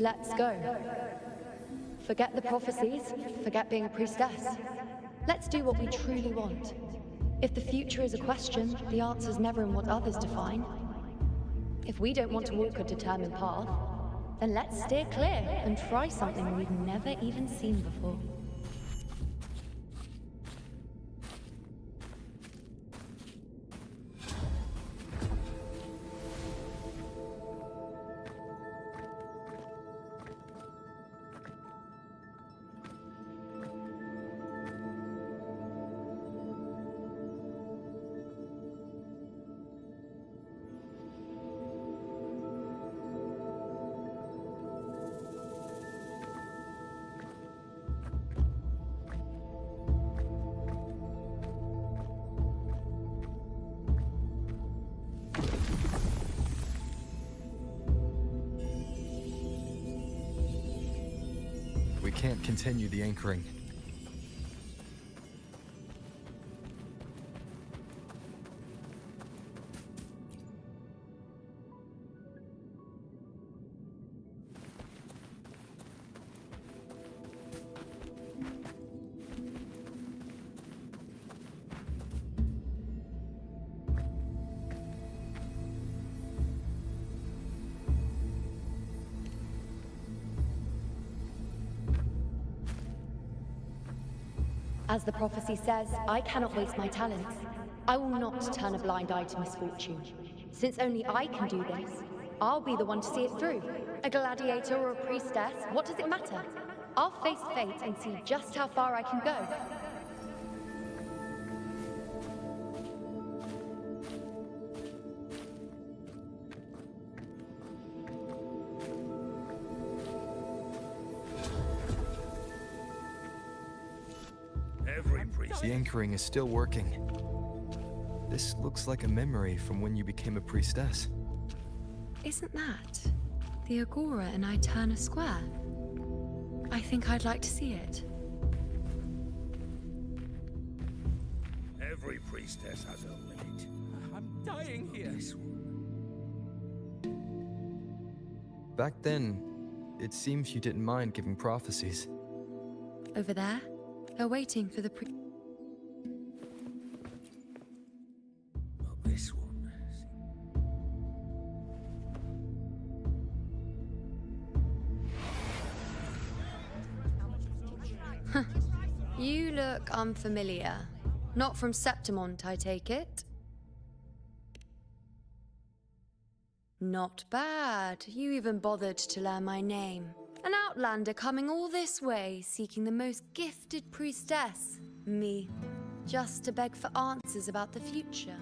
Let's go. Forget the prophecies, forget being a priestess. Let's do what we truly want. If the future is a question, the answer's never in what others define. If we don't want to walk a determined path, Then let's steer clear and try something we've never even seen before. We can't continue the anchoring. As the prophecy says, I cannot waste my talents. I will not turn a blind eye to misfortune. Since only I can do this, I'll be the one to see it through. A gladiator or a priestess, what does it matter? I'll face fate and see just how far I can go. The anchoring is still working. This looks like a memory from when you became a priestess. Isn't that the Agora in Eterna Square? I think I'd like to see it. Every priestess has a limit. I'm dying here. Back then, it seems you didn't mind giving prophecies. Over there, they're waiting for the This one. You look unfamiliar. Not from Septimont, I take it? Not bad. You even bothered to learn my name. An outlander coming all this way, seeking the most gifted priestess. Me. Just to beg for answers about the future.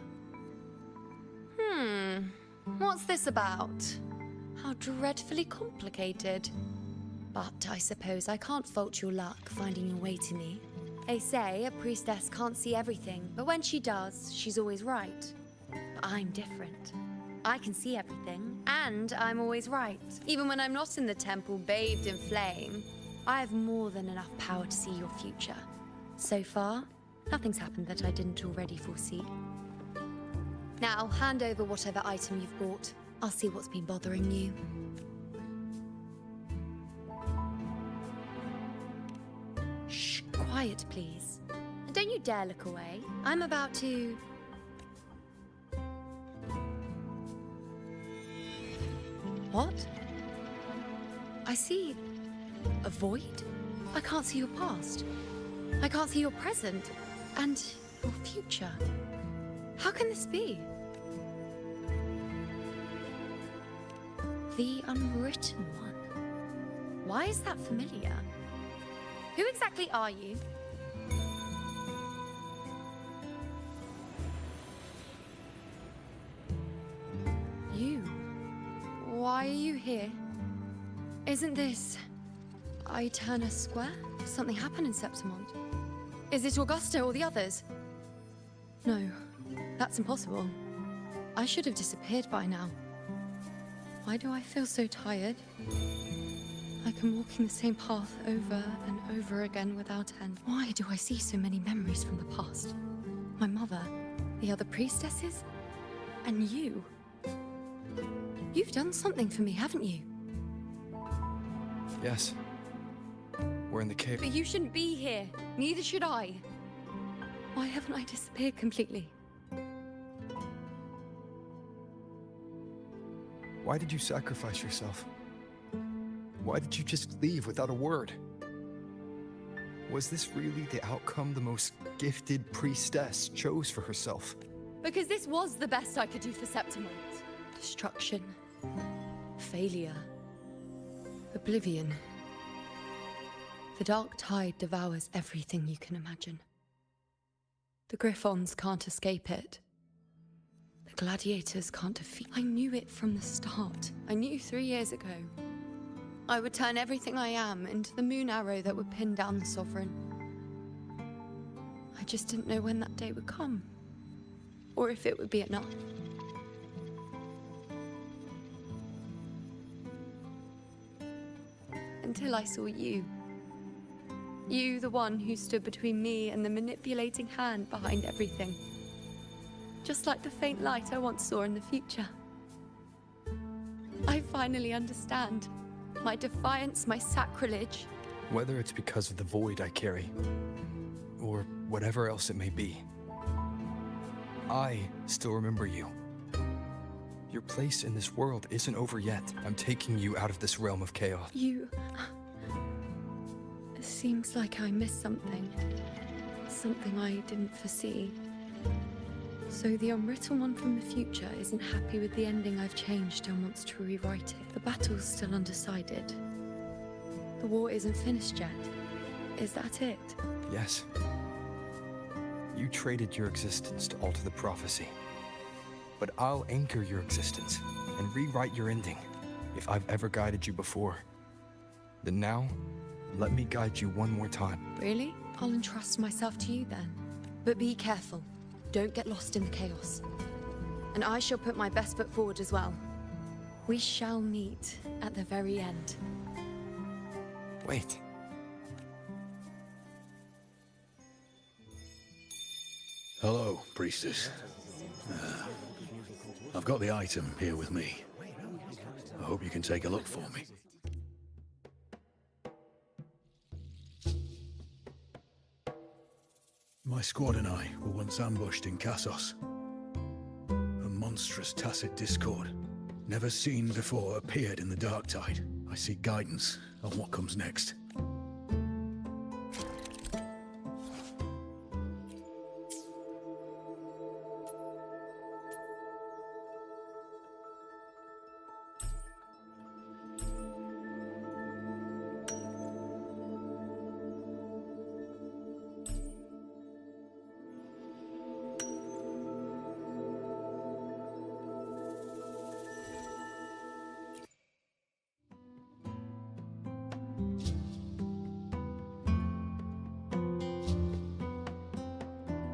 What's this about? How dreadfully complicated. But I suppose I can't fault your luck finding your way to me. They say a priestess can't see everything, but when she does, she's always right. But I'm different. I can see everything, and I'm always right. Even when I'm not in the temple bathed in flame, I have more than enough power to see your future. So far, nothing's happened that I didn't already foresee. Now, hand over whatever item you've bought. I'll see what's been bothering you. Shh, quiet, please. And don't you dare look away. I'm about to... What? I see... a void? I can't see your past. I can't see your present. And your future. How can this be? The Unwritten One. Why is that familiar? Who exactly are you? You? Why are you here? Isn't this... Eterna Square? Something happened in Septimont. Is it Augusta or the others? No, that's impossible. I should have disappeared by now. Why do I feel so tired? Like I'm walking the same path over and over again without end. Why do I see so many memories from the past? My mother, the other priestesses, and you. You've done something for me, haven't you? Yes. We're in the cave. But you shouldn't be here. Neither should I. Why haven't I disappeared completely? Why did you sacrifice yourself? Why did you just leave without a word? Was this really the outcome the most gifted priestess chose for herself? Because this was the best I could do for Septimont. Destruction. Failure. Oblivion. The dark tide devours everything you can imagine. The Griffons can't escape it. The gladiators can't defeat. I knew it from the start. I knew 3 years ago. I would turn everything I am into the moon arrow that would pin down the Sovereign. I just didn't know when that day would come. Or if it would be enough. Until I saw you. You, the one who stood between me and the manipulating hand behind everything. Just like the faint light I once saw in the future. I finally understand. My defiance, my sacrilege. Whether it's because of the void I carry, or whatever else it may be, I still remember you. Your place in this world isn't over yet. I'm taking you out of this realm of chaos. You... It seems like I missed something. Something I didn't foresee. So the unwritten one from the future isn't happy with the ending I've changed and wants to rewrite it. The battle's still undecided. The war isn't finished yet. Is that it? Yes. You traded your existence to alter the prophecy. But I'll anchor your existence and rewrite your ending. If I've ever guided you before, then now, let me guide you one more time. Really? I'll entrust myself to you then. But be careful. Don't get lost in the chaos. And I shall put my best foot forward as well. We shall meet at the very end. Wait. Hello, priestess. I've got the item here with me. I hope you can take a look for me. My squad and I were once ambushed in Kassos. A monstrous tacit discord, never seen before, appeared in the dark tide. I seek guidance on what comes next.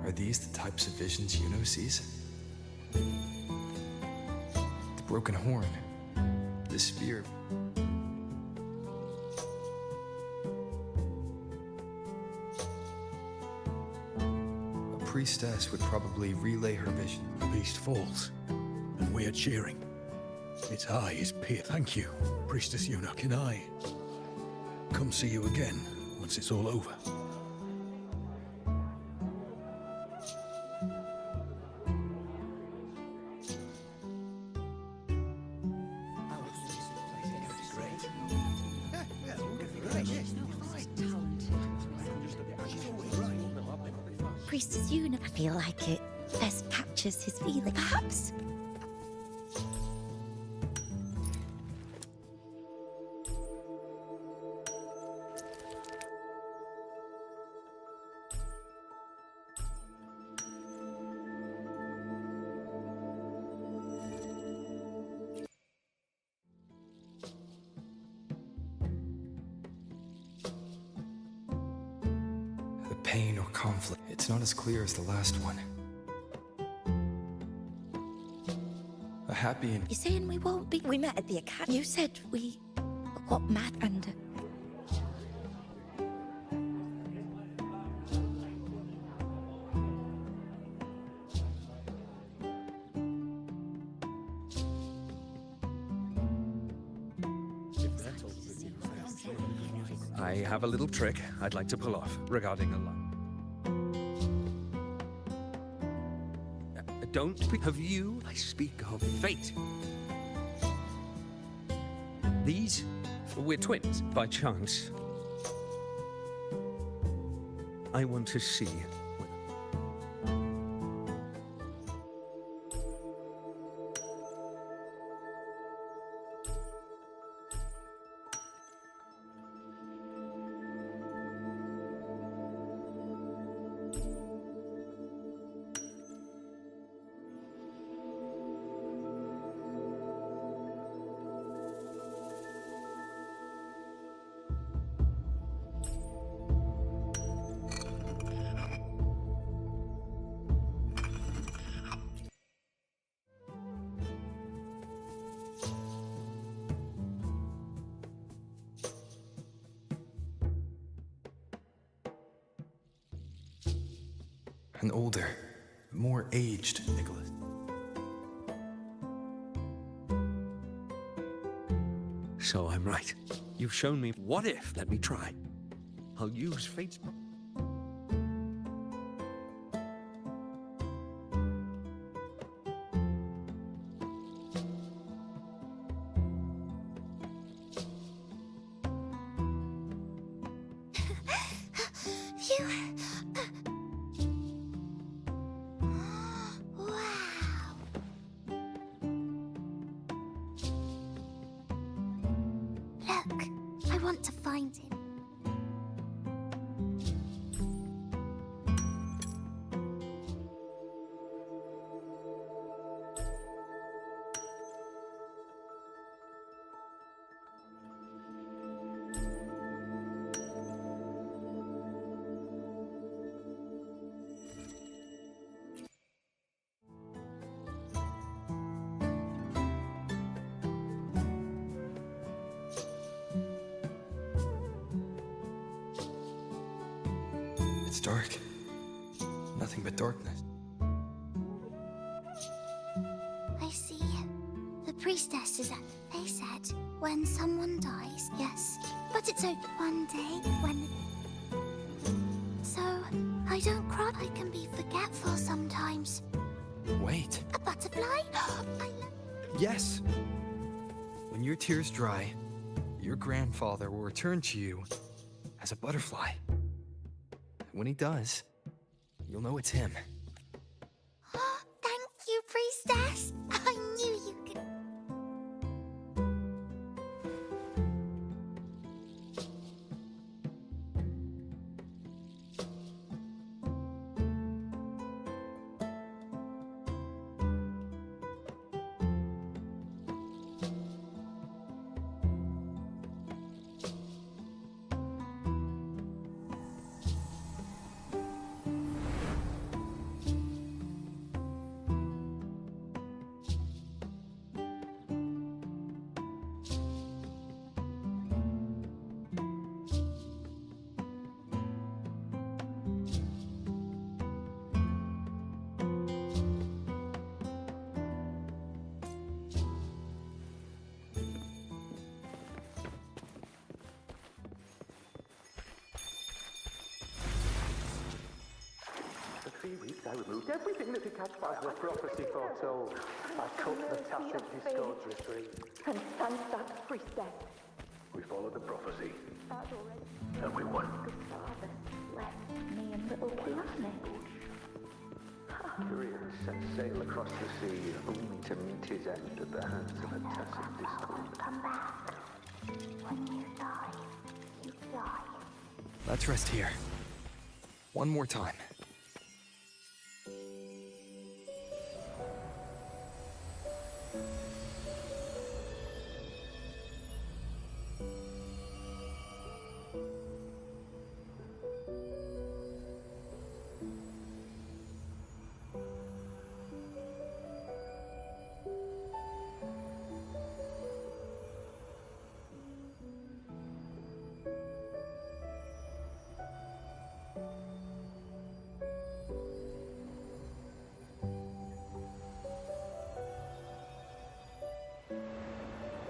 Are these the types of visions Yuno sees? The broken horn, the spear. A priestess would probably relay her vision. The beast falls, and we are cheering. Its eye is pierced. Thank you, Priestess Yuno. Can I come see you again once it's all over? Priestess Yuno, I feel like it best captures his feeling. Perhaps. Pain or conflict. It's not as clear as the last one. A happy and... You're saying we won't be... We met at the academy. You said we got mad and... I have a little trick I'd like to pull off regarding a line. Don't speak of you, I speak of fate. These We're twins, by chance. I want to see. An older, more aged Nicholas. So I'm right. You've shown me what if. Let me try. I'll use fate's... Phew. Wow. Look, I want to find him. It's dark. Nothing but darkness. I see. The priestess is at. They said when someone dies, yes. But it's only one day when. So I don't cry. I can be forgetful sometimes. Wait. A butterfly? Yes! When your tears dry, your grandfather will return to you as a butterfly. When he does, you'll know it's him. Thank you, priestess. I knew you could. For 3 weeks, I removed everything that could catch fire. As the prophecy foretold, I cut the tacit discords retreat. And Sansa's priestess. We followed the prophecy, That's already. and we won. The father left me and little Kiane. Tyrion set sail across the sea, only to meet his end at the hands of a tacit discord. Come back. When you die, you die. Let's rest here. One more time.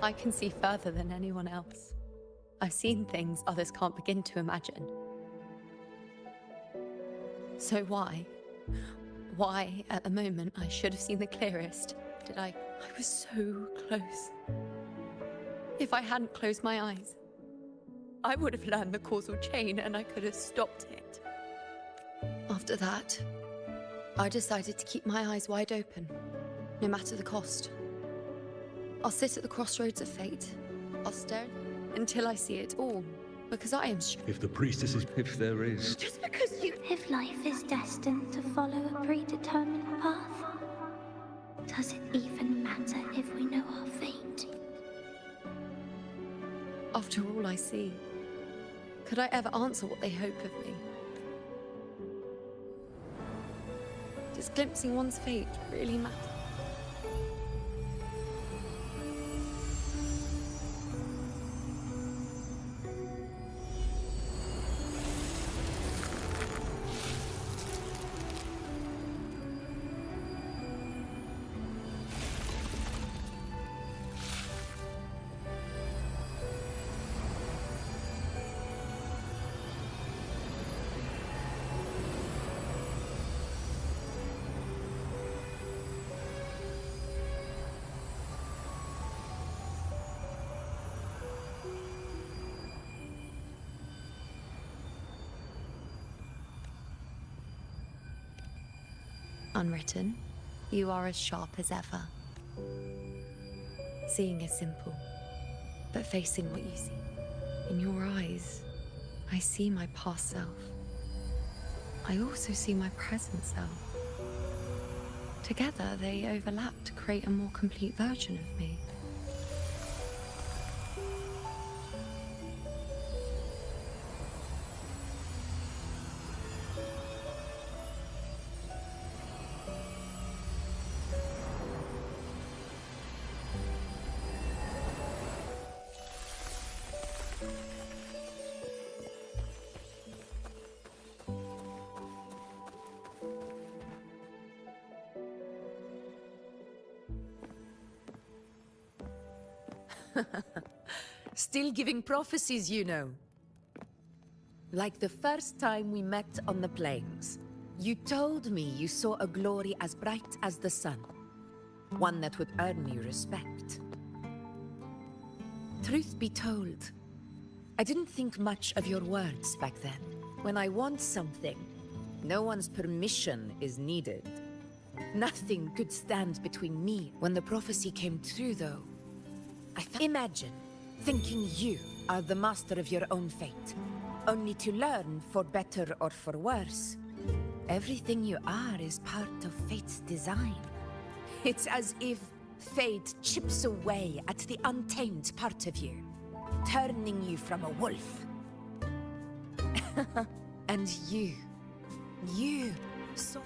I can see further than anyone else. I've seen things others can't begin to imagine. So why? Why, at the moment I should have seen the clearest, did I was so close. If I hadn't closed my eyes, I would have learned the causal chain and I could have stopped it. After that, I decided to keep my eyes wide open, no matter the cost. I'll sit at the crossroads of fate. I'll stare until I see it all, because I am sure. If the priestess is... If there is... Just because you... If life is destined to follow a predetermined path, does it even matter if we know our fate? After all I see, could I ever answer what they hope of me? Does glimpsing one's fate really matter? Unwritten, you are as sharp as ever. Seeing is simple, but facing what you see. In your eyes, I see my past self. I also see my present self. Together, they overlap to create a more complete version of me. Still giving prophecies, you know. Like the first time we met on the plains, you told me you saw a glory as bright as the sun. One that would earn me respect. Truth be told, I didn't think much of your words back then. When I want something, no one's permission is needed. Nothing could stand between me. When the prophecy came true, though, imagine thinking you are the master of your own fate, only to learn, for better or for worse, everything you are is part of fate's design. It's as if fate chips away at the untamed part of you, turning you from a wolf. And you, so...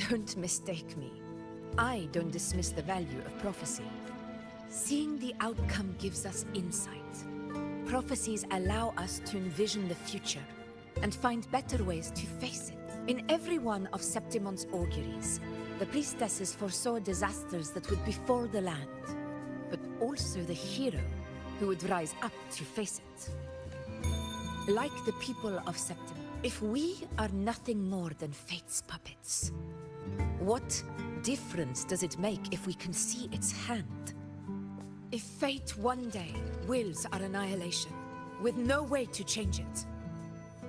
Don't mistake me. I don't dismiss the value of prophecy. Seeing the outcome gives us insight. Prophecies allow us to envision the future and find better ways to face it. In every one of Septimon's auguries, the priestesses foresaw disasters that would befall the land, but also the hero who would rise up to face it. Like the people of Septimon, if we are nothing more than fate's puppets, what difference does it make if we can see its hand? If fate one day wills our annihilation, with no way to change it,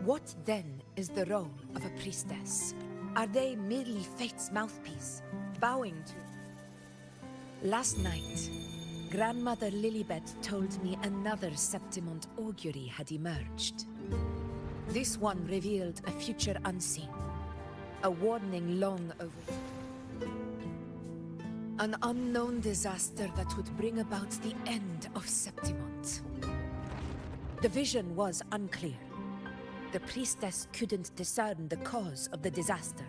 what then is the role of a priestess? Are they merely fate's mouthpiece, bowing to... Last night, Grandmother Lilibet told me another Septimon augury had emerged. This one revealed a future unseen, a warning long over. An unknown disaster that would bring about the end of Septimon. The vision was unclear. The priestess couldn't discern the cause of the disaster,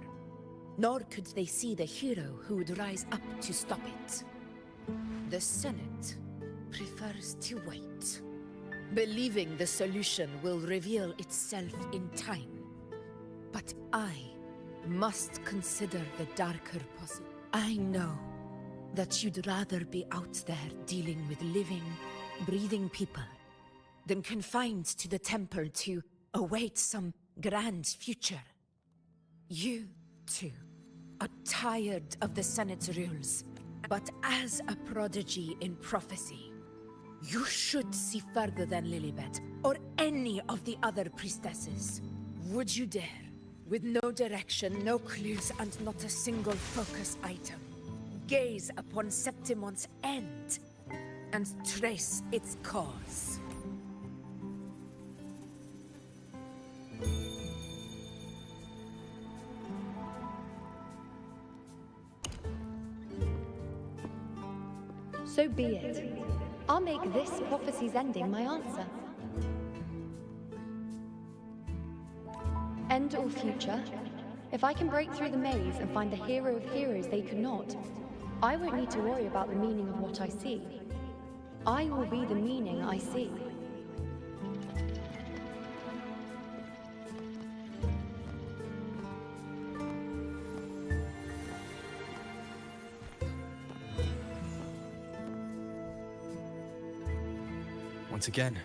nor could they see the hero who would rise up to stop it. The Senate prefers to wait, believing the solution will reveal itself in time. But I must consider the darker possibility. I know that you'd rather be out there dealing with living, breathing people than confined to the temple to await some grand future. You, too, are tired of the Senate's rules, but as a prodigy in prophecy, You should see further than Lilibet, or any of the other priestesses. Would you dare? With no direction, no clues, and not a single focus item. Gaze upon Septimon's end, and trace its cause. So be it. I'll make this prophecy's ending my answer. End or future, if I can break through the maze and find the hero of heroes they could not, I won't need to worry about the meaning of what I see. I will be the meaning I see. Once again,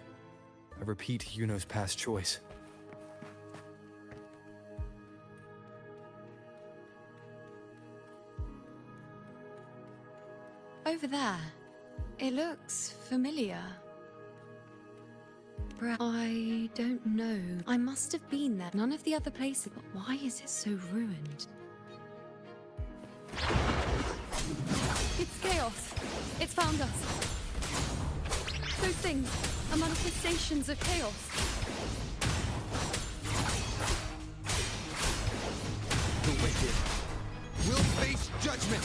I repeat Yuno's past choice. Over there. It looks familiar. I don't know. I must have been there. None of the other places, but why is it so ruined? It's chaos. It's found us. Those things are manifestations of chaos. The wicked will face judgment!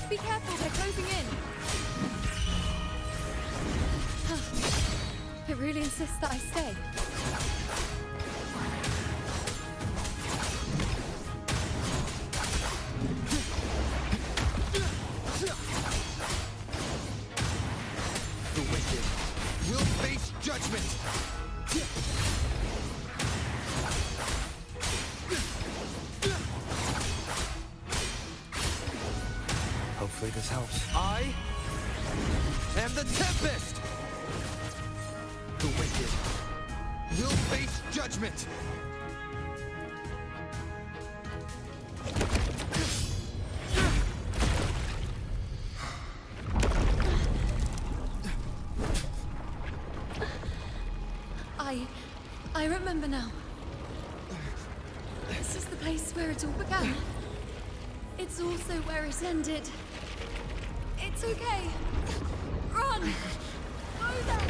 Be careful, they're closing in. It really insists that I stay. The wicked will face judgment! Hopefully this helps. I am the Tempest! The wicked will face judgment! I remember now. This is the place where it all began. It's also where it ended. It's okay. Run! Go there!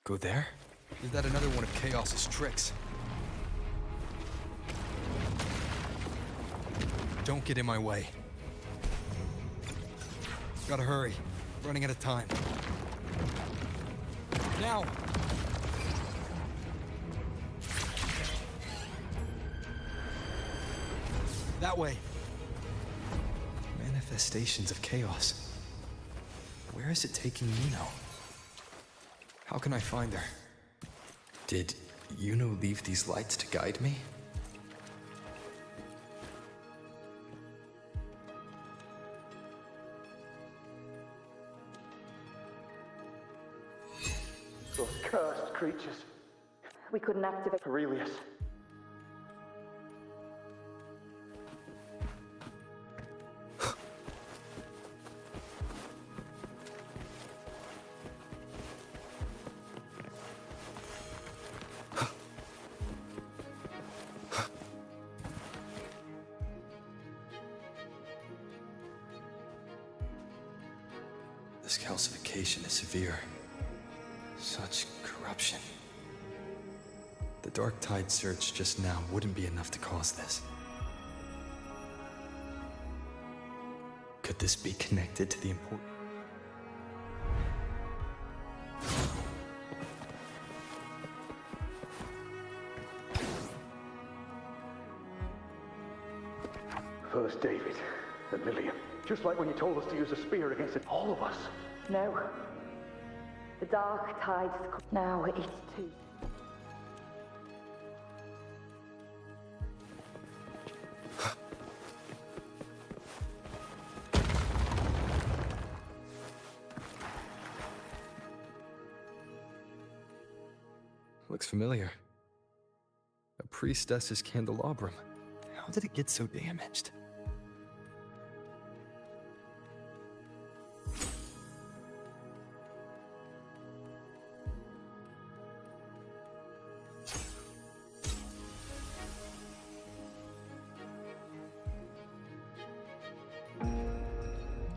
Go there? Is that another one of Chaos's tricks? Don't get in my way. Gotta hurry. Running out of time. Now! That way. Manifestations of chaos. Where is it taking Yuno? How can I find her? Did Yuno leave these lights to guide me? Those cursed creatures. We couldn't activate Aurelius. This calcification is severe. Such corruption. The Dark Tide surge just now wouldn't be enough to cause this. Could this be connected to the important... First David, then Lillian. Just like when you told us to use a spear against all of us. No. The Dark Tide has come. Now it's too. looks familiar. A priestess's candelabrum. How did it get so damaged?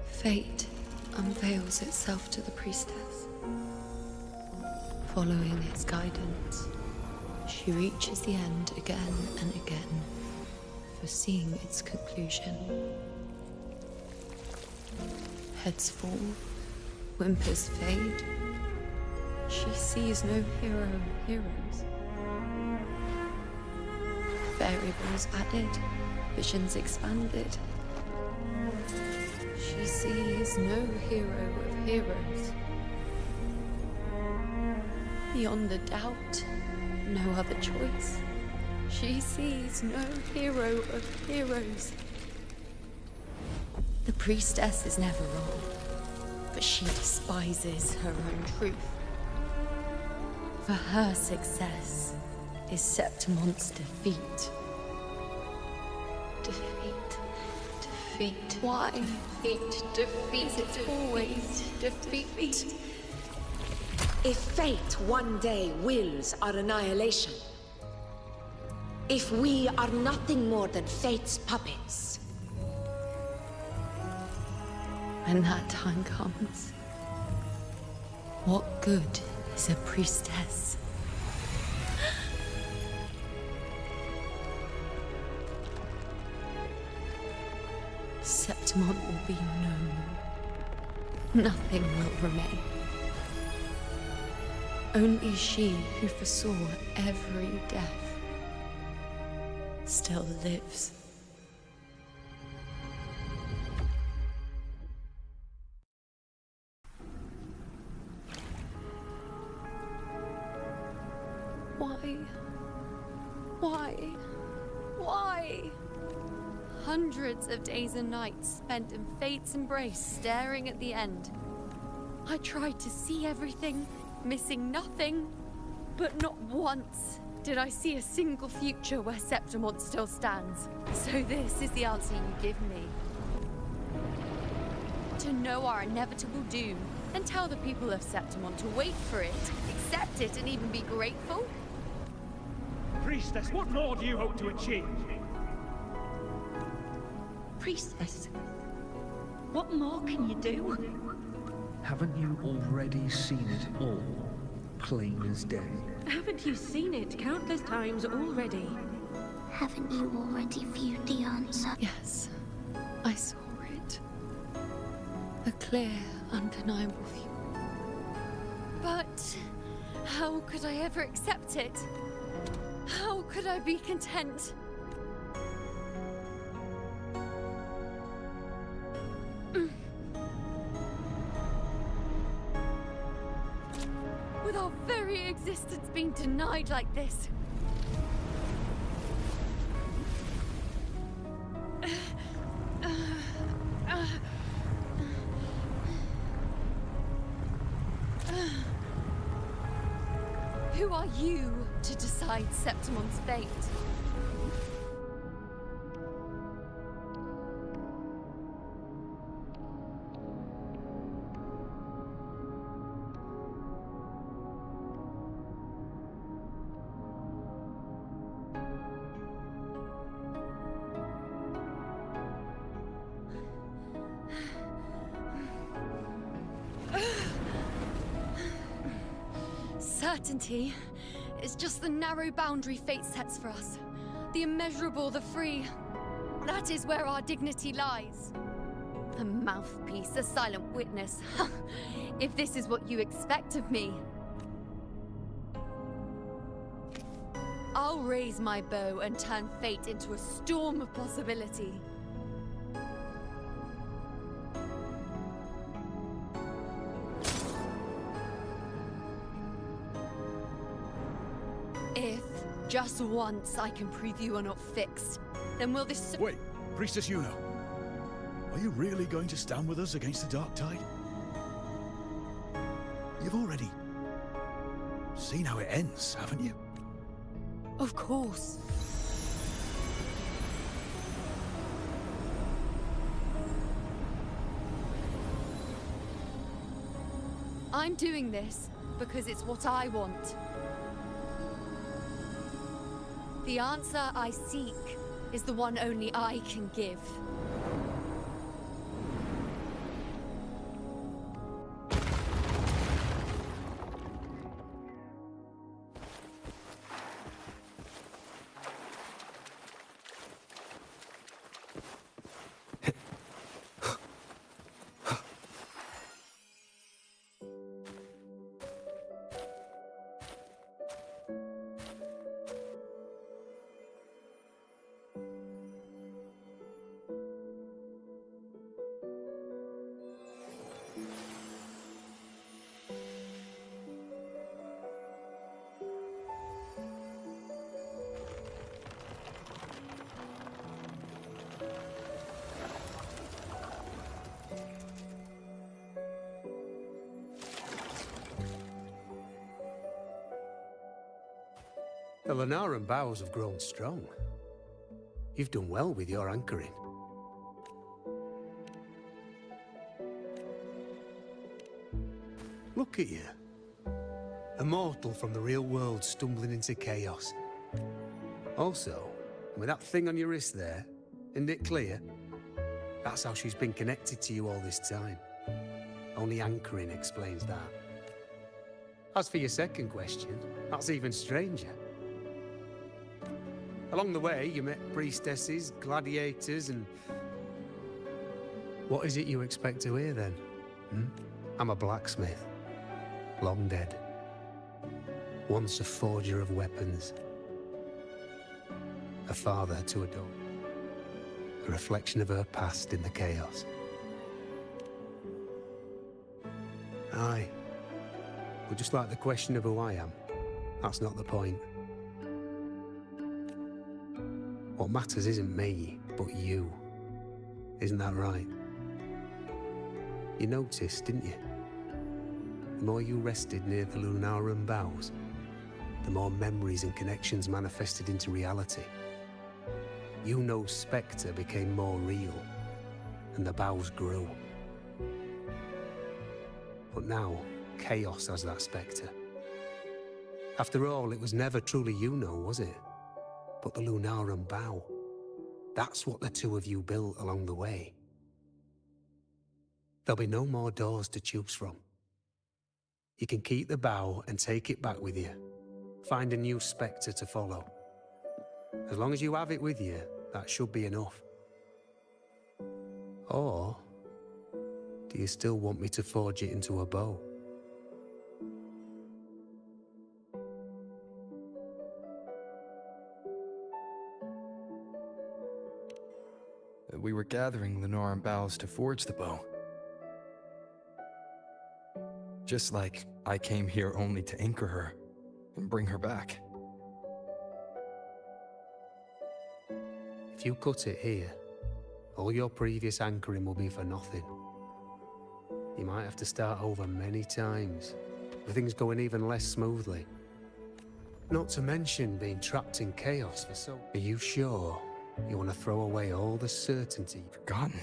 Fate unveils itself to the priestess. Following its guidance, she reaches the end again and again, foreseeing its conclusion. Heads fall, whimpers fade. She sees no heroes. Variables added, visions expanded. She sees no hero of heroes. Beyond a doubt, no other choice. She sees no hero of heroes. The priestess is never wrong, but she despises her own truth. For her success is Septimon's defeat. Defeat. Why? Defeat. Is it always defeat? If fate one day wills our annihilation, if we are nothing more than fate's puppets, when that time comes, what good is a priestess? Septimon will be known. Nothing will remain. Only she who foresaw every death still lives. Why? Hundreds of days and nights spent in fate's embrace, staring at the end. I tried to see everything, missing nothing, but not once did I see a single future where Septimon still stands. So this is the answer you give me. To know our inevitable doom, and tell the people of Septimon to wait for it, accept it, and even be grateful? Priestess, what more do you hope to achieve? Priestess, what more can you do? Haven't you already seen it all, plain as day? Haven't you seen it countless times already? Haven't you already viewed the answer? Yes, I saw it. A clear, undeniable view. But how could I ever accept it? How could I be content? With our very existence being denied like this. Who are you to decide Septimon's fate? Certainty is just the narrow boundary fate sets for us. The immeasurable, the free. That is where our dignity lies. A mouthpiece, a silent witness. If this is what you expect of me. I'll raise my bow and turn fate into a storm of possibility. If, just once, I can prove you are not fixed, then will this— Wait, Priestess Yuno. Are you really going to stand with us against the Dark Tide? You've already Seen how it ends, haven't you? Of course. I'm doing this because it's what I want. The answer I seek is the one only I can give. The Lunaran bows have grown strong. You've done well with your anchoring. Look at you. A mortal from the real world stumbling into chaos. Also, with that thing on your wrist there, isn't it clear? That's how she's been connected to you all this time. Only anchoring explains that. As for your second question, that's even stranger. Along the way, you met priestesses, gladiators, and... What is it you expect to hear, then? I'm a blacksmith. Long dead. Once a forger of weapons. A father to a daughter. A reflection of her past in the chaos. Aye. But just like the question of who I am, that's not the point. What matters isn't me, but you. Isn't that right? You noticed, didn't you? The more you rested near the Lunaran boughs, the more memories and connections manifested into reality. Yuno's spectre became more real, and the boughs grew. But now, chaos has that spectre. After all, it was never truly Yuno, was it? But the Lunaran bough. That's what the two of you built along the way. There'll be no more doors to choose from. You can keep the bough and take it back with you. Find a new spectre to follow. As long as you have it with you, that should be enough. Or, do you still want me to forge it into a bow? We were gathering Lunaran boughs to forge the bow. Just like I came here only to anchor her and bring her back. If you cut it here, all your previous anchoring will be for nothing. You might have to start over many times, with things going even less smoothly. Not to mention being trapped in chaos for so... Are you sure you want to throw away all the certainty? Forgotten?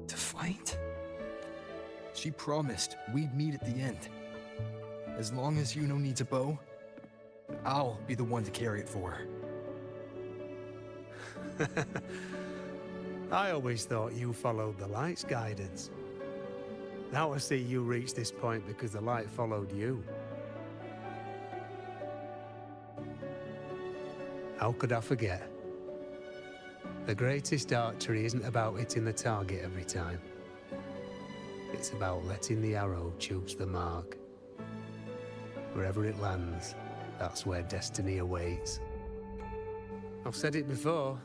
To fight? She promised we'd meet at the end. As long as Yuno needs a bow, I'll be the one to carry it for her. I always thought you followed the light's guidance. Now I see you reached this point because the light followed you. How could I forget? The greatest archery isn't about hitting the target every time. It's about letting the arrow choose the mark. Wherever it lands, that's where destiny awaits. I've said it before.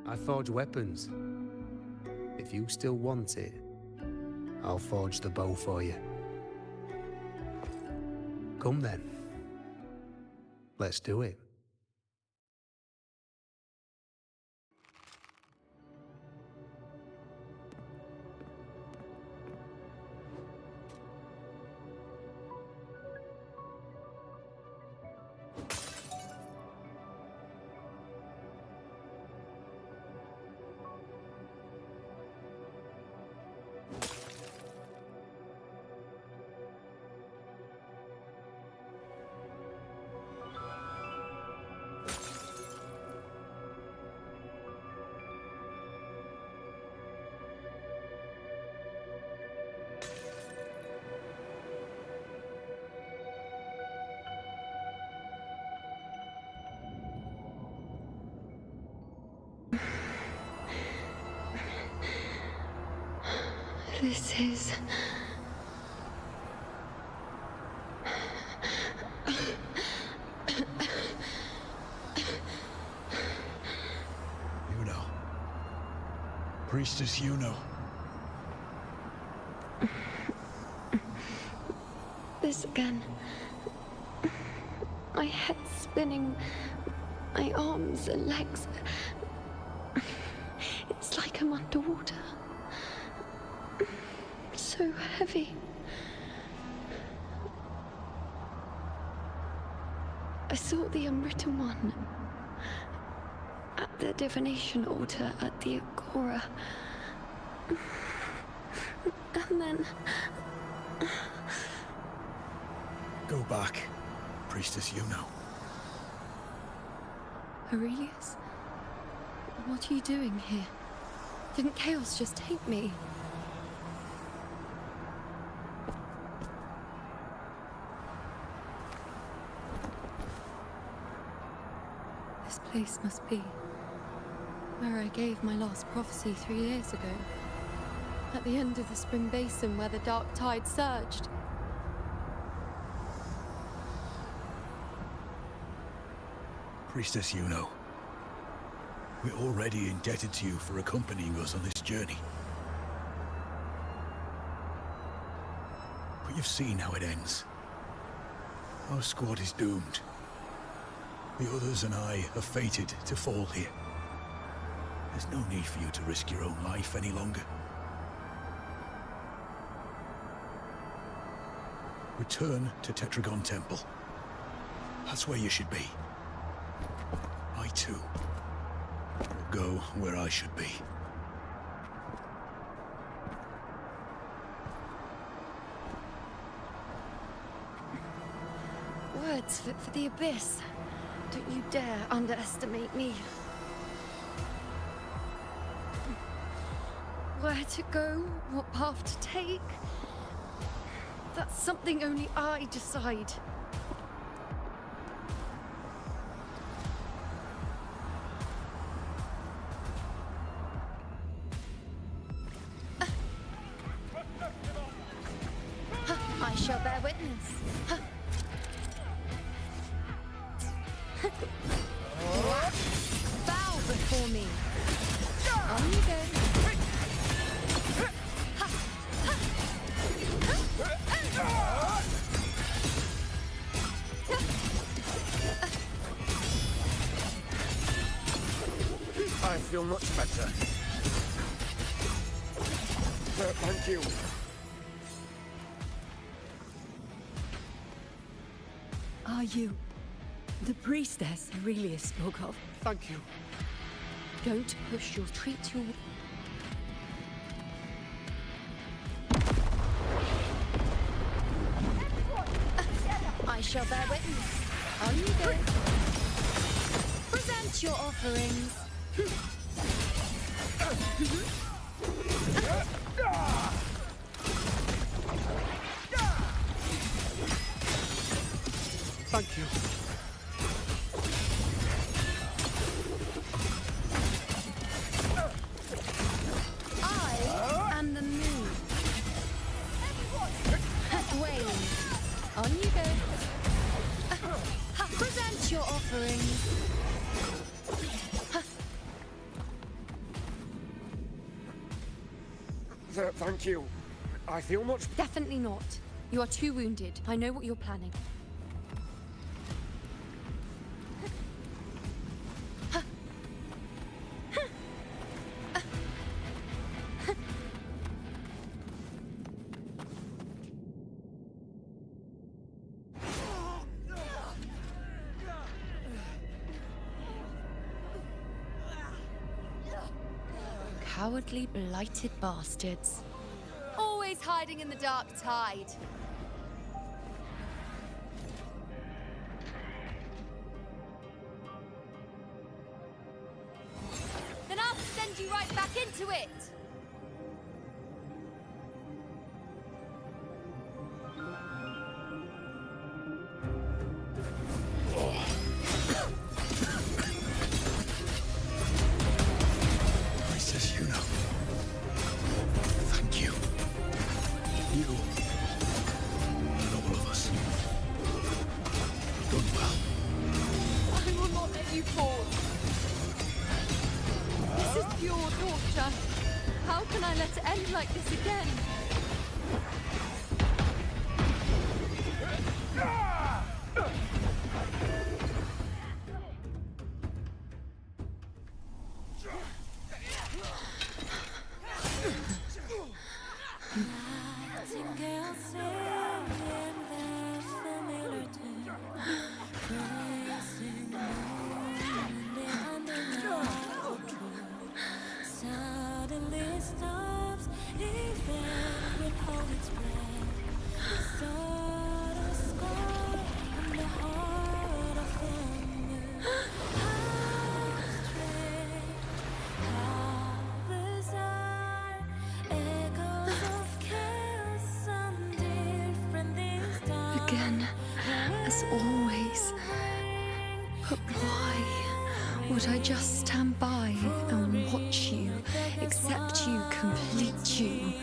I forge weapons. If you still want it, I'll forge the bow for you. Come then. Let's do it. This is... Yuno. Priestess Yuno. This again. My head spinning, my arms and legs. It's like I'm underwater. So heavy. I saw the Unwritten One at the divination altar at the Agora. And then... Go back, Priestess Yuno. Aurelius? What are you doing here? Didn't chaos just take me? This place must be where I gave my last prophecy 3 years ago. At the end of the spring basin where the dark tide surged. Priestess Yuno. We're already indebted to you for accompanying us on this journey. But you've seen how it ends. Our squad is doomed. The others and I are fated to fall here. There's no need for you to risk your own life any longer. Return to Tetragon Temple. That's where you should be. I too will go where I should be. Words fit for the abyss. Don't you dare underestimate me. Where to go, what path to take, that's something only I decide. I shall bear witness. Bow before me. On you go. I feel much better. Thank you. Are you the priestess Aurelius spoke of? Thank you. Don't push, you'll treat your... I shall bear witness. On you go. Present your offerings. Thank you. I am the moon. Wane. On you go. Present your offerings. Thank you. I feel much... Definitely not. You are too wounded. I know what you're planning. Cowardly, blighted bastards. Always hiding in the dark tide. Then I'll send you right back into it! Priestess Yuno. Thank you. pure torture. How can I let it end like this again? Suddenly stops, even with all its breath. Start a scar from the heart of thunder. How strange, how bizarre. Echoes of chaos sound different this time. Again, as always. But why would I just stand by and watch you, accept you, complete you?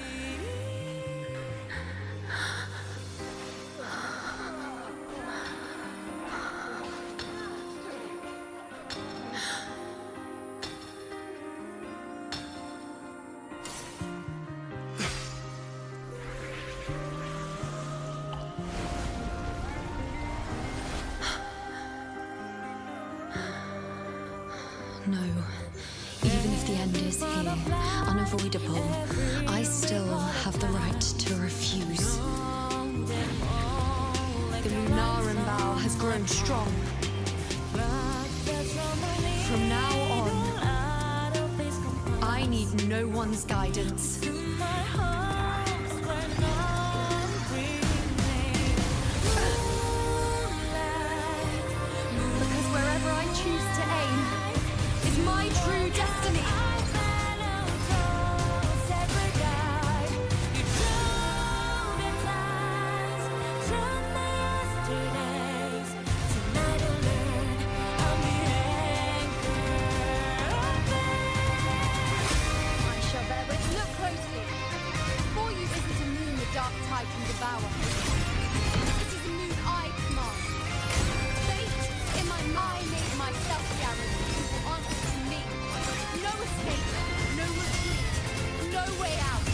No. Even if the end is here, unavoidable, I still have the right to refuse. The Lunaran vow has grown strong. From now on, I need no one's guidance. Because wherever I choose to aim is my true destiny. I shall therewith look closely. Before you isn't a moon the dark tide can devour. It is a moon I command. Fate in my mind made myself the arrow you will answer to me. No escape, no retreat, no way out.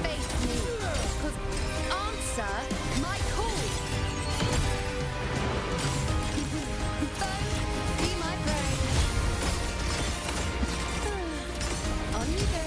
Face me, 'cause answer my call. Foe, be my prey. On you go.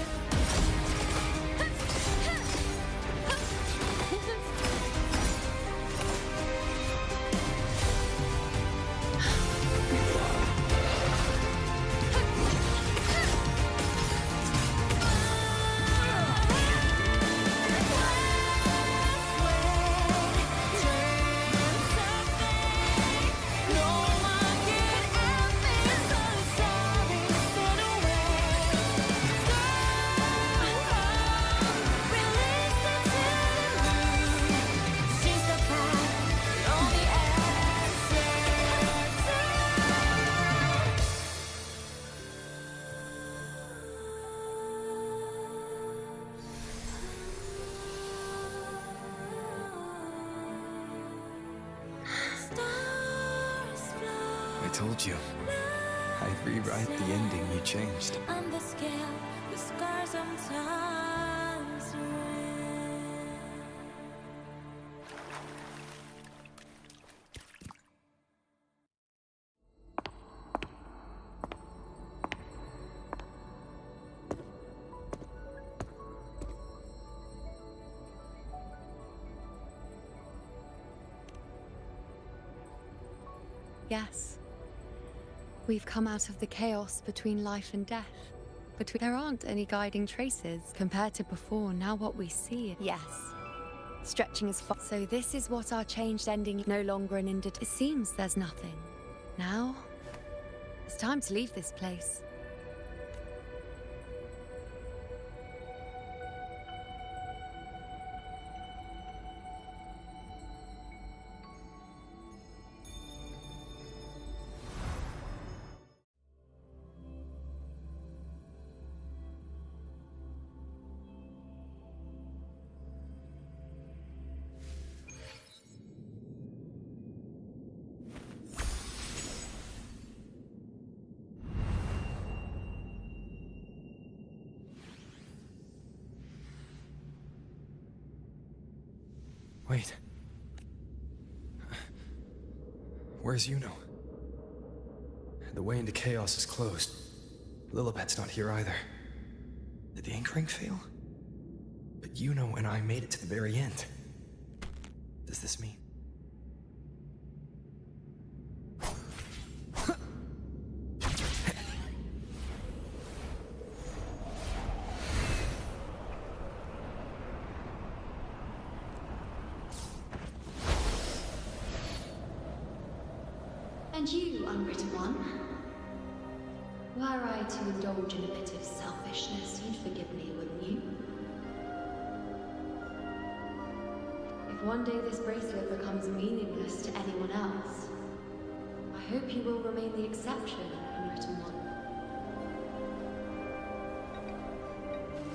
I told you. I'd rewrite the ending you changed. On the scale, the scars sometimes ring. Yes. We've come out of the chaos between life and death. There aren't any guiding traces. Compared to before, now what we see, yes. Stretching as far. So this is what our changed ending, no longer an It seems there's nothing. Now, it's time to leave this place. Wait. Where's Yuno? The way into Chaos is closed. Lilibet's not here either. Did the anchoring fail? But Yuno and I made it to the very end. Does this mean? And you, unwritten one, were I to indulge in a bit of selfishness, you'd forgive me, wouldn't you? If one day this bracelet becomes meaningless to anyone else, I hope you will remain the exception, unwritten one.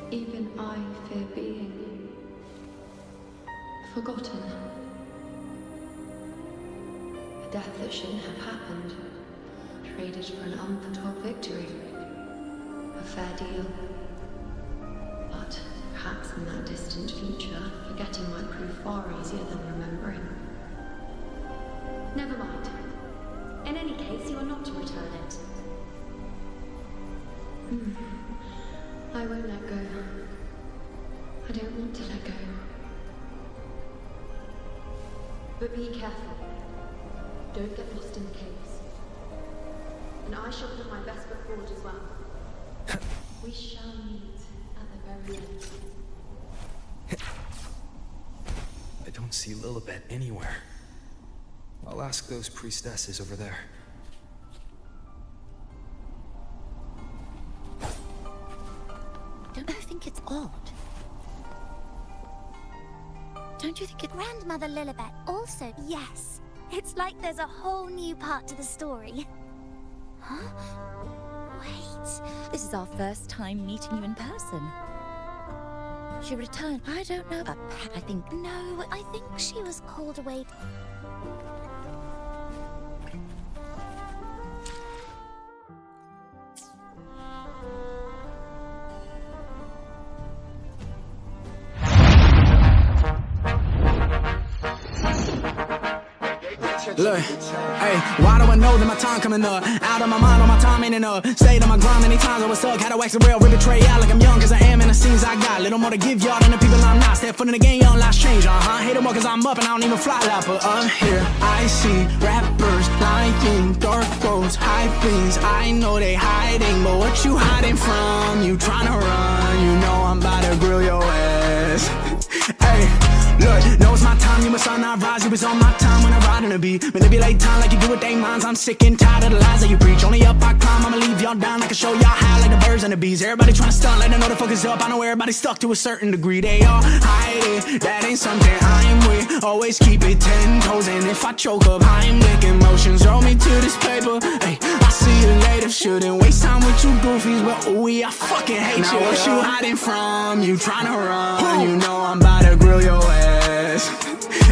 Even I fear being forgotten. A death that shouldn't have happened, traded for an unforetold victory. A fair deal. But perhaps in that distant future, forgetting might prove far easier than remembering. Never mind. In any case, you are not to return it. I won't let go. I don't want to let go. But be careful. Don't get lost in the caves. And I shall put my best foot forward as well. We shall meet at the very end. I don't see Lilibet anywhere. I'll ask those priestesses over there. Don't you think it's odd? Don't you think Grandmother Lilibet also, yes. It's like there's a whole new part to the story. Huh? Wait. This is our first time meeting you in person. She returned. I don't know. I think. No, I think she was called away. Look, hey, why do I know that my time coming up? Out of my mind, all my time ain't enough. Stayed on my grind many times, I was stuck. Had to wax the rail, rip betray out like I'm young, cause I am in the scenes I got. Little more to give y'all than the people I'm not. Step foot in the game, young lives change, Hate them more cause I'm up and I don't even fly like. But up here, I see rappers lying, dark roads, high things. I know they hiding, but what you hiding from? You trying to run, you know I'm about to grill your ass. Hey, look, know it's my time, you must not rise. You was on my time when I ride in the beat. Manipulate time like you do with they minds. I'm sick and tired of the lies that you preach. Only up I climb, I'ma leave y'all down. I can show y'all how like the birds and the bees. Everybody trying to stunt, let them know the focus up. I know everybody's stuck to a certain degree. They all hide it, that ain't something I'm with. Always keep it 10 toes, and if I choke up, I'm licking emotions. Roll me to this paper, hey, I'll see you later. Shouldn't waste time with you goofies, but ooh, I fucking hate you. Now what you hiding from? You trying to run, you know I'm about to grill your ass.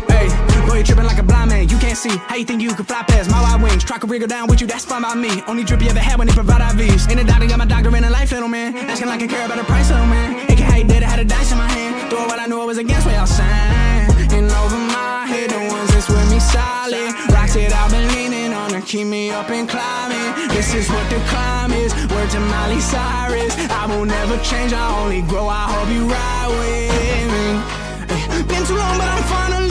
Hey, boy, you tripping like a blind man. You can't see how you think you can fly past my wide wings. Try to wriggle down with you, that's fine by me. Only drip you ever had when they provide IVs. Ain't a doctor, got my doctor in a life, little man. Asking like I care about the price, little man. It can how you did it, had a dice in my hand. Throw what I knew I was against what y'all saying. And over my head, the ones that's with me solid. Rocks it, I've been leaning on to keep me up and climbing. This is what the climb is. Word to Miley Cyrus. I will never change, I only grow. I hope you ride with me. Been too long, but I'm finally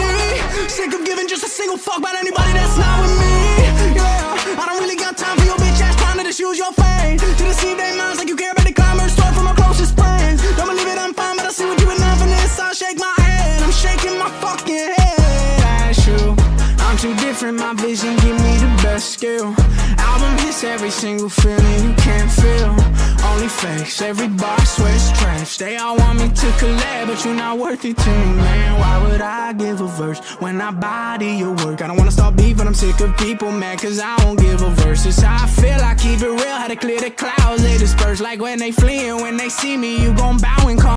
sick of giving just a single fuck about anybody that's not with me. Yeah, I don't really got time for your bitch ass trying to just use your fame to deceive their minds like you care about the climbers. Start from my closest friends. Don't believe it, I'm fine, but I see what you enough in this. I shake my head, I'm shaking my fucking head. That's you. I'm too different, my vision give me the best skill. Album hits every single feeling you can't feel. Only fakes, every bar I swear it's trash. They all want me to collab, but you're not worth it to me, man. Why would I give a verse when I body your work? I don't wanna start beef, but I'm sick of people mad cause I won't give a verse. It's how I feel, I keep it real, how to clear the clouds. They disperse like when they flee, and when they see me, you gon' bow and call